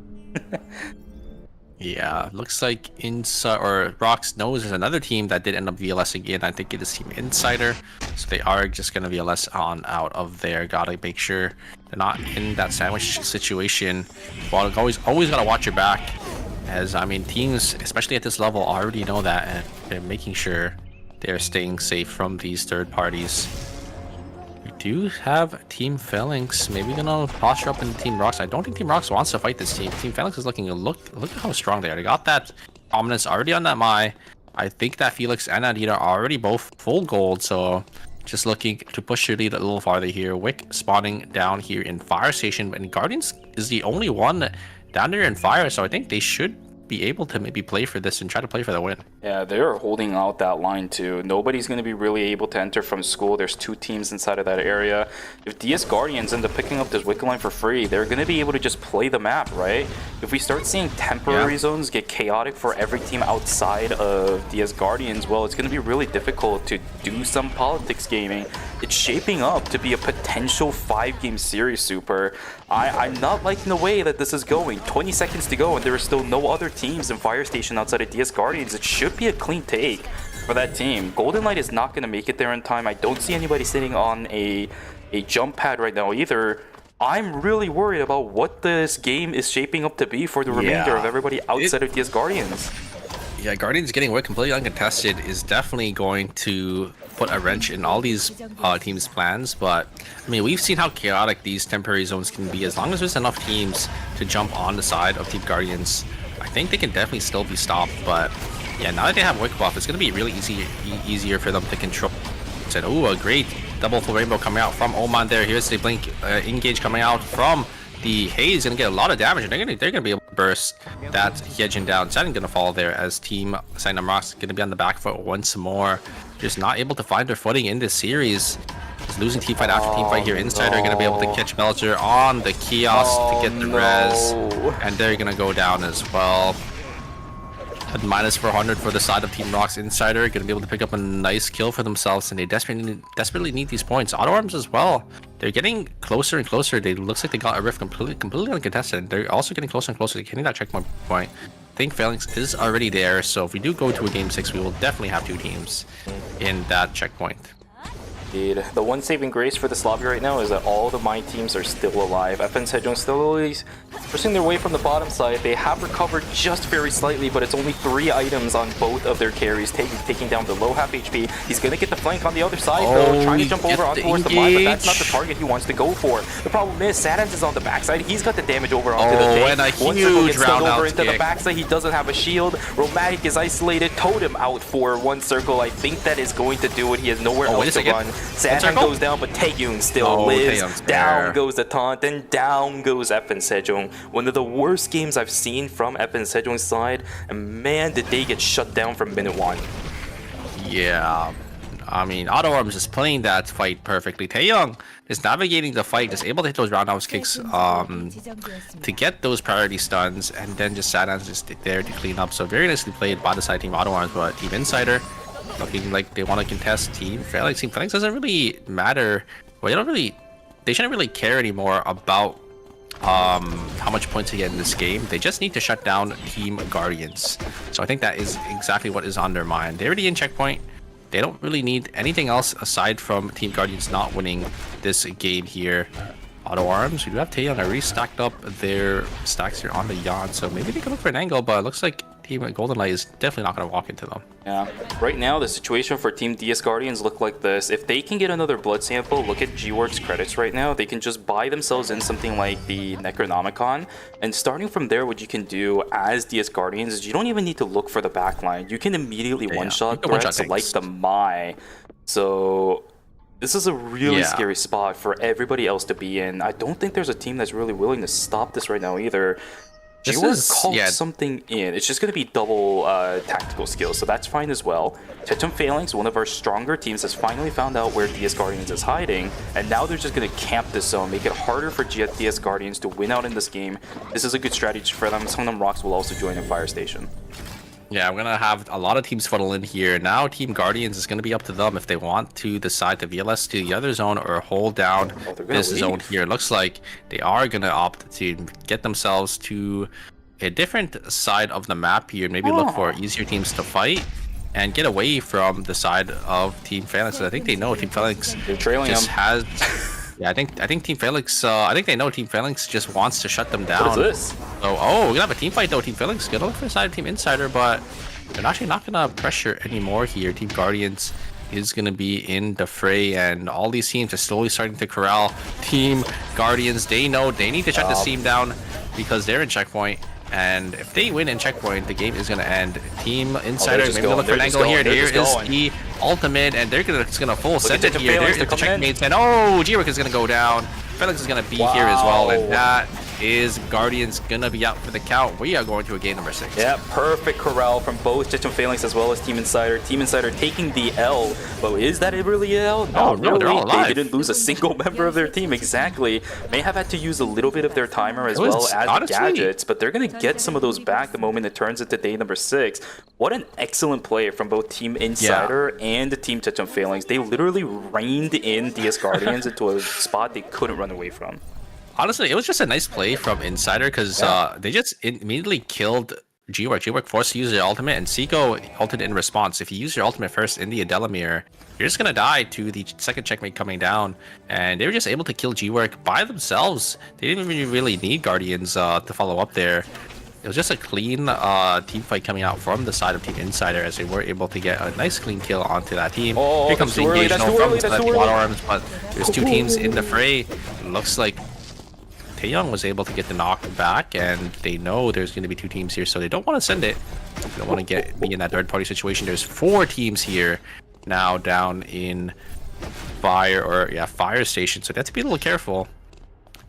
Yeah, looks like Rox knows there's another team that did end up VLSing in. I think it is Team Insider. So they are just going to VLS on out of there. Gotta make sure they're not in that sandwich situation. Well, always gotta watch your back. As, I mean, teams, especially at this level, already know that, and they're making sure they're staying safe from these third parties. We do have Team Phalanx. Maybe gonna posture up in Team Rox. I don't think Team Rox wants to fight this team. Team Phalanx is looking, look at how strong they are. They got that Ominous already on that Mai. I think that Felix and Adita are already both full gold, so just looking to push your lead a little farther here. Wick spawning down here in Fire Station, and Guardians is the only one down there in Fire, so I think they should be able to maybe play for this and try to play for the win. Yeah, they're holding out that line too. Nobody's going to be really able to enter from school. There's 2 teams inside of that area. If DS Guardians end up picking up this Wicked line for free, they're going to be able to just play the map, right? If we start seeing temporary zones get chaotic for every team outside of DS Guardians, well, it's going to be really difficult to do some politics gaming. It's shaping up to be a potential 5-game series, Super. I'm not liking the way that this is going. 20 seconds to go and there are still no other teams in Fire Station outside of DS Guardians. It should be a clean take for that team. Golden Light is not going to make it there in time. I don't see anybody sitting on a jump pad right now either. I'm really worried about what this game is shaping up to be for the remainder of everybody outside of DS Guardians. Yeah, Guardians getting away completely uncontested is definitely going to put a wrench in all these teams' plans, but I mean, we've seen how chaotic these temporary zones can be. As long as there's enough teams to jump on the side of Team Guardians, I think they can definitely still be stopped. But yeah, now that they have Wick buff, it's going to be really easier for them to control. Said, oh, a great double full rainbow coming out from Oman there. Here's the blink engage coming out from the Haze. Going to get a lot of damage, and they're going to be able to burst. That's Hyejin down. Saturn gonna fall there as Team Sainamrock's gonna be on the back foot once more. Just not able to find their footing in this series. Just losing team fight after team fight here. Insider gonna be able to catch Melcher on the kiosk to get the res, and they're gonna go down as well. At -400 for the side of Team Rock's. Insider gonna be able to pick up a nice kill for themselves, and they desperately need these points. Auto Arms as well. They're getting closer and closer. They looks like they got a rift completely uncontested. And they're also getting closer and closer to hitting that checkpoint point. I think Phalanx is already there, so if we do go to a game 6, we will definitely have 2 teams in that checkpoint. Indeed. The one saving grace for this lobby right now is that all the my teams are still alive. FN Sejong still always pushing their way from the bottom side. They have recovered just very slightly, but it's only 3 items on both of their carries, taking down the low half HP. He's gonna get the flank on the other side though, trying to jump over on towards the mine, but that's not the target he wants to go for. The problem is Sadans is on the backside. He's got the damage over onto the tank. And a One circle huge gets stuck over roundhouse into the kick. backside. He doesn't have a shield. Romantic is isolated. Totem out for 1 circle. I think that is going to do it. He has nowhere else to run. Sadan goes down, but Taeyong still lives. Down goes the taunt, and down goes FN Sejong. One of the worst games I've seen from FN Sejong's side, and man, did they get shut down from minute 1. Yeah, I mean, Auto Arms is playing that fight perfectly. Taeyong is navigating the fight, just able to hit those roundhouse kicks to get those priority stuns, and then just Sadan's just there to clean up. So very nicely played by the side Team Auto Arms, but Team Insider looking like they want to contest Team Phalanx. Team Phalanx doesn't really matter. Well, they shouldn't really care anymore about how much points they get in this game. They just need to shut down Team Guardians. So I think that is exactly what is on their mind. They're already in checkpoint. They don't really need anything else aside from Team Guardians not winning this game here. Auto Arms, we do have Taeyong already stacked up their stacks here on the Yon, so maybe they can look for an angle, but it looks like Team Golden Light is definitely not going to walk into them. Yeah, right now the situation for Team DS Guardians look like this. If they can get another blood sample, look at G-Works credits right now, they can just buy themselves in something like the Necronomicon, and starting from there, what you can do as DS Guardians is you don't even need to look for the backline. You can immediately one-shot threats like the Mai. So this is a really scary spot for everybody else to be in. I don't think there's a team that's really willing to stop this right now either. G-Works called something in. It's just going to be double tactical skills, so that's fine as well. Tetum Phalanx, one of our stronger teams, has finally found out where DS Guardians is hiding, and now they're just going to camp this zone, make it harder for DS Guardians to win out in this game. This is a good strategy for them. Songnam Rocks will also join in Fire Station. Yeah, I'm going to have a lot of teams funnel in here. Now Team Guardians is going to be up to them if they want to decide to VLS to the other zone or hold down this zone here. Looks like they are going to opt to get themselves to a different side of the map here. Maybe look for easier teams to fight and get away from the side of Team Phalanx. I think they know Team Phalanx just has... Yeah, I think Team Phalanx, I think they know Team Phalanx just wants to shut them down. What is this? So, we're gonna have a team fight though. Team Phalanx gonna look for the side of Team Insider, but they're actually not gonna pressure anymore here. Team Guardians is gonna be in the fray, and all these teams are slowly starting to corral Team Guardians. They know they need to shut this team down because they're in checkpoint. And if they win in checkpoint, the game is gonna end. Team Insider, maybe they'll look for an angle here. There is the ultimate, and they're gonna full send it here. There's the checkmates, and G-Work is gonna go down. Phalanx is gonna be here as well, and that is Guardians gonna be out for the count. We are going to a game number 6. Yeah, perfect corral from both Tetum Phalanx as well as Team Insider. Team Insider taking the L, but is that really an L? No, really. They're all alive. They didn't lose a single member of their team. Exactly. May have had to use a little bit of their timer as well as gadgets, but they're gonna get some of those back the moment it turns into day number 6. What an excellent play from both Team Insider and Team Tetum Phalanx. They literally reined in DS Guardians into a spot they couldn't run away from. Honestly, it was just a nice play from Insider because they just immediately killed G-Work. G-Work forced to use their ultimate, and Seiko ulted in response. If you use your ultimate first in the Adela mirror, you're just going to die to the second checkmate coming down. And they were just able to kill G-Work by themselves. They didn't even really need Guardians to follow up there. It was just a clean team fight coming out from the side of Team Insider as they were able to get a nice clean kill onto that team. Here comes the engagement from the side of Auto Arms, but there's 2 teams in the fray. Looks like Taeyong was able to get the knock back, and they know there's going to be 2 teams here, so they don't want to send it. They don't want to be in that third-party situation. There's 4 teams here now down in Fire Station, so they have to be a little careful.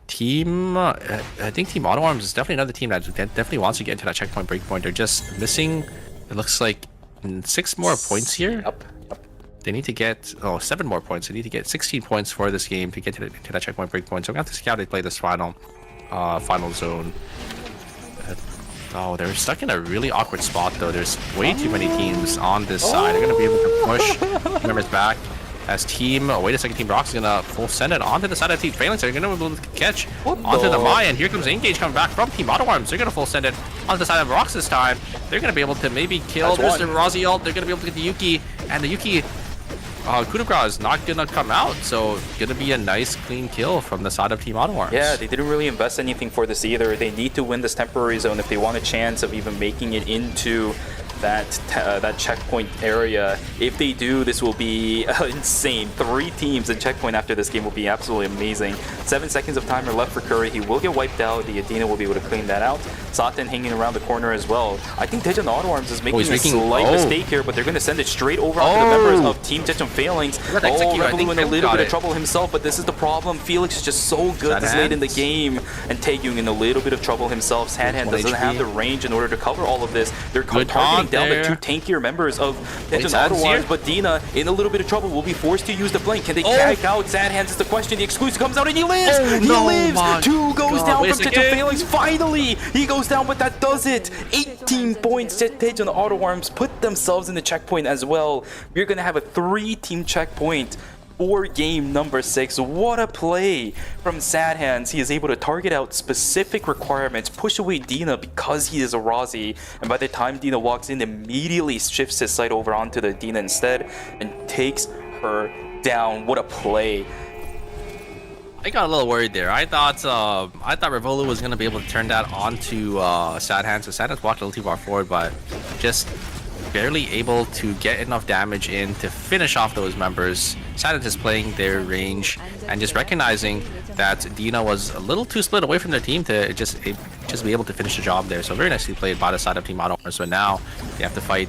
I think Team Auto Arms is definitely another team that definitely wants to get into that checkpoint breakpoint. They're just missing, it looks like, 6 more points here. Yep. They need to get 7 more points. They need to get 16 points for this game to get to that checkpoint breakpoint. So we have to see how they play this final zone. They're stuck in a really awkward spot though. There's way too many teams on this side. They're gonna be able to push members back. As Team Rock's gonna full send it onto the side of Team Phalanx. They're gonna be able to catch onto the Maya, and here comes Engage coming back from Team Auto Arms. They're gonna full send it onto the side of Rocks this time. They're gonna be able to maybe kill. There's the Rozzy ult. They're gonna be able to get the Yuki, and the Yuki coup de grace is not gonna come out, so gonna be a nice clean kill from the side of Team Auto Arms. Yeah, they didn't really invest anything for this either. They need to win this temporary zone if they want a chance of even making it into that checkpoint area. If they do, this will be insane. 3 teams in checkpoint after this game will be absolutely amazing. 7 seconds of timer left for Curry. He will get wiped out. The Adina will be able to clean that out. Satan hanging around the corner as well. I think Daejeon Auto Arms is making a slight mistake here, but they're going to send it straight over onto the members of Team Daejeon Phalanx. Revolu in a little bit of trouble himself, but this is the problem. Felix is just so good this late in the game, and Taegyung in a little bit of trouble himself. Sadhan doesn't have the range in order to cover all of this. They're targeting down the 2 tankier members of Daejeon Auto Arms, but Dina in a little bit of trouble will be forced to use the blink. Can they tag out? Sad Hands is the question. The exclusive comes out and he lives! He lives! 2 goes down from Daejeon Phalanx. Finally! He goes down, but that does it! 18 points. Daejeon Auto Arms put themselves in the checkpoint as well. We're gonna have a 3-team checkpoint for game number 6. What a play from Sad Hands. He is able to target out specific requirements, push away Dina because he is a Rozzy, and by the time Dina walks in, immediately shifts his sight over onto the Dina instead and takes her down. What a play. I got a little worried there. I thought Revolu was gonna be able to turn that onto Sad Hands. So Sad Hands walked a little too far forward, but just barely able to get enough damage in to finish off those members. Sadness is playing their range and just recognizing that Dina was a little too split away from their team to just be able to finish the job there. So very nicely played by the side of Team Auto. So now they have to fight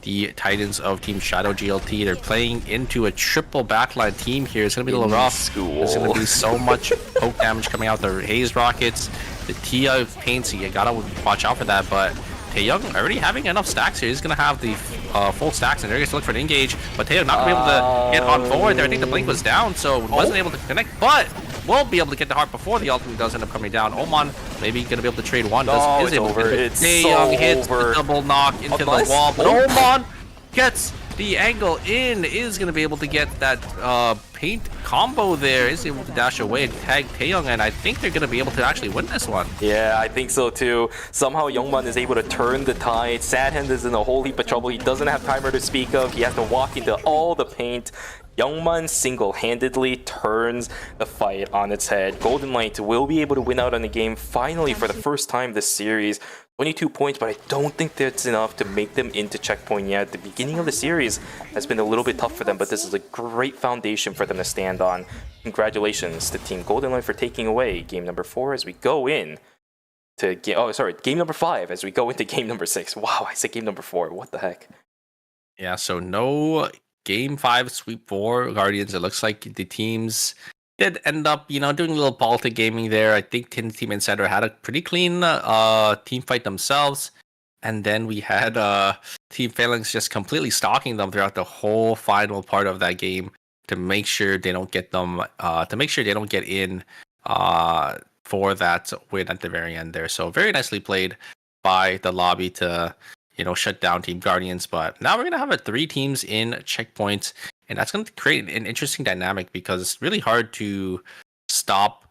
the Titans of Team Shadow GLT. They're playing into a triple backline team here. It's gonna be a little rough. There's gonna be so much poke damage coming out. The Haze Rockets, the Tia Paints, you gotta watch out for that, but Taeyong already having enough stacks here. He's gonna have the full stacks, and they're gonna look for an engage. But Taeyong not gonna be able to get on forward there. I think the blink was down, so wasn't able to connect. But will be able to get the heart before the ultimate does end up coming down. Oman maybe gonna be able to trade one. Is able to. Taeyong hits the double knock into the wall, but Oman gets the angle in, is going to be able to get that paint combo there, is able to dash away and tag Taeyong, and I think they're going to be able to actually win this one. Yeah, I think so too. Somehow Youngman is able to turn the tide. Sadhand is in a whole heap of trouble. He doesn't have timer to speak of. He has to walk into all the paint. Youngman single-handedly turns the fight on its head. Golden Light will be able to win out on the game finally for the first time this series. 22 points, but I don't think that's enough to make them into checkpoint yet. The beginning of the series has been a little bit tough for them, but this is a great foundation for them to stand on. Congratulations to Team Golden Light for taking away game number 4 as we go in to game number 5 as we go into game number 6. Wow, I said game number 4. What the heck? Yeah, so no game 5 sweep 4 Guardians. It looks like the teams did end up, doing a little politic gaming there. I think Team Insider had a pretty clean team fight themselves. And then we had Team Phalanx just completely stalking them throughout the whole final part of that game to make sure they don't get them, in for that win at the very end there. So very nicely played by the lobby to, shut down Team Guardians. But now we're going to have 3 teams in checkpoints. And that's going to create an interesting dynamic because it's really hard to stop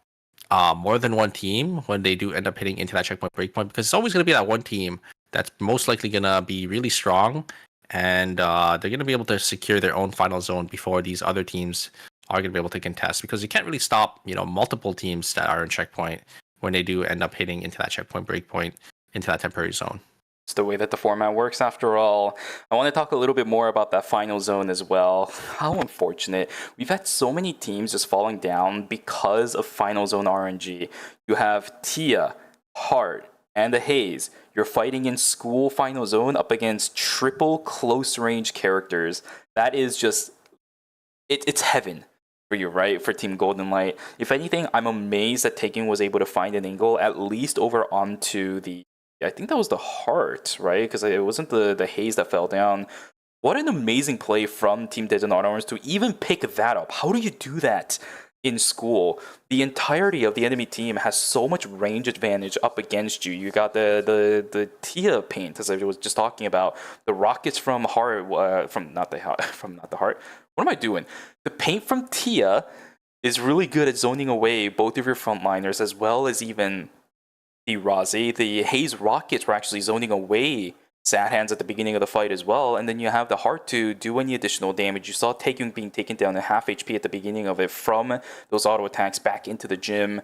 more than one team when they do end up hitting into that checkpoint breakpoint, because it's always going to be that one team that's most likely going to be really strong, and they're going to be able to secure their own final zone before these other teams are going to be able to contest, because you can't really stop multiple teams that are in checkpoint when they do end up hitting into that checkpoint breakpoint, into that temporary zone. It's the way that the format works after all. I want to talk a little bit more about that final zone as well. How unfortunate. We've had so many teams just falling down because of final zone RNG. You have Tia, Heart, and the Haze. You're fighting in school final zone up against triple close range characters. That is just, it's heaven. for you, right? For Team Golden Light. If anything, I'm amazed that Taking was able to find an angle at least over onto the, I think that was the heart, right? Because it wasn't the haze that fell down. What an amazing play from Team Daejeon Auto-Arms to even pick that up. How do you do that in school? The entirety of the enemy team has so much range advantage up against you. You got the Tia paint, as I was just talking about, the rockets from heart, from not the heart. What am I doing? The paint from Tia is really good at zoning away both of your frontliners, as well as even the Razi. The Haze rockets were actually zoning away Sad Hands at the beginning of the fight as well, and then you have the heart to do any additional damage. You saw Taekyung being taken down to half HP at the beginning of it from those auto attacks back into the gym.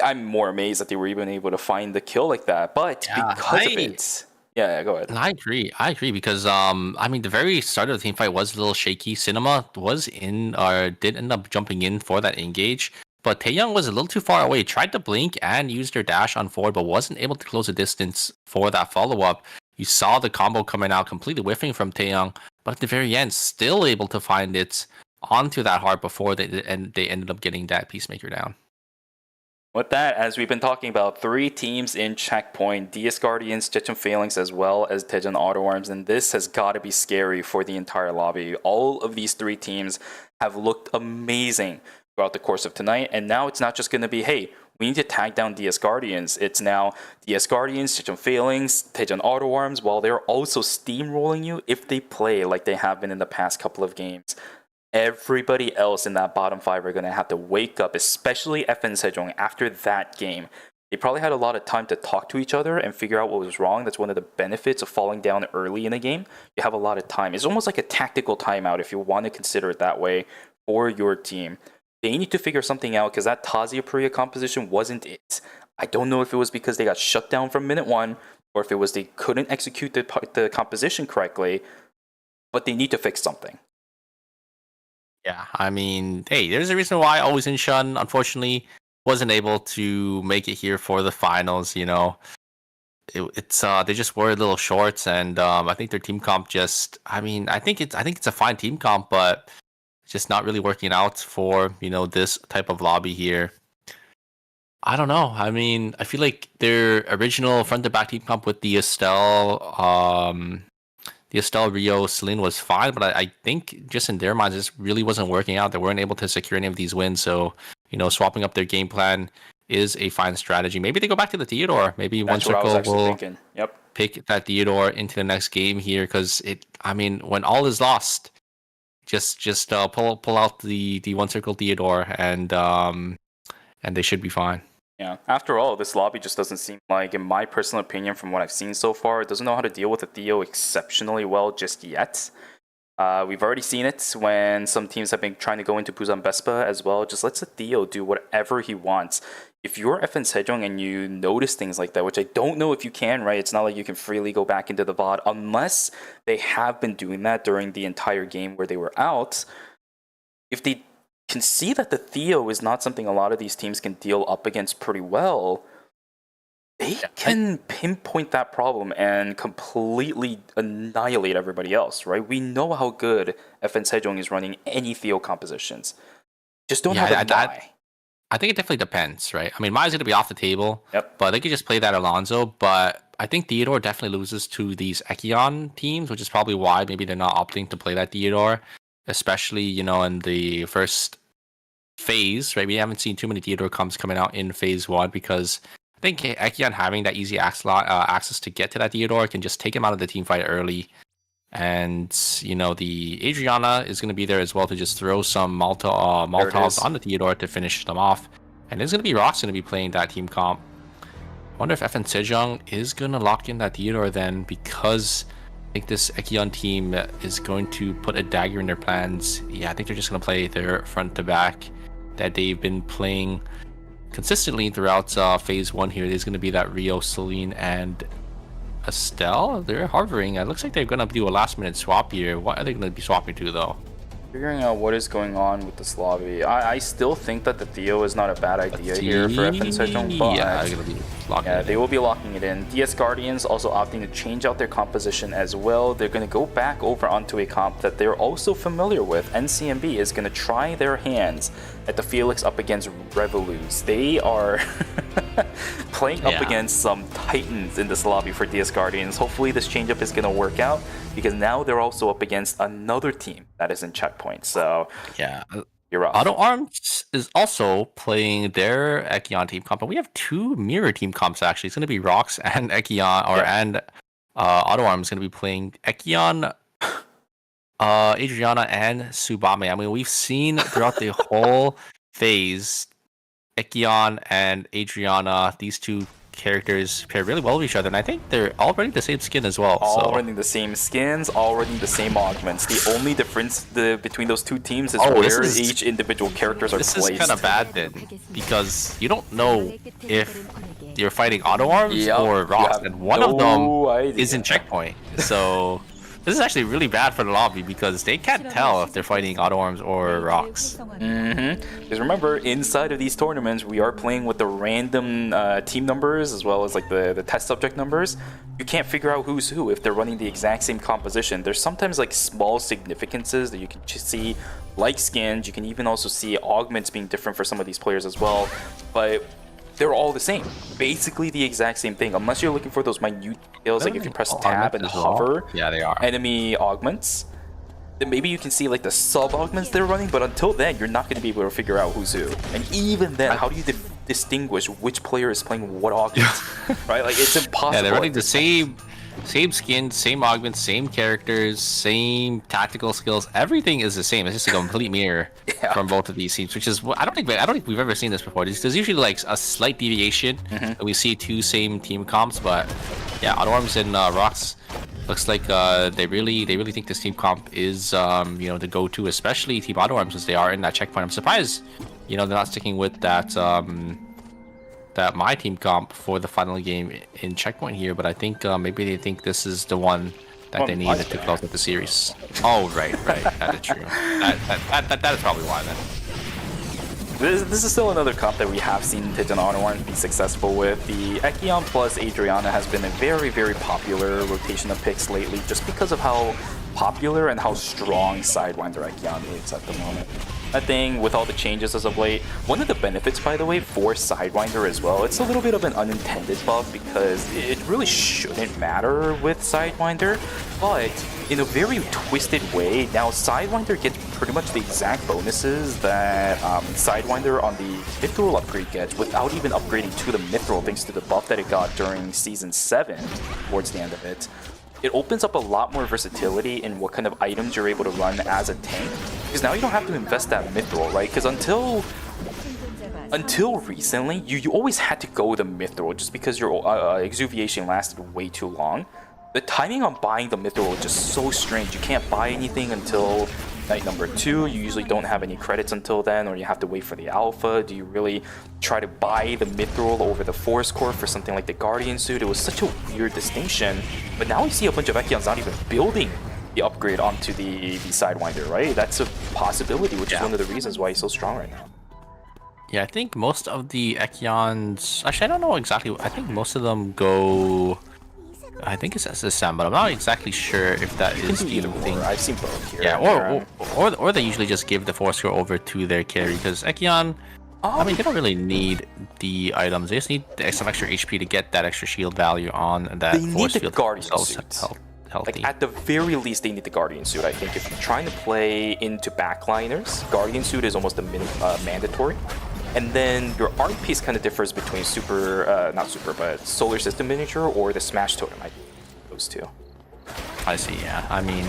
I'm more amazed that they were even able to find the kill like that, but because of it... Yeah, go ahead. I agree because I mean the very start of the team fight was a little shaky. Cinema was in or did end up jumping in for that engage, but Taeyong was a little too far away. Tried to blink and used their dash on forward, but wasn't able to close the distance for that follow up. You saw the combo coming out completely whiffing from Taeyong, but at the very end, still able to find it onto that heart before they ended up getting that Peacemaker down. With that, as we've been talking about, 3 teams in checkpoint, DS Guardians, Jecheon Phalanx, as well as Daejeon Auto-Arms, and this has got to be scary for the entire lobby. All of these 3 teams have looked amazing throughout the course of tonight, and now it's not just going to be, hey, we need to tag down DS Guardians. It's now DS Guardians, Jecheon Phalanx, Daejeon Auto-Arms, while they're also steamrolling you if they play like they have been in the past couple of games. Everybody else in that bottom 5 are going to have to wake up, especially FN Sejong after that game. They probably had a lot of time to talk to each other and figure out what was wrong. That's one of the benefits of falling down early in a game. You have a lot of time. It's almost like a tactical timeout if you want to consider it that way for your team. They need to figure something out because that Tazia Priya composition wasn't it. I don't know if it was because they got shut down from minute 1 or if it was they couldn't execute the composition correctly, but they need to fix something. Yeah, I mean, hey, there's a reason why Always in Shun, unfortunately, wasn't able to make it here for the finals. You know, it's they just were a little short, and I think their team comp just, I mean, I think it's a fine team comp, but just not really working out for, you know, this type of lobby here. I don't know. I mean, I feel like their original front to back team comp with the Estelle, Rio, Celine was fine, but I think just in their minds, this really wasn't working out. They weren't able to secure any of these wins. So, you know, swapping up their game plan is a fine strategy. Maybe they go back to the Theodore. Maybe One Circle will pick that Theodore into the next game here. Because I mean, when all is lost, just pull out the One Circle Theodore, and they should be fine. Yeah, after all, this lobby just doesn't seem like, in my personal opinion, from what I've seen so far, it doesn't know how to deal with the Theo exceptionally well just yet. We've already seen it when some teams have been trying to go into Busan Vespa as well. Just lets the Theo do whatever he wants. If you're FN Sejong and you notice things like that, which I don't know if you can, right? It's not like you can freely go back into the VOD unless they have been doing that during the entire game where they were out. If they can see that the Theo is not something a lot of these teams can deal up against pretty well, they can pinpoint that problem and completely annihilate everybody else, right? We know how good FN Sejong is running any Theo compositions. Just don't have them die. I think it definitely depends, right? I mean, Maya's going to be off the table, but they could just play that Alonso. But I think Theodore definitely loses to these Ekion teams, which is probably why maybe they're not opting to play that Theodore, especially, you know, in the first phase, right? We haven't seen too many Theodore comps coming out in phase 1 because I think Ekion having that easy access to get to that Theodore can just take him out of the team fight early. And, you know, the Adriana is going to be there as well to just throw some Molotovs on the Theodore to finish them off. And it's going to be Rox going to be playing that team comp. I wonder if FN Sejong is going to lock in that Theodore then, because I think this Ekion team is going to put a dagger in their plans. Yeah, I think they're just going to play their front to back that they've been playing consistently throughout phase 1 here. There's going to be that Rio, Celine, and Estelle. They're hovering. It looks like they're going to do a last minute swap here. What are they going to be swapping to, though? Figuring out what is going on with this lobby. I still think that the Theo is not a bad idea here for FN Sejong, but Yeah, they're gonna be locking yeah, it they in. will be locking it in. DS Guardians also opting to change out their composition as well. They're going to go back over onto a comp that they're also familiar with. NCMB is going to try their hands at the Felix up against Revolus. They are playing up against some titans in this lobby for DS Guardians. Hopefully this changeup is going to work out, because now they're also up against another team that is in checkpoint. So Yeah. you're up. Auto Arms is also playing their Ekion team comp, and we have two mirror team comps actually. It's going to be Rox and Ekion, and Auto Arms is going to be playing Ekion, Adriana, and Subame. I mean, we've seen throughout the whole phase, Ekion and Adriana, these two characters pair really well with each other, and I think they're all running the same skin as well. All running the same skins, all running the same augments. The only difference between those two teams is where each individual characters are placed. This is kind of bad then, because you don't know if you're fighting Auto Arms or Rox, and one of them is in checkpoint. So this is actually really bad for the lobby, because they can't tell if they're fighting Auto Arms or Rox. Because remember, inside of these tournaments, we are playing with the random team numbers as well as like the test subject numbers. You can't figure out who's who if they're running the exact same composition. There's sometimes like small significances that you can just see, like skins. You can even also see augments being different for some of these players as well. But they're all the same, basically the exact same thing, unless you're looking for those minute details, like if you press tab and hover, they are enemy augments, then maybe you can see like the sub augments they're running, but until then, you're not going to be able to figure out who's who. And even then, how do you distinguish which player is playing what augments, right? Like, it's impossible. Yeah, they're running the same skin, same augments, same characters, same tactical skills. Everything is the same. It's just a complete mirror from both of these teams, which is I don't think we've ever seen this before. There's usually like a slight deviation. We see two same team comps, but yeah, Auto Arms and Rox looks like they really think this team comp is the go-to, especially Team Auto Arms, as they are in that checkpoint. I'm surprised they're not sticking with that my team comp for the final game in checkpoint here, but I think maybe they think this is the one that they needed to close out the series. Oh, right, that is true. That is probably why then. This is still another comp that we have seen Titan Auto Arms be successful with. The Ekion plus Adriana has been a very, very popular rotation of picks lately, just because of how popular and how strong Sidewinder Ekion is at the moment. I think with all the changes as of late, one of the benefits, by the way, for Sidewinder as well, it's a little bit of an unintended buff, because it really shouldn't matter with Sidewinder, but in a very twisted way, now Sidewinder gets pretty much the exact bonuses that Sidewinder on the Mithril upgrade gets without even upgrading to the Mithril, thanks to the buff that it got during Season 7 towards the end of it. It opens up a lot more versatility in what kind of items you're able to run as a tank, because now you don't have to invest that Mithril, right? Because until recently, you always had to go the Mithril just because your exuviation lasted way too long. The timing on buying the Mithril is just so strange. You can't buy anything until night number 2. You usually don't have any credits until then, or you have to wait for the alpha. Do you really try to buy the Mithril over the Force Core for something like the Guardian suit? It was such a weird distinction. But now we see a bunch of Ekions not even building the upgrade onto the Sidewinder, right? That's a possibility, which is one of the reasons why he's so strong right now. Yeah, I think most of the Ekions... Actually, I don't know exactly. I think most of them go... I think it's SSM, but I'm not exactly sure if that is the thing. I've seen both here. Yeah, or they usually just give the Force Core over to their carry, because Ekion, I mean, they don't really need the items. They just need some extra HP to get that extra shield value on that force field. Guardian suit. Healthy. Like, at the very least, they need the Guardian suit. I think if you're trying to play into backliners, Guardian suit is almost a mandatory. And then your art piece kind of differs between but Solar System Miniature or the Smash Totem. I think those two. I see. Yeah. I mean,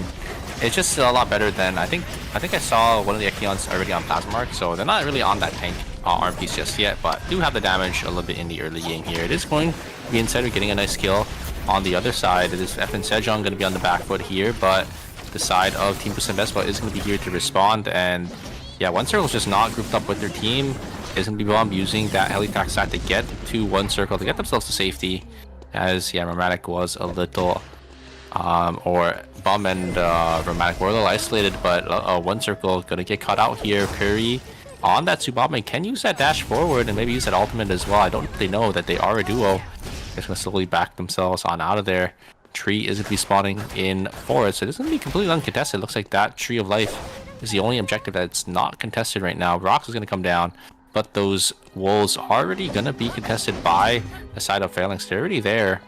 it's just a lot better than I think I saw one of the Ekions already on Plasmark, so they're not really on that tank arm piece just yet, but do have the damage a little bit in the early game here. It is going to be Insider getting a nice kill on the other side. It is FN Sejong going to be on the back foot here, but the side of Team Percent Vespa is going to be here to respond, and yeah, One Circle is just not grouped up with their team. Is going to be bomb using that helitax stat to get to One Circle to get themselves to safety, as yeah, Ramatic was a little or Bum and Romantic were a little isolated, but one circle gonna get caught out here. Curry on that Tsubame can use that dash forward and maybe use that ultimate as well. I don't think they know that they are a duo. They're just gonna slowly back themselves on out of there. Tree is gonna be spawning in forest, so this is gonna be completely uncontested. Looks like that Tree of Life is the only objective that's not contested right now. Rocks is gonna come down, but those wolves are already gonna be contested by the side of Phalanx. They're already there.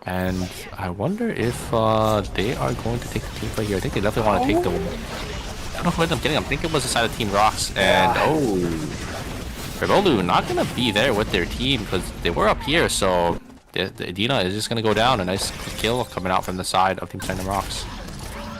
And I wonder if they are going to take the team fight here. I think they definitely want to take the... I don't know who I'm getting. I think it was the side of Team Rocks. And Revolu not going to be there with their team because they were up here. So the Dina is just going to go down. A nice kill coming out from the side of Team Team Rocks.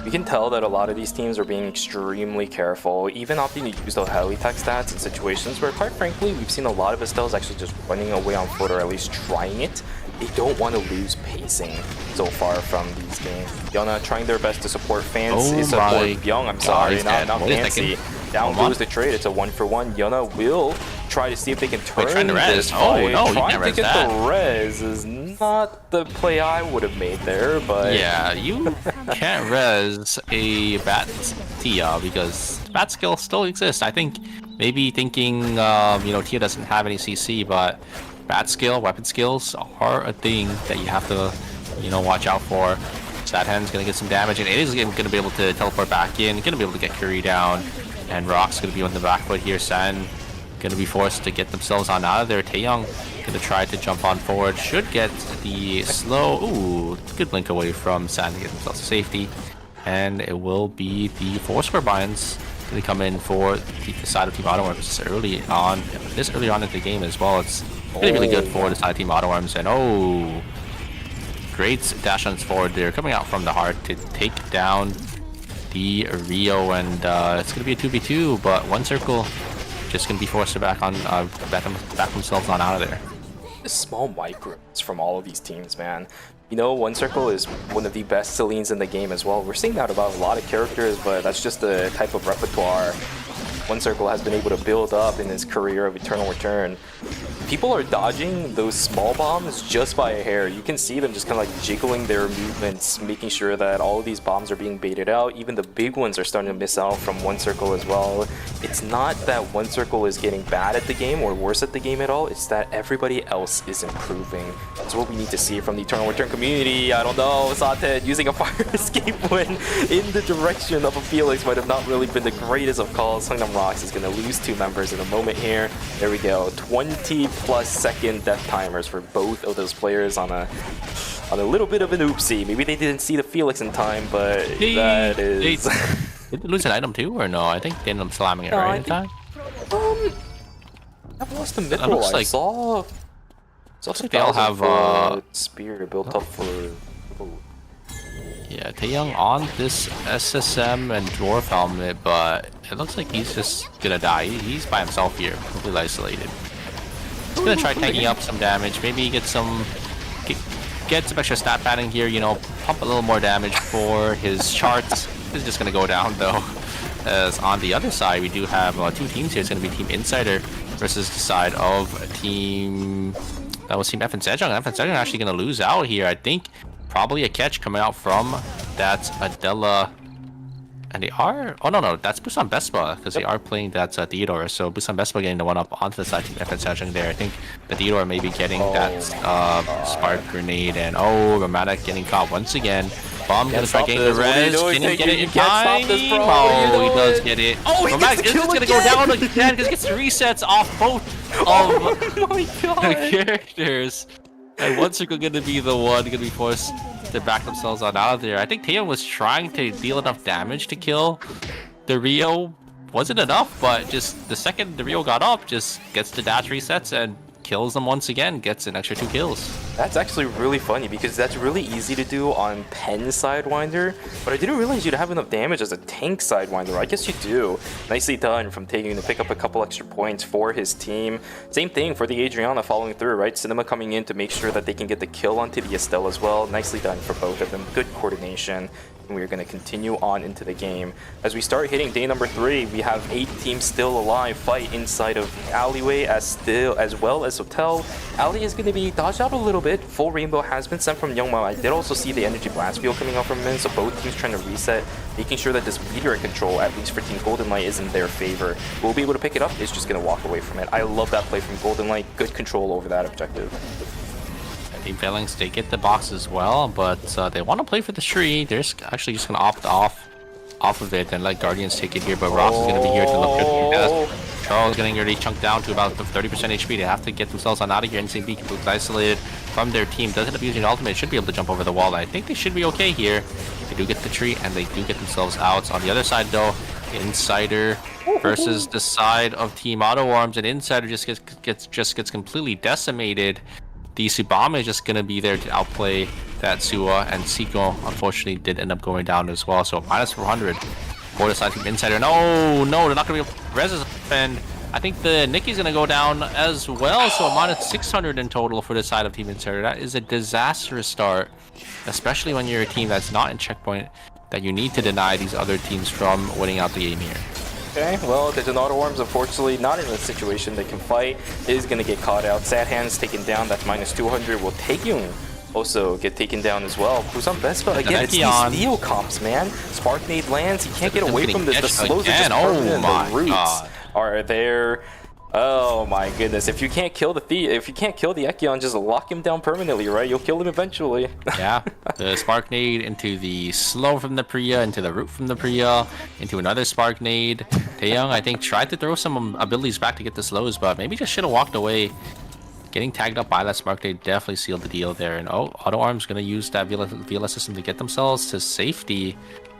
You can tell that a lot of these teams are being extremely careful, even opting to use the heli tech stats in situations where, quite frankly, we've seen a lot of Estellas actually just running away on foot or at least trying it. They don't want to lose pacing so far from these games. Yona trying their best to support Fancy, support Young, I'm sorry, not Fancy. Down goes the trade, it's a 1-for-1. Yona will try to see if they can turn this fight. Trying to get the res is not the play I would have made there, but... Yeah, you can't res a Bat Tia because Bat skill still exists. I think maybe thinking, you know, Tia doesn't have any CC, but Bat skill, weapon skills are a thing that you have to, you know, watch out for. Sad Hen's gonna get some damage, and it is gonna be able to teleport back in, gonna be able to get Curry down, and Rock's gonna be on the back foot here. San gonna be forced to get themselves on out of there. Taeyong gonna try to jump on forward, should get the slow, ooh, good blink away from San to get themselves to safety, and it will be the 4 binds gonna come in for the side of Team Auto this early on in the game as well. It's really good for the side of Team Auto Arms, and great dash runs forward there, coming out from the heart to take down the Rio, and it's gonna be a 2v2, but one circle just gonna be forced to back themselves on out of there. Small micros from all of these teams, man. You know, One Circle is one of the best Selines in the game as well. We're seeing that about a lot of characters, but that's just the type of repertoire One Circle has been able to build up in his career of Eternal Return. People are dodging those small bombs just by a hair. You can see them just kind of like jiggling their movements, making sure that all of these bombs are being baited out. Even the big ones are starting to miss out from One Circle as well. It's not that One Circle is getting bad at the game or worse at the game at all. It's that everybody else is improving. That's what we need to see from the Eternal Return community. I don't know, Sated using a fire escape when in the direction of a Felix might have not really been the greatest of calls. Hungnam Rocks is going to lose 2 members in a moment here. There we go. 20+ second death timers for both of those players on a little bit of an oopsie. Maybe they didn't see the Felix in time, but that is... Did they lose an item too, or no? I think they ended up slamming it right in time. I've lost the mid-roll. I saw... Looks like they all have spear built up for... Yeah, Taeyong on this SSM and Dwarf helmet, but it looks like he's just gonna die. He's by himself here, completely isolated. He's gonna try tanking up some damage, maybe get some extra stat padding here, you know, pump a little more damage for his charts. This is just gonna go down though. As on the other side, we do have 2 teams here. It's gonna be Team Insider versus the side of Team... That was Team F and Sejong. F and Sejong are actually gonna lose out here, I think. Probably a catch coming out from that Adela, and they are... Oh no, that's Busan Vespa, because they are playing that Theodore. So Busan Vespa getting the one up onto the side Team F and Sejong there. I think the Theodore may be getting that spark grenade, and Romantic getting caught once again. Bomb gonna try getting the res. Can he get it in time? Oh, he does get it. Oh, Romantic is gonna go down again because he gets 3 resets off both of the characters. And One Circle gonna be the one gonna be forced to back themselves on out of there. I think Taeyong was trying to deal enough damage to kill the Rio. Wasn't enough, but just the second the Rio got up, just gets the dash resets and kills them once again, gets an extra 2 kills. That's actually really funny because that's really easy to do on Pen Sidewinder, but I didn't realize you'd have enough damage as a tank Sidewinder. I guess you do. Nicely done from Taeyong to pick up a couple extra points for his team. Same thing for the Adriana following through, right? Cinema coming in to make sure that they can get the kill onto the Estelle as well. Nicely done for both of them. Good coordination. and we're going to continue on into the game. As we start hitting day number 3, we have 8 teams still alive, fight inside of alleyway as well as hotel. Alley is going to be dodged out a little bit. Full rainbow has been sent from Youngma. I did also see the energy blast field coming out from Min, so both teams trying to reset, making sure that this meteor control, at least for Team Golden Light, is in their favor. We'll be able to pick it up, it's just going to walk away from it. I love that play from Golden Light, good control over that objective. Team Phalanx, they get the box as well, but they want to play for the tree. They're actually just going to opt off of it and let Guardians take it here, but Ross is going to be here to look good. Charles getting already chunked down to about 30% HP. They have to get themselves on out of here. NCB completely isolated from their team. Does end up using ultimate. Should be able to jump over the wall. I think they should be okay here. They do get the tree and they do get themselves out. On the other side though, Insider versus the side of Team Auto Arms, and Insider just gets completely decimated. The Subame is just going to be there to outplay that Suwa, and Seiko unfortunately did end up going down as well. So minus 400 for the side Team Insider. No, they're not going to be able to res, and I think the Nikki's going to go down as well. So minus 600 in total for the side of Team Insider. That is a disastrous start, especially when you're a team that's not in checkpoint, that you need to deny these other teams from winning out the game here. Okay, well, the Auto Arms, unfortunately, not in a situation they can fight. Is going to get caught out. Sad Hands taken down. That's minus 200. Will Taeyong also get taken down as well. Who's on Vespa? Again, it's these Theo comps, man. Spark Nade lands. He can't get away from this. The slows are just permanent. The roots are there. Oh my goodness! If you can't kill the Ekion, just lock him down permanently, right? You'll kill him eventually. Yeah, the Spark Nade into the slow from the Priya, into the root from the Priya, into another Spark Nade. Taeyong, I think, tried to throw some abilities back to get the slows, but maybe just should have walked away. Getting tagged up by that Spark Nade definitely sealed the deal there. And Auto Arms gonna use that VLS system to get themselves to safety.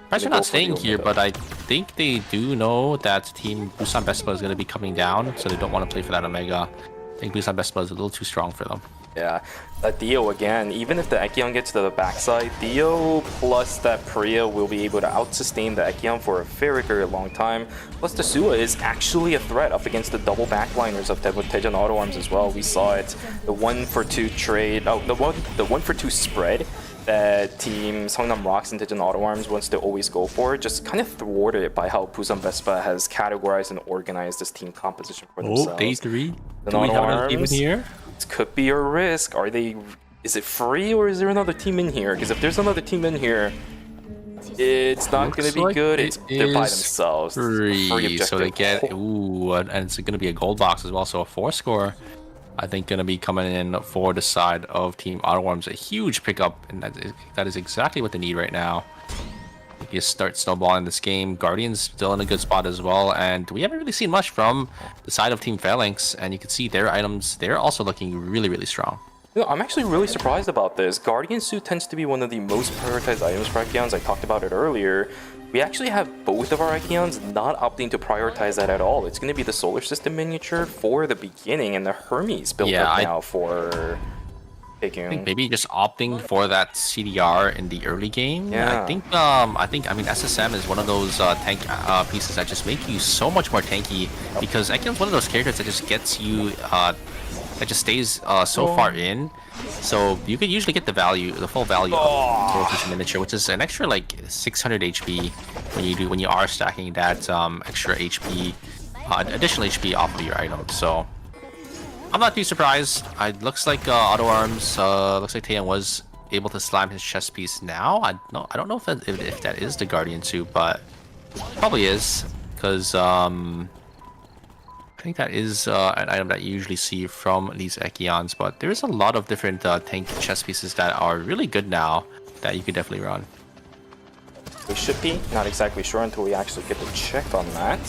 They're not staying here, but I think they do know that Team Busan Vespa is going to be coming down, so they don't want to play for that Omega. I think Busan Vespa is a little too strong for them. Yeah, that Dio again, even if the Ekion gets to the backside, Dio plus that Priya will be able to out-sustain the Ekion for a very, very long time. Plus the Suwa is actually a threat up against the double backliners of Daejeon Auto Arms as well. We saw it, the 1-for-2 trade, the 1-for-2 spread that Team Seongnam Rocks and Daejeon Auto Arms wants to always go for, just kind of thwarted by how Busan Vespa has categorized and organized this team composition for themselves. Day 3. Do we have another team in here? It could be a risk. Is it free or is there another team in here? Because if there's another team in here, it's not going to be good. They're by themselves. Free objective. So they get, and it's going to be a gold box as well. So a 4-score, I think, going to be coming in for the side of Team Auto Arms. A huge pickup, and that is exactly what they need right now. You start snowballing this game. Guardians still in a good spot as well, and we haven't really seen much from the side of Team Phalanx, and you can see their items, they're also looking really, really strong. I'm actually really surprised about this. Guardian Suit tends to be one of the most prioritized items for Ekions. I talked about it earlier. We actually have both of our Ekions not opting to prioritize that at all. It's going to be the Solar System miniature for the beginning, and the Hermes built up now for taking. I think maybe just opting for that CDR in the early game. Yeah. I mean, SSM is one of those tank pieces that just make you so much more tanky, because Ekion's one of those characters that just gets you that just stays so far in, so you could usually get the full value of this miniature, which is an extra like 600 HP when you are stacking that extra HP, additional HP off of your item. So I'm not too surprised. It looks like Auto Arms, looks like Taeyong was able to slam his chest piece now. I don't know if that is the Guardian suit, but probably is, because I think that is an item that you usually see from these Ekions, but there is a lot of different tank chest pieces that are really good now that you could definitely run. We should be. Not exactly sure until we actually get to check on that.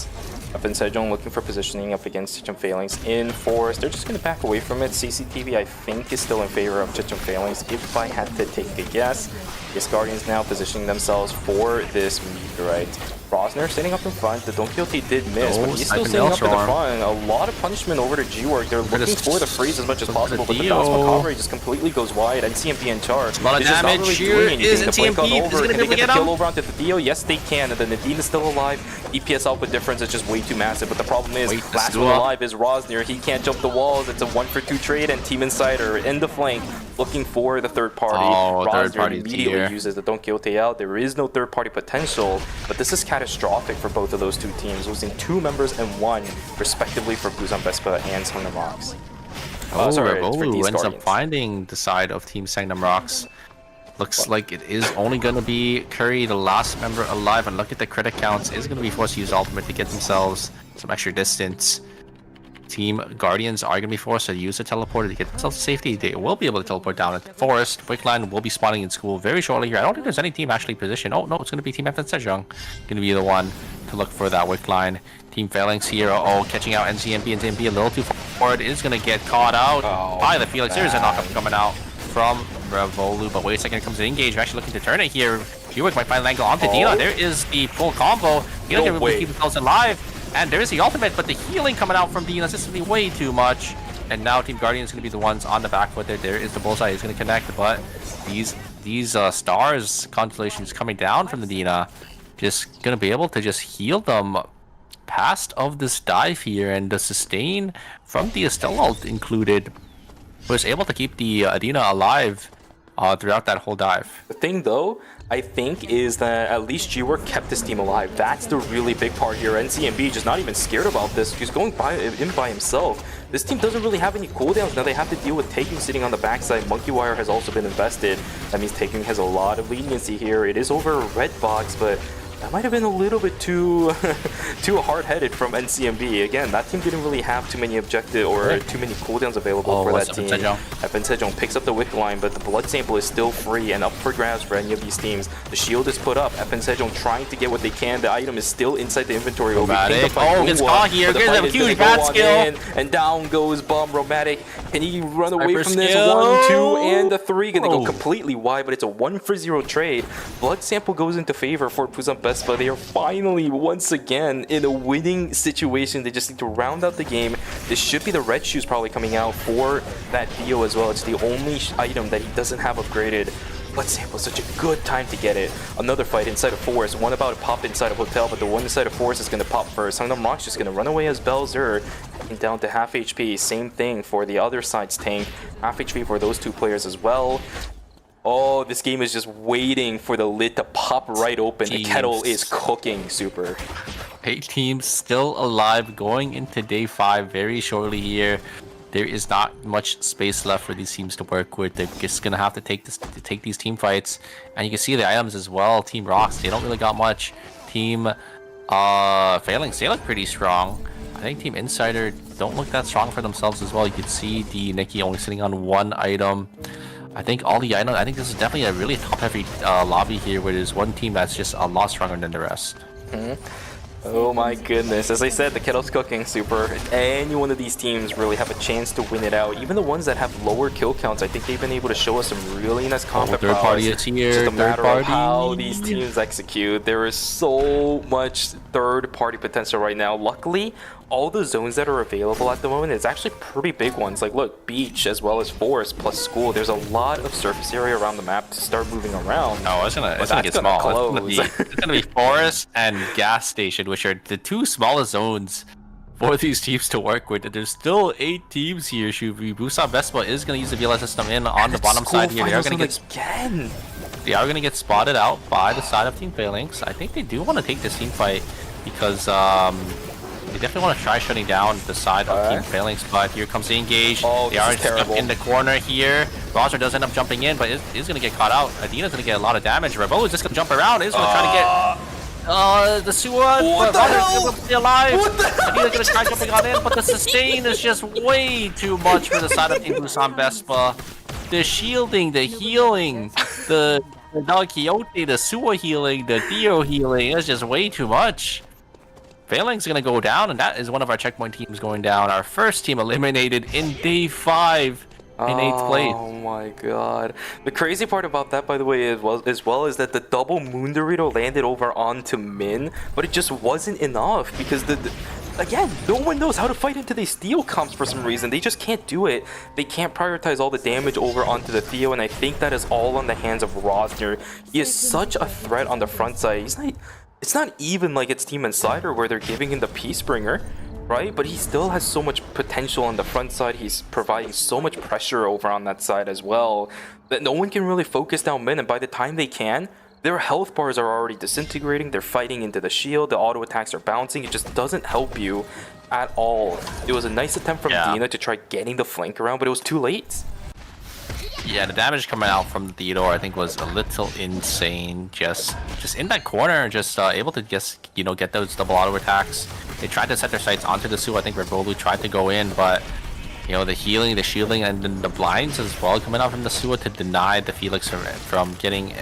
Up in Sejong looking for positioning up against Chechon Phalanx in forest. They're just going to back away from it. CCTV, I think, is still in favor of Chechon Phalanx. If I had to take a guess, yes, Guardians now positioning themselves for this meteorite. Rosner sitting up in front. The Don Quixote did miss, but he's still sitting up in the front. A lot of punishment over to G-Work. They're looking for the freeze as much as possible, but the bounce Macabre just completely goes wide, and CMP in charge. A lot of damage here. Is TMP. Can they get the kill over onto the Dio? Yes, they can, and then Nadine is still alive. EPS output difference is just way too massive, but the problem is, last one alive is Rosner. He can't jump the walls. It's a 1-for-2 trade, and Team Insider in the flank looking for the third party. Rosner immediately here. uses the Don Quixote out. There is no third-party potential, but this is catastrophic for both of those two teams, losing 2 members and 1, respectively, for Busan Vespa and Songnam Rocks. Sorry, it's for Revolu these ends up Guardians. finding the side of Team Sangnam Rocks. Looks like it is only going to be Curry, the last member alive, and look at the credit counts. Is going to be forced to use ultimate to get themselves some extra distance. Team Guardians are going to be forced to use the teleporter to get themselves to safety. They will be able to teleport down at the forest. Wickline will be spawning in school very shortly here. I don't think there's any team actually positioned. Oh, no, it's going to be Team FN Sejong. Going to be the one to look for that Wickline. Team Phalanx here. Catching out NCMB and NCMB a little too forward. It is going to get caught out by the Felix. There is a knockup coming out from Revolu, but wait a second, here comes an engage. We're actually looking to turn it here. Hewick might find an angle onto Dina. There is the full combo. Dina can really keep themselves alive. And there's the ultimate, but the healing coming out from Dina is just going to be way too much. And now Team Guardian is going to be the ones on the back foot there. There is the bullseye. He's going to connect, but these stars constellations coming down from the Dina, just going to be able to just heal them past of this dive here. And the sustain from the Estelle ult included was able to keep the Dina alive throughout that whole dive. The thing, though, I think, is that at least G-Work kept this team alive. That's the really big part here. NCMB just not even scared about this. He's going in by himself. This team doesn't really have any cooldowns. Now they have to deal with Taking sitting on the backside. Monkey Wire has also been invested. That means Taking has a lot of leniency here. It is over a red box, but that might have been a little bit too hard-headed from NCMB. Again, that team didn't really have too many objectives or too many cooldowns available for that team. FN Sejong picks up the wick line, but the blood sample is still free and up for grabs for any of these teams. The shield is put up. FN Sejong trying to get what they can. The item is still inside the inventory. Gets caught here. There's a huge bad skill. And down goes Bomb Romantic. Can he run away from this? 1, 2, and the 3. Gonna go completely wide, but it's a 1-for-0 trade. Blood sample goes into favor for Busan Vespa. They are finally, once again, in a winning situation. They just need to round out the game. This should be the red shoes probably coming out for that Dio as well. It's the only item that he doesn't have upgraded. Blood sample, such a good time to get it. Another fight inside of Forest. One about to pop inside of Hotel, but the one inside of Forest is going to pop first. Songnam Rocks just going to run away as Belzer, down to half HP. Same thing for the other side's tank. Half HP for those two players as well. Oh, this game is just waiting for the lid to pop right open. The kettle is cooking, Super. 8 teams still alive going into day 5 very shortly here. There is not much space left for these teams to work with. They're just gonna have to take these team fights, and you can see the items as well. Team Rocks, they don't really got much. Team Phalanx, they look pretty strong. I think Team Insider don't look that strong for themselves as well. You can see the Nikki only sitting on 1 item. I think all the items, I think this is definitely a really top-heavy lobby here, where there's one team that's just a lot stronger than the rest. Oh my goodness. As I said, the kettle's cooking, Super. Any one of these teams really have a chance to win it out. Even the ones that have lower kill counts, I think they've been able to show us some really nice combat third party is here. Just a matter of how these teams execute. There is so much third-party potential right now. Luckily, all the zones that are available at the moment is actually pretty big ones. Like, look, beach as well as forest plus school. There's a lot of surface area around the map to start moving around. Oh, it's gonna get small. It's gonna be forest and gas station, which are the 2 smallest zones for these teams to work with. There's still 8 teams here. Busan Vespa is gonna use the VLS system on the bottom side here. They are gonna get spotted out by the side of Team Phalanx. I think they do want to take this team fight because they definitely want to try shutting down the side of Team Phalanx, but here comes the engage. They are stuck in the corner here. Roger does end up jumping in, but is going to get caught out. Adina's going to get a lot of damage. Revolu is just going to jump around. Is going to try to get the Suwa, but Roger's going to be alive. Adina's going to try jumping on in, but the sustain is just way too much for the side of Team Busan Vespa. The shielding, the healing, the Don Quixote, the Suwa healing, the Dio healing is just way too much. Phalanx is going to go down, and that is one of our checkpoint teams going down. Our first team eliminated in day 5 in 8th place. Oh my god. The crazy part about that, by the way, as well is that the double Moon Dorito landed over onto Min, but it just wasn't enough because again, no one knows how to fight into these Theo comps for some reason. They just can't do it. They can't prioritize all the damage over onto the Theo, and I think that is all on the hands of Rosner. He is such a threat on the front side. It's not even like it's Team Insider where they're giving him the Peacebringer. right? But he still has so much potential on the front side. He's providing so much pressure over on that side as well that no one can really focus down mid. And by the time they can, their health bars are already disintegrating. They're fighting into the shield. The auto attacks are bouncing. It just doesn't help you at all. It was a nice attempt from Dina to try getting the flank around, but it was too late. Yeah, the damage coming out from Theodore I think was a little insane. Just in that corner, just able to just get those double auto attacks. They tried to set their sights onto the Su. I think Rebolu tried to go in, but the healing, the shielding, and then the blinds as well coming out from the Su to deny the Felix from getting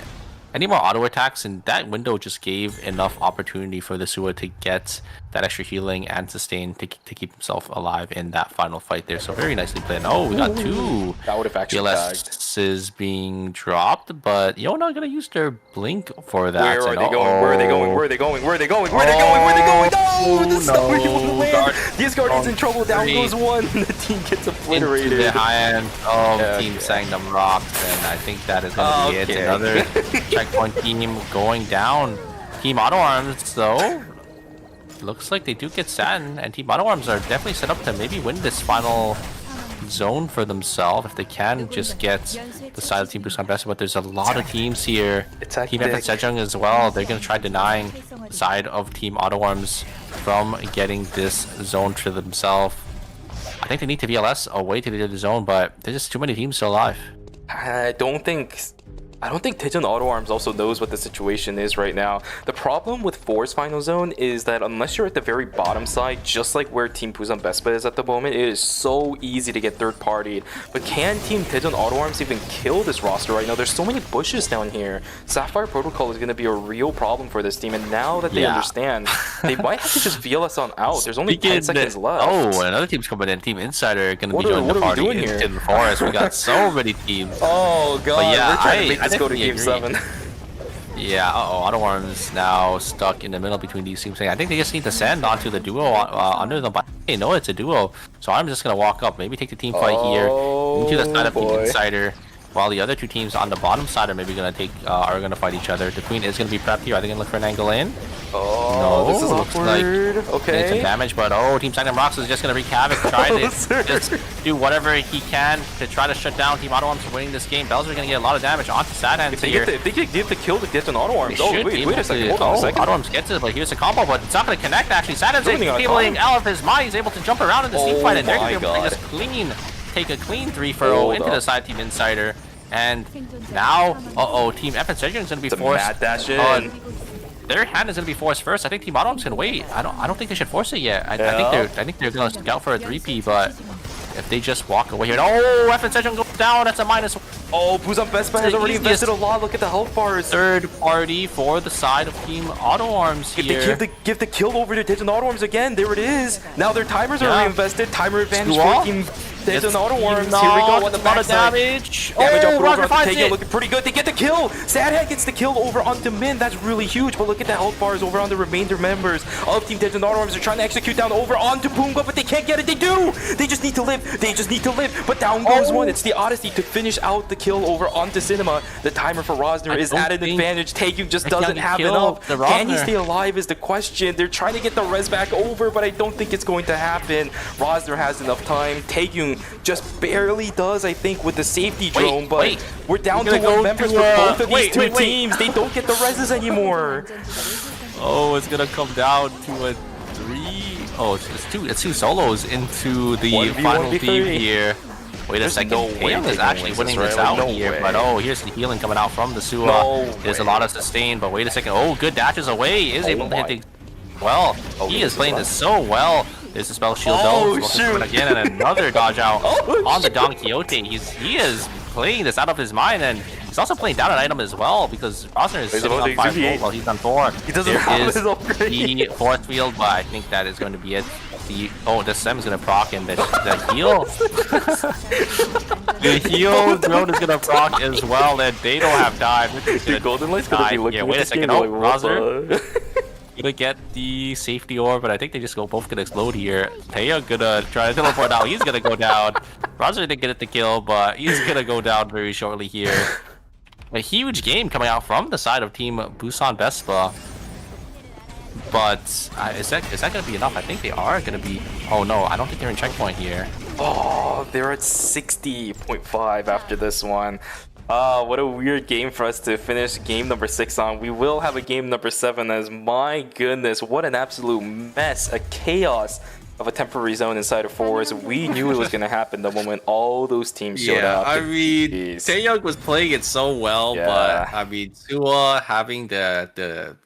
any more auto attacks, and that window just gave enough opportunity for the Su to get that extra healing and sustain to keep himself alive in that final fight there. So very nicely played. Oh, we got two That would have actually tagged. PLSs being dropped, but not gonna use their blink for that. Where are they going? Where are they going? Where are they going? Where are they going? Where are they going? Where are they going? No! That's not where you want to land! These Guardians in trouble. Down goes one. The team gets obliterated. Into the high end of Team Sangdom Rocks, and I think that is gonna be it. Another checkpoint team going down. Team Auto Arms, though, looks like they do get Satin, and Team Auto Arms are definitely set up to maybe win this final zone for themselves if they can just get the side of Team Busan Best. But there's a lot of teams here. Team Epic Sejong as well. They're going to try denying the side of Team Auto Arms from getting this zone to themselves. I think they need to VLS away to the zone, but there's just too many teams still alive. I don't think Daejeon Auto Arms also knows what the situation is right now. The problem with 4's final zone is that unless you're at the very bottom side, just like where Team Busan Bespa is at the moment, it is so easy to get third-partied. But can Team Daejeon Auto Arms even kill this roster right now? There's so many bushes down here. Sapphire Protocol is going to be a real problem for this team, and now that they understand, they might have to just VLS on out. There's only 10 seconds left. Oh, another team's coming in. Team Insider going to be joining the party in the forest. We got so many teams. Oh god, but yeah, we're trying to make this go to Game 7. Yeah, Auto Arms now stuck in the middle between these teams. I think they just need to send onto the duo under them, but they know it's a duo. So I'm just going to walk up, maybe take the team fight here into the side of Team Insider, while the other two teams on the bottom side are maybe going to are going to fight each other. The Queen is going to be prepped here. Are they going to look for an angle in? Oh, no, this is awkward. Like it's some damage, but Team Sangdom Rocks is just going to wreak havoc, try to just do whatever he can to try to shut down Team Auto Arms from winning this game. Bells are going to get a lot of damage onto Sadhands here. If they get the kill to get an Auto Arms, wait a second, hold on a second. Auto Arms gets it, but here's a combo, but it's not going to connect actually. Sadhands is feeling out of his mind. He's able to jump around in this team fight, and they're going to just take a clean 3-0 into the side Team Insider. And now, Team Epic Sejong is going to be forced. Mad dash in. Their hand is going to be forced first. I think Team Auto Arms can wait. I don't think they should force it yet. I think they're going to scout for a 3P, but if they just walk away here, Epic Sejong goes down. That's a minus. Oh, Busan Bespa has already invested a lot. Look at the health bars. Third party for the side of Team Auto Arms here. Give the kill over to Daejeon Auto Arms again. There it is. Now their timers are reinvested. Timer advantage for Team Daejeon Auto Arms. Here we go on the backside. Damage over onto Taegyo, looking pretty good. They get the kill. Sadhat gets the kill over onto Min. That's really huge. But look at the health bars over on the remainder members of Team Daejeon Auto Arms. They're trying to execute down over onto Boomga, but they can't get it. They do. They just need to live. But down goes one. It's the Odyssey to finish out the kill over onto Cinema. The timer for Rosner is at an advantage. Taegyo just doesn't have enough. Can he stay alive is the question. They're trying to get the res back over, but I don't think it's going to happen. Rosner has enough time. Taegyo just barely does, I think, with the safety drone, but we're down to one members for both of these two teams. They don't get the reses anymore. It's gonna come down to a 3. It's two solos into the final team here. Wait a second. Taeyong is actually winning this out here, but here's the healing coming out from the Sua. There's a lot of sustain, but wait a second. Good dashes away. Is able to hit the he is playing this so well. There's a spell shield again, and another dodge out on the Don Quixote. He is playing this out of his mind, and he's also playing down an item as well because Rosner is sitting on 5 gold while he's on 4. He doesn't have his the force field, but I think that is going to be it. The Sem is going to proc, and the heal. The heal drone is going to proc as well, and they don't have time. The Golden Light's going to be looking wait a second. Rosner gonna get the safety orb, but I think they just both gonna explode here. Taeyong gonna try to teleport out. He's gonna go down. Rosner didn't get it to kill, but he's gonna go down very shortly here. A huge game coming out from the side of Team Busan Bespa. But is that going to be enough? I think they are going to be. Oh no, I don't think they're in checkpoint here. Oh, they're at 60.5 after this one. What a weird game for us to finish game number 6 on. We will have a game number 7 as, my goodness, what an absolute mess, a chaos of a temporary zone inside of Forest. We knew it was going to happen the moment all those teams showed up. I mean, Taeyong was playing it so well, but I mean, Sua having the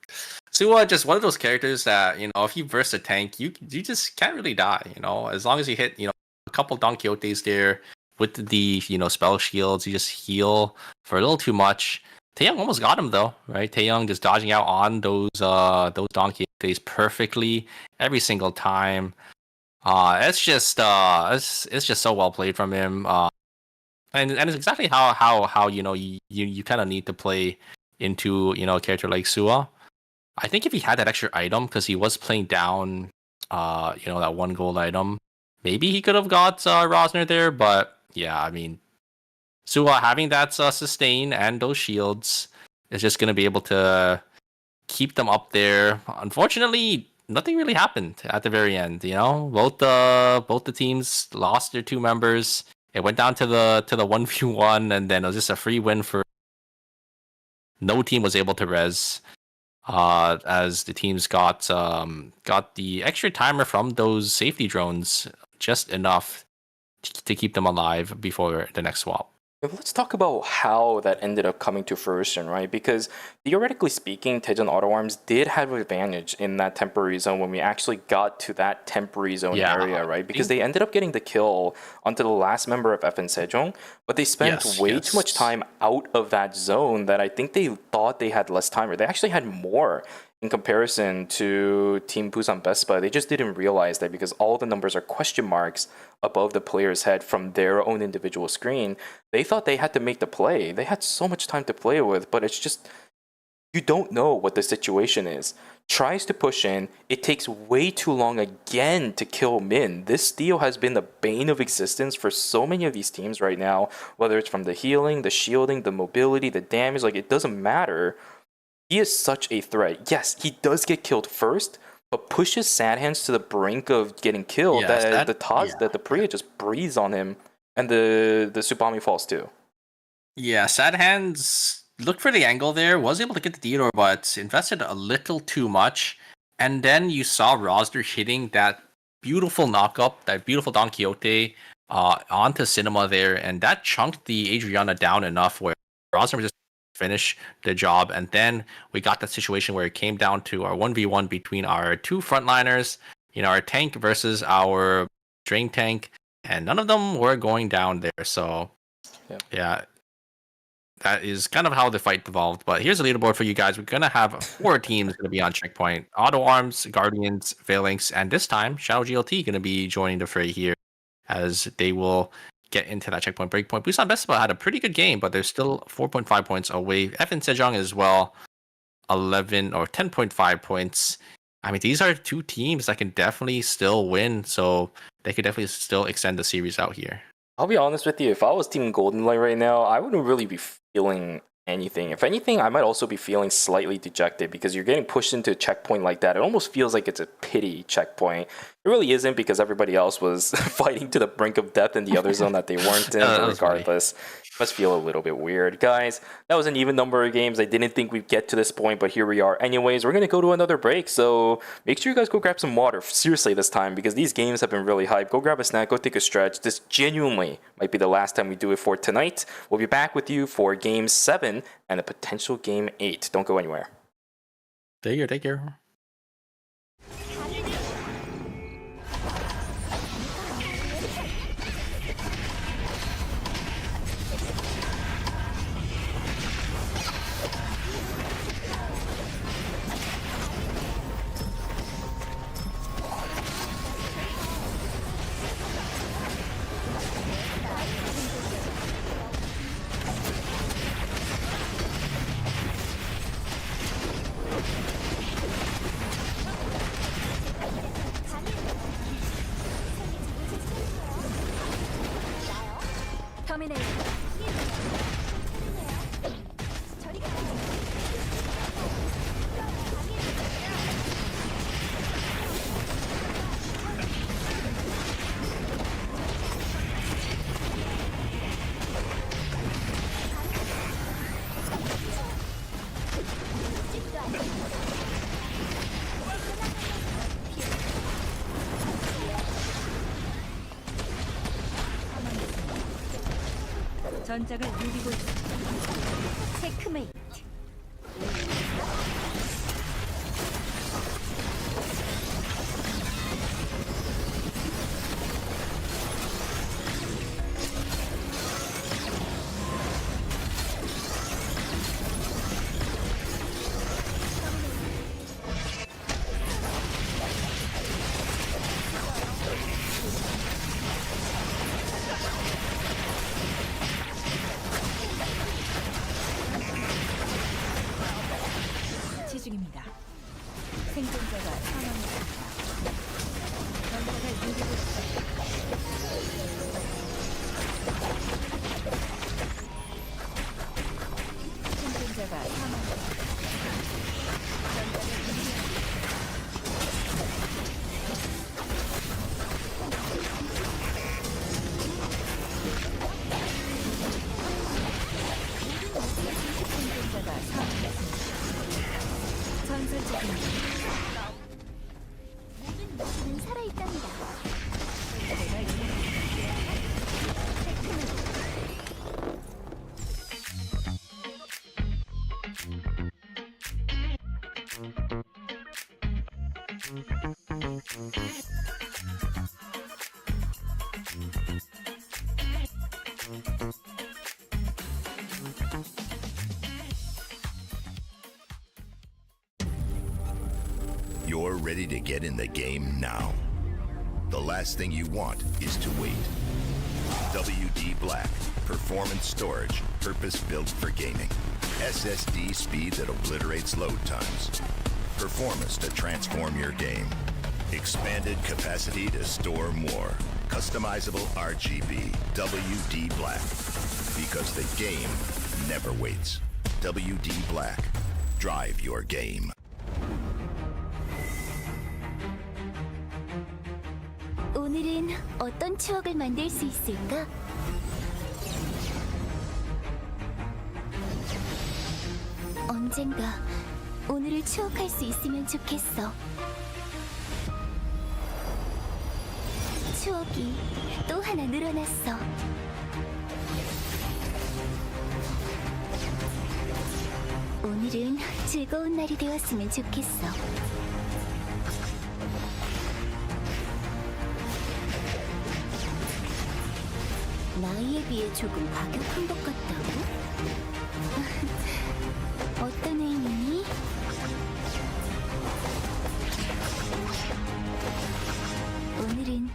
Sua, just one of those characters that, you know, if you burst a tank, you just can't really die, you know, as long as you hit, you know, a couple Don Quixotes there with the, you know, spell shields, you just heal for a little too much. Taeyong almost got him though, right? Taeyong just dodging out on those Don Quixotes perfectly every single time. It's just so well played from him. And it's exactly how you know you kind of need to play into, you know, a character like Sua. I think if he had that extra item, because he was playing down, you know, that 1 gold item, maybe he could have got Rosner there. But yeah, I mean, Sua having that sustain and those shields is just going to be able to keep them up there. Unfortunately, nothing really happened at the very end. You know, both the teams lost their 2 members. It went down to the 1v1, and then it was just a free win for. No team was able to res. As the teams got the extra timer from those safety drones, just enough to keep them alive before the next swap. Let's talk about how that ended up coming to fruition, right? Because theoretically speaking, Daejeon Auto Arms did have an advantage in that temporary zone when we actually got to that temporary zone area, right? Because they ended up getting the kill onto the last member of FN Sejong, but they spent way too much time out of that zone that I think they thought they had less time, or they actually had more in comparison to Team Busan Vespa. They just didn't realize that because all the numbers are question marks above the player's head from their own individual screen. They thought they had to make the play. They had so much time to play with, but it's just, you don't know what the situation is. Tries to push in, it takes way too long again to kill Min. This Theo has been the bane of existence for so many of these teams right now, whether it's from the healing, the shielding, the mobility, the damage, like it doesn't matter. He is such a threat. Yes, he does get killed first, but pushes Sad Hands to the brink of getting killed. That the Priya just breathes on him, and the Tsubami falls too. Yeah, Sad Hands looked for the angle there, was able to get the Theodore, but invested a little too much. And then you saw Rosner hitting that beautiful knockup, that beautiful Don Quixote onto Cinema there, and that chunked the Adriana down enough where Rosner was just finish the job. And then we got that situation where it came down to our 1v1 between our 2 frontliners, you know, our tank versus our drain tank, and none of them were going down there. So yeah, that is kind of how the fight evolved. But here's a leaderboard for you guys. We're gonna have 4 teams gonna be on checkpoint: Auto Arms, Guardians, Phalanx, and this time Shadow GLT gonna be joining the fray here, as they will get into that checkpoint breakpoint. Busan Vespa had a pretty good game, but they're still 4.5 points away. FN Sejong as well, 11 or 10.5 points. I mean, these are 2 teams that can definitely still win, so they could definitely still extend the series out here. I'll be honest with you, if I was Team Golden Light right now, I wouldn't really be feeling anything. If anything, I might also be feeling slightly dejected because you're getting pushed into a checkpoint like that. It almost feels like it's a pity checkpoint. It really isn't, because everybody else was fighting to the brink of death in the other zone that they weren't in. Regardless, must feel a little bit weird. Guys, that was an even number of games. I didn't think we'd get to this point, but here we are. Anyways, we're going to go to another break, so make sure you guys go grab some water, seriously this time, because these games have been really hyped. Go grab a snack, go take a stretch. This genuinely might be the last time we do it for tonight. We'll be back with you for Game 7 and a potential Game 8. Don't go anywhere. Take care. 전장을 누비고 있습니다. 체크메이트. 처치 중입니다. 생존자가 사망했습니다. 전장을 누비고 있습니다. 생존자가 사망했습니다. 전장을 누비고 있습니다. 생존자가 사망했습니다. 전설적입니다. 모든 살아있답니다. 내가 이겼습니다. You're ready to get in the game now. The last thing you want is to wait. WD Black, performance storage, purpose-built for gaming. SSD speed that obliterates load times. Performance to transform your game. Expanded capacity to store more. Customizable RGB. WD Black. Because the game never waits. WD Black. Drive your game. 오늘은 어떤 추억을 만들 수 있을까? 언젠가 오늘을 추억할 수 있으면 좋겠어. 추억이 또 하나 늘어났어. 오늘은 즐거운 날이 되었으면 좋겠어. 나이에 비해 조금 과격한 것 같다고? 어떤 의미니? 오늘은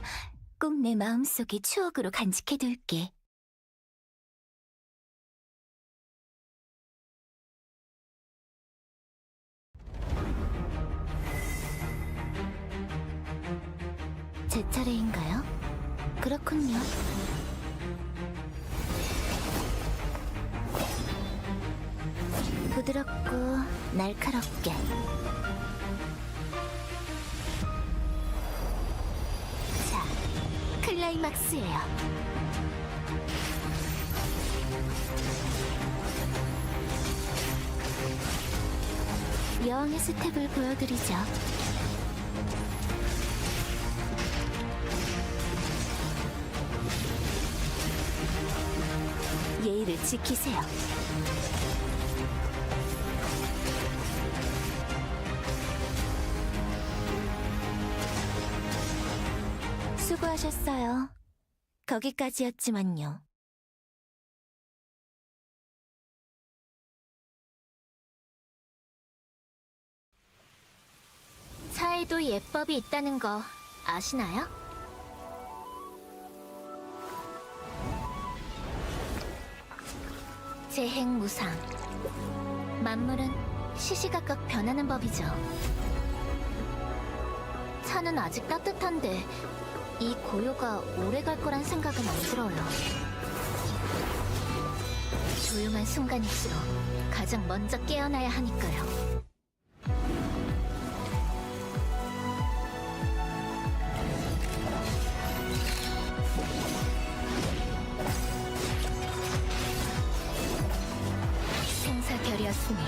꼭 내 마음속에 추억으로 간직해둘게. 제 차례인가요? 그렇군요. 부드럽고 날카롭게. 자, 클라이막스예요. 여왕의 스텝을 보여드리죠. 예의를 지키세요. 수고하셨어요. 거기까지였지만요. 차에도 예법이 있다는 거 아시나요? 재행무상. 만물은 시시각각 변하는 법이죠. 차는 아직 따뜻한데 이 고요가 오래 갈 거란 생각은 안 들어요. 조용한 순간일수록 가장 먼저 깨어나야 하니까요. 생사결이었으니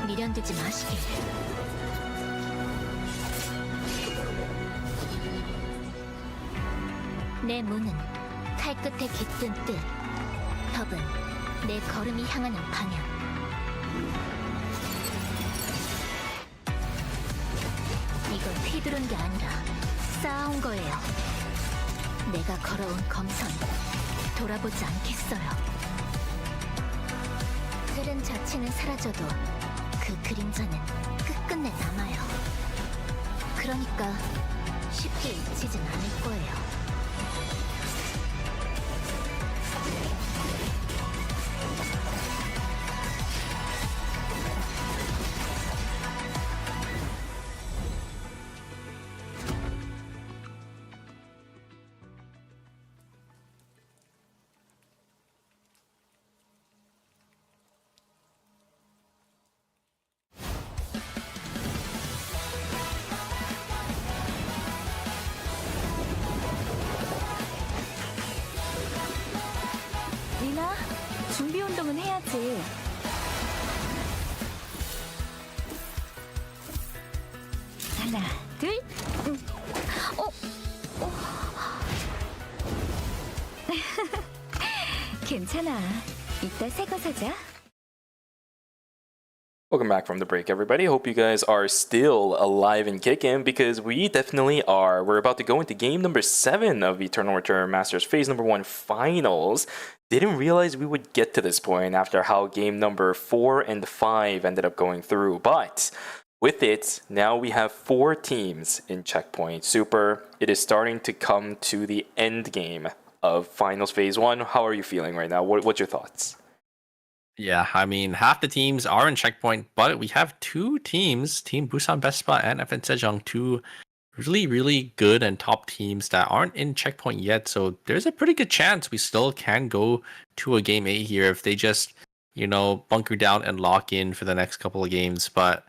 미련되지 마시길. 내 문은 칼끝에 깃든 뜻, 답은 내 걸음이 향하는 방향. 이건 휘두른 게 아니라 쌓아온 거예요. 내가 걸어온 검선 돌아보지 않겠어요. 틀은 자체는 사라져도 그 그림자는 끝끝내 남아요. 그러니까 쉽게 잊히진 않을 거예요. 리나, 준비 운동은 해야지. 하나, 둘, 괜찮아. 이따 새거 사자. Welcome back from the break, everybody. Hope you guys are still alive and kicking, because we definitely are. We're about to go into game number 7 of Eternal Return Masters Phase number 1 Finals. Didn't realize we would get to this point after how game number 4 and 5 ended up going through. But with it, now we have 4 teams in Checkpoint Super. It is starting to come to the end game of Finals Phase 1. How are you feeling right now? What's your thoughts? Yeah, I mean, half the teams are in Checkpoint, but we have 2 teams, Team Busan Vespa and FN Sejong, 2 really, really good and top teams that aren't in Checkpoint yet. So there's a pretty good chance we still can go to a Game 8 here if they just, bunker down and lock in for the next couple of games. But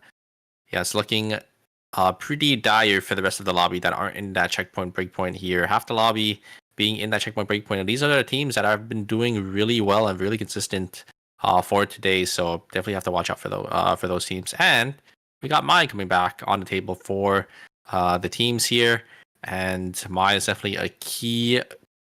yeah, it's looking pretty dire for the rest of the lobby that aren't in that Checkpoint Breakpoint here. Half the lobby being in that Checkpoint Breakpoint. And these are the teams that have been doing really well and really consistent for today, so definitely have to watch out for those teams. And we got Mai coming back on the table for the teams here, and Mai is definitely a key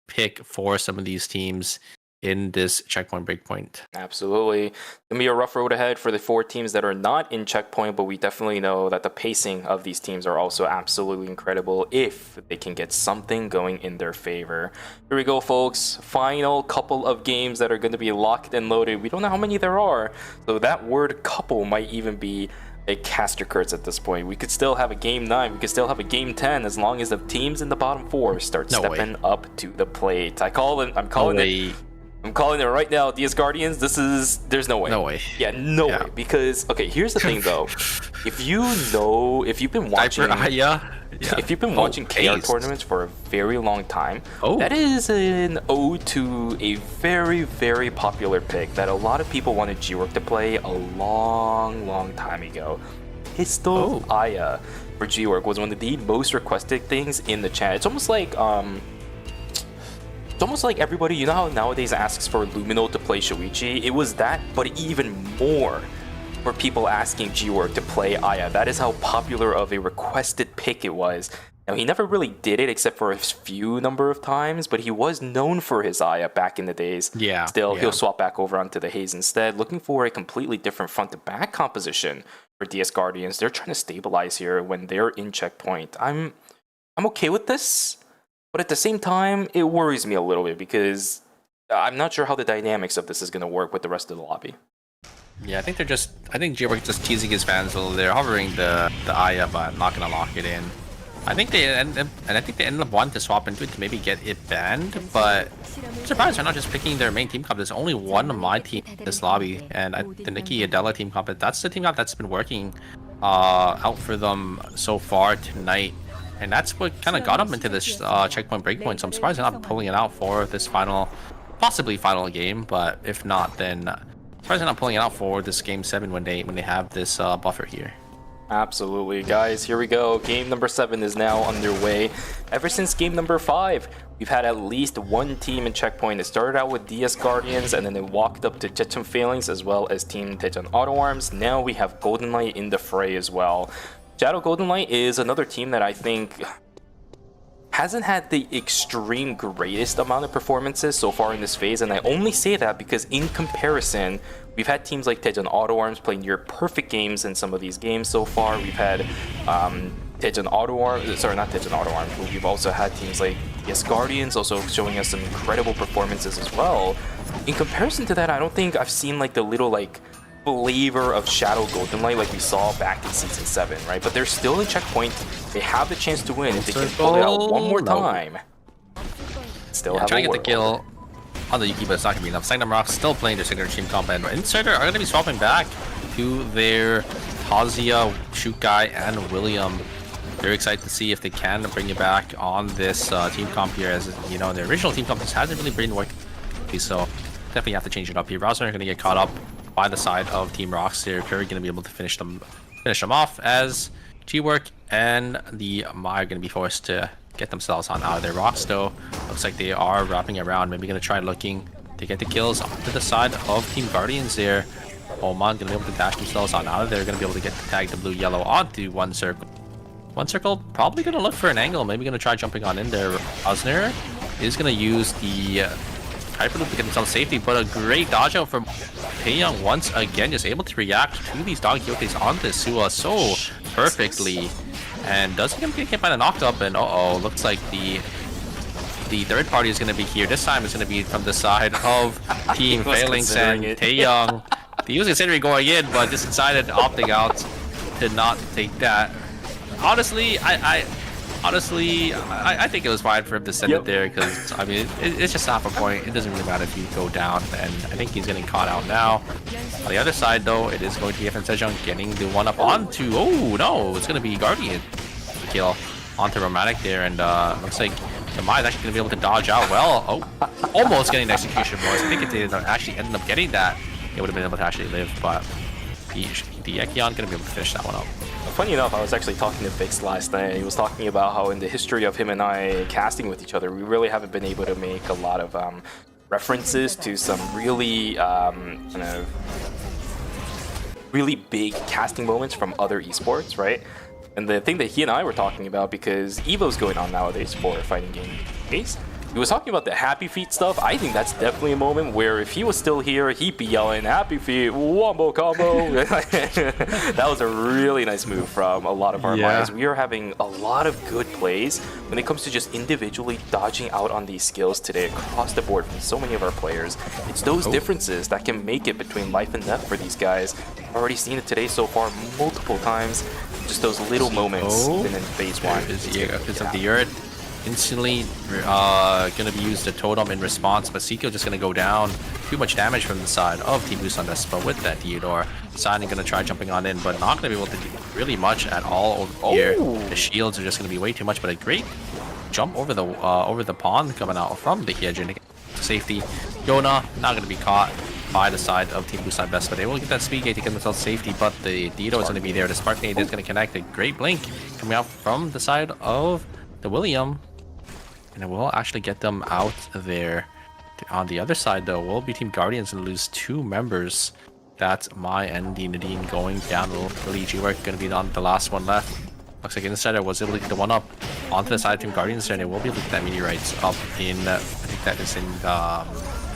pick for some of these teams in this Checkpoint Breakpoint. Absolutely. It's going to be a rough road ahead for the 4 teams that are not in Checkpoint, but we definitely know that the pacing of these teams are also absolutely incredible if they can get something going in their favor. Here we go, folks. Final couple of games that are going to be locked and loaded. We don't know how many there are, so that word couple might even be a caster curse at this point. We could still have a game 9, we could still have a game 10 as long as the teams in the bottom 4 start stepping up to the plate. I'm calling it right now, DS Guardians. There's no way. No way. Yeah, no way. Because here's the thing though. If you've been watching if you've been watching KR tournaments for a very long time, that is an ode to a very, very popular pick that a lot of people wanted G-Work to play a long time ago. Pistol Aya for G-Work was one of the most requested things in the chat. It's almost like everybody, you know how nowadays asks for Lumino to play Shoichi? It was that, but even more for people asking G-Work to play Aya. That is how popular of a requested pick it was. Now, he never really did it except for a few number of times, but he was known for his Aya back in the days. Yeah. He'll swap back over onto the Haze instead, looking for a completely different front-to-back composition for DS Guardians. They're trying to stabilize here when they're in Checkpoint. I'm okay with this. But at the same time, it worries me a little bit because I'm not sure how the dynamics of this is going to work with the rest of the lobby. Yeah, I think G-Work just teasing his fans a little. They're hovering the Aya, but not gonna lock it in. I think they end up wanting to swap into it to maybe get it banned, but I'm surprised they're not just picking their main team comp. There's only one of my team in this lobby, and the Nikki Adela team comp. That's the team comp that's been working out for them so far tonight. And that's what kind of got them into this Checkpoint Breakpoint. So I'm surprised they're not pulling it out for this possibly final game. But if not, then surprised they're not pulling it out for this game 7 when they have this buffer here. Absolutely, guys. Here we go. Game number 7 is now underway. Ever since game number 5, we've had at least one team in Checkpoint. It started out with DS Guardians, and then it walked up to Jecheon Failings as well as Team Daejeon Auto Arms. Now we have Golden Light in the fray as well. Shadow Golden Light is another team that I think hasn't had the extreme greatest amount of performances so far in this phase, and I only say that because in comparison, we've had teams like Daejeon Auto Arms playing near perfect games in some of these games so far. We've had Daejeon Auto Arms, sorry, not Daejeon Auto Arms, but we've also had teams like Yes Guardians also showing us some incredible performances as well. In comparison to that, I don't think I've seen like the little like flavor of Shadow Golden Light like we saw back in Season 7, right? But they're still in checkpoint. They have the chance to win if they can pull it out one more time. Still have trying a to get the world. kill on the Yuki, but it's not going to be enough. Sangnam Rock still playing their signature team comp, and Insider are going to be swapping back to their Tazia, Shukai, and William. Very excited to see if they can bring it back on this team comp here, as you know, the original team comp just hasn't really been working. So definitely have to change it up here. Browser are going to get caught up by the side of Team Rocks here. Curry going to be able to finish them off, as G-Work and the Mai are going to be forced to get themselves on out of their rocks. Though looks like they are wrapping around, maybe going to try looking to get the kills onto the side of Team Guardians there. Oman going to be able to dash themselves on out of there. Going to be able to get the tag the blue-yellow onto one circle. One circle probably going to look for an angle, maybe going to try jumping on in there. Osner is going to use the Hyperloop to get himself safety, but a great dodge out from Taeyong once again, just able to react to these dog yotes on this Sua so perfectly, and doesn't get hit by the knocked up, and looks like the third party is going to be here. This time it's going to be from the side of Team Phalanx, and Taeyong. He was considering going in, but just decided opting out to not take that. Honestly, I think it was fine for him to send it there, because I mean it's just half a point. It doesn't really matter if you go down, and I think he's getting caught out now. On the other side though, it is going to be FN Sejong getting the one up onto, oh no, it's going to be Guardian kill onto Romantic there, and looks like the Mai is actually going to be able to dodge out well. Almost getting the execution, boys. I think if they actually ended up getting that, it would have been able to actually live, but the Ekion going to be able to finish that one up. Funny enough, I was actually talking to Fix last night. He was talking about how in the history of him and I casting with each other, we really haven't been able to make a lot of references to some really kind of really big casting moments from other esports, right? And the thing that he and I were talking about, because Evo's going on nowadays for fighting game case, he was talking about the Happy Feet stuff. I think that's definitely a moment where if he was still here, he'd be yelling, Happy Feet, wombo combo. That was a really nice move from a lot of our minds. We are having a lot of good plays when it comes to just individually dodging out on these skills today across the board from so many of our players. It's those differences that can make it between life and death for these guys. I've already seen it today so far multiple times. Just those little moments in phase one. Because of the Earth. Instantly gonna be used to totem in response, but Seiko just gonna go down. Too much damage from the side of Team Boost on this, but with that Theodore, Signing gonna try jumping on in, but not gonna be able to do really much at all over here. The shields are just gonna be way too much, but a great jump over the pond coming out from the Hyejin to get safety. Yona not gonna be caught by the side of Team Boost on best, but they will get that speed gate to get themselves safety, but the Theodore is gonna be there. The Spark Nade is gonna connect. A great blink coming out from the side of the William. And it will actually get them out there. On the other side, though, will be Team Guardians and lose 2 members. That's Mai and Nadine going down. Really, G-Work going to be on the last one left. Looks like Insider was able to get the one up onto the side of Team Guardians there, and they will be able to get that meteorite up in, I think that is in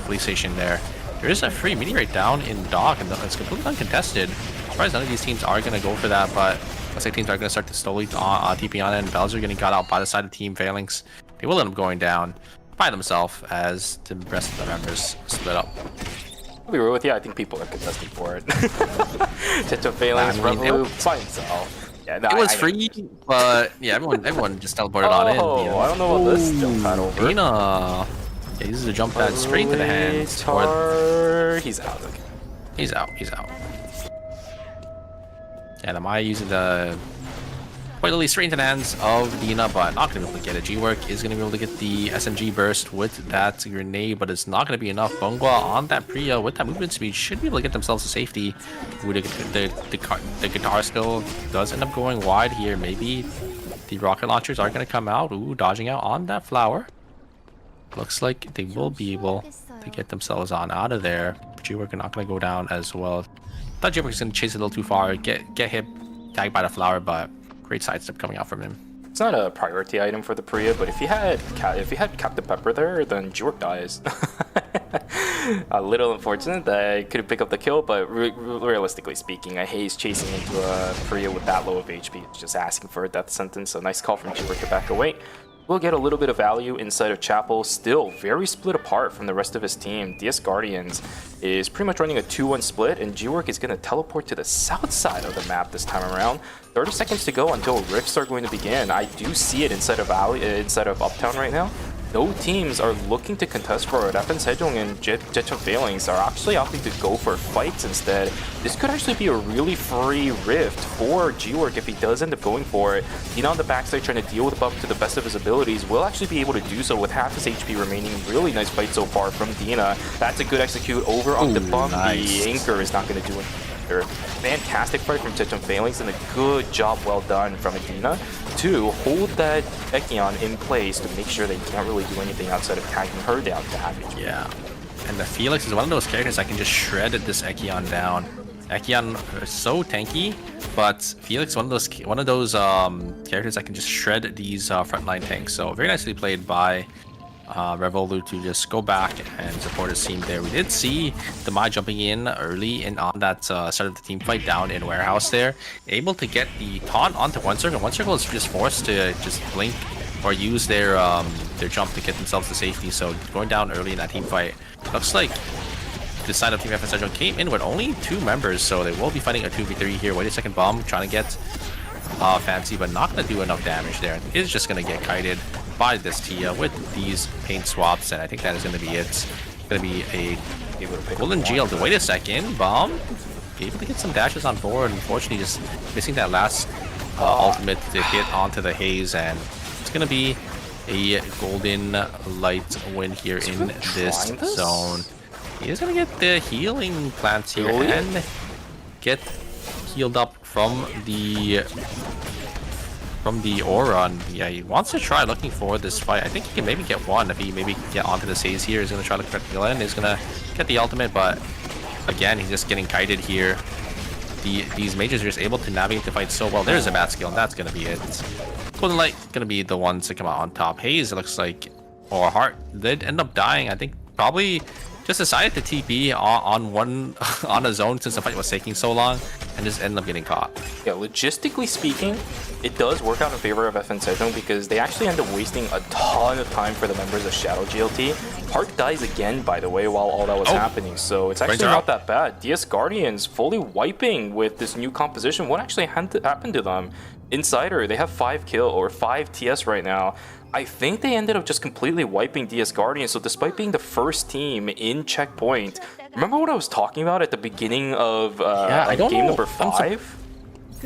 police station there. There is a free meteorite down in Dock, and it's completely uncontested. I'm surprised none of these teams are going to go for that, but looks like teams are going to start to slowly TP on it, and Bells are getting got out by the side of Team Phalanx. They will end up going down by themselves as the rest of the members split up. I'll be real with you, I think people are contesting for it. Tetra Phalanx, Revolut, by himself. Yeah, no, it was free, but yeah, everyone just teleported on in. Oh, I don't know about this jump pad over. Dina. Yeah, this is a jump pad straight to the hands. He's out. Okay. He's out. Yeah, the Maya using the quite literally straight into the hands of Dina, but not going to be able to get it. G-Work is going to be able to get the SMG burst with that grenade, but it's not going to be enough. Bongwa on that Priya with that movement speed should be able to get themselves to safety. The guitar still does end up going wide here. Maybe the rocket launchers are going to come out. Ooh, dodging out on that flower. Looks like they will be able to get themselves on out of there. G-Work are not going to go down as well. Thought G-Work was going to chase it a little too far, get hit, tagged by the flower, but great sidestep coming out from him. It's not a priority item for the Priya, but if you had Captain Pepper there, then Jork dies. A little unfortunate that I couldn't pick up the kill, but realistically speaking, a Haze chasing into a Priya with that low of HP is just asking for a death sentence. So nice call from Jork to back away. We'll get a little bit of value inside of Chapel, still very split apart from the rest of his team. DS Guardians is pretty much running a 2-1 split, and G-Work is going to teleport to the south side of the map this time around. 30 seconds to go until rifts are going to begin. I do see it inside of Uptown right now. No teams are looking to contest for it. FN Sejong and Jetchung Failings are actually opting to go for fights instead. This could actually be a really free rift for G-Work if he does end up going for it. Dina on the backside trying to deal with the buff to the best of his abilities will actually be able to do so with half his HP remaining. Really nice fight so far from Dina. That's a good execute over on the bum. Nice. The anchor is not going to do it. Fantastic fight from Jetchung Failings and a good job well done from Adina to hold that Ekion in place to make sure they can't really do anything outside of tagging her down to damage. Yeah, and the Felix is one of those characters that can just shred this Ekion down. Ekion is so tanky, but Felix one of those characters that can just shred these frontline tanks. So very nicely played by Revolu to just go back and support his team there. We did see the Mai jumping in early and on that start of the team fight down in Warehouse there, able to get the taunt onto One Circle. One Circle is just forced to just blink or use their jump to get themselves to safety. So going down early in that team fight, looks like the side of Team FN Central came in with only 2 members, so they will be fighting a 2v3 here. Wait a second, bomb trying to get Fancy, but not going to do enough damage there. Is just going to get kited by this Tia with these paint swaps, and I think that is going to be it. It's going to be a golden GL. Wait a second, bomb able to get some dashes on board. Unfortunately, just missing that last ultimate to hit onto the Haze, and it's going to be a golden light win here in this zone. He is going to get the healing plants here and get healed up from the aura. And yeah, he wants to try looking for this fight. I think he can maybe get one if he maybe get onto the Haze here. He's going to try to correct the end. He's going to get the ultimate, but again, he's just getting kited here. These mages are just able to navigate the fight so well. There's a bad skill, and that's going to be it. Golden Light going to be the ones to come out on top. Haze, it looks like, or Heart, did end up dying. I think probably just decided to TP on a zone since the fight was taking so long, and just ended up getting caught. Yeah, logistically speaking, it does work out in favor of FN Sejong because they actually end up wasting a ton of time for the members of Shadow GLT. Park dies again, by the way, while all that was happening, so it's actually not that bad. DS Guardians fully wiping with this new composition. What actually happened to them? Insider, they have 5 TS right now. I think they ended up just completely wiping DS Guardians, so despite being the first team in Checkpoint, remember what I was talking about at the beginning of game number 5?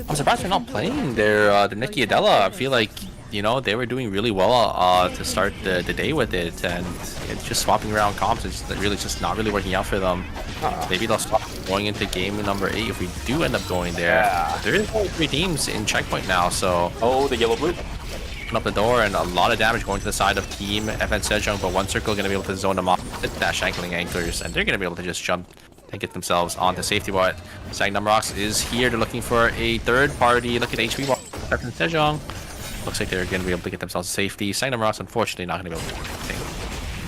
I'm surprised they're not playing their Nikki Adela. I feel like, you know, they were doing really well to start the day with it, and it's just swapping around comps. It's really just not really working out for them. Maybe they'll stop going into game number 8 if we do end up going there. Yeah. There is 3 teams in Checkpoint now, so... Oh, the yellow blue. Open up the door, and a lot of damage going to the side of Team FN Sejong, but One Circle going to be able to zone them off with dash ankling anchors, and they're going to be able to just jump and get themselves onto safety. But Sagnum Rocks is here. They're looking for a third party. Look at HP FN Sejong. Looks like they're going to be able to get themselves to safety. Sagnum Rocks, unfortunately, not going to be able to do anything.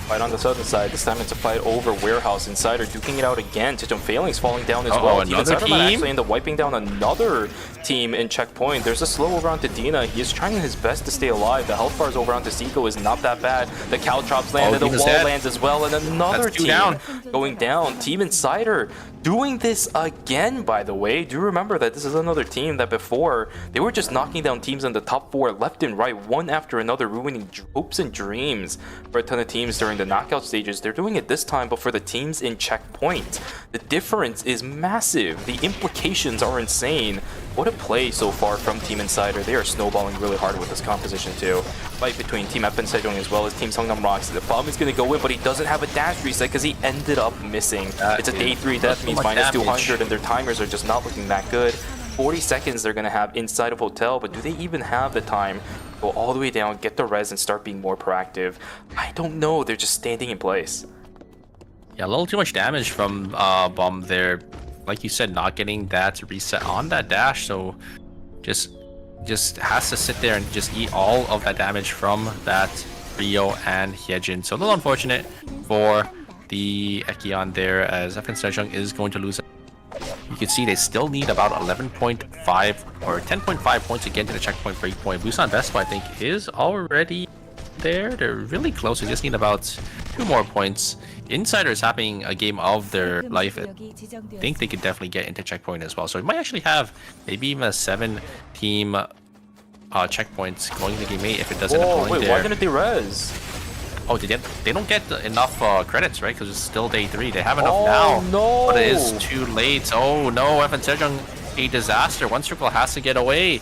Fight on the southern side. This time it's a fight over Warehouse. Insider duking it out again. Jetchung Failings falling down as well. Another team actually end up wiping down another team in Checkpoint. There's a slow over onto Dina. He is trying his best to stay alive. The health bars over onto Zico is not that bad. The Caltrops land and the wall lands as well. And another team going down. Team Insider doing this again, by the way. Do remember that this is another team that before they were just knocking down teams in the top 4 left and right, one after another, ruining hopes and dreams for a ton of teams during the knockout stages. They're doing it this time, but for the teams in Checkpoint, the difference is massive. The implications are insane. What a play so far from Team Insider. They are snowballing really hard with this composition too. Fight between Team FN Sejong as well as Team Seongnam Rocks. The bomb is going to go in, but he doesn't have a dash reset because he ended up missing. It's a day 3 death, means minus 200, and their timers are just not looking that good. 40 seconds they're going to have inside of Hotel, but do they even have the time to go all the way down, get the res, and start being more proactive? I don't know. They're just standing in place. Yeah, a little too much damage from Bomb there. Like you said, not getting that reset on that dash, so just just has to sit there and just eat all of that damage from that Rio and Hyejin. So a little unfortunate for the Ekion there, as FN Sejong is going to lose. You can see they still need about 11.5 or 10.5 points to get to the checkpoint breakpoint. Busan Vespa, I think, is already there. They're really close. They just need about 2 more points. Insiders having a game of their life. I think they could definitely get into checkpoint as well. So we might actually have maybe even a 7-team checkpoints going to game 8 if it doesn't end up going wait, there. why didn't they res? Oh, they don't get enough credits, right? Because it's still day 3. They have enough Oh, now, no. but it is too late. Oh no, FN Sejong, a disaster. One circle has to get away.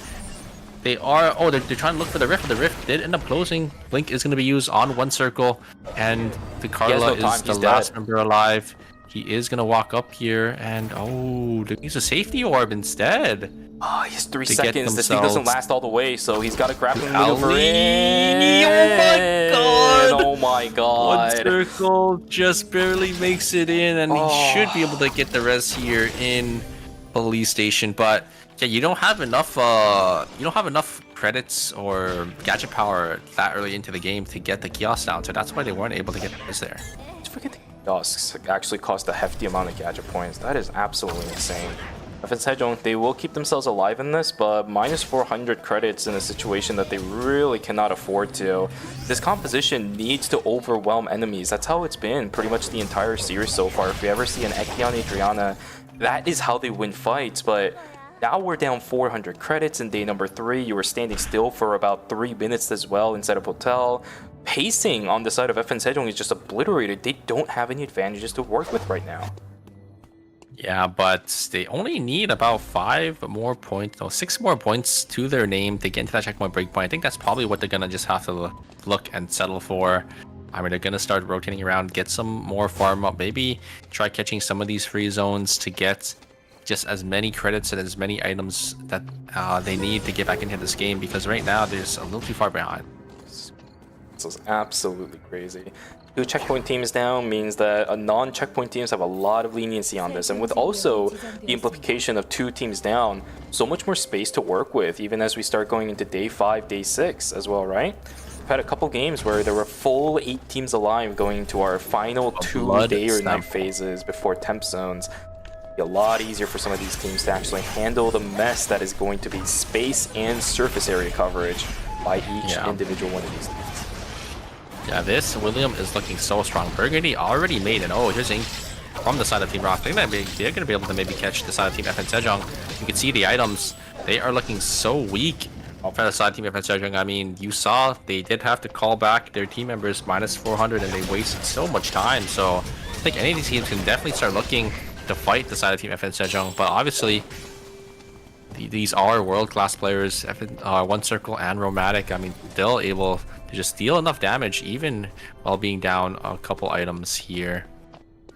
They are. Oh, they're trying to look for the rift. The rift did end up closing. Blink is going to be used on one circle, and the Carla is the last member alive. He is going to walk up here, and oh, they use a safety orb instead. Oh, he has 3 to seconds. get This thing doesn't themselves- last all the way, so he's got a grappling Ali! maneuver in. Oh my god! Oh my One god! circle just barely makes it in, and he should be able to get the res here in police station. But yeah, you don't have enough. You don't have enough credits or gadget power that early into the game to get the kiosk down. So that's why they weren't able to get the res there. Forget the kiosks actually cost a hefty amount of gadget points. That is absolutely insane. FN Sejong, they will keep themselves alive in this, but minus 400 credits in a situation that they really cannot afford to. This composition needs to overwhelm enemies. That's how it's been pretty much the entire series so far. If we ever see an Ekion Adriana, that is how they win fights. But now we're down 400 credits in day number 3. You were standing still for about 3 minutes as well inside of hotel. Pacing on the side of FN Sejong is just obliterated. They don't have any advantages to work with right now. Yeah, but they only need about 5 more points, no, 6 more points to their name to get into that checkpoint breakpoint. I think that's probably what they're gonna just have to look and settle for. I mean, they're gonna start rotating around, get some more farm up, maybe try catching some of these free zones to get just as many credits and as many items that they need to get back into this game, because right now they're just a little too far behind. This is absolutely crazy. 2 checkpoint teams down means that non-checkpoint teams have a lot of leniency on this, and with also the implication of 2 teams down, so much more space to work with, even as we start going into day 5, day 6 as well, right? We've had a couple games where there were full 8 teams alive going into our final 2 day or night phases before temp zones. It'll be a lot easier for some of these teams to actually handle the mess that is going to be space and surface area coverage by each individual one of these teams. Yeah, this William is looking so strong. Burgundy already made it. Oh, here's Ink from the side of Team Rock. They're going to be able to maybe catch the side of Team FN Sejong. You can see the items. They are looking so weak for the side of Team FN Sejong. I mean, you saw they did have to call back their team members minus 400, and they wasted so much time. So I think any of these teams can definitely start looking to fight the side of Team FN Sejong. But obviously, these are world-class players. One Circle and Romantic. I mean, they're able to just deal enough damage even while being down a couple items here.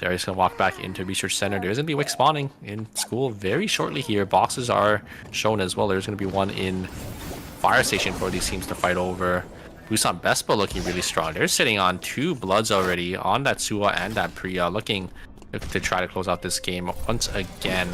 They're just gonna walk back into Research Center. There's gonna be Wick spawning in school very shortly here. Boxes are shown as well. There's gonna be one in Fire Station for these teams to fight over. Busan Bespa looking really strong. They're sitting on 2 bloods already on that Suwa and that Priya, looking to try to close out this game once again.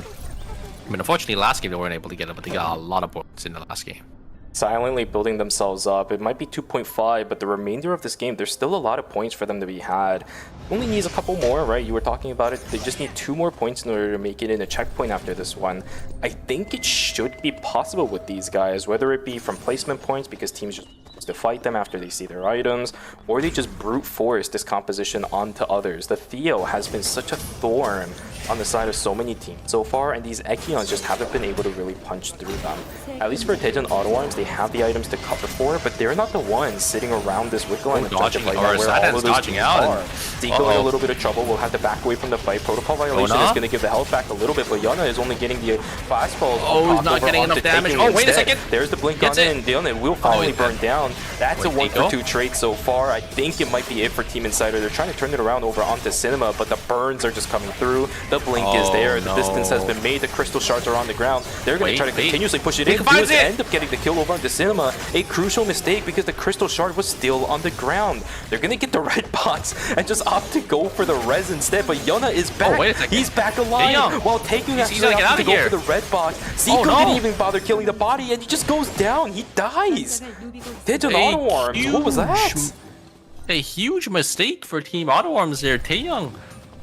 I mean, unfortunately, last game they weren't able to get it, but they got a lot of points in the last game. Silently building themselves up. It might be 2.5, but the remainder of this game, there's still a lot of points for them to be had. Only needs a couple more, right? You were talking about it. They just need 2 more points in order to make it in a checkpoint after this one. I think it should be possible with these guys, whether it be from placement points because teams just to fight them after they see their items, or they just brute force this composition onto others. The Theo has been such a thorn on the side of so many teams so far, and these Ekions just haven't been able to really punch through them. At least for Daejeon Auto Arms, they have the items to cover for it, but they're not the ones sitting around this wick line dodging, like or that, where all of those dodging teams out. are. Zico in a little bit of trouble, will have to back away from the fight. Protocol violation is going to give the health back a little bit, but Yana is only getting the fastballs. Oh, he's not getting enough damage. Oh, wait a second. There's the blink on in. Dylan will finally burn down. That's a 1-for-2 trade so far. I think it might be it for Team Insider. They're trying to turn it around over onto Cinema, but the burns are just coming through. The blink is there. The distance has been made. The crystal shards are on the ground. They're going to try to continuously push it in. Dudes end up getting the kill over onto Cinema. A crucial mistake because the Crystal Shard was still on the ground. They're gonna get the red box and just opt to go for the res instead. But Yona is back. wait a second. He's back alive while taking He's gonna get out to of go here. for the red box. Zico didn't even bother killing the body and he just goes down. He dies. Dead auto arms. What was that? A huge mistake for Team Auto Arms there. Taeyong,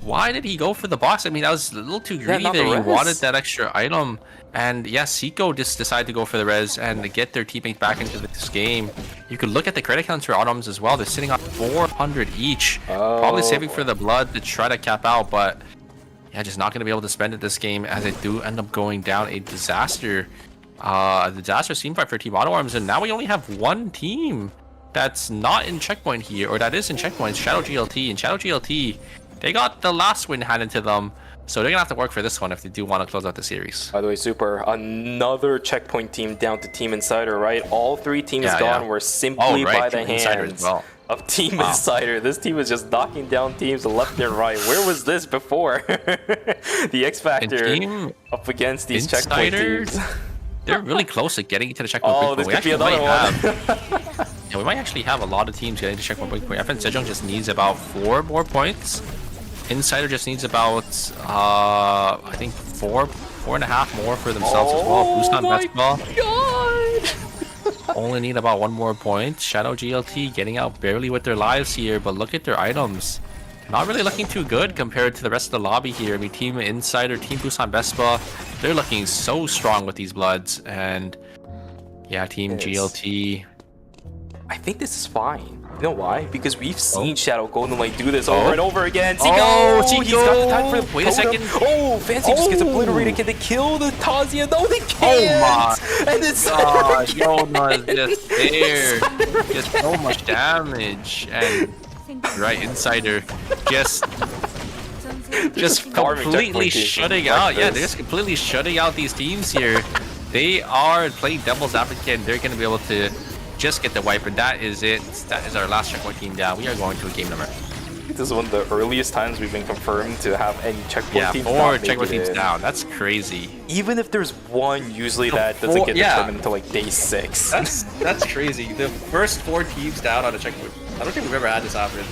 why did he go for the box? I mean, that was a little too greedy not there. the He res. wanted that extra item. And yeah, Zico just decided to go for the res and to get their teammates back into this game. You could look at the credit counts for Auto Arms as well. They're sitting on 400 each. Probably saving for the blood to try to cap out, but yeah, just not going to be able to spend it this game as they do end up going down a disaster. Team fight for Team Auto Arms, and now we only have one team that's not in checkpoint here, or that is in checkpoint, Shadow GLT. And Shadow GLT, they got the last win handed to them, so they're gonna have to work for this one if they do want to close out the series. By the way, Super, another checkpoint team down to Team Insider, right? All three teams gone were simply by the Team Insider as hands well. of Team Insider. This team is just knocking down teams left and right. Where was this before? The X Factor up against these checkpoint teams. They're really close to getting to the checkpoint. Oh, this could be another one. Yeah, we might actually have a lot of teams getting to checkpoint breakpoint. FN Sejong just needs about 4 more points. Insider just needs about, I think 4.5 more for themselves as well. Busan basketball only need about 1 more point. Shadow GLT getting out barely with their lives here, but look at their items. Not really looking too good compared to the rest of the lobby here. I mean, Team Insider, Team Busan Vespa, they're looking so strong with these bloods. And yeah, Team GLT. I think this is fine. You know why? Because we've seen Shadow Golden Light do this over and over again. Oh, He's got the time for the wait a second. Oh, Fancy just gets obliterated. Can they kill the Tazia? No, they can't. Oh my and it's God, Yona is just there. Just so much damage. And right, Insider just completely shutting out. Yeah, they're just completely shutting out these teams here. They are playing devil's advocate. They're going to be able to just get the wipe, and that is it. That is our last checkpoint team down. We are going to a game number. This is one of the earliest times we've been confirmed to have any checkpoint teams. 4 checkpoint teams down. That's crazy. Even if there's one, usually that doesn't get determined until like day 6. That's crazy. The first 4 teams down on a checkpoint. I don't think we've ever had this happen.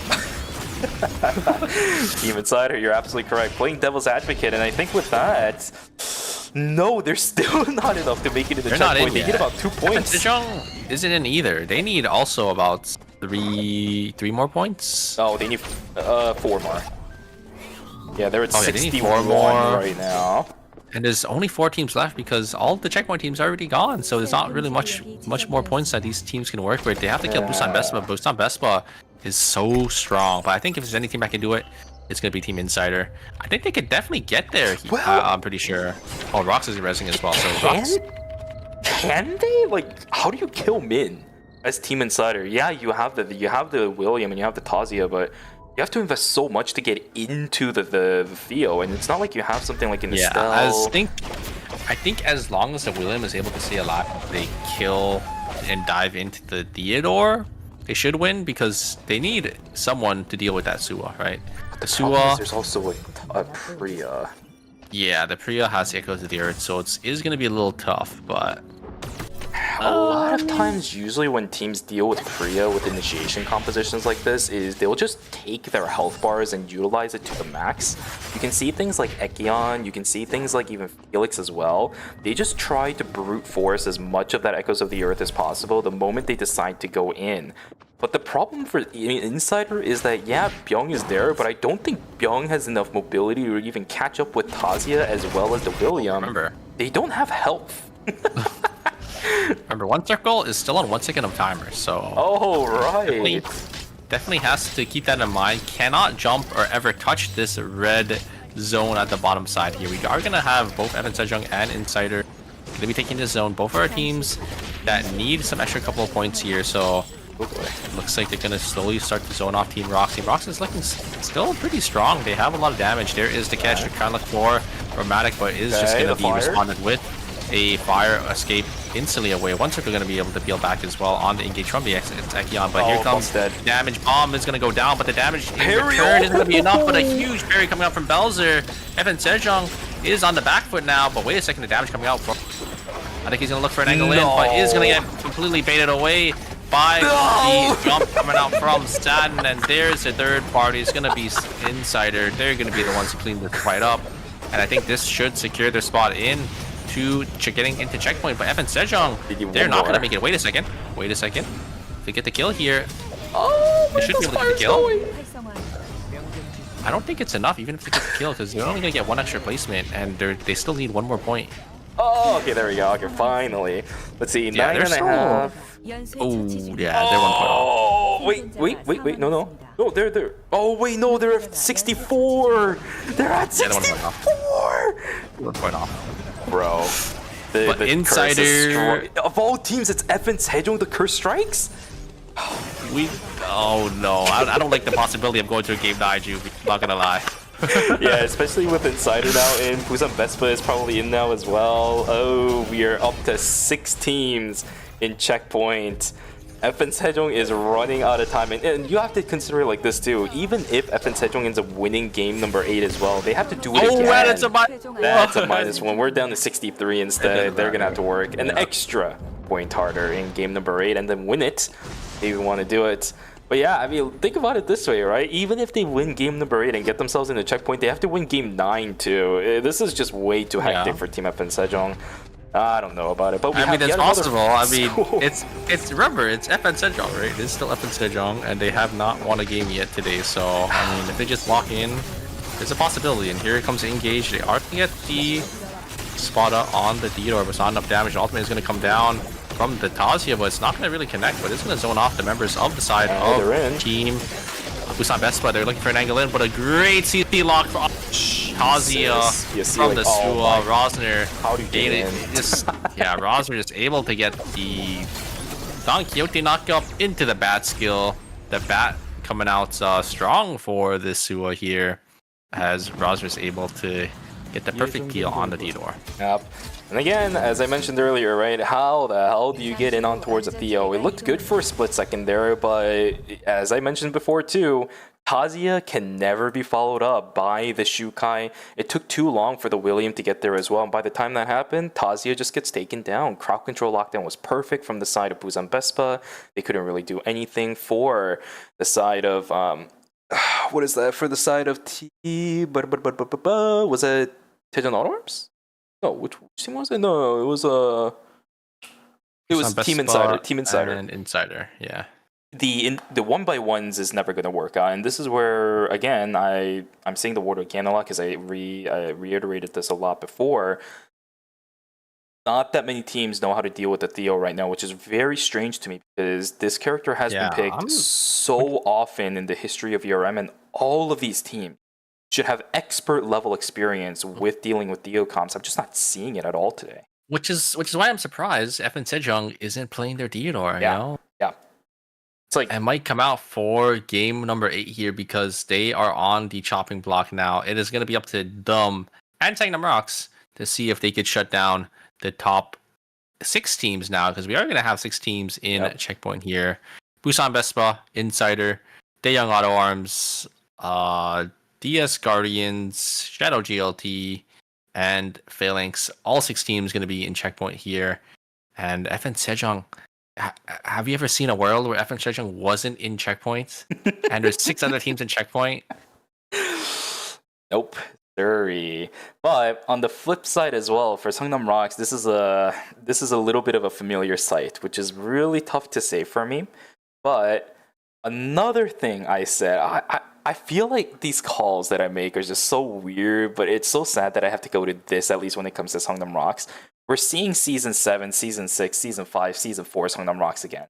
Team Insider, you're absolutely correct. Playing devil's advocate, and I think with that, no, they're still not enough to make it in the checkpoint. They get about 2 points. Sejong isn't in either. They need also about 3 more points. Oh, they need 4 more. Yeah, they're at they need 61 4 more right now. And there's only 4 teams left because all the checkpoint teams are already gone. So there's not really much more points that these teams can work with. They have to kill Busan Vespa. Busan Vespa is so strong. But I think if there's any team that can do it, it's going to be Team Insider. I think they could definitely get there. I'm pretty sure. Oh, Rox is resing as well. So Can they? Like, how do you kill Min as Team Insider? Yeah, you have the William and you have the Tazia, but you have to invest so much to get into the Theo, and it's not like you have something like an Estelle. I think as long as the William is able to stay alive, they kill and dive into the Theodore, they should win because they need someone to deal with that Suwa, right? But the Suwa, there's also a Priya. Yeah, the Priya has Echoes of the Earth, so it is going to be a little tough, but a lot of times, usually when teams deal with Priya with initiation compositions like this, is they'll just take their health bars and utilize it to the max. You can see things like Ekion, you can see things like even Felix as well. They just try to brute force as much of that Echoes of the Earth as possible the moment they decide to go in. But the problem for Insider is that, yeah, Byung is there, but I don't think Byung has enough mobility to even catch up with Tazia as well as the William. Remember, they don't have health. Remember, 1 circle is still on 1 second of timer, so... Oh, right. Definitely has to keep that in mind. Cannot jump or ever touch this red zone at the bottom side here. We are going to have both Evan Sejong and Insider going to be taking this zone. Both of our teams that need some extra couple of points here, so... It looks like they're going to slowly start to zone off Team Roxy. Roxy is looking still pretty strong. They have a lot of damage. There is the catch. They're kind of look for Romantic, but is just going to be responded with a fire escape instantly away. 1 circle going to be able to peel back as well on the engage from the Ekion. But here comes the damage. Bomb is going to go down, but the damage in return isn't going to be enough. But a huge parry coming out from Belzer. Evan Sejong is on the back foot now, but wait a second, the damage coming out from I think he's gonna look for an angle in, but is gonna get completely baited away by the jump coming out from Satin, and there's a third party. It's gonna be Insider. They're gonna be the ones who clean this fight up, and I think this should secure their spot in to getting into checkpoint. But Evan Sejong, they're not gonna make it. Wait a second. If they get the kill here, they should be able to get the kill. I don't think it's enough, even if they get the kill, because they're only gonna get one extra placement, and they still need one more point. Oh, okay, there we go. Okay, finally. Let's see, Yeah, 9.5. Oh, yeah, they're 1 point off. Oh, wait, no, they're. Oh, wait, no, they're at 64. They're at 64. 1 point off. Bro, But the Insider- curse is of all teams, it's Evan Sejong. The curse strikes. Oh no, I don't like the possibility of going to a game 9, Ju. Not gonna lie. Yeah, especially with Insider now in. Busan Vespa is probably in now as well. Oh, we are up to 6 teams in checkpoint. Evan Sejong is running out of time, and you have to consider it like this too. Even if Evan Sejong ends up winning game number 8 as well, they have to do it again. That's a That's a -1. We're down to 63 instead. They're gonna have to work an extra point harder in game number 8 and then win it if you want to do it. But yeah, I mean, think about it this way, right? Even if they win game number 8 and get themselves in the checkpoint, they have to win game 9 too. This is just way too hectic for Team Evan Sejong. I don't know about it, but I mean, it's possible. I mean, it's remember, it's FN Sejong, right? It's still FN Sejong, and they have not won a game yet today. So I mean, if they just lock in, there's a possibility. And here it comes to engage. They are gonna get the spot on the Theodore, but it's not enough damage. Ultimate is gonna come down from the Tazia, but it's not gonna really connect. But it's gonna zone off the members of the side of Team Busan Vespa. They're looking for an angle in, but a great CP lock from Tazia from the Sua. Rosner. How do you get in? Yeah, Rosner is able to get the Don Quixote knock up into the bat skill. The bat coming out strong for the Sua here, as Rosner is able to get the perfect kill on the Theodore. Yep. And again, as I mentioned earlier, right, how the hell do you get in on towards a Theo? It looked good for a split second there, but as I mentioned before too, Tazia can never be followed up by the Shukai. It took too long for the William to get there as well, and by the time that happened, Tazia just gets taken down. Crowd control lockdown was perfect from the side of Busan Vespa. They couldn't really do anything for the side of, what is that, for the side of was it Tejan Auto-Arms? No, which team was it? No, it was Team Insider. Team Insider. And Insider, yeah. The 1x1s is never going to work out, and this is where again I'm saying the word again a lot because I reiterated this a lot before. Not that many teams know how to deal with the Theo right now, which is very strange to me because this character has been picked so often in the history of ERM, and all of these teams should have expert level experience with dealing with Theo comps. I'm just not seeing it at all today. Which is why I'm surprised FN Sejong isn't playing their Theodore, you know? Yeah. It's like, it might come out for game number 8 here because they are on the chopping block now. It is going to be up to them and Sangnam Rocks to see if they could shut down the top 6 teams now, because we are going to have 6 teams in checkpoint here. Busan Vespa, Insider, Daeyoung Auto Arms, DS Guardians, Shadow GLT, and Phalanx. All 6 teams going to be in checkpoint here. And FN Sejong, have you ever seen a world where FN Sejong wasn't in checkpoint and there's 6 other teams in checkpoint? Nope. Sorry. But on the flip side as well, for Sangnam Rocks, this is a little bit of a familiar sight, which is really tough to say for me. But another thing I said, I feel like these calls that I make are just so weird, but it's so sad that I have to go to this, at least when it comes to Sangnam Rocks. We're seeing Season 7, Season 6, Season 5, Season 4 Sangnam Rocks again,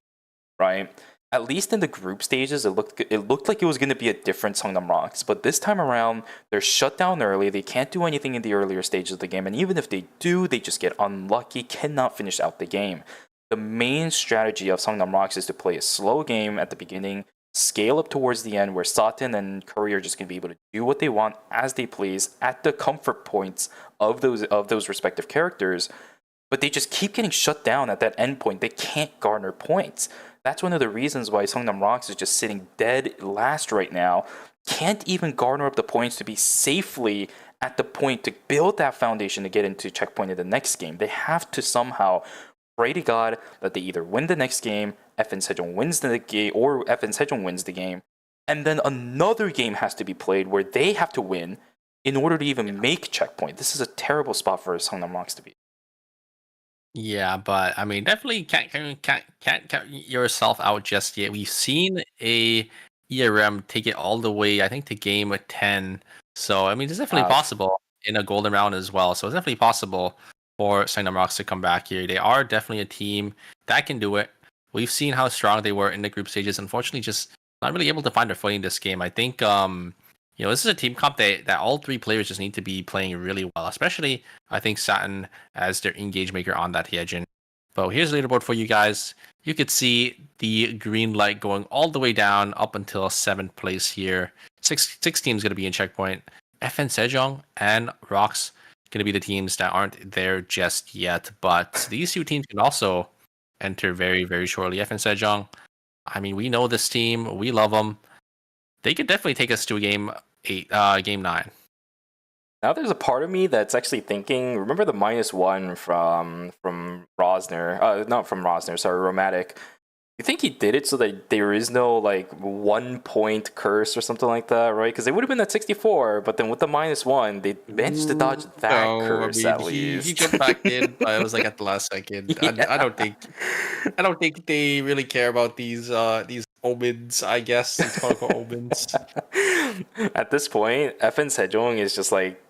right? At least in the group stages, it looked like it was going to be a different Sangnam Rocks, but this time around, they're shut down early. They can't do anything in the earlier stages of the game, and even if they do, they just get unlucky, cannot finish out the game. The main strategy of Sangnam Rocks is to play a slow game at the beginning, scale up towards the end, where Satan and Curry are just going to be able to do what they want as they please at the comfort points of those respective characters, but they just keep getting shut down at that end point. They can't garner points. That's one of the reasons why Sangnam Rocks is just sitting dead last right now. Can't even garner up the points to be safely at the point to build that foundation to get into checkpoint in the next game. They have to somehow pray to God that they either win the next game, FN Sejong wins the game, or FN Sejong wins the game, and then another game has to be played where they have to win in order to even make checkpoint. This is a terrible spot for Songnam Rocks to be. Yeah, but I mean, definitely can't count yourself out just yet. We've seen a ERM take it all the way, I think, to game 10. So I mean, it's definitely possible in a golden round as well. So it's definitely possible for Songnam Rocks to come back here. They are definitely a team that can do it. We've seen how strong they were in the group stages. Unfortunately, just not really able to find their footing this game. I think this is a team comp that all three players just need to be playing really well, especially, I think, Satin as their engage maker on that Hyejin. But here's the leaderboard for you guys. You could see the green light going all the way down up until 7th place here. Six teams going to be in checkpoint. FN Sejong and Rocks going to be the teams that aren't there just yet. But these two teams can also enter very, very shortly. FN Sejong, I mean, we know this team. We love them. They could definitely take us to game 9. Now there's a part of me that's actually thinking, remember the -1 from Rosner, not from Rosner, sorry, Romatic. You think he did it so that there is no like 1 point curse or something like that, right? Because they would have been at 64, but then with the -1, they managed to dodge that curse at least. He jumped back in, but it was like at the last second. Yeah. I don't think they really care about these omens, I guess. It's called omens. At this point, FN Sejong is just like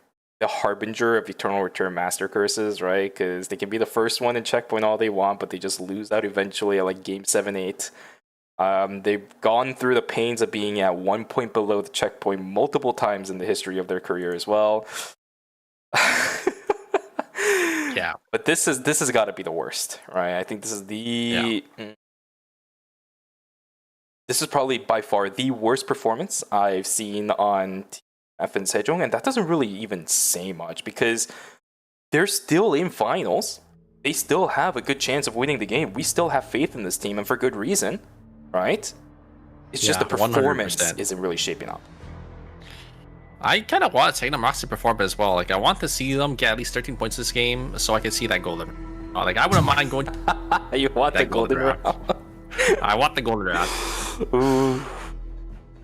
the harbinger of eternal return master curses, right? Because they can be the first one in checkpoint all they want, but they just lose out eventually at like game 7, 8. They've gone through the pains of being at 1 point below the checkpoint multiple times in the history of their career as well. Yeah, but this has got to be the worst, right? I think this is this is probably by far the worst performance I've seen on FN Sejong, and that doesn't really even say much because they're still in finals. They still have a good chance of winning the game. We still have faith in this team, and for good reason, right? It's just the performance 100%. Isn't really shaping up. I kind of want Songnam Rocks to perform as well. Like, I want to see them get at least 13 points this game so I can see that golden. Like, I wouldn't mind going. You want the golden round? I want the golden round. Ooh.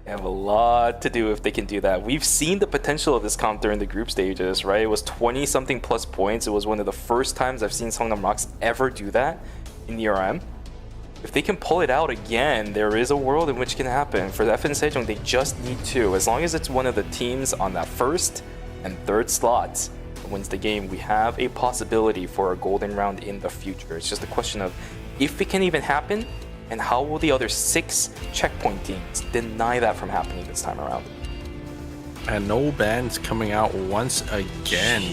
They have a lot to do if they can do that. We've seen the potential of this comp during the group stages, right? It was 20-something plus points. It was one of the first times I've seen Songnam Rocks ever do that in the RM. If they can pull it out again, there is a world in which it can happen. For the FN Sejong, they just need to. As long as it's one of the teams on that 1st and 3rd slots that wins the game, we have a possibility for a golden round in the future. It's just a question of if it can even happen, and how will the other 6 checkpoint teams deny that from happening this time around? And no bans coming out once again.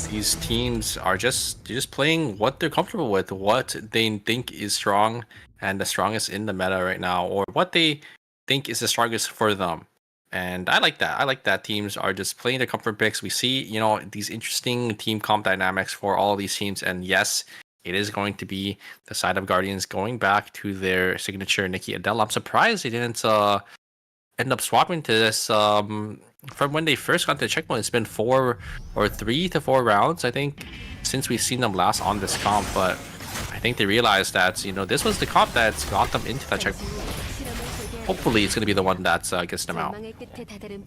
These teams are just playing what they're comfortable with, what they think is strong and the strongest in the meta right now, or what they think is the strongest for them. And I like that. I like that teams are just playing their comfort picks. We see, these interesting team comp dynamics for all these teams. And yes, it is going to be the side of Guardians going back to their signature Nikki Adele. I'm surprised they didn't end up swapping to this from when they first got to the checkpoint. It's been 3 to 4 rounds, I think, since we've seen them last on this comp. But I think they realized that this was the comp that's got them into that checkpoint. Hopefully, it's going to be the one that gets them out.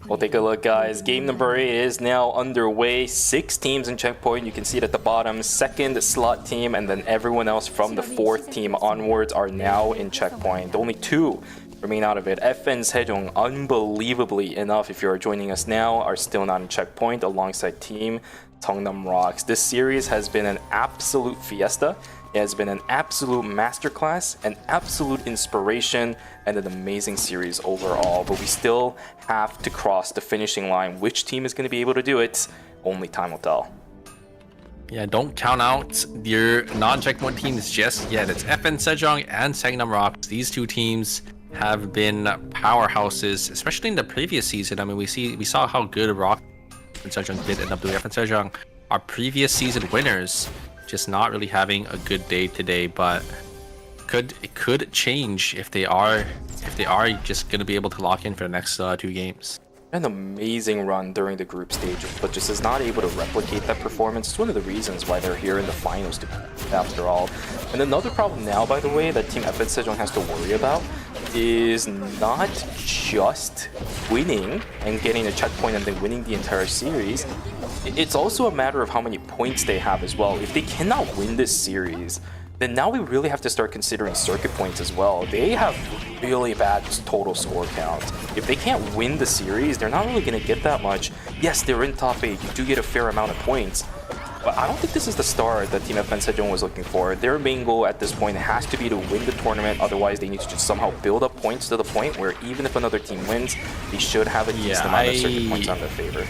We'll take a look, guys. Game number 8 is now underway. 6 teams in checkpoint. You can see it at the bottom. 2nd slot team, and then everyone else from the 4th team onwards are now in checkpoint. Only 2 remain out of it. FN Sejong, unbelievably enough, if you are joining us now, are still not in checkpoint alongside Team Songnam Rocks. This series has been an absolute fiesta. It has been an absolute masterclass, an absolute inspiration, and an amazing series overall. But we still have to cross the finishing line. Which team is going to be able to do it? Only time will tell. Yeah, don't count out your non-checkpoint teams just yet. It's FN Sejong and Songnam Rocks. These two teams have been powerhouses, especially in the previous season. I mean, we saw how good Rock and Sejong did end up doing. FN Sejong, our previous season winners, just not really having a good day today, but it could change if they are just going to be able to lock in for the next 2 games. An amazing run during the group stages, but just is not able to replicate that performance. It's one of the reasons why they're here in the finals, after all. And another problem now, by the way, that Team FN Sejong has to worry about is not just winning and getting a checkpoint and then winning the entire series. It's also a matter of how many points they have as well. If they cannot win this series, then now we really have to start considering circuit points as well. They have really bad total score count. If they can't win the series, they're not really going to get that much. Yes, they're in top 8. You do get a fair amount of points. But I don't think this is the start that Team FN Sejong was looking for. Their main goal at this point has to be to win the tournament. Otherwise, they need to just somehow build up points to the point where even if another team wins, they should have a decent amount of circuit points on their favor.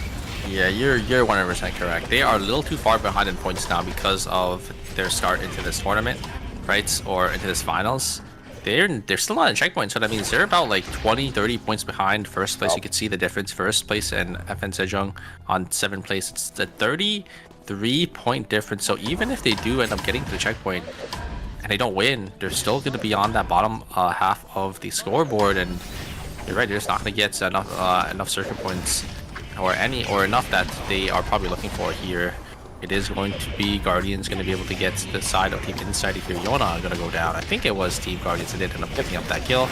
Yeah, you're 100% correct. They are a little too far behind in points now because of their start into this tournament, right? Or into this finals. They're still not in checkpoints, so that means they're about like 20-30 points behind first place. You can see the difference. First place and FN Sejong on 7th place. It's the 33-point difference. So even if they do end up getting to the checkpoint and they don't win, they're still going to be on that bottom half of the scoreboard. And you're right, they're just not going to get enough circuit points or enough that they are probably looking for here. It is going to be Guardians going to be able to get to the side of Team Inside here. Yona going to go down. I think it was Team Guardians that did end up picking up that kill.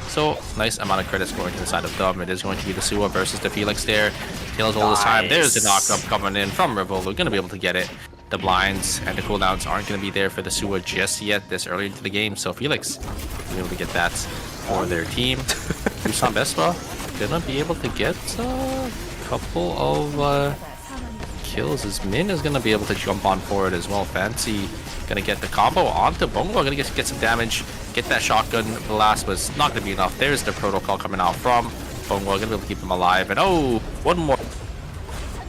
So, nice amount of credits going to the side of Dom. It is going to be the Suwa versus the Felix there. Tails all this time. There's the knock-up coming in from Revolu. Going to be able to get it. The blinds and the cooldowns aren't going to be there for the Suwa just yet this early into the game. So, Felix will be able to get that for their team. Busan Vespa going to be able to get a couple of kills, as Min is going to be able to jump on forward as well. Fancy going to get the combo onto Bongo, going to get some damage, get that shotgun blast, but it's not going to be enough. There's the protocol coming out from Bongo, going to be able to keep him alive. And oh, one more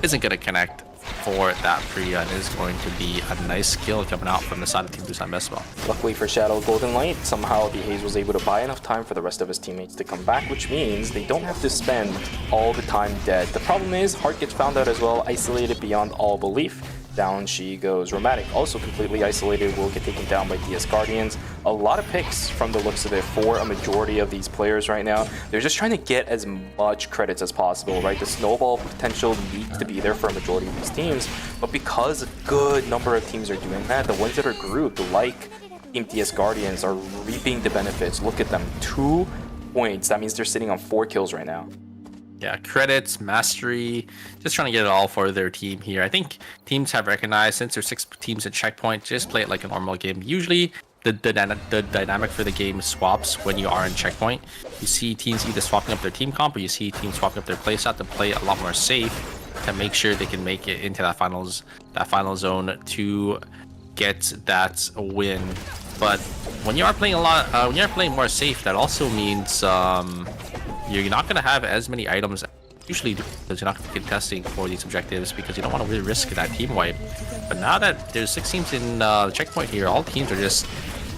isn't going to connect for that Priya, and is going to be a nice kill coming out from the side of Team Busan Vespa. Luckily for Shadow Golden Light, somehow the Haze was able to buy enough time for the rest of his teammates to come back, which means they don't have to spend all the time dead. The problem is, Heart gets found out as well, isolated beyond all belief. Down she goes. Romantic, also completely isolated, will get taken down by DS Guardians. A lot of picks from the looks of it for a majority of these players right now. They're just trying to get as much credits as possible, right? The snowball potential needs to be there for a majority of these teams, but because a good number of teams are doing that, the ones that are grouped, like Team DS Guardians, are reaping the benefits. Look at them, 2 points. That means they're sitting on 4 kills right now. Yeah, credits, mastery, just trying to get it all for their team here. I think teams have recognized, since there's 6 teams at checkpoint, just play it like a normal game. Usually, the dynamic for the game swaps when you are in checkpoint. You see teams either swapping up their team comp, or you see teams swapping up their playstyle to play a lot more safe, to make sure they can make it into that final zone to get that win. But when you are playing when you're playing more safe, that also means you're not going to have as many items usually, because you're not going to be contesting for these objectives, because you don't want to really risk that team wipe. But now that there's 6 teams in the checkpoint here, all teams are just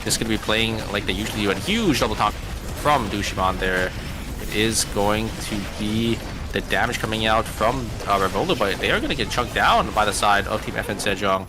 going to be playing like they usually do. A huge double talk from Dushiman there. It is going to be the damage coming out from Revolu, but they are going to get chunked down by the side of Team FN Sejong.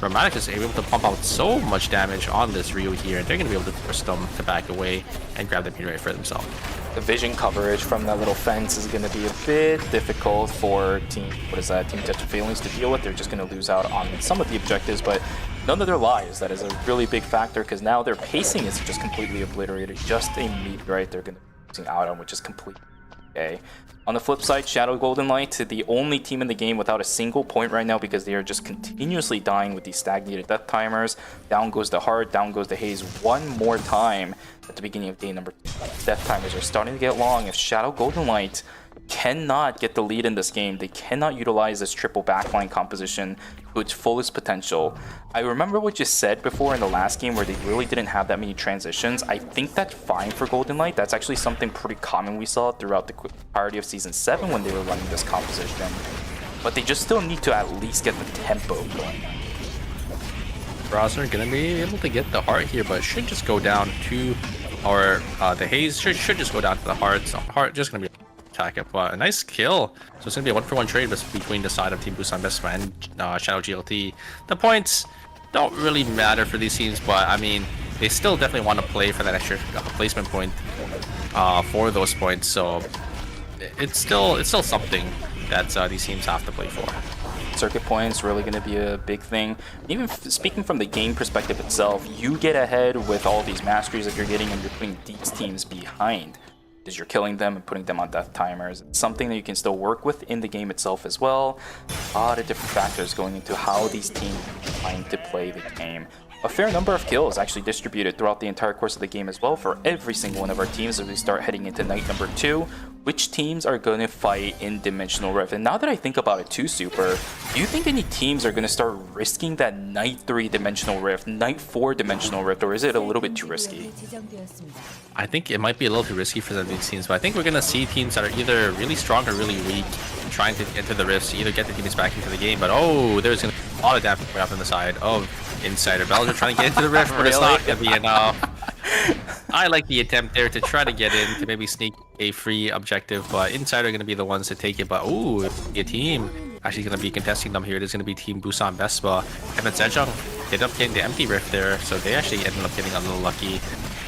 Romantic is able to pump out so much damage on this Ryu here, and they're going to be able to force them to back away and grab the meteorite for themselves. The vision coverage from that little fence is going to be a bit difficult for Team Tetra Feelings to deal with. They're just going to lose out on some of the objectives, but none of their lives. That is a really big factor, because now their pacing is just completely obliterated. Just a meteorite they're going to be losing out on, which is completely okay. On the flip side, Shadow Golden Light, the only team in the game without a single point right now, because they are just continuously dying with these stagnated death timers. Down goes the Heart, down goes the Haze one more time at the beginning of day number 2. Death timers are starting to get long. If Shadow Golden Light cannot get the lead in this game, they cannot utilize this triple backline composition to its fullest potential. I remember what you said before in the last game, where they really didn't have that many transitions. I think that's fine for Golden Light. That's actually something pretty common we saw throughout the entirety of Season 7 when they were running this composition. But they just still need to at least get the tempo going. Browser gonna be able to get the Heart here, but it should just go down to, or the Haze should just go down to the Heart. So Heart just gonna be attack it, but a nice kill. So it's gonna be a 1-for-1 trade between the side of Team Busan Vespa and Shadow GLT. The points don't really matter for these teams, but I mean, they still definitely want to play for that extra placement point for those points. So it's still something that these teams have to play for. Circuit points really going to be a big thing. Even speaking from the game perspective itself, you get ahead with all these masteries that you're getting and you're putting these teams behind. Because you're killing them and putting them on death timers. It's something that you can still work with in the game itself as well. A lot of different factors going into how these teams are trying to play the game. A fair number of kills actually distributed throughout the entire course of the game as well for every single one of our teams as we start heading into night number 2. Which teams are going to fight in Dimensional Rift? And now that I think about it too, Super, do you think any teams are going to start risking that night 3 Dimensional Rift, night 4 Dimensional Rift, or is it a little bit too risky? I think it might be a little too risky for some of these teams, but I think we're going to see teams that are either really strong or really weak trying to enter the rifts to either get their teams back into the game. But oh, there's going to be a lot of damage right off on the side of Insider. Belgium trying to get into the rift, but it's not going to be enough. I like the attempt there to try to get in, to maybe sneak a free objective, but Insider are going to be the ones to take it. But ooh, a team actually going to be contesting them here. It is going to be Team Busan Vespa. Evan Sejong ended up getting the empty rift there, so they actually ended up getting a little lucky.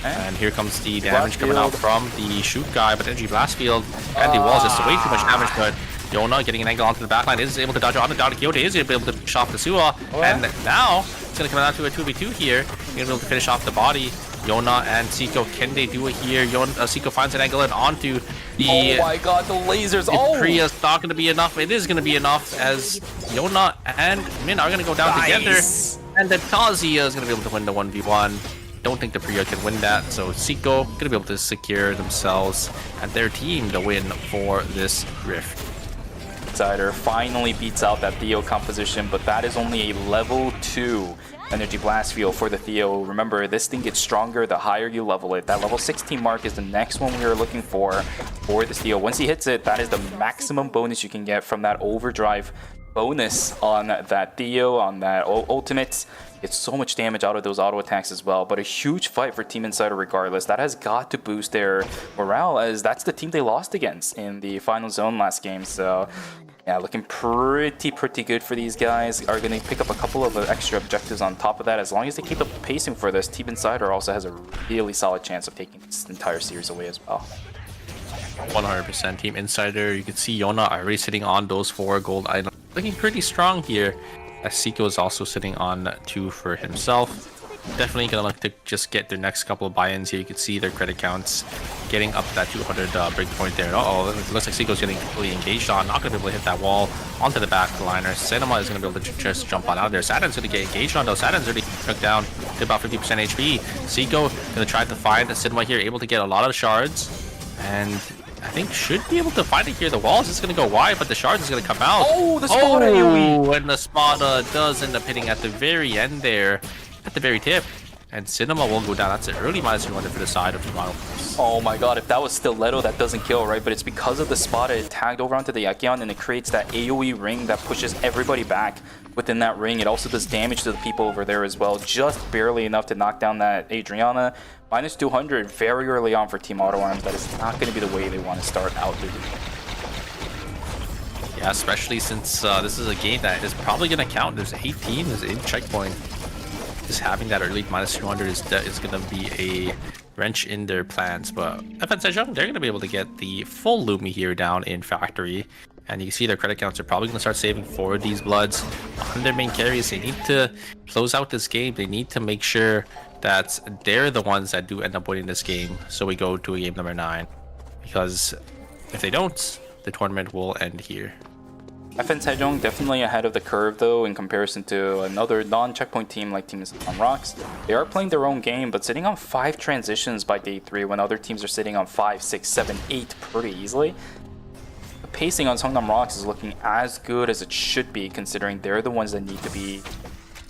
And here comes the damage coming out from the shoot guy, but Energy Blast Field and the walls just way too much damage, but Yona getting an angle onto the backline is able to dodge on the down. Kyoto is able to finish off the Suwa, and now it's going to come down to a 2v2 here. Being able to finish off the body. Yona and Seiko, can they do it here? Seiko finds an angle and onto the... Oh my god, the lasers! Oh! Priya's not going to be enough. It is going to be enough as Yona and Min are going to go down together. And then Kazuya is going to be able to win the 1v1. Don't think the Priya can win that, so Seiko going to be able to secure themselves and their team the win for this rift. Insider finally beats out that Theo composition, but that is only a level 2 Energy Blast Field for the Theo. Remember, this thing gets stronger the higher you level it. That level 16 mark is the next one we are looking for this Theo. Once he hits it, that is the maximum bonus you can get from that overdrive bonus on that Theo, on that ultimate. It's so much damage out of those auto attacks as well, but a huge fight for Team Insider regardless. That has got to boost their morale, as that's the team they lost against in the final zone last game. So yeah, looking pretty good for these guys. Are going to pick up a couple of extra objectives on top of that. As long as they keep up the pacing for this, Team Insider also has a really solid chance of taking this entire series away as well. 100% Team Insider. You can see Yona already sitting on those 4 gold items. Looking pretty strong here. As Seiko is also sitting on 2 for himself. Definitely gonna look to just get their next couple of buy-ins here. You can see their credit counts getting up to that 200 breakpoint there. Uh-oh, it looks like Seiko's getting fully engaged on. Not gonna be able to hit that wall onto the back liner. Cinema is gonna be able to just jump on out of there. Saturn's gonna get engaged on though. Saturn's already took down to about 50% HP. Seiko gonna try to find the Cinema here, able to get a lot of shards. And I think should be able to find it here. The walls is going to go wide, but the shards is going to come out. Oh, the Spada AoE! And the Spada does end up hitting at the very end there, at the very tip. And Cinema will go down. That's an early -200 for the side of Toronto. Oh my god, if that was Stiletto, that doesn't kill, right? But it's because of the Spada, it tagged over onto the Ekion, and it creates that AoE ring that pushes everybody back within that ring. It also does damage to the people over there as well, just barely enough to knock down that Adriana. -200 very early on for Team Auto Arms. That is not going to be the way they want to start out the game. Yeah, especially since this is a game that is probably going to count. There's 8 teams in checkpoint. Just having that early -200 is going to be a wrench in their plans. But FN Sejong, they're going to be able to get the full Lumi here down in Factory. And you can see their credit counts are probably going to start saving for these Bloods. On their main carries, they need to close out this game. They need to make sure that they're the ones that do end up winning this game. So we go to a game number 9. Because if they don't, the tournament will end here. FN Sejong definitely ahead of the curve though in comparison to another non-checkpoint team like Team on Rocks. They are playing their own game, but sitting on 5 transitions by day 3 when other teams are sitting on 5, 6, 7, 8 pretty easily. The pacing on Songnam Rocks is looking as good as it should be, considering they're the ones that need to be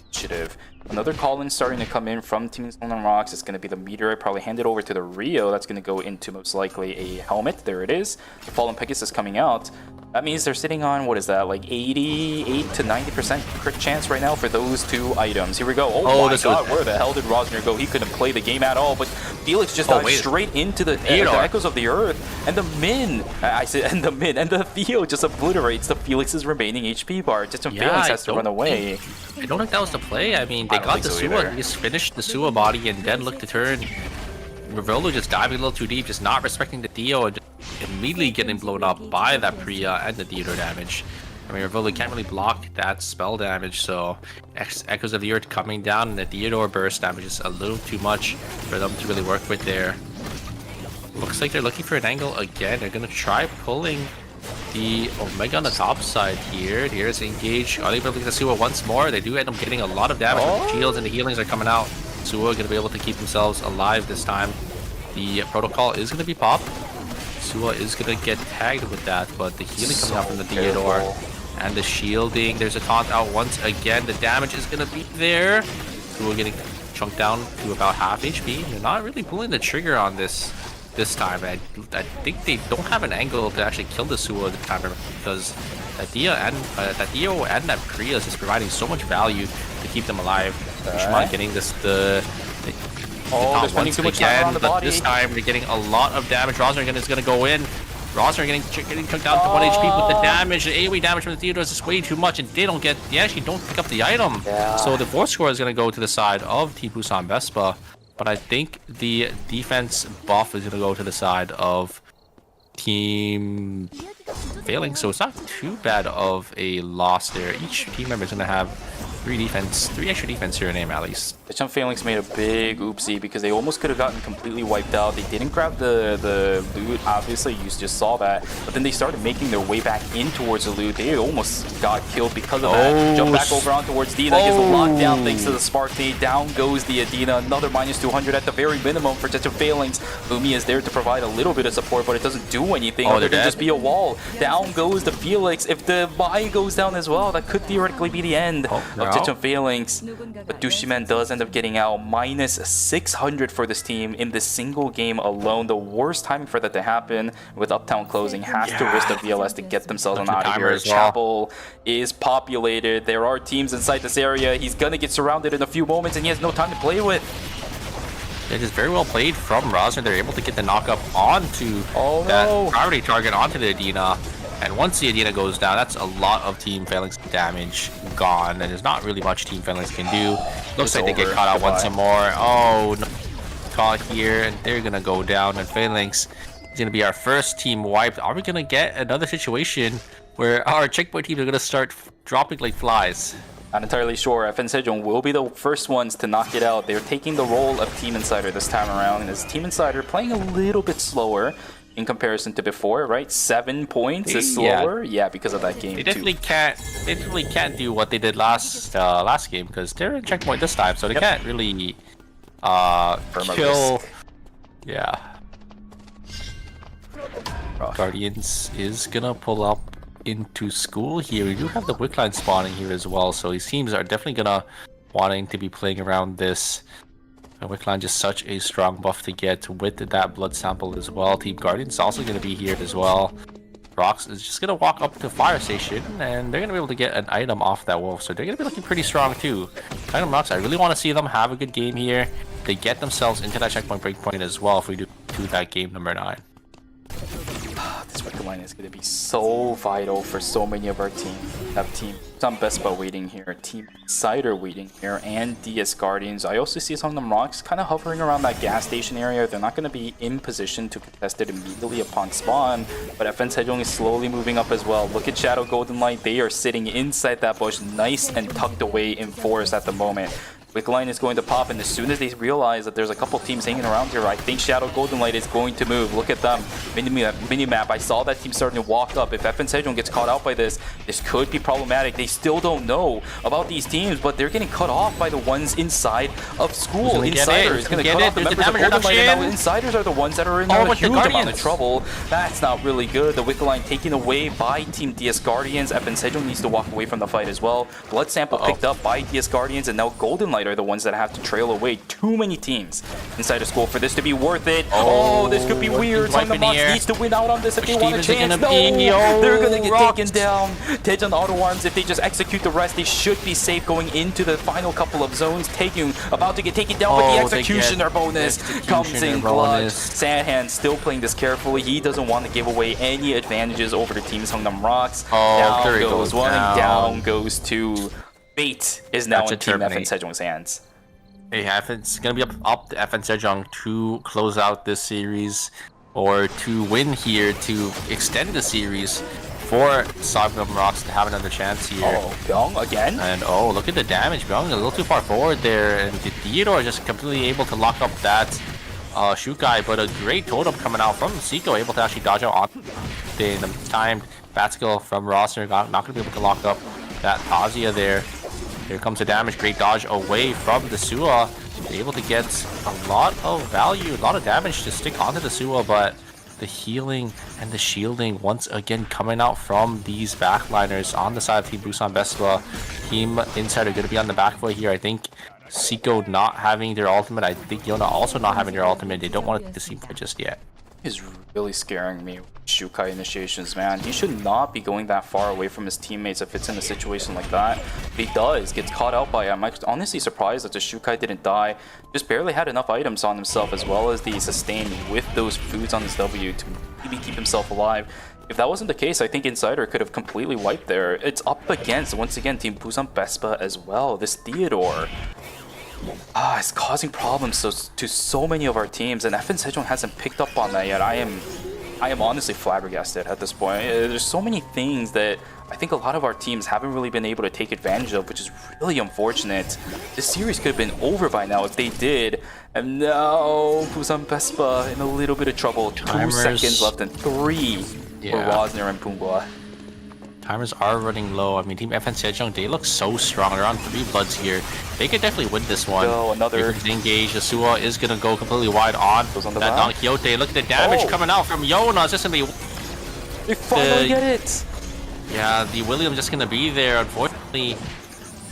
initiative. Another call-in starting to come in from Team Songnam Rocks. It's going to be the Meteorite, probably handed over to the Rio. That's going to go into most likely a helmet. There it is. The Fallen Pegasus coming out. That means they're sitting on, what is that, like 88 to 90% crit chance right now for those 2 items. Here we go. Oh my god, where the hell did Rosner go? He couldn't play the game at all, but Felix just dived straight into the echoes of the earth. And the Min, and the Theo just obliterates the Felix's remaining HP bar. Just when Felix has to run away. I don't think that was the play. I mean, they got the Suwa, they just finished the Suwa body and then looked to turn. Rivolo just diving a little too deep, just not respecting the Theo and immediately getting blown up by that Priya and the Theodore damage. I mean, Rivoli can't really block that spell damage, so Echoes of the Earth coming down and the Theodore burst damage is a little too much for them to really work with there. Looks like they're looking for an angle again. They're going to try pulling the Omega on the top side here. Here's engage. Are they able to get the Suwa once more? They do end up getting a lot of damage. The shields and the healings are coming out. Suwa going to be able to keep themselves alive this time. The protocol is going to be popped. Suwa is going to get tagged with that, but the healing coming out from the Theodore and the shielding. There's a taunt out once again. The damage is going to be there. Suwa getting chunked down to about half HP. They're not really pulling the trigger on this time. I think they don't have an angle to actually kill the Suwa this time because that Dio and that Priya is just providing so much value to keep them alive. Shimon getting this the once again, but this time they're getting a lot of damage. Rosner is going to go in. Rosner getting chunked down to 1 HP, but the damage, the AoE damage from the Theodore is just way too much, and they actually don't pick up the item. So the fourth score is going to go to the side of Team Busan Vespa, but I think the defense buff is going to go to the side of Team Failing, so it's not too bad of a loss there. Each team member is going to have 3 extra defense here in aim at least. The Chum Phalanx made a big oopsie because they almost could have gotten completely wiped out. They didn't grab the loot, obviously, you just saw that. But then they started making their way back in towards the loot. They almost got killed because of that. Jump back over on towards Dina, gets locked down thanks to the Spark Nade. Down goes the Adina, another minus 200 at the very minimum for Chum Phalanx. Lumi is there to provide a little bit of support, but it doesn't do anything other than just be a wall. Down goes the Felix. If the Vi goes down as well, that could theoretically be the end of Chum Phalanx. But Dushiman does end up getting out. Minus 600 for this team in this single game alone. The worst timing for that to happen with Uptown closing. Has to risk the VLS to get themselves on out of here. Chapel is populated. There are teams inside this area. He's gonna get surrounded in a few moments and he has no time to play with. It is very well played from Rosner. They're able to get the knockup onto that priority target, onto the Adina. And once the Adina goes down, that's a lot of Team Phalanx damage gone. And there's not really much Team Phalanx can do. Looks like they get caught out once more. Oh, no. Caught here, and they're going to go down. And Phalanx is going to be our first team wiped. Are we going to get another situation where our checkpoint teams are going to start dropping like flies? Not entirely sure. FN Sejong will be the first ones to knock it out. They're taking the role of Team Insider this time around. And as Team Insider playing a little bit slower in comparison to before, right? 7 points is slower. Yeah, because of that game. They definitely can't do what they did last game because they're in checkpoint this time, so they can't really kill. Yeah. Guardians is gonna pull up into school here. We do have the Wick line spawning here as well, so these teams are definitely gonna wanting to be playing around this. Wickline just such a strong buff to get with that blood sample as well. Team Guardians also going to be here as well. Rox is just going to walk up to Fire Station and they're going to be able to get an item off that wolf. So they're going to be looking pretty strong too. Item Rox, I really want to see them have a good game here. They get themselves into that checkpoint breakpoint as well if we do that game number 9. This Wicked line is going to be so vital for so many of our team. Have Team some Vespa waiting here, Team Insider waiting here, and DS Guardians. I also see some of them rocks kind of hovering around that gas station area. They're not going to be in position to contest it immediately upon spawn, but FN Sejong is slowly moving up as well. Look at Shadow Golden Light. They are sitting inside that bush, nice and tucked away in forest at the moment. Wick line is going to pop, and as soon as they realize that there's a couple teams hanging around here, I think Shadow Golden Light is going to move. Look at them. Minimap. I saw that team starting to walk up. If FN Sejong gets caught out by this could be problematic. They still don't know about these teams, but they're getting cut off by the ones inside of school. Insider is going to cut off the members of Golden Light, and now Insiders are the ones that are in a huge amount of trouble. That's not really good. The Wick line taken away by Team DS Guardians. FN Sejong needs to walk away from the fight as well. Blood sample picked up by DS Guardians, and now Golden Light are the ones that have to trail away. Too many teams inside of school for this to be worth it. Oh, this could be weird. Some of the Mox needs to win out on this if they want a chance. No, they're gonna get taken down. Tejan auto arms. If they just execute the rest, they should be safe going into the final couple of zones. About to get taken down, but the executioner bonus comes in clutch. Sandhand still playing this carefully. He doesn't want to give away any advantages over the team's Hungnam Rocks. Down goes one, down goes two. Fate is now in Team FN Sejong's hands. Hey, it's gonna be up to FN Sejong to close out this series. or to win here to extend the series for Sognum Rocks to have another chance here. Oh, Byung again? And oh, look at the damage. Byung a little too far forward there, and the Theodore just completely able to lock up that Shukai, but a great totem coming out from Seiko, able to actually dodge out on the timed bat skill from Rossner, not going to be able to lock up that Tazia there. Here comes the damage, great dodge away from the Sua. Able to get a lot of value, a lot of damage to stick onto the Sua, but the healing and the shielding once again coming out from these backliners on the side of Team Busan Vespa. Team Inside are going to be on the back foot here. I think Seiko not having their ultimate. I think Yona also not having their ultimate. They don't want it to seem for just yet. Is really scaring me with Shukai initiations, man. He should not be going that far away from his teammates if it's in a situation like that. If he does, gets caught out by him. I'm honestly surprised that the Shukai didn't die. Just barely had enough items on himself, as well as the sustain with those foods on his W to maybe keep himself alive. If that wasn't the case, I think Insider could have completely wiped there. It's up against, once again, Team Busan Vespa as well. This Theodore. It's causing problems to so many of our teams, and FN Sejong hasn't picked up on that yet. I am honestly flabbergasted at this point. There's so many things that I think a lot of our teams haven't really been able to take advantage of, which is really unfortunate. This series could have been over by now if they did. And now Busan Vespa in a little bit of trouble. Timers. 2 seconds left and 3 for Rosner and Pungwa. Timers are running low. I mean, Team FN Sejong, they look so strong. They're on 3 bloods here. They could definitely win this one. Oh, another engage. Asua is gonna go completely wide on on that Don Quixote. Look at the damage coming out from Yona. It's just gonna be. They finally get it. Yeah, the William just gonna be there. Unfortunately,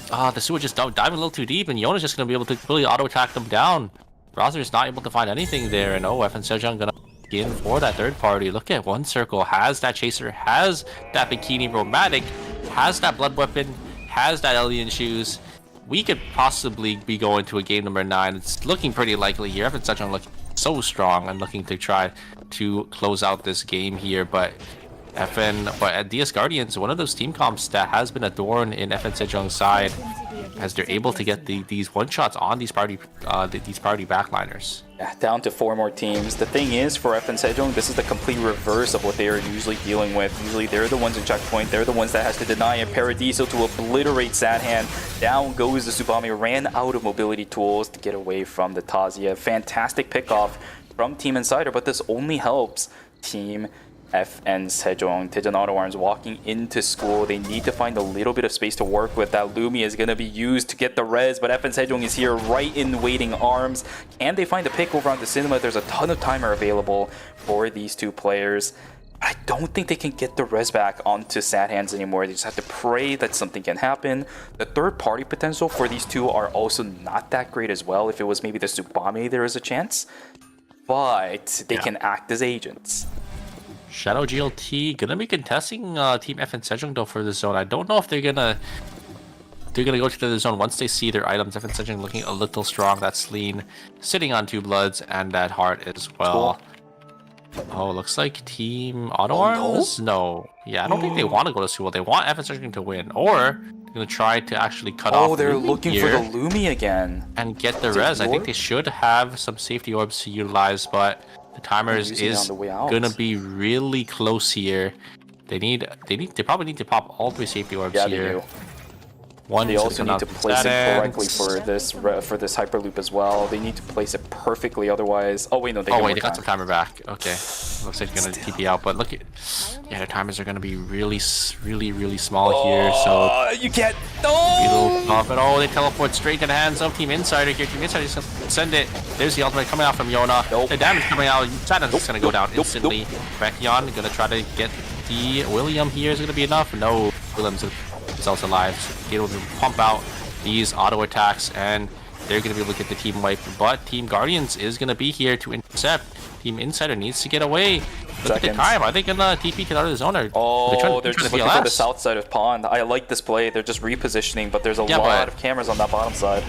the Sua just diving a little too deep, and Yona's just gonna be able to really auto attack them down. Browser is not able to find anything there, and FN Sejong gonna in for that third party. Look at One Circle, has that chaser, has that bikini romantic, has that blood weapon, has that alien shoes. We could possibly be going to a game number 9. It's looking pretty likely here. FN Sejong looking so strong and looking to try to close out this game here, but at DS Guardians, one of those team comps that has been a thorn in FN Sejong's side, as they're able to get these one shots on these party backliners. Yeah, down to 4 more teams. The thing is, for FN Sejong, this is the complete reverse of what they are usually dealing with. Usually they're the ones in checkpoint, they're the ones that has to deny a Paradiso to obliterate Sadhand. Down goes the Tsubame, ran out of mobility tools to get away from the Tazia. Fantastic pickoff from Team Insider, but this only helps Team FN Sejong. Daejeon Auto Arms walking into school. They need to find a little bit of space to work with. That Lumi is going to be used to get the res, but FN Sejong is here right in waiting arms. Can they find a pick over onto Cinema? There's a ton of timer available for these 2 players. I don't think they can get the res back onto sad hands anymore. They just have to pray that something can happen. The third party potential for these 2 are also not that great as well. If it was maybe the Tsubame, there is a chance. But they can act as agents. Shadow GLT gonna be contesting Team FN Sejong though for the zone. I don't know if they're gonna go to the zone once they see their items. FN Sejong looking a little strong. That's Lean sitting on 2 bloods and that heart as well. Cool. Oh, looks like Team Auto Arms? No. Yeah, I don't think they want to go to Seoul. They want FN Sejong to win, or they're gonna try to actually cut off. Oh, they're looking for the Lumi again and get the res. I think they should have some safety orbs to utilize, but the timers is gonna be really close here. They probably need to pop all 3 safety orbs here. They do. They also need to place it correctly for this hyperloop as well. They need to place it perfectly, otherwise. Oh wait, no, they got some timer back. Okay, looks like they're gonna TP out, but look at the timers are gonna be really small here. So you can't. No. They teleport straight to the hands of Team Insider here. Team Insider is gonna send it. There's the ultimate coming out from Yona. The damage coming out. Sadness is gonna go down instantly. Vecchion gonna try to get the William here. Is gonna be enough? No, William's also alive, so be able to pump out these auto attacks, and they're going to be able to get the team wipe. But Team Guardians is going to be here to intercept. Team Insider needs to get away. Look at the time. Are they going to TP to the other zone? They're just looking for the south side of Pond. I like this play. They're just repositioning, but there's a lot of cameras on that bottom side.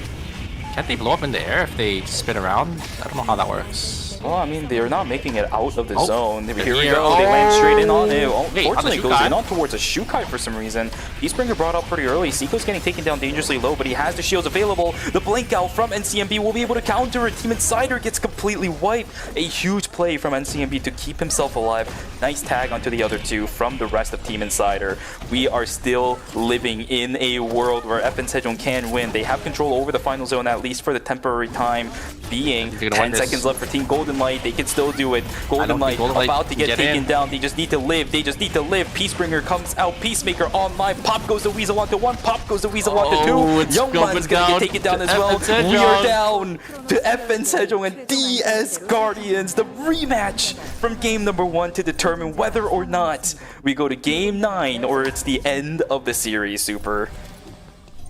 Can't they blow up in the air if they spin around? I don't know how that works. Well, I mean, they're not making it out of the zone. Here we go. They land straight in on it. Unfortunately, it goes in on towards a Shukai for some reason. Eastbringer brought up pretty early. Seiko's getting taken down dangerously low, but he has the shields available. The blink out from NCMB will be able to counter it. Team Insider gets completely completely wiped. A huge play from NCMB to keep himself alive. Nice tag onto the other two from the rest of Team Insider. We are still living in a world where FN Sejong can win. They have control over the final zone, at least for the temporary time being. 10 seconds left for Team Golden Light. They can still do it. Golden Light about to get taken down. They just need to live. They just need to live. Peacebringer comes out. Peacemaker online. Pop goes the Weasel onto 1. Pop goes the Weasel onto 2. Young Man's gonna get taken down as well. We are down to FN Sejong and DS Guardians. The rematch from game number 1 to determine whether or not we go to game 9 or it's the end of the series, Super.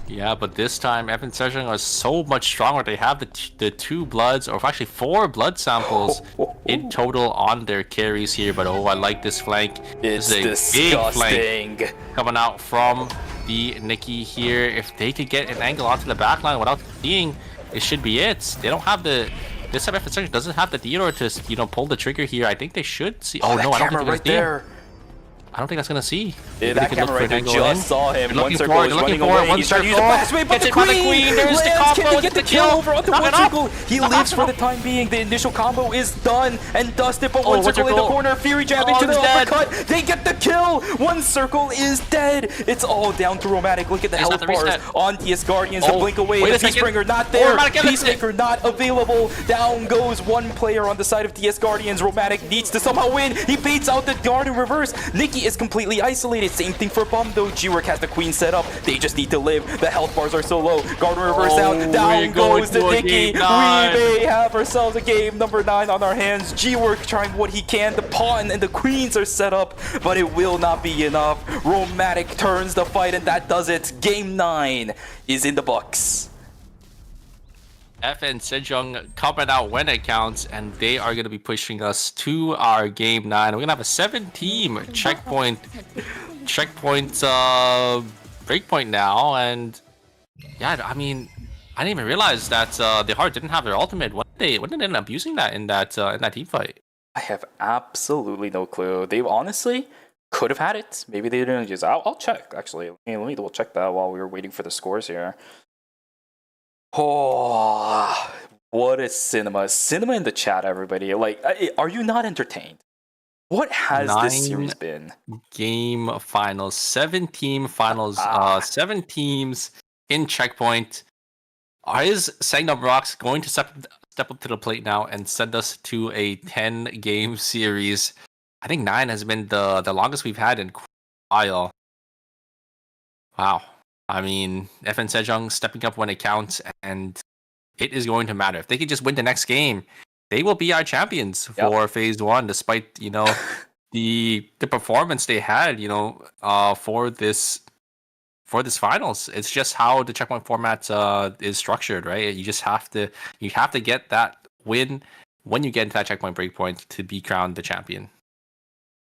Yeah, but this time FN Sejong are so much stronger. They have the 2 bloods, or actually 4 blood samples in total on their carries here. But I like this flank. It's this is a disgusting. big flank coming out from the Nikki here. If they could get an angle onto the backline without seeing, it should be it. They don't have the. This time FN Sejong doesn't have the Theodore to pull the trigger here. I think they should see. Oh no, I don't think they're gonna see him. I don't think that's gonna see. Yeah, that camera right there just saw him. One circle is running away. He's trying to use the blast wave, but the Queen there's the lands. combo. Can he get the kill over onto One Circle? He Knock lives it for off. the time being. The initial combo is done and dusted, but One One Circle in the Circle. corner. Fury jabbing to the he's dead. uppercut. They get the kill. One Circle is dead. It's all down to Romantic. Look at the He's health not the bars reset. on DS Guardians. The blink away. wait The a second. Peacebringer not there. Romantic gets it. Peacemaker not available. Down goes one player on the side of DS Guardians. Romantic needs to somehow win. He baits out the guard in reverse. Nikki is completely isolated. Same thing for Bomb though. G-Work has the Queen set up. They just need to live. The health bars are so low. Guard in reverse down. Down goes the Nikki. We may have ourselves a game number 9 on our hands. G-Work trying what he can. The pawn and the Queens are set up, but it will not be enough. Romantic turns the fight, and that does it. Game 9 is in the books. FN Sejong coming out when it counts, and they are going to be pushing us to our game 9. We're going to have a 7-team checkpoint breakpoint now, and yeah, I mean, I didn't even realize that the Heart didn't have their ultimate. When did they end up using that in that team fight? I have absolutely no clue. They honestly could have had it. Maybe they didn't use it. I'll check, actually. Let me double check that while we were waiting for the scores here. Oh, what is cinema? Cinema in the chat, everybody. Like, are you not entertained? What has this series been? Game finals, 7-team finals, 7 teams in checkpoint. Is Sangnam Rocks going to step up to the plate now and send us to a 10-game series? I think 9 has been the longest we've had in a while. Wow. I mean, FN Sejong stepping up when it counts, and it is going to matter. If they could just win the next game, they will be our champions for phase 1, despite, the performance they had, for this finals. It's just how the checkpoint format is structured, right? You just have to get that win when you get into that checkpoint breakpoint to be crowned the champion.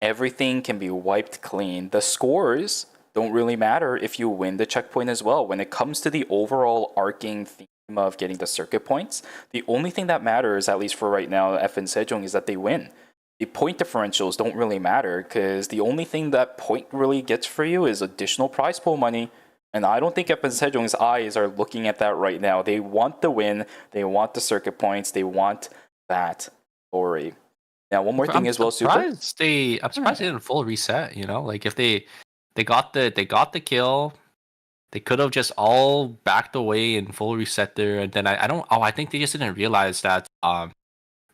Everything can be wiped clean. The scores don't really matter if you win the checkpoint as well. When it comes to the overall arcing theme of getting the circuit points, the only thing that matters, at least for right now, FN Sejong, is that they win. The point differentials don't really matter, because the only thing that point really gets for you is additional prize pool money. And I don't think FN Sejong's eyes are looking at that right now. They want the win. They want the circuit points. They want that glory. Now, one more thing as well, Super. I'm surprised they didn't full reset. Like if they got the kill, they could have just all backed away and full reset there. And then I think they just didn't realize that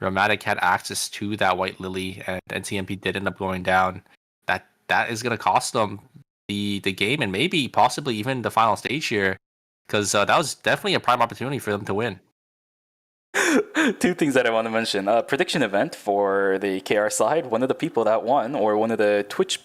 Romantic had access to that White Lily, and NCMP did end up going down. That is gonna cost them the game, and maybe possibly even the final stage here, because that was definitely a prime opportunity for them to win. 2 things that I want to mention. Prediction event for the KR side. One of the people that won, or one of the Twitch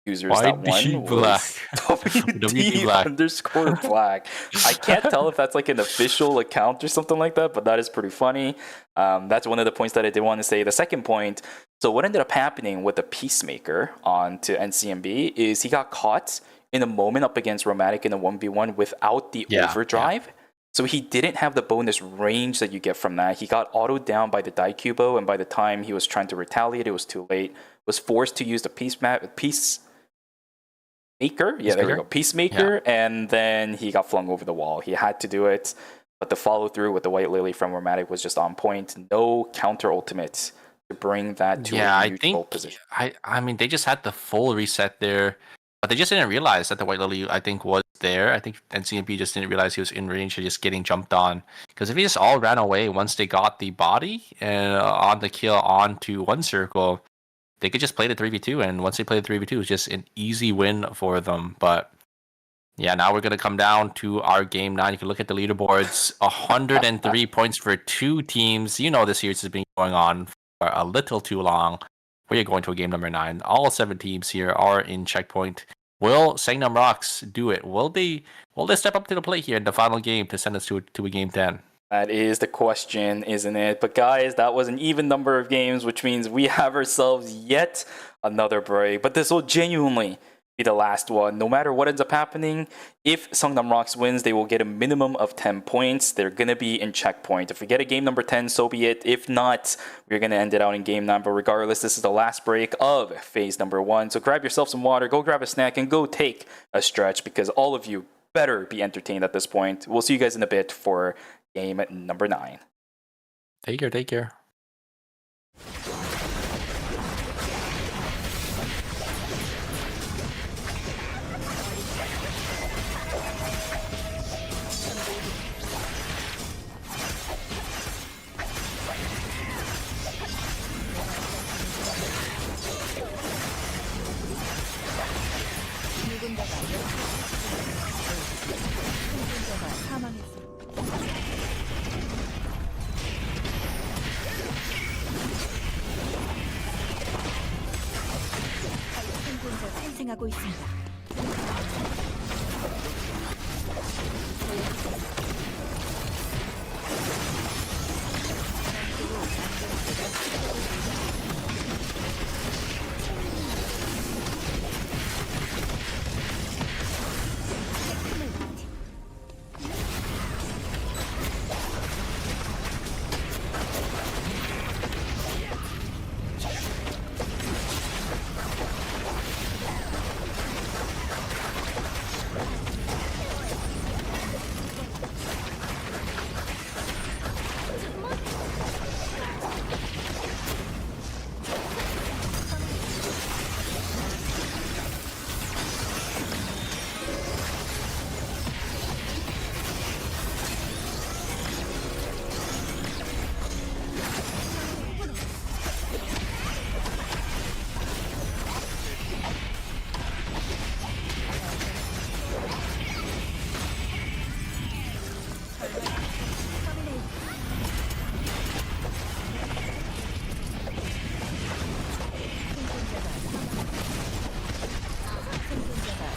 users that won, was WD_Black. I can't tell if that's like an official account or something like that, but that is pretty funny. That's one of the points that I did want to say. The second point, so what ended up happening with the Peacemaker on to NCMB is he got caught in a moment up against Romantic in a 1v1 without the overdrive. So he didn't have the bonus range that you get from that. He got autoed down by the Daikubo, and by the time he was trying to retaliate, it was too late. Was forced to use the Peacemaker. Yeah, there we go. Peacemaker, and then he got flung over the wall. He had to do it. but the follow through with the White Lily from Romantic was just on point. No counter ultimates to bring that to Yeah, a I neutral think position. I mean they just had the full reset there, but they just didn't realize that the White Lily I think was there. I think NCMP just didn't realize he was in range of just getting jumped on. Because if he just all ran away once they got the body and on the kill onto one circle, they could just play the 3v2, and once they play the 3v2, it's just an easy win for them. But yeah, now we're gonna come down to our game 9. You can look at the leaderboards, 103 points for two teams. You know this series has been going on for a little too long. We are going to a game number 9. All 7 teams here are in checkpoint. Will Sangnam Rocks do it? Will they step up to the plate here in the final game to send us to a game 10? That is the question, isn't it? But guys, that was an even number of games, which means we have ourselves yet another break. But this will genuinely be the last one. No matter what ends up happening, if Sangnam Rocks wins, they will get a minimum of 10 points. They're going to be in checkpoint. If we get a game number 10, so be it. If not, we're going to end it out in game 9. But regardless, this is the last break of phase number 1. So grab yourself some water, go grab a snack, and go take a stretch, because all of you better be entertained at this point. We'll see you guys in a bit for game number 9. Take care. 생존자가 사망했습니다. 생존자가 탄생하고 있습니다.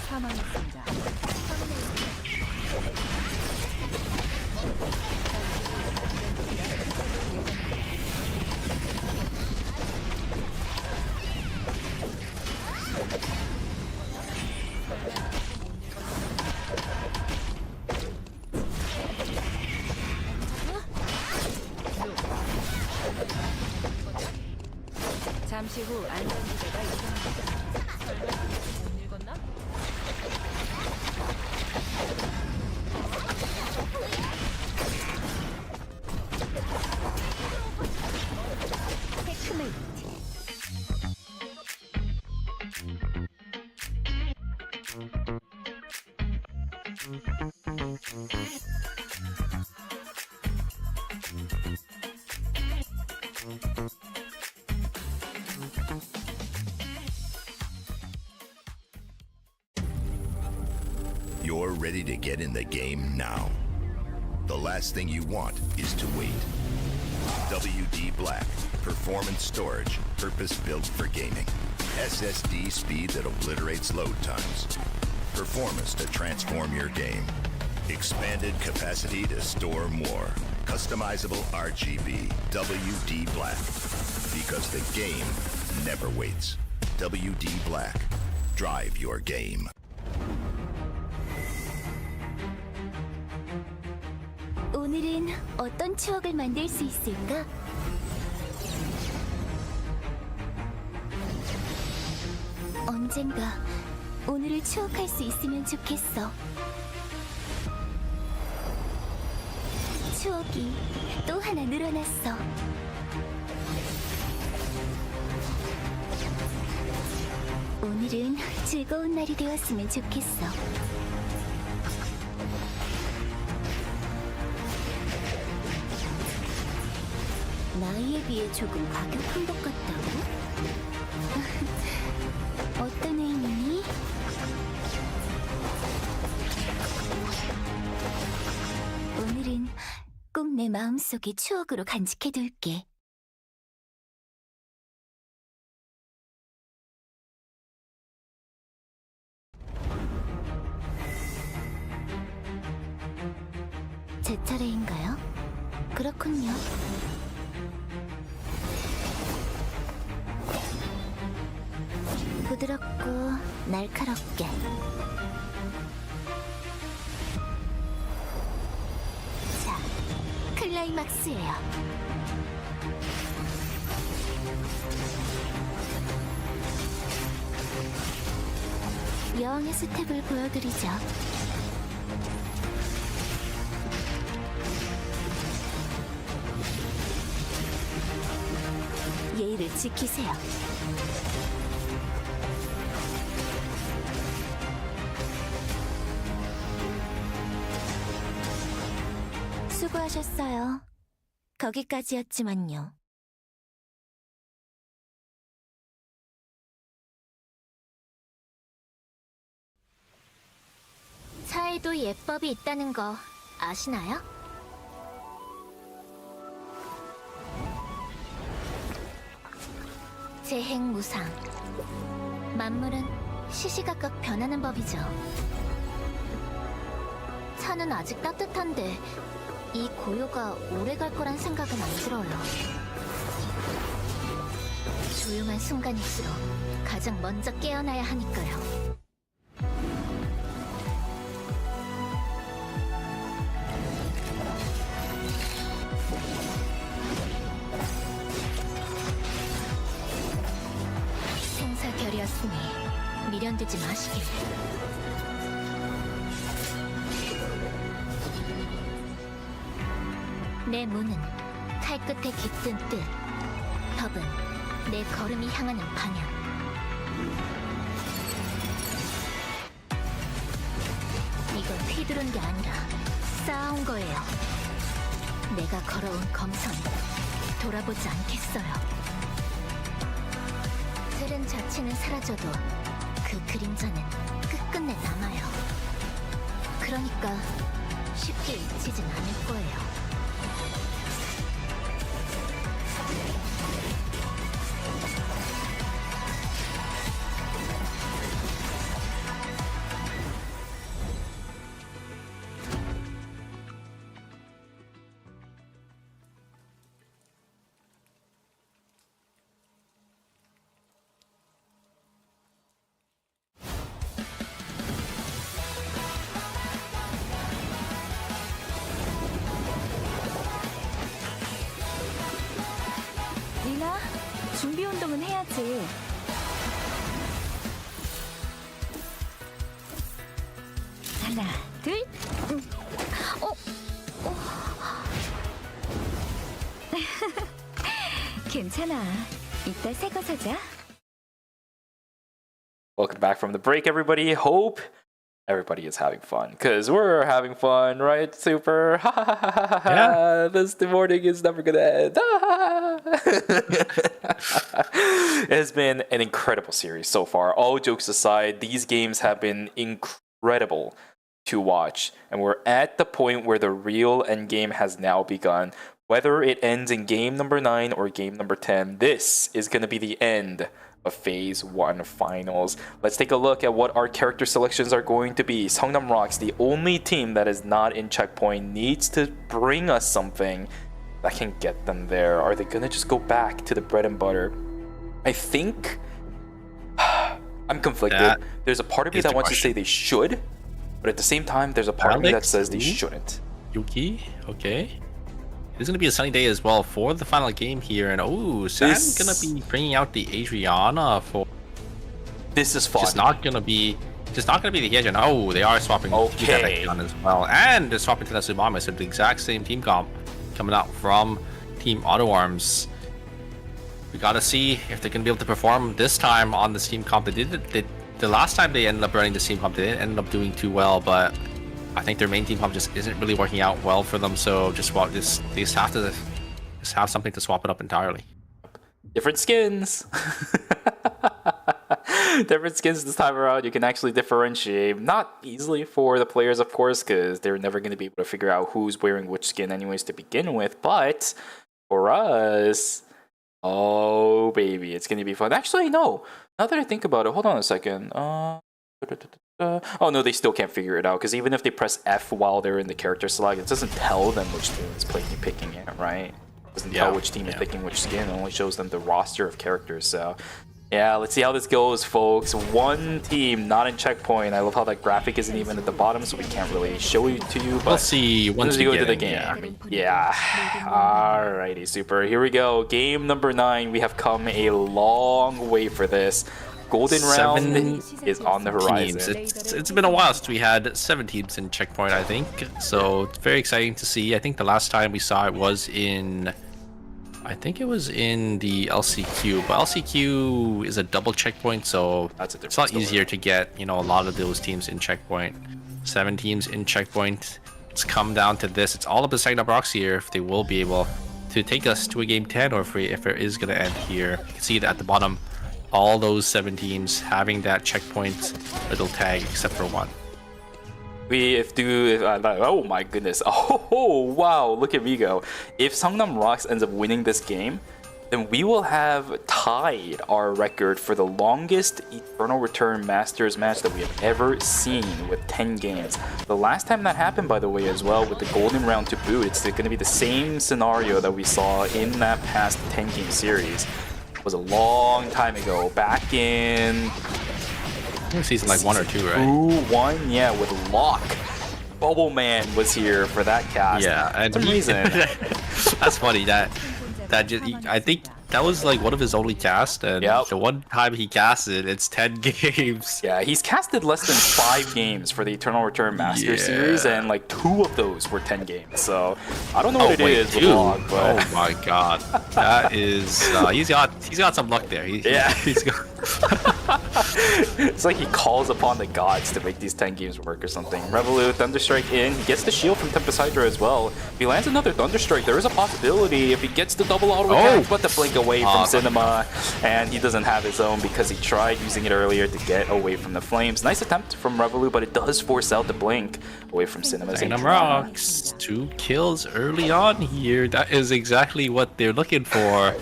사망했습니다. 잠시 후 안전지대가 이동합니다. 못 읽었나? You're ready to get in the game now. The last thing you want is to wait. WD Black, performance storage, purpose-built for gaming. SSD speed that obliterates load times. Performance to transform your game. Expanded capacity to store more. Customizable RGB. WD Black. Because the game never waits. WD Black. Drive your game. 오늘은 어떤 추억을 만들 수 있을까? 언젠가 오늘을 추억할 수 있으면 좋겠어. 추억이 또 하나 늘어났어. 오늘은 즐거운 날이 되었으면 좋겠어. 나이에 비해 조금 과격한 것 같다고? 어떤 의미니? 오늘은 꼭 내 마음속에 추억으로 간직해둘게. 제 차례인가요? 그렇군요. 부드럽고 날카롭게. 자, 클라이막스예요. 여왕의 스텝을 보여드리죠. 예의를 지키세요. 수고하셨어요. 거기까지였지만요. 차에도 예법이 있다는 거 아시나요? 재행무상. 만물은 시시각각 변하는 법이죠. 차는 아직 따뜻한데 이 고요가 오래 갈 거란 생각은 안 들어요. 조용한 순간일수록 가장 먼저 깨어나야 하니까요. 생사결이었으니 미련되지 마시길. 내 문은 칼끝에 깃든 뜻, 법은 내 걸음이 향하는 방향. 이건 휘두른 게 아니라 쌓아온 거예요. 내가 걸어온 검선 돌아보지 않겠어요. 틀은 자체는 사라져도 그 그림자는 끝끝내 남아요. 그러니까 쉽게 잊히진 않을 거예요. 리나, 준비 운동은 해야지. 하나, 둘. 괜찮아. 이따 새 거 사자. Welcome back from the break, everybody. Hope everybody is having fun, because we're having fun, right? Super. Yeah. This morning is never gonna end. It has been an incredible series so far. All jokes aside, these games have been incredible to watch, and we're at the point where the real end game has now begun. Whether it ends in game number 9 or game number 10, this is going to be the end of Phase 1 Finals. Let's take a look at what our character selections are going to be. Seongnam Rocks, the only team that is not in checkpoint, needs to bring us something that can get them there. Are they going to just go back to the bread and butter? I think I'm conflicted. That there's a part of me that wants to say they should, but at the same time, there's a part of me that says they shouldn't. Yuki, okay. It's going to be a sunny day as well for the final game here. And Sam's going to be bringing out the Adriana for... This is fun. It's not going to be It's not going to be the Hyejin. Oh, they are swapping Okay. on as well. And they're swapping to the Tsubame. So the exact same team comp coming out from Team Auto Arms. We got to see if they're going to be able to perform this time on this team comp. The last time they ended up running the team comp, they didn't end up doing too well. But I think their main team comp just isn't really working out well for them. So they just have to have something to swap it up entirely. Different skins. Different skins this time around. You can actually differentiate. Not easily for the players, of course, because they're never going to be able to figure out who's wearing which skin anyways to begin with. But for us, oh baby, it's going to be fun. Actually, no. Now that I think about it, hold on a second. Oh no, they still can't figure it out, because even if they press F while they're in the character select, it doesn't tell them which team is picking it, right? It doesn't tell which team is picking which skin. It only shows them the roster of characters. So yeah, let's see how this goes, folks. One team not in checkpoint. I love how that graphic isn't even at the bottom, so we can't really show it to you. But We'll see once we go get into the in, game. Yeah. Alrighty, super. Here we go. Game number 9. We have come a long way for this. Golden round is on the horizon. It's been a while since we had 7 teams in checkpoint, I think. So it's very exciting to see. I think the last time we saw it was in, I think it was in the LCQ, but LCQ is a double checkpoint, so it's a lot easier to get, a lot of those teams in checkpoint. 7 teams in checkpoint. It's come down to this. It's all up to Sagna Brox here if they will be able to take us to a game 10, or if it is going to end here. You can see that at the bottom, all those 7 teams having that checkpoint little tag except for 1. Oh my goodness. Oh wow, look at me go. If Sangnam Rocks ends up winning this game, then we will have tied our record for the longest Eternal Return Masters match that we have ever seen, with 10 games. The last time that happened, by the way, as well, with the golden round to boot, it's going to be the same scenario that we saw in that past 10-game series. It was a long time ago, back in season like 1 or 2, right? 1, yeah, with Locke. Bubble Man was here for that cast. Yeah, and for some reason. That's funny. I think that was like one of his only casts, and the one time he casted, it's 10 games. Yeah, he's casted less than 5 games for the Eternal Return Master Series, and like 2 of those were 10 games. So I don't know what it is with Locke, but oh my god, that is he's got some luck there. He's got. It's like he calls upon the gods to make these 10 games work or something. Revolut, Thunderstrike in. He gets the shield from Tempest Hydra as well. If he lands another Thunderstrike, there is a possibility if he gets the double auto attack, but the blink away from Cinema, and he doesn't have his own because he tried using it earlier to get away from the flames. Nice attempt from Revolut, but it does force out the blink away from Cinema's Sagna Rocks, 2 kills early on here. That is exactly what they're looking for.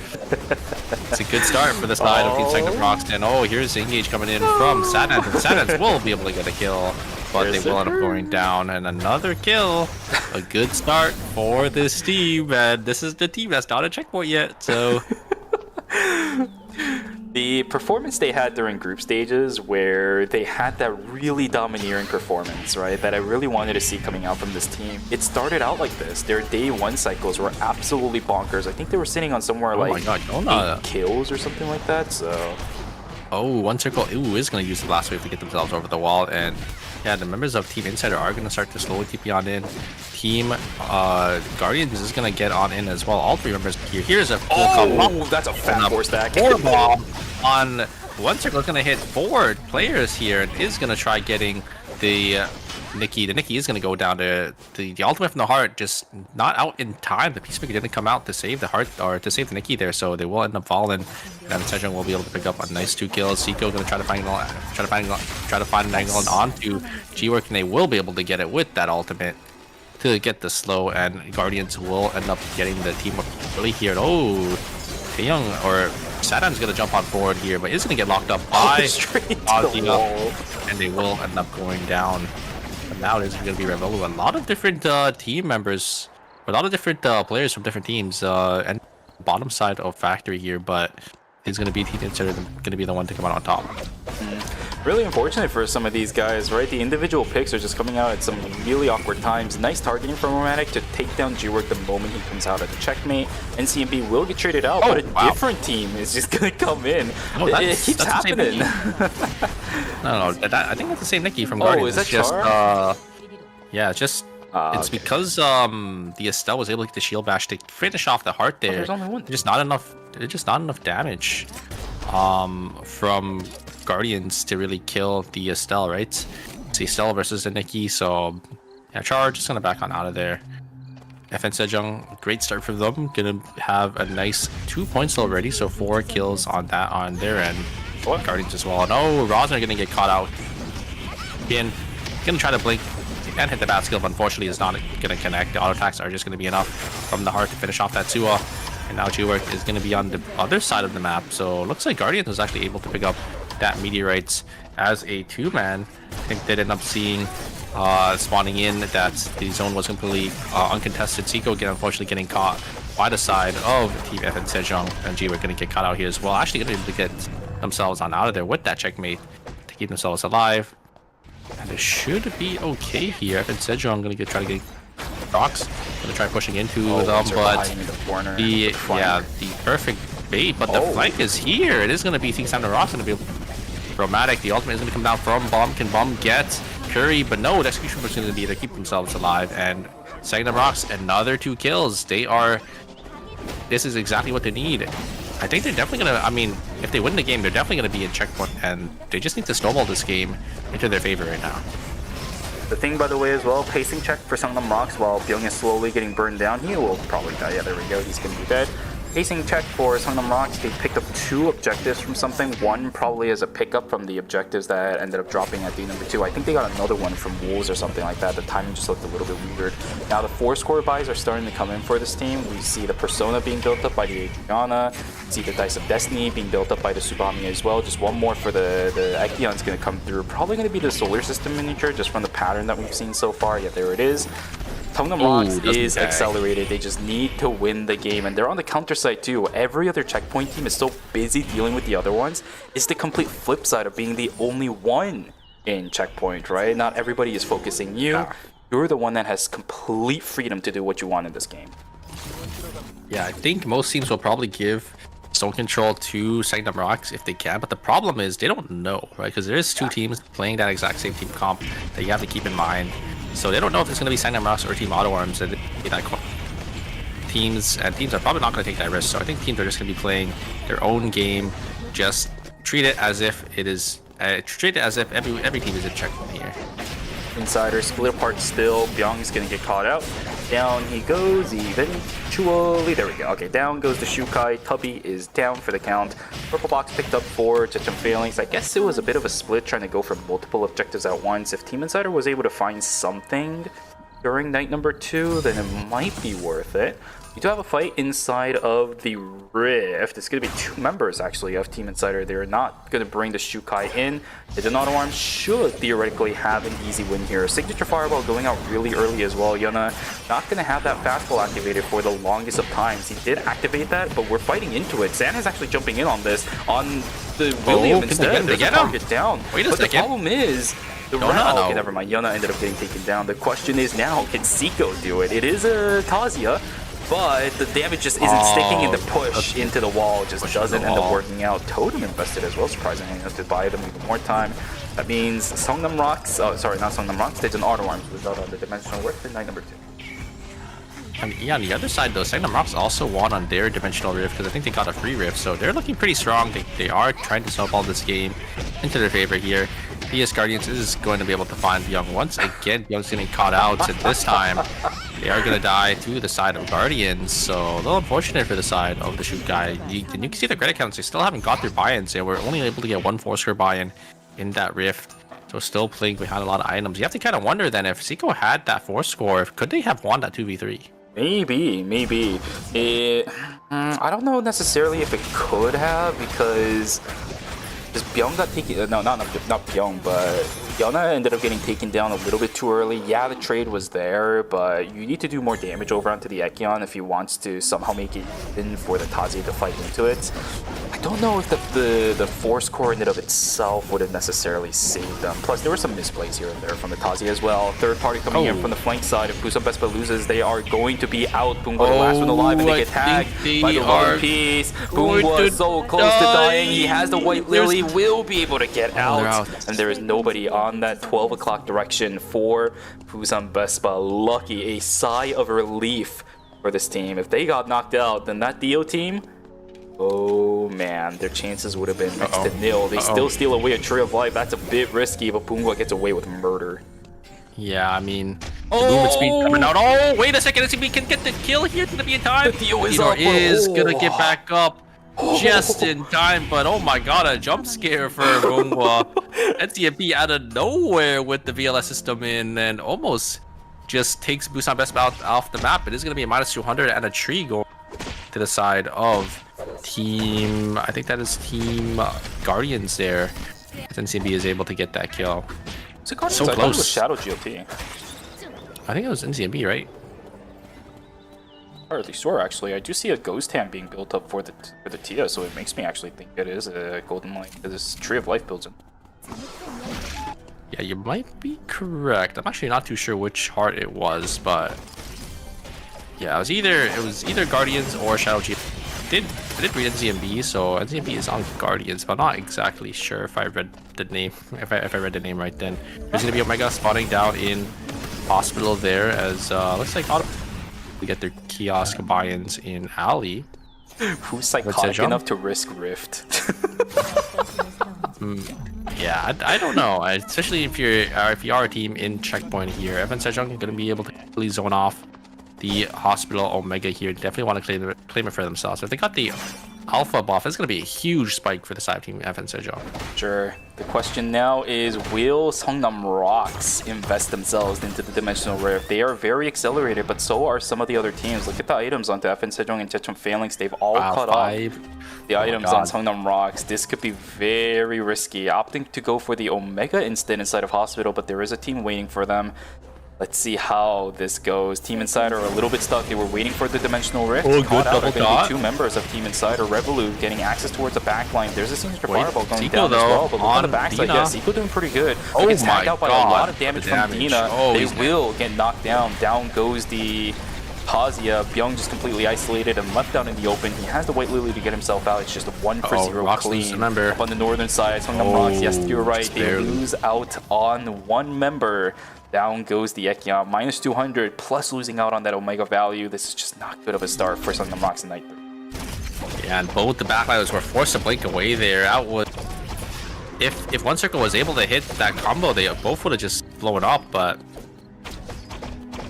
It's a good start for the side of Team Sagna Rocks. And here's Engage coming in from Sadans, and Sadans will be able to get a kill, but they will end up going down. And another kill. A good start for this team, and this is the team that's not a checkpoint yet, so the performance they had during group stages, where they had that really domineering performance, right, that I really wanted to see coming out from this team. It started out like this. Their day 1 cycles were absolutely bonkers. I think they were sitting on somewhere like 8 kills or something like that, so... Oh, 1 circle is going to use the last wave to get themselves over the wall, and yeah, the members of Team Insider are going to start to slowly TP on in. Team Guardians is going to get on in as well. All 3 members here. Here's a full that's a fat force stack. 4 bomb on 1 circle is going to hit 4 players here, and is going to try getting the Nikki. The Nikki is going to go down to the ultimate from the heart, just not out in time. The Peacemaker didn't come out to save the heart, or to save the Nikki there, so they will end up falling. And Sejong will be able to pick up a nice 2 kills. Seiko going to try to find an angle onto G-Work, and they will be able to get it with that ultimate to get the slow, and Guardians will end up getting the team up early here. Oh, Taeyong or Sadan's going to jump on forward here, but is going to get locked up by Ozzy, and they will end up going down. And now there's going to be Revolu. A lot of different team members, a lot of different players from different teams, and bottom side of Factory here, but it's going to be Team Insider going to be the one to come out on top. Really unfortunate for some of these guys, right? The individual picks are just coming out at some really awkward times. Nice targeting from Romantic to take down G-Work the moment he comes out at the checkmate. NCMP will get traded out, but a different team is just gonna come in. Oh, it keeps happening. No, I think that's the same Nikki from Guardians. Is that Char? Yeah, it's just it's okay. because the Estelle was able to get the shield bash to finish off the heart there. There's only one. There's just not enough damage from Guardians to really kill the Estelle, right? It's Estelle versus the Nikki, so yeah, Char just gonna back on out of there. FN Sejong, great start for them. Gonna have a nice 2 points already, so 4 kills on their end. Guardians as well. No, Rosner gonna get caught out. Again, gonna try to blink and hit the bat skill, but unfortunately is not gonna connect. The auto attacks are just gonna be enough from the heart to finish off that Suwa. And now G-Work is gonna be on the other side of the map. So looks like Guardians was actually able to pick up that meteorites as a 2-man. I think they'd end up seeing spawning in that the zone was completely uncontested. Seiko again unfortunately getting caught by the side of Team FN Sejong, and G-Work gonna get caught out here as well. Actually gonna be able to get themselves on out of there with that checkmate to keep themselves alive. And it should be okay here. FN Sejong gonna try to get rocks. Gonna try pushing into them, but the perfect bait, but the flank is here. It is gonna be Sander Ross gonna be Romantic. The ultimate is gonna come down from Bomb. Can Bomb get Curry? But no, the execution was gonna be to keep themselves alive. And Sander Rocks, another 2 kills. This is exactly what they need. I think they're definitely gonna, I mean, if they win the game, they're definitely gonna be in checkpoint, and they just need to snowball this game into their favor right now. The thing, by the way, as well, pacing check for Songnam Rocks while Byung is slowly getting burned down. He will probably die. Yeah, there we go. He's gonna be dead. Pacing check for Songnam Rocks. They picked up 2 objectives from something. One probably as a pickup from the objectives that ended up dropping at the number 2. I think they got another one from Wolves or something like that. The timing just looked a little bit weird. Now the 4-score buys are starting to come in for this team. We see the Persona being built up by the Adriana. See the Dice of Destiny being built up by the Subami as well. Just one more for the Ekion's going to come through. Probably going to be the Solar System miniature just from the pattern that we've seen so far. Yeah, there it is. Songnam Rocks is accelerated. They just need to win the game, and they're on the counter side too. Every other checkpoint team is so busy dealing with the other ones. It's the complete flip side of being the only one in checkpoint, right? Not everybody is focusing you. You're the one that has complete freedom to do what you want in this game. Yeah, I think most teams will probably give zone control to Songnam Rocks if they can, but the problem is they don't know, right? Because there is 2 teams playing that exact same team comp that you have to keep in mind. So they don't know if it's going to be Songnam Rocks or Team Auto Arms. And teams are probably not going to take that risk. So I think teams are just going to be playing their own game. Just treat it as if it is. Treat it as if every team is in checkpoint here. Insider split apart still. Byung is going to get caught out. Down he goes eventually. There we go. Okay, down goes the Shukai. Tubby is down for the count. Purple box picked up for Checham Phalanx. I guess it was a bit of a split trying to go for multiple objectives at once. If Team Insider was able to find something during night number 2, then it might be worth it. We do have a fight inside of the Rift. It's going to be 2 members, actually, of Team Insider. They're not going to bring the Shukai in. The Donato Arm should theoretically have an easy win here. Signature Fireball going out really early as well. Yuna not going to have that fastball activated for the longest of times. He did activate that, but we're fighting into it. Zan is actually jumping in on this. On the William instead. There's a target down. Wait a but second. The problem is... Okay, never mind. Yuna ended up getting taken down. The question is now, can Seiko do it? It is a Kazuya. But the damage just isn't sticking, and the push into the wall just doesn't end up working out. Totem invested as well, surprisingly enough, to buy them even more time. That means Songnam Rocks, sorry, not Songnam Rocks, they did an Auto Arms without the Dimensional Rift for night number 2. And yeah, on the other side though, Songnam Rocks also won on their Dimensional Rift because I think they got a free Rift, so they're looking pretty strong. They are trying to snowball this game into their favor here. PS Guardians is going to be able to find Young once again. Young's getting caught out, and this time they are going to die to the side of Guardians. So a little unfortunate for the side of the Shoot guy. You can see the credit counts. They still haven't got their buy-ins. They were only able to get 1 4-score buy-in in that Rift. So still playing behind a lot of items. You have to kind of wonder then if Seiko had that 4-score, could they have won that 2v3? Maybe. I don't know necessarily if it could have, because Byung got taken. No, not Byung, but Yana ended up getting taken down a little bit too early. Yeah, the trade was there, but you need to do more damage over onto the Ekion if he wants to somehow make it even for the Tazi to fight into it. I don't know if the Force Core in and of itself would have necessarily saved them. Plus, there were some misplays here and there from the Tazi as well. Third party coming in from the flank side. If Busan Vespa loses, they are going to be out. Bungo, the last one alive, and they get tagged by the One Piece. Bungo is so close to dying. He has the White Lily, will be able to get out. And there is nobody on that 12 o'clock direction for Busan Vespa. Lucky, a sigh of relief for this team. If they got knocked out, then that Dio team, oh man, their chances would have been next to nil. They still steal away a Tree of Life. That's a bit risky, but Bungo gets away with murder. Yeah, I mean, the movement speed coming out. Oh, wait a second, SCB can get the kill here. It's gonna be in time. The Dio is up, is gonna get back up just in time, but oh my god, a jump scare for Rongwa. NCMP out of nowhere with the VLS system in and almost just takes Busan Vespa out off the map. It is gonna be a -200 and a tree going to the side of team, I think that is team Guardians there. NCMP is able to get that kill. So close. So close. It was Shadow GOP. I think it was NCMP, right? Hardly sure, actually. I do see a ghost hand being built up for the Tia, so it makes me actually think it is a Golden Light. This Tree of Life builds in. Yeah, you might be correct. I'm actually not too sure which heart it was, but yeah, it was either Guardians or Shadow G. I did read NCMB, so NCMB is on Guardians, but I'm not exactly sure if I read the name. If I read the name right, then there's gonna be Omega spawning down in hospital there as looks like we get their kiosk buy-ins in alley. Who's psychotic enough to risk Rift? Yeah, I don't know. Especially if you are a team in checkpoint here, Evan Sejong is gonna be able to really zone off the hospital Omega here. Definitely want to claim it for themselves. If they got the alpha buff, it's going to be a huge spike for the side team Evan Sejong. Sure. The question now is, will Seongnam Rocks invest themselves into the Dimensional Rift? They are very accelerated, but so are some of the other teams. Look at the items onto FN Sejong and Chechon Phalanx. They've all caught up. The items on Seongnam Rocks. This could be very risky. Opting to go for the Omega instead inside of Hospital, but there is a team waiting for them. Let's see how this goes. Team Insider are a little bit stuck. They were waiting for the Dimensional Rift. Oh, good double dot. Two members of Team Insider, Revolut, getting access towards the backline. There's a signature fireball going down as well, but look on the backside. Yeah, Zico doing pretty good. He gets tagged out by a lot of damage from Dina. They will get knocked down. Down goes the Pazia. Byung just completely isolated and left out in the open. He has the White Lily to get himself out. It's just a 1-for-0 clean. Up on the northern side, Seongnam Rocks, yes, you're right. They lose out on one member. Down goes the Ekion, -200, plus losing out on that Omega value. This is just not good of a start for Seongnam Rocks in Night 3. Yeah, and both the backliners were forced to blink away there. Out would, if one circle was able to hit that combo, they both would have just blown up. But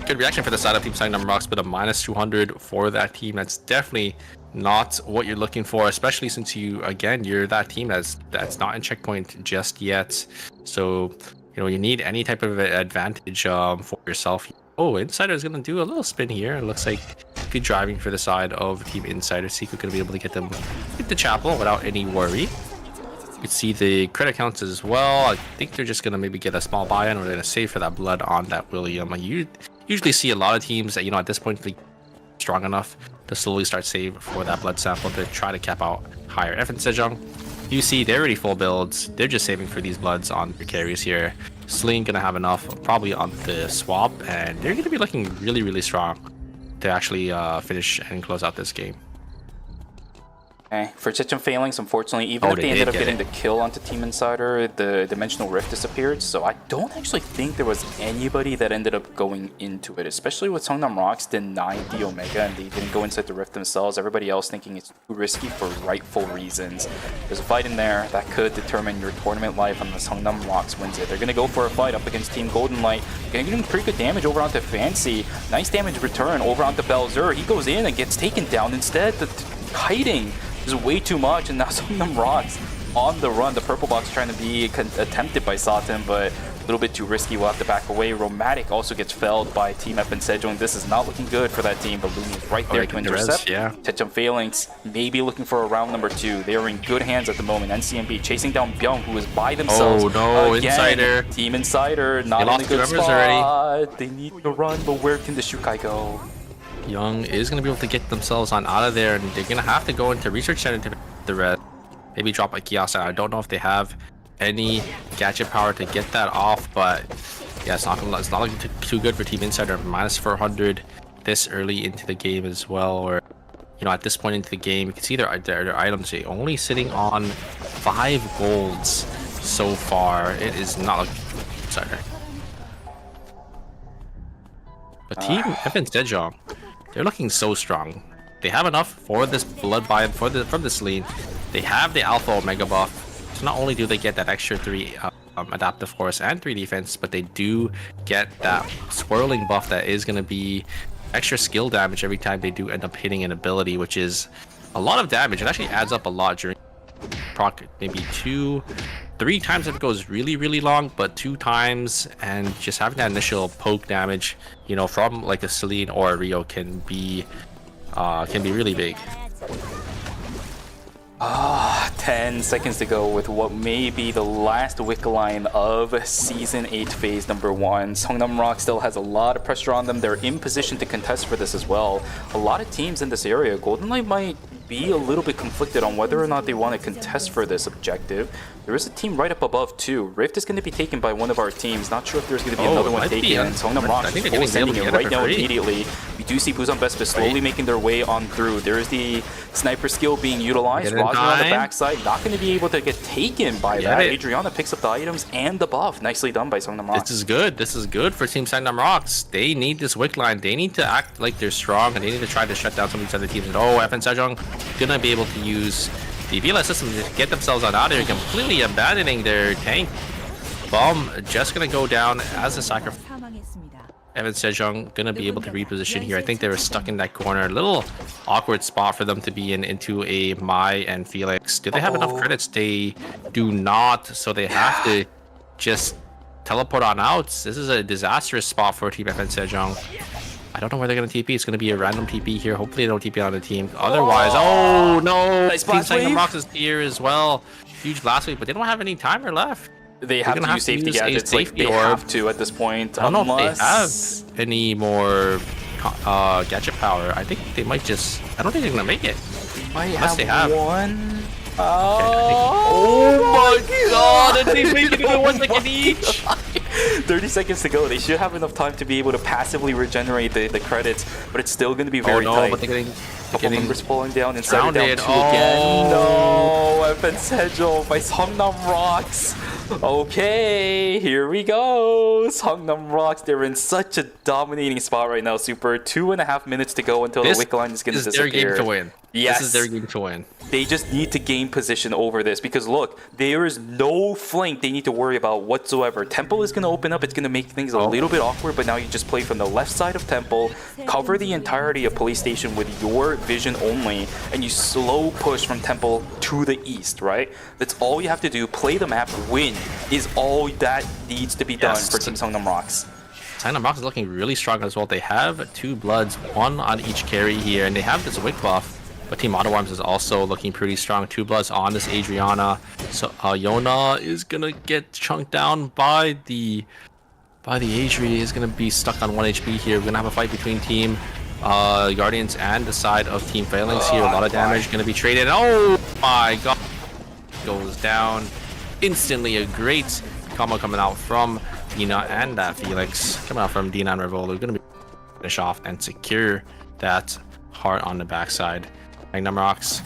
good reaction for the side of Team Seongnam Rocks, but a -200 for that team. That's definitely not what you're looking for, especially since you're that team that's not in checkpoint just yet. So you need any type of advantage for yourself. Oh, Insider is going to do a little spin here. It looks like if you're driving for the side of Team Insider, Seiko going to be able to get the chapel without any worry. You can see the credit counts as well. I think they're just going to maybe get a small buy-in, or they're going to save for that blood on that William. You usually see a lot of teams that, at this point, strong enough to slowly start save for that blood sample to try to cap out higher. Evan Sejong, you see they're already full builds. They're just saving for these bloods on their carries here. Sling gonna have enough probably on the swap, and they're gonna be looking really, really strong to actually finish and close out this game. Okay. For Chechon Phalanx, unfortunately, even if they ended up getting the kill onto Team Insider, the Dimensional Rift disappeared. So I don't actually think there was anybody that ended up going into it, especially with Seongnam Rocks denied the Omega and they didn't go inside the Rift themselves. Everybody else thinking it's too risky for rightful reasons. There's a fight in there that could determine your tournament life unless Seongnam Rocks wins it. They're going to go for a fight up against Team Golden Light. Going to get pretty good damage over onto Fancy. Nice damage return over onto Belzer. He goes in and gets taken down instead. The kiting is way too much, and now Seongnam Rocks on the run. The purple box trying to be attempted by Satin, but little bit too risky. We'll have to back away. Romantic also gets felled by Team F and Sejong. This is not looking good for that team, but Lumi is right there to intercept. Yeah. Techum Phalanx maybe looking for a round number 2. They are in good hands at the moment. NCMB chasing down Byung, who is by themselves. Oh no, again. Insider. Team Insider, not in a lost good two members spot. They need to run, but where can the Shukai go? Young is going to be able to get themselves on out of there, and they're going to have to go into Research Center to the red. Maybe drop a kiosk. I don't know if they have any gadget power to get that off, but yeah, it's not looking too good for Team Insider. Minus 400 this early into the game as well, or you know, at this point into the game, you can see their items only sitting on 5 golds so far. It is not looking good for Insider. But Team F and Sejong, they're looking so strong. They have enough for this blood buy from this lane. They have the Alpha Omega buff. So not only do they get that extra 3 adaptive force and 3 defense, but they do get that swirling buff that is going to be extra skill damage every time they do end up hitting an ability, which is a lot of damage. It actually adds up a lot during proc, maybe 2-3 times if it goes really long, but 2 times, and just having that initial poke damage, you know, from like a Celine or a Rio can be really big. 10 seconds to go with what may be the last wick line of Season 8 Phase number 1. Seongnam Rock still has a lot of pressure on them. They're in position to contest for this as well. A lot of teams in this area, Golden Knight might be a little bit conflicted on whether or not they want to contest for this objective. There is a team right up above too. Rift is going to be taken by one of our teams. Not sure if there's going to be another one taken. And Seongnam Rock is fully sending it right now immediately. We do see Busan Vespa slowly making their way on through. There is the sniper skill being utilized. Roger on the backside, not going to be able to get taken by that. Adriana picks up the items and the buff. Nicely done by Seongnam Rock. This is good. This is good for Team Seongnam Rocks. They need this wick line. They need to act like they're strong, and they need to try to shut down some of these other teams. And F and Sejong gonna be able to use the VLS system to get themselves on out of here, completely abandoning their tank. Bomb just gonna go down as a sacrifice. Evan Sejong gonna be able to reposition here. I think they were stuck in that corner. A little awkward spot for them to be in into a Mai and Felix. Do they have enough credits? They do not, so they have to just teleport on out. This is a disastrous spot for Team F and Sejong. I don't know where they're gonna TP. It's gonna be a random TP here. Hopefully they don't TP on the team. Otherwise, oh no! Nice Team Seongnam Rocks is here as well. Huge blast wave, but they don't have any timer left. They have to use safety gadgets. Like, they have to at this point. I don't know if they have any more gadget power. I think they might just. I don't think they're gonna make it. Unless they have one. Oh my god! And they make it in 1 second each. 30 seconds to go. They should have enough time to be able to passively regenerate the credits, but it's still going to be very tight. But they're Couple members falling down, Insider down 2 again. Oh. No, Evan Sejong by Seongnam Rocks. Okay, here we go. Seongnam Rocks, they're in such a dominating spot right now, Super. 2.5 minutes to go until the wick line is going to disappear. This is their game to win. Yes. This is their game to win. They just need to gain position over this because look, there is no flank they need to worry about whatsoever. Temple is going to open up. It's going to make things a little bit awkward, but now you just play from the left side of Temple, cover the entirety of Police Station with your vision only, and you slow push from Temple to the east, right? That's all you have to do. Play the map, win is all that needs to be done for Team Seongnam Rocks. Seongnam Rocks is looking really strong as well. They have 2 bloods, 1 on each carry here, and they have this wick buff. But Team Auto Arms is also looking pretty strong. 2 bloods on this Adriana. So Yona is gonna get chunked down by the Adri. Is gonna be stuck on 1 HP here. We're gonna have a fight between Team Guardians and the side of Team Phalanx here. A lot of damage gonna be traded. Oh my god! Goes down instantly. A great combo coming out from Dina and that Felix. Coming out from Dina and Revolu. Gonna be finish off and secure that heart on the backside. Seongnam Rocks,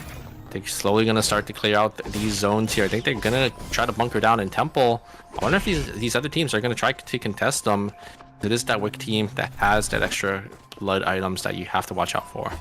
they're slowly gonna start to clear out these zones here. I think they're gonna try to bunker down in Temple. I wonder if these other teams are gonna try to contest them. It is that wick team that has that extra blood items that you have to watch out for.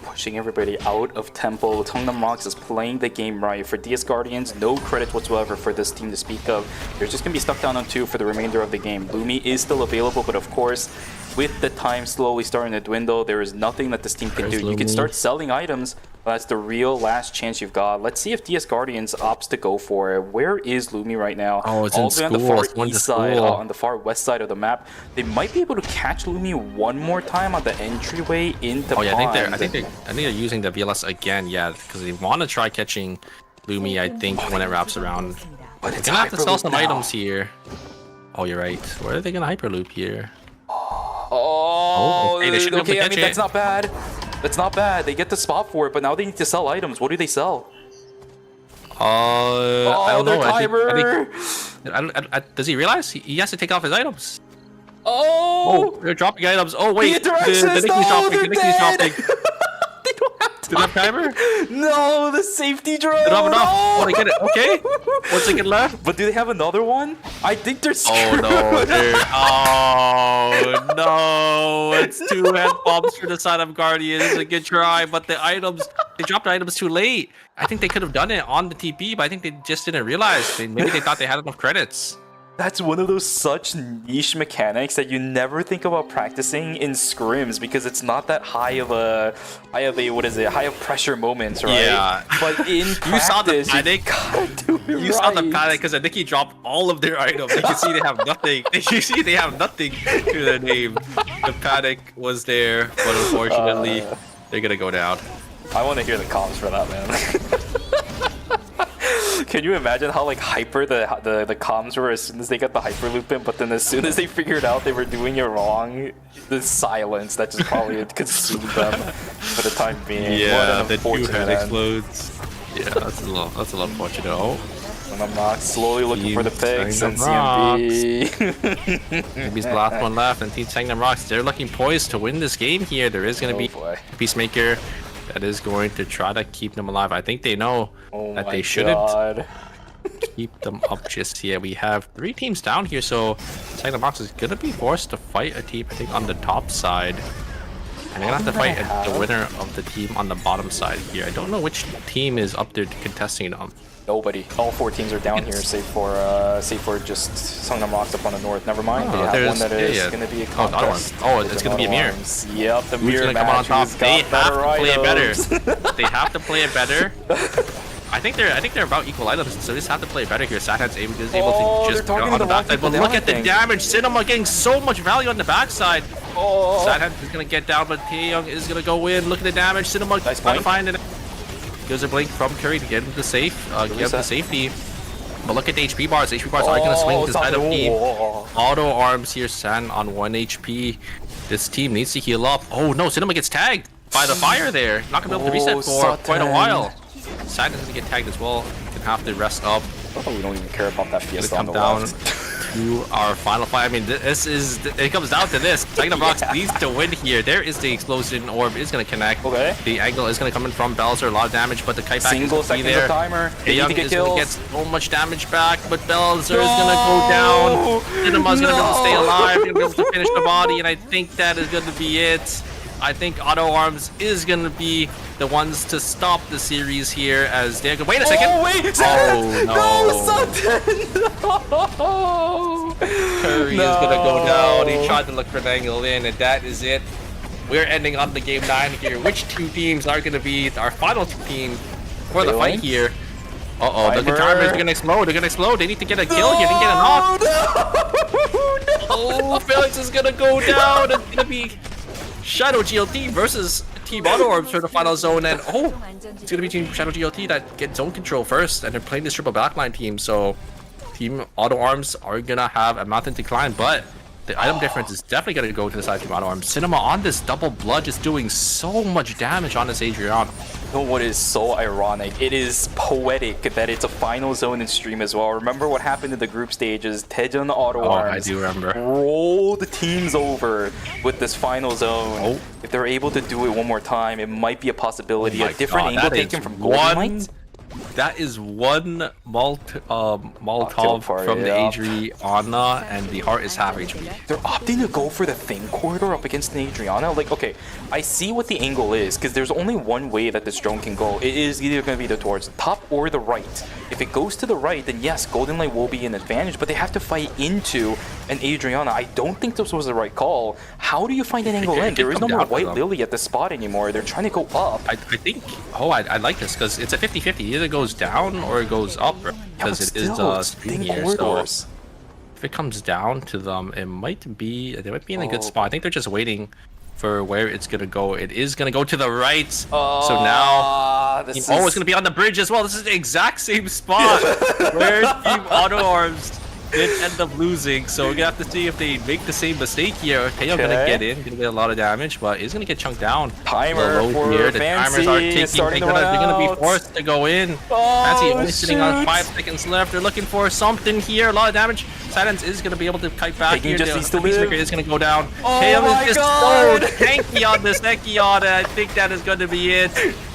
Pushing everybody out of Temple. Seongnam Rocks is playing the game right. For DS Guardians, no credit whatsoever for this team to speak of. They're just going to be stuck down on 2 for the remainder of the game. Lumi is still available, but of course, with the time slowly starting to dwindle, there is nothing that this team can do. You can start selling items, That's the real last chance you've got. Let's see if DS Guardians opts to go for it. Where is Lumi right now? Oh, it's all in the way on the school. far It's going to east side, school. on the far west side of the map. They might be able to catch Lumi one more time on the entryway into Oh yeah, Pond. I think they're using the VLS again. Yeah, because they want to try catching Lumi. I think when it wraps around. But They're it's gonna have to sell Hyperloop some now. items here. Oh, you're right. Where are they gonna hyperloop here? Oh, hey, they should be able to okay. I catch mean, it. that's not bad. That's not bad. They get the spot for it, but now they need to sell items. What do they sell? I don't their know. timer. Does he realize he has to take off his items? Oh, They're dropping items. Oh wait, the interactions. Nicky's No, dropping. they're The Nicky's dead. dropping. They don't have Do they have timer? No, the safety drone. They don't have enough. No. Oh, they get it. Okay. 1 second left. But do they have another one? I think they're Oh screwed. no, oh no, it's 2 head bombs for the side of Guardians. It's a good try, but the items, they dropped the items too late. I think they could have done it on the TP, but I think they just didn't realize. Maybe they thought they had enough credits. That's one of those such niche mechanics that you never think about practicing in scrims because it's not that high of pressure moments, right? Yeah. But in You saw the practice, panic. you gotta do it You saw the right. panic because Nicky dropped all of their items. You can see they have nothing. You see they have nothing to their name. The panic was there, but unfortunately, they're gonna go down. I want to hear the comms for that, man. Can you imagine how like hyper the comms were as soon as they got the hyperloop in, but then as soon as they figured out they were doing it wrong, the silence that just probably consumed them for the time being. Yeah, What the an 2 unfortunate head end. explodes. Yeah, that's a little unfortunate. Oh, And I'm not slowly looking for the picks and Team CMB. maybe the last one left, and Team Sangnam Rocks, they're looking poised to win this game here. There is going to be boy. Peacemaker that is going to try to keep them alive. I think they know Oh that my they shouldn't God. keep them up just yet. We have 3 teams down here, so Sangnam Rocks is going to be forced to fight a team, I think, on the top side. And they're going to have to fight the winner of the team on the bottom side here. I don't know which team is up there contesting them. Nobody. All 4 teams are down here, save for just Sangnam Rocks up on the north. Never mind. Oh, They have there's- one that is yeah, yeah. going to be a Oh, the other one. contest. Oh, it's gonna be a mirror. Alarms. Yep, the Who's mirror gonna come on match. top? Who's They got have to better play it better. items? They have to play it better. I think they're about equal items, so they just have to play better here. Satan's able to Oh, just they're go targeting on the the wrong backside. people But look down, at the I think. damage. Cinema getting so much value on the backside. Oh, Satan is gonna get down, but Taeyong is gonna go in. Look at the damage. Cinema Nice trying to blink. find it. There's a blink from Curry to get into the safe, get into the safety. But look at the HP bars. HP bars aren't gonna swing this side of team. Auto arms here, San on 1 HP. This team needs to heal up. Oh no, Cinema gets tagged by the fire there. Not gonna be able to reset for quite a while. San is gonna get tagged as well. Gonna have to rest up. Oh, we don't even care about that Gonna Fiesta on come the down left. to our final fight. I mean, it comes down to this. Sangnam Rocks needs to win here. There is the explosion orb. Is gonna connect. Okay. The angle is gonna come in from Belzer. A lot of damage, but the kite back Single is gonna be second there. of timer. They need Taeyong to get is gonna get kills. so much damage back, but Belzer is gonna go down. Cinema's gonna be able to stay alive. They're gonna be able to finish the body, and I think that is gonna be it. I think Auto Arms is gonna be the ones to stop the series here as they're gonna wait a second. Oh wait! No! Curry is gonna go down. He tried to look for an angle in, and that is it. We're ending on the game 9 here. Which 2 teams are gonna be our final team for the fight here? Uh-oh, the timer is gonna explode. They're gonna explode. They need to get a kill here. They need to get a knock. Oh, Felix is gonna go down. It's gonna be Shadow GLT versus Team Auto Orbs for the final zone, and oh, it's gonna be Team Shadow GLT that get zone control first, and they're playing this triple backline team, so Team Auto Arms are gonna have a mountain decline, but the item difference is definitely gonna go to the side of Team Auto Arms. Cinema on this double blood is doing so much damage on this Adriano. You know what is so ironic? It is poetic that it's a final zone in stream as well. Remember what happened in the group stages? Tejan Auto Arms I do remember. rolled teams over with this final zone. Oh. If they're able to do it one more time, it might be a possibility. Oh a my different God, angle that is taken from one- Golden Light. That is one Molotov Cocktail party, from the yeah. Adriana, and the heart is half HP. They're opting to go for the thin corridor up against an Adriana. Like, okay, I see what the angle is, because there's only one way that this drone can go. It is either going to be towards the top or the right. If it goes to the right, then yes, Golden Light will be an advantage, but they have to fight into and Adriana. I don't think this was the right call. How do you find an angle in? There is no more White Lily at the spot anymore. They're trying to go up. I think. Oh, I like this because it's a 50-50. Either goes down or it goes up because it is screen here. Corridors. So if it comes down to them, they might be in a good spot. I think they're just waiting for where it's gonna go. It is gonna go to the right. So now it's gonna be on the bridge as well. This is the exact same spot where Team Auto Arms did end up losing. So we're gonna have to see if they make the same mistake here. Taeyong gonna get in, gonna get a lot of damage, but he's gonna get chunked down. Timer for here. The Fancy timers are ticking. starting They're gonna be forced to go in. Fancy only sitting on shoot. 5 seconds left. They're looking for something here. A lot of damage. Silence is gonna be able to kite back Taking here. just The needs to Peacemaker live. is gonna go down. Oh Taeyong my is just God. so tanky on this Ekion, and I think that is gonna be it.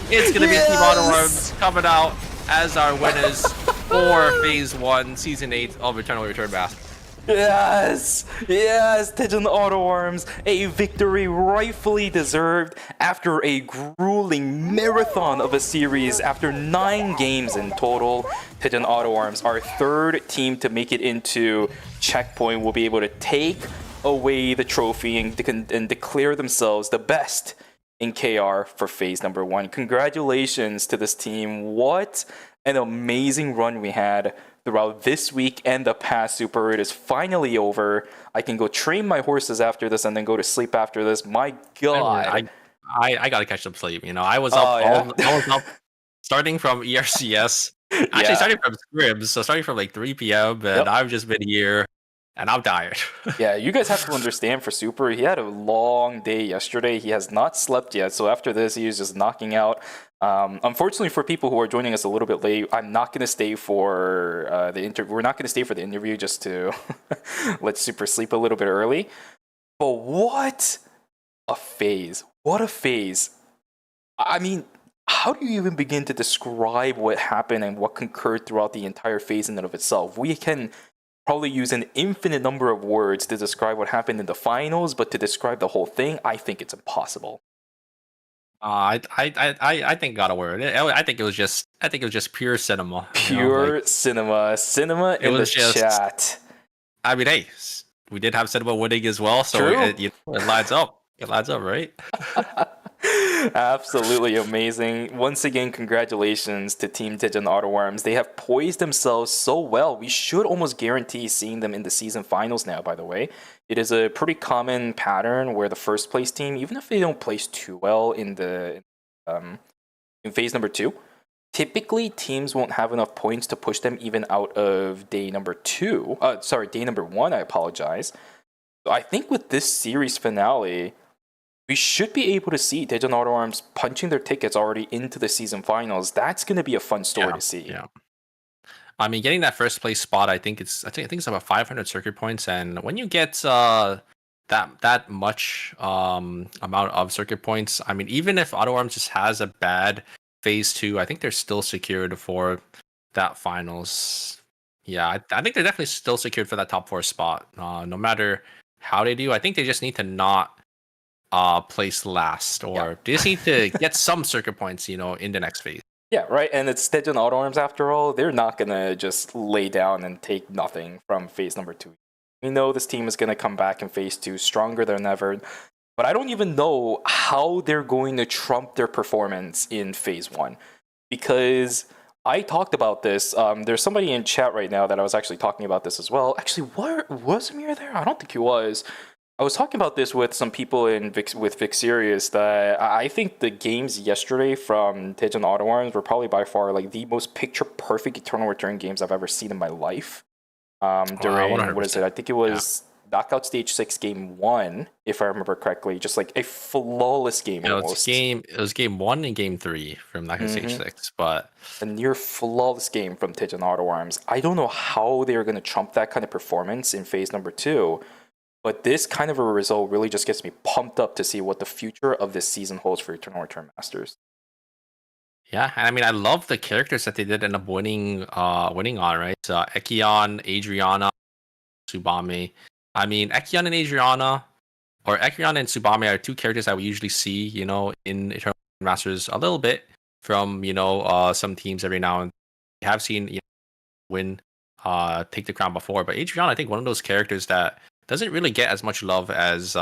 It's gonna be Team Auto Arms coming out as our winners for Phase 1, Season 8 of Eternal Return Master. Yes, Daejeon Auto Arms, a victory rightfully deserved after a grueling marathon of a series. After 9 games in total, Daejeon Auto Arms, our 3rd team to make it into Checkpoint, will be able to take away the trophy and declare themselves the best in KR for phase number 1. Congratulations to this team. What an amazing run we had throughout this week and the past Super. It is finally over. I can go train my horses after this and then go to sleep after this. My God. I gotta catch some sleep. You know, I was up I was up starting from ERCS. Actually starting from scrims, so starting from like 3 p.m. and I've just been here and I'm tired. Yeah, you guys have to understand for Super, he had a long day yesterday. He has not slept yet. So after this, he is just knocking out. Unfortunately, for people who are joining us a little bit late, I'm not going to stay for the interview. We're not going to stay for the interview just to let Super sleep a little bit early. But what a phase. What a phase. I mean, how do you even begin to describe what happened and what concurred throughout the entire phase in and of itself? We can probably use an infinite number of words to describe what happened in the finals, but to describe the whole thing, I think it's impossible. I think got a word. I think it was just pure cinema. Pure cinema. Cinema in the chat. I mean, hey, we did have cinema winning as well, so it lines up. It lines up, right? Absolutely amazing. Once again, congratulations to Team Daejeon Auto Arms. They have poised themselves so well. We should almost guarantee seeing them in the season finals now, by the way. It is a pretty common pattern where the first place team, even if they don't place too well in phase number 2, typically teams won't have enough points to push them even out of day number 1, I apologize. So I think with this series finale, we should be able to see Daejeon Auto Arms punching their tickets already into the season finals. That's going to be a fun story to see. Yeah. I mean, getting that first place spot, I think it's about 500 circuit points, and when you get that much amount of circuit points, I mean, even if Auto Arms just has a bad phase 2, I think they're still secured for that finals. Yeah, I think they're definitely still secured for that top 4 spot. No matter how they do, I think they just need to not place last, or they just need to get some circuit points, in the next phase. Yeah, right. And it's Daejeon Auto Arms after all. They're not going to just lay down and take nothing from phase number 2. We know this team is going to come back in phase 2 stronger than ever. But I don't even know how they're going to trump their performance in phase 1. Because I talked about this. There's somebody in chat right now that I was actually talking about this as well. Actually, was Amir there? I don't think he was. I was talking about this with some people with Vixerious, that I think the games yesterday from Daejeon Auto Arms were probably by far like the most picture-perfect Eternal Return games I've ever seen in my life. During, what is it? I think it was Knockout Stage 6 Game 1, if I remember correctly. Just like a flawless game almost. It was Game 1 and Game 3 from Knockout Stage 6, but a near flawless game from Daejeon Auto Arms. I don't know how they're going to trump that kind of performance in phase number 2. But this kind of a result really just gets me pumped up to see what the future of this season holds for Eternal Return Masters. Yeah, I mean, I love the characters that they did end up winning on, right? Ekion, Adriana, Tsubame. I mean, Ekion and Adriana, or Ekion and Tsubame are 2 characters that we usually see, in Eternal Masters a little bit from, some teams every now and then. We have seen win take the crown before. But Adriana, I think one of those characters that doesn't really get as much love as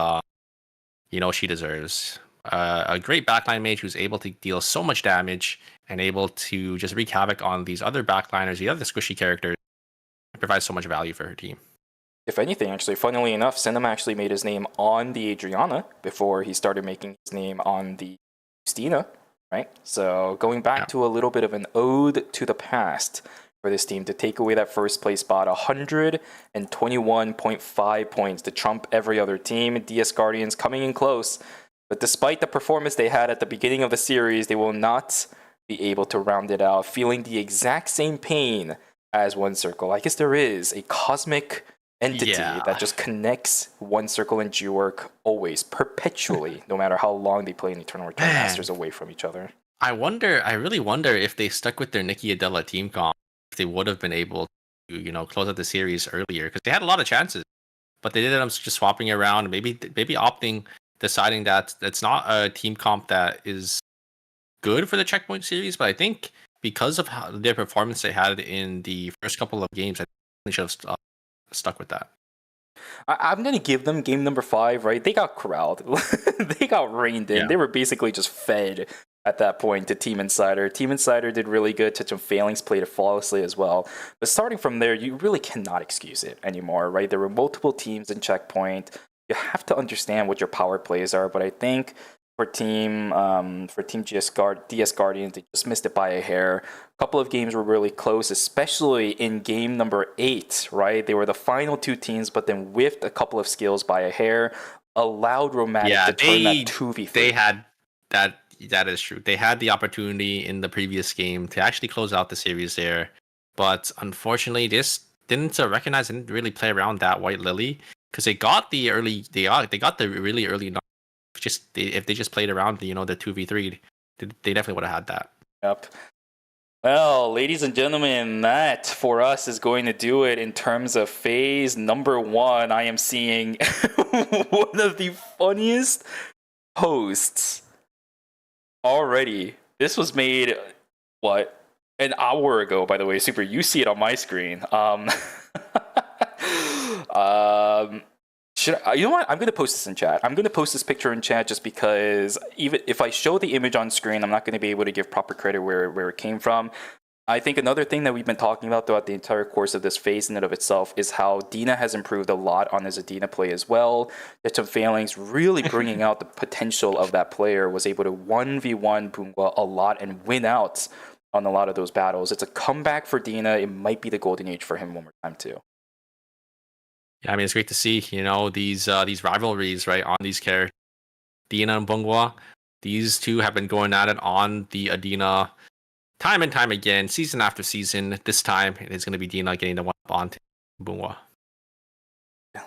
she deserves. A great backline mage who's able to deal so much damage and able to just wreak havoc on these other backliners, the other squishy characters, and provide so much value for her team. If anything, actually, funnily enough, Cinema actually made his name on the Adriana before he started making his name on the Justina, right? So going back to a little bit of an ode to the past for this team to take away that first place spot, 121.5 points to trump every other team. DS Guardians coming in close, but despite the performance they had at the beginning of the series, they will not be able to round it out, feeling the exact same pain as One Circle. I guess there is a cosmic entity that just connects One Circle and G-Work always, perpetually, no matter how long they play in Eternal Return Masters away from each other. I really wonder if they stuck with their Nikki Adela team comp, if they would have been able to, close out the series earlier, because they had a lot of chances, but they ended up just swapping around, maybe deciding that it's not a team comp that is good for the Checkpoint series. But I think because of their performance they had in the first couple of games, I think they should have stuck with that. I'm going to give them game number 5, right? They got corralled. They got reined in. They were basically just fed at that point to Team Insider. Team Insider did really good. Touch of Failings played it flawlessly as well. But starting from there, you really cannot excuse it anymore, right? There were multiple teams in Checkpoint. You have to understand what your power plays are. But I think for Team DS Guardians, they just missed it by a hair. A couple of games were really close, especially in game number 8, right? They were the final 2 teams, but then whiffed a couple of skills by a hair, allowed Romantic to turn that 2v3. They had that. That is true. They had the opportunity in the previous game to actually close out the series there, but unfortunately, this didn't recognize and didn't really play around that White Lily, because they got the really early. If they just played around the 2v3, they definitely would have had that. Yep. Well, ladies and gentlemen, that for us is going to do it in terms of phase number 1. I am seeing one of the funniest posts already. This was made, an hour ago, by the way. Super, you see it on my screen. You know what? I'm going to post this in chat. I'm going to post this picture in chat just because even if I show the image on screen, I'm not going to be able to give proper credit where it came from. I think another thing that we've been talking about throughout the entire course of this phase in and of itself is how Dina has improved a lot on his Adina play as well. There's some failings, really bringing out the potential of that player, was able to 1v1 Bungwa a lot and win out on a lot of those battles. It's a comeback for Dina. It might be the golden age for him one more time too. Yeah, I mean, it's great to see, these rivalries, right, on these characters. Dina and Bungwa, these two have been going at it on the Adina time and time again, season after season. This time, it is going to be Dina getting the one up on Bungwa.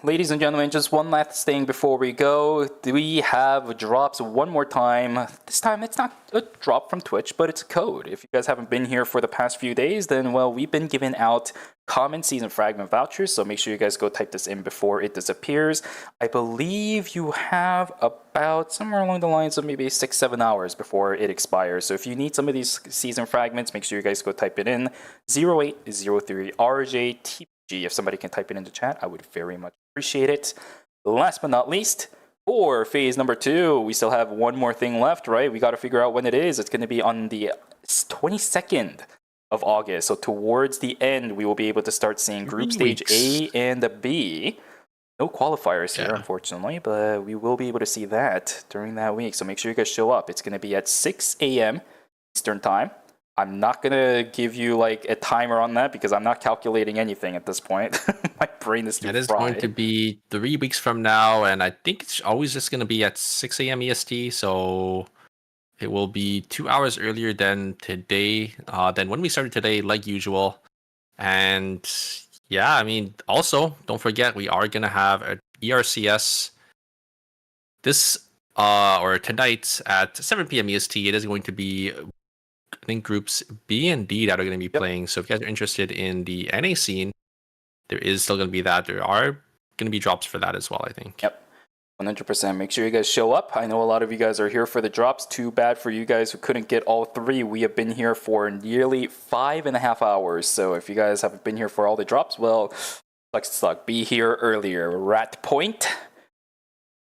Ladies and gentlemen, just one last thing before we go. We have drops one more time. This time, it's not a drop from Twitch, but it's a code. If you guys haven't been here for the past few days, then, well, we've been giving out common season fragment vouchers, so make sure you guys go type this in before it disappears. I believe you have about somewhere along the lines of maybe 6-7 hours before it expires. So if you need some of these season fragments, make sure you guys go type it in. 0803RJTPG. If somebody can type it into chat, I would very much appreciate it. Last but not least, for phase number 2, we still have one more thing left, right? We got to figure out when it is. It's going to be on the 22nd of August. So towards the end, we will be able to start seeing group stage A and B. No qualifiers here, unfortunately, but we will be able to see that during that week. So make sure you guys show up. It's going to be at 6 a.m. Eastern Time. I'm not going to give you like a timer on that because I'm not calculating anything at this point. My brain is too fried. It is going to be 3 weeks from now, and I think it's always just going to be at 6 a.m. EST, so it will be 2 hours earlier than today, than when we started today, like usual. And yeah, I mean, also, don't forget, we are going to have an ERCS this, or tonight at 7 p.m. EST. It is going to be, I think, groups B and D that are going to be playing. So if you guys are interested in the NA scene, there is still going to be that. There are going to be drops for that as well, I think. Yep. 100%. Make sure you guys show up. I know a lot of you guys are here for the drops. Too bad for you guys who couldn't get all three. We have been here for nearly 5.5 hours. So if you guys haven't been here for all the drops, well, sucks to suck. Be here earlier. We're at point.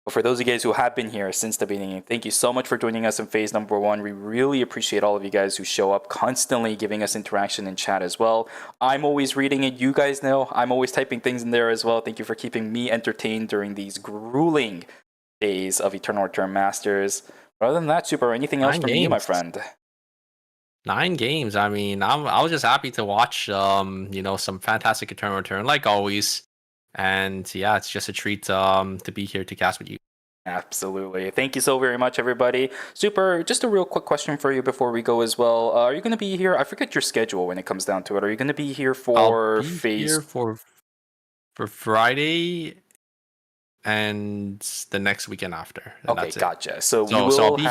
But for those of you guys who have been here since the beginning, thank you so much for joining us in phase number 1. We really appreciate all of you guys who show up constantly, giving us interaction in chat as well. I'm always reading it. You guys know I'm always typing things in there as well. Thank you for keeping me entertained during these grueling days of Eternal Return Masters. But other than that, Super, anything else from you, my friend? 9 games. I mean, I was just happy to watch, some fantastic Eternal Return, like always. And yeah, it's just a treat to be here to cast with you. Absolutely. Thank you so very much, everybody. Super, just a real quick question for you before we go as well. Are you going to be here? I forget your schedule when it comes down to it. Are you going to be here for I'll be phase? Here for Friday and the next weekend after. Okay, gotcha. So I'll be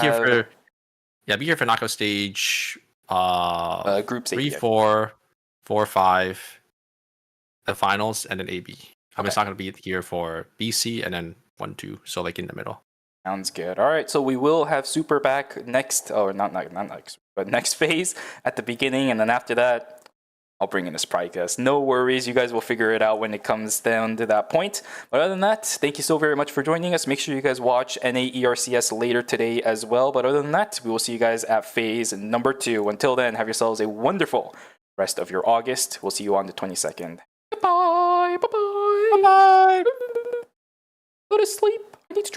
here for knockout stage group 3, 4, 4, 5, the finals, and then AB. I'm just not going to be here for BC and then 1, 2, so like in the middle. Sounds good. All right, so we will have Super back next, or not next, but next phase at the beginning, and then after that, I'll bring in a sprite guest. No worries, you guys will figure it out when it comes down to that point. But other than that, thank you so very much for joining us. Make sure you guys watch NAERCS later today as well. But other than that, we will see you guys at phase number 2. Until then, have yourselves a wonderful rest of your August. We'll see you on the 22nd. Bye-bye. Bye-bye. Bye-bye. Go to sleep. I need to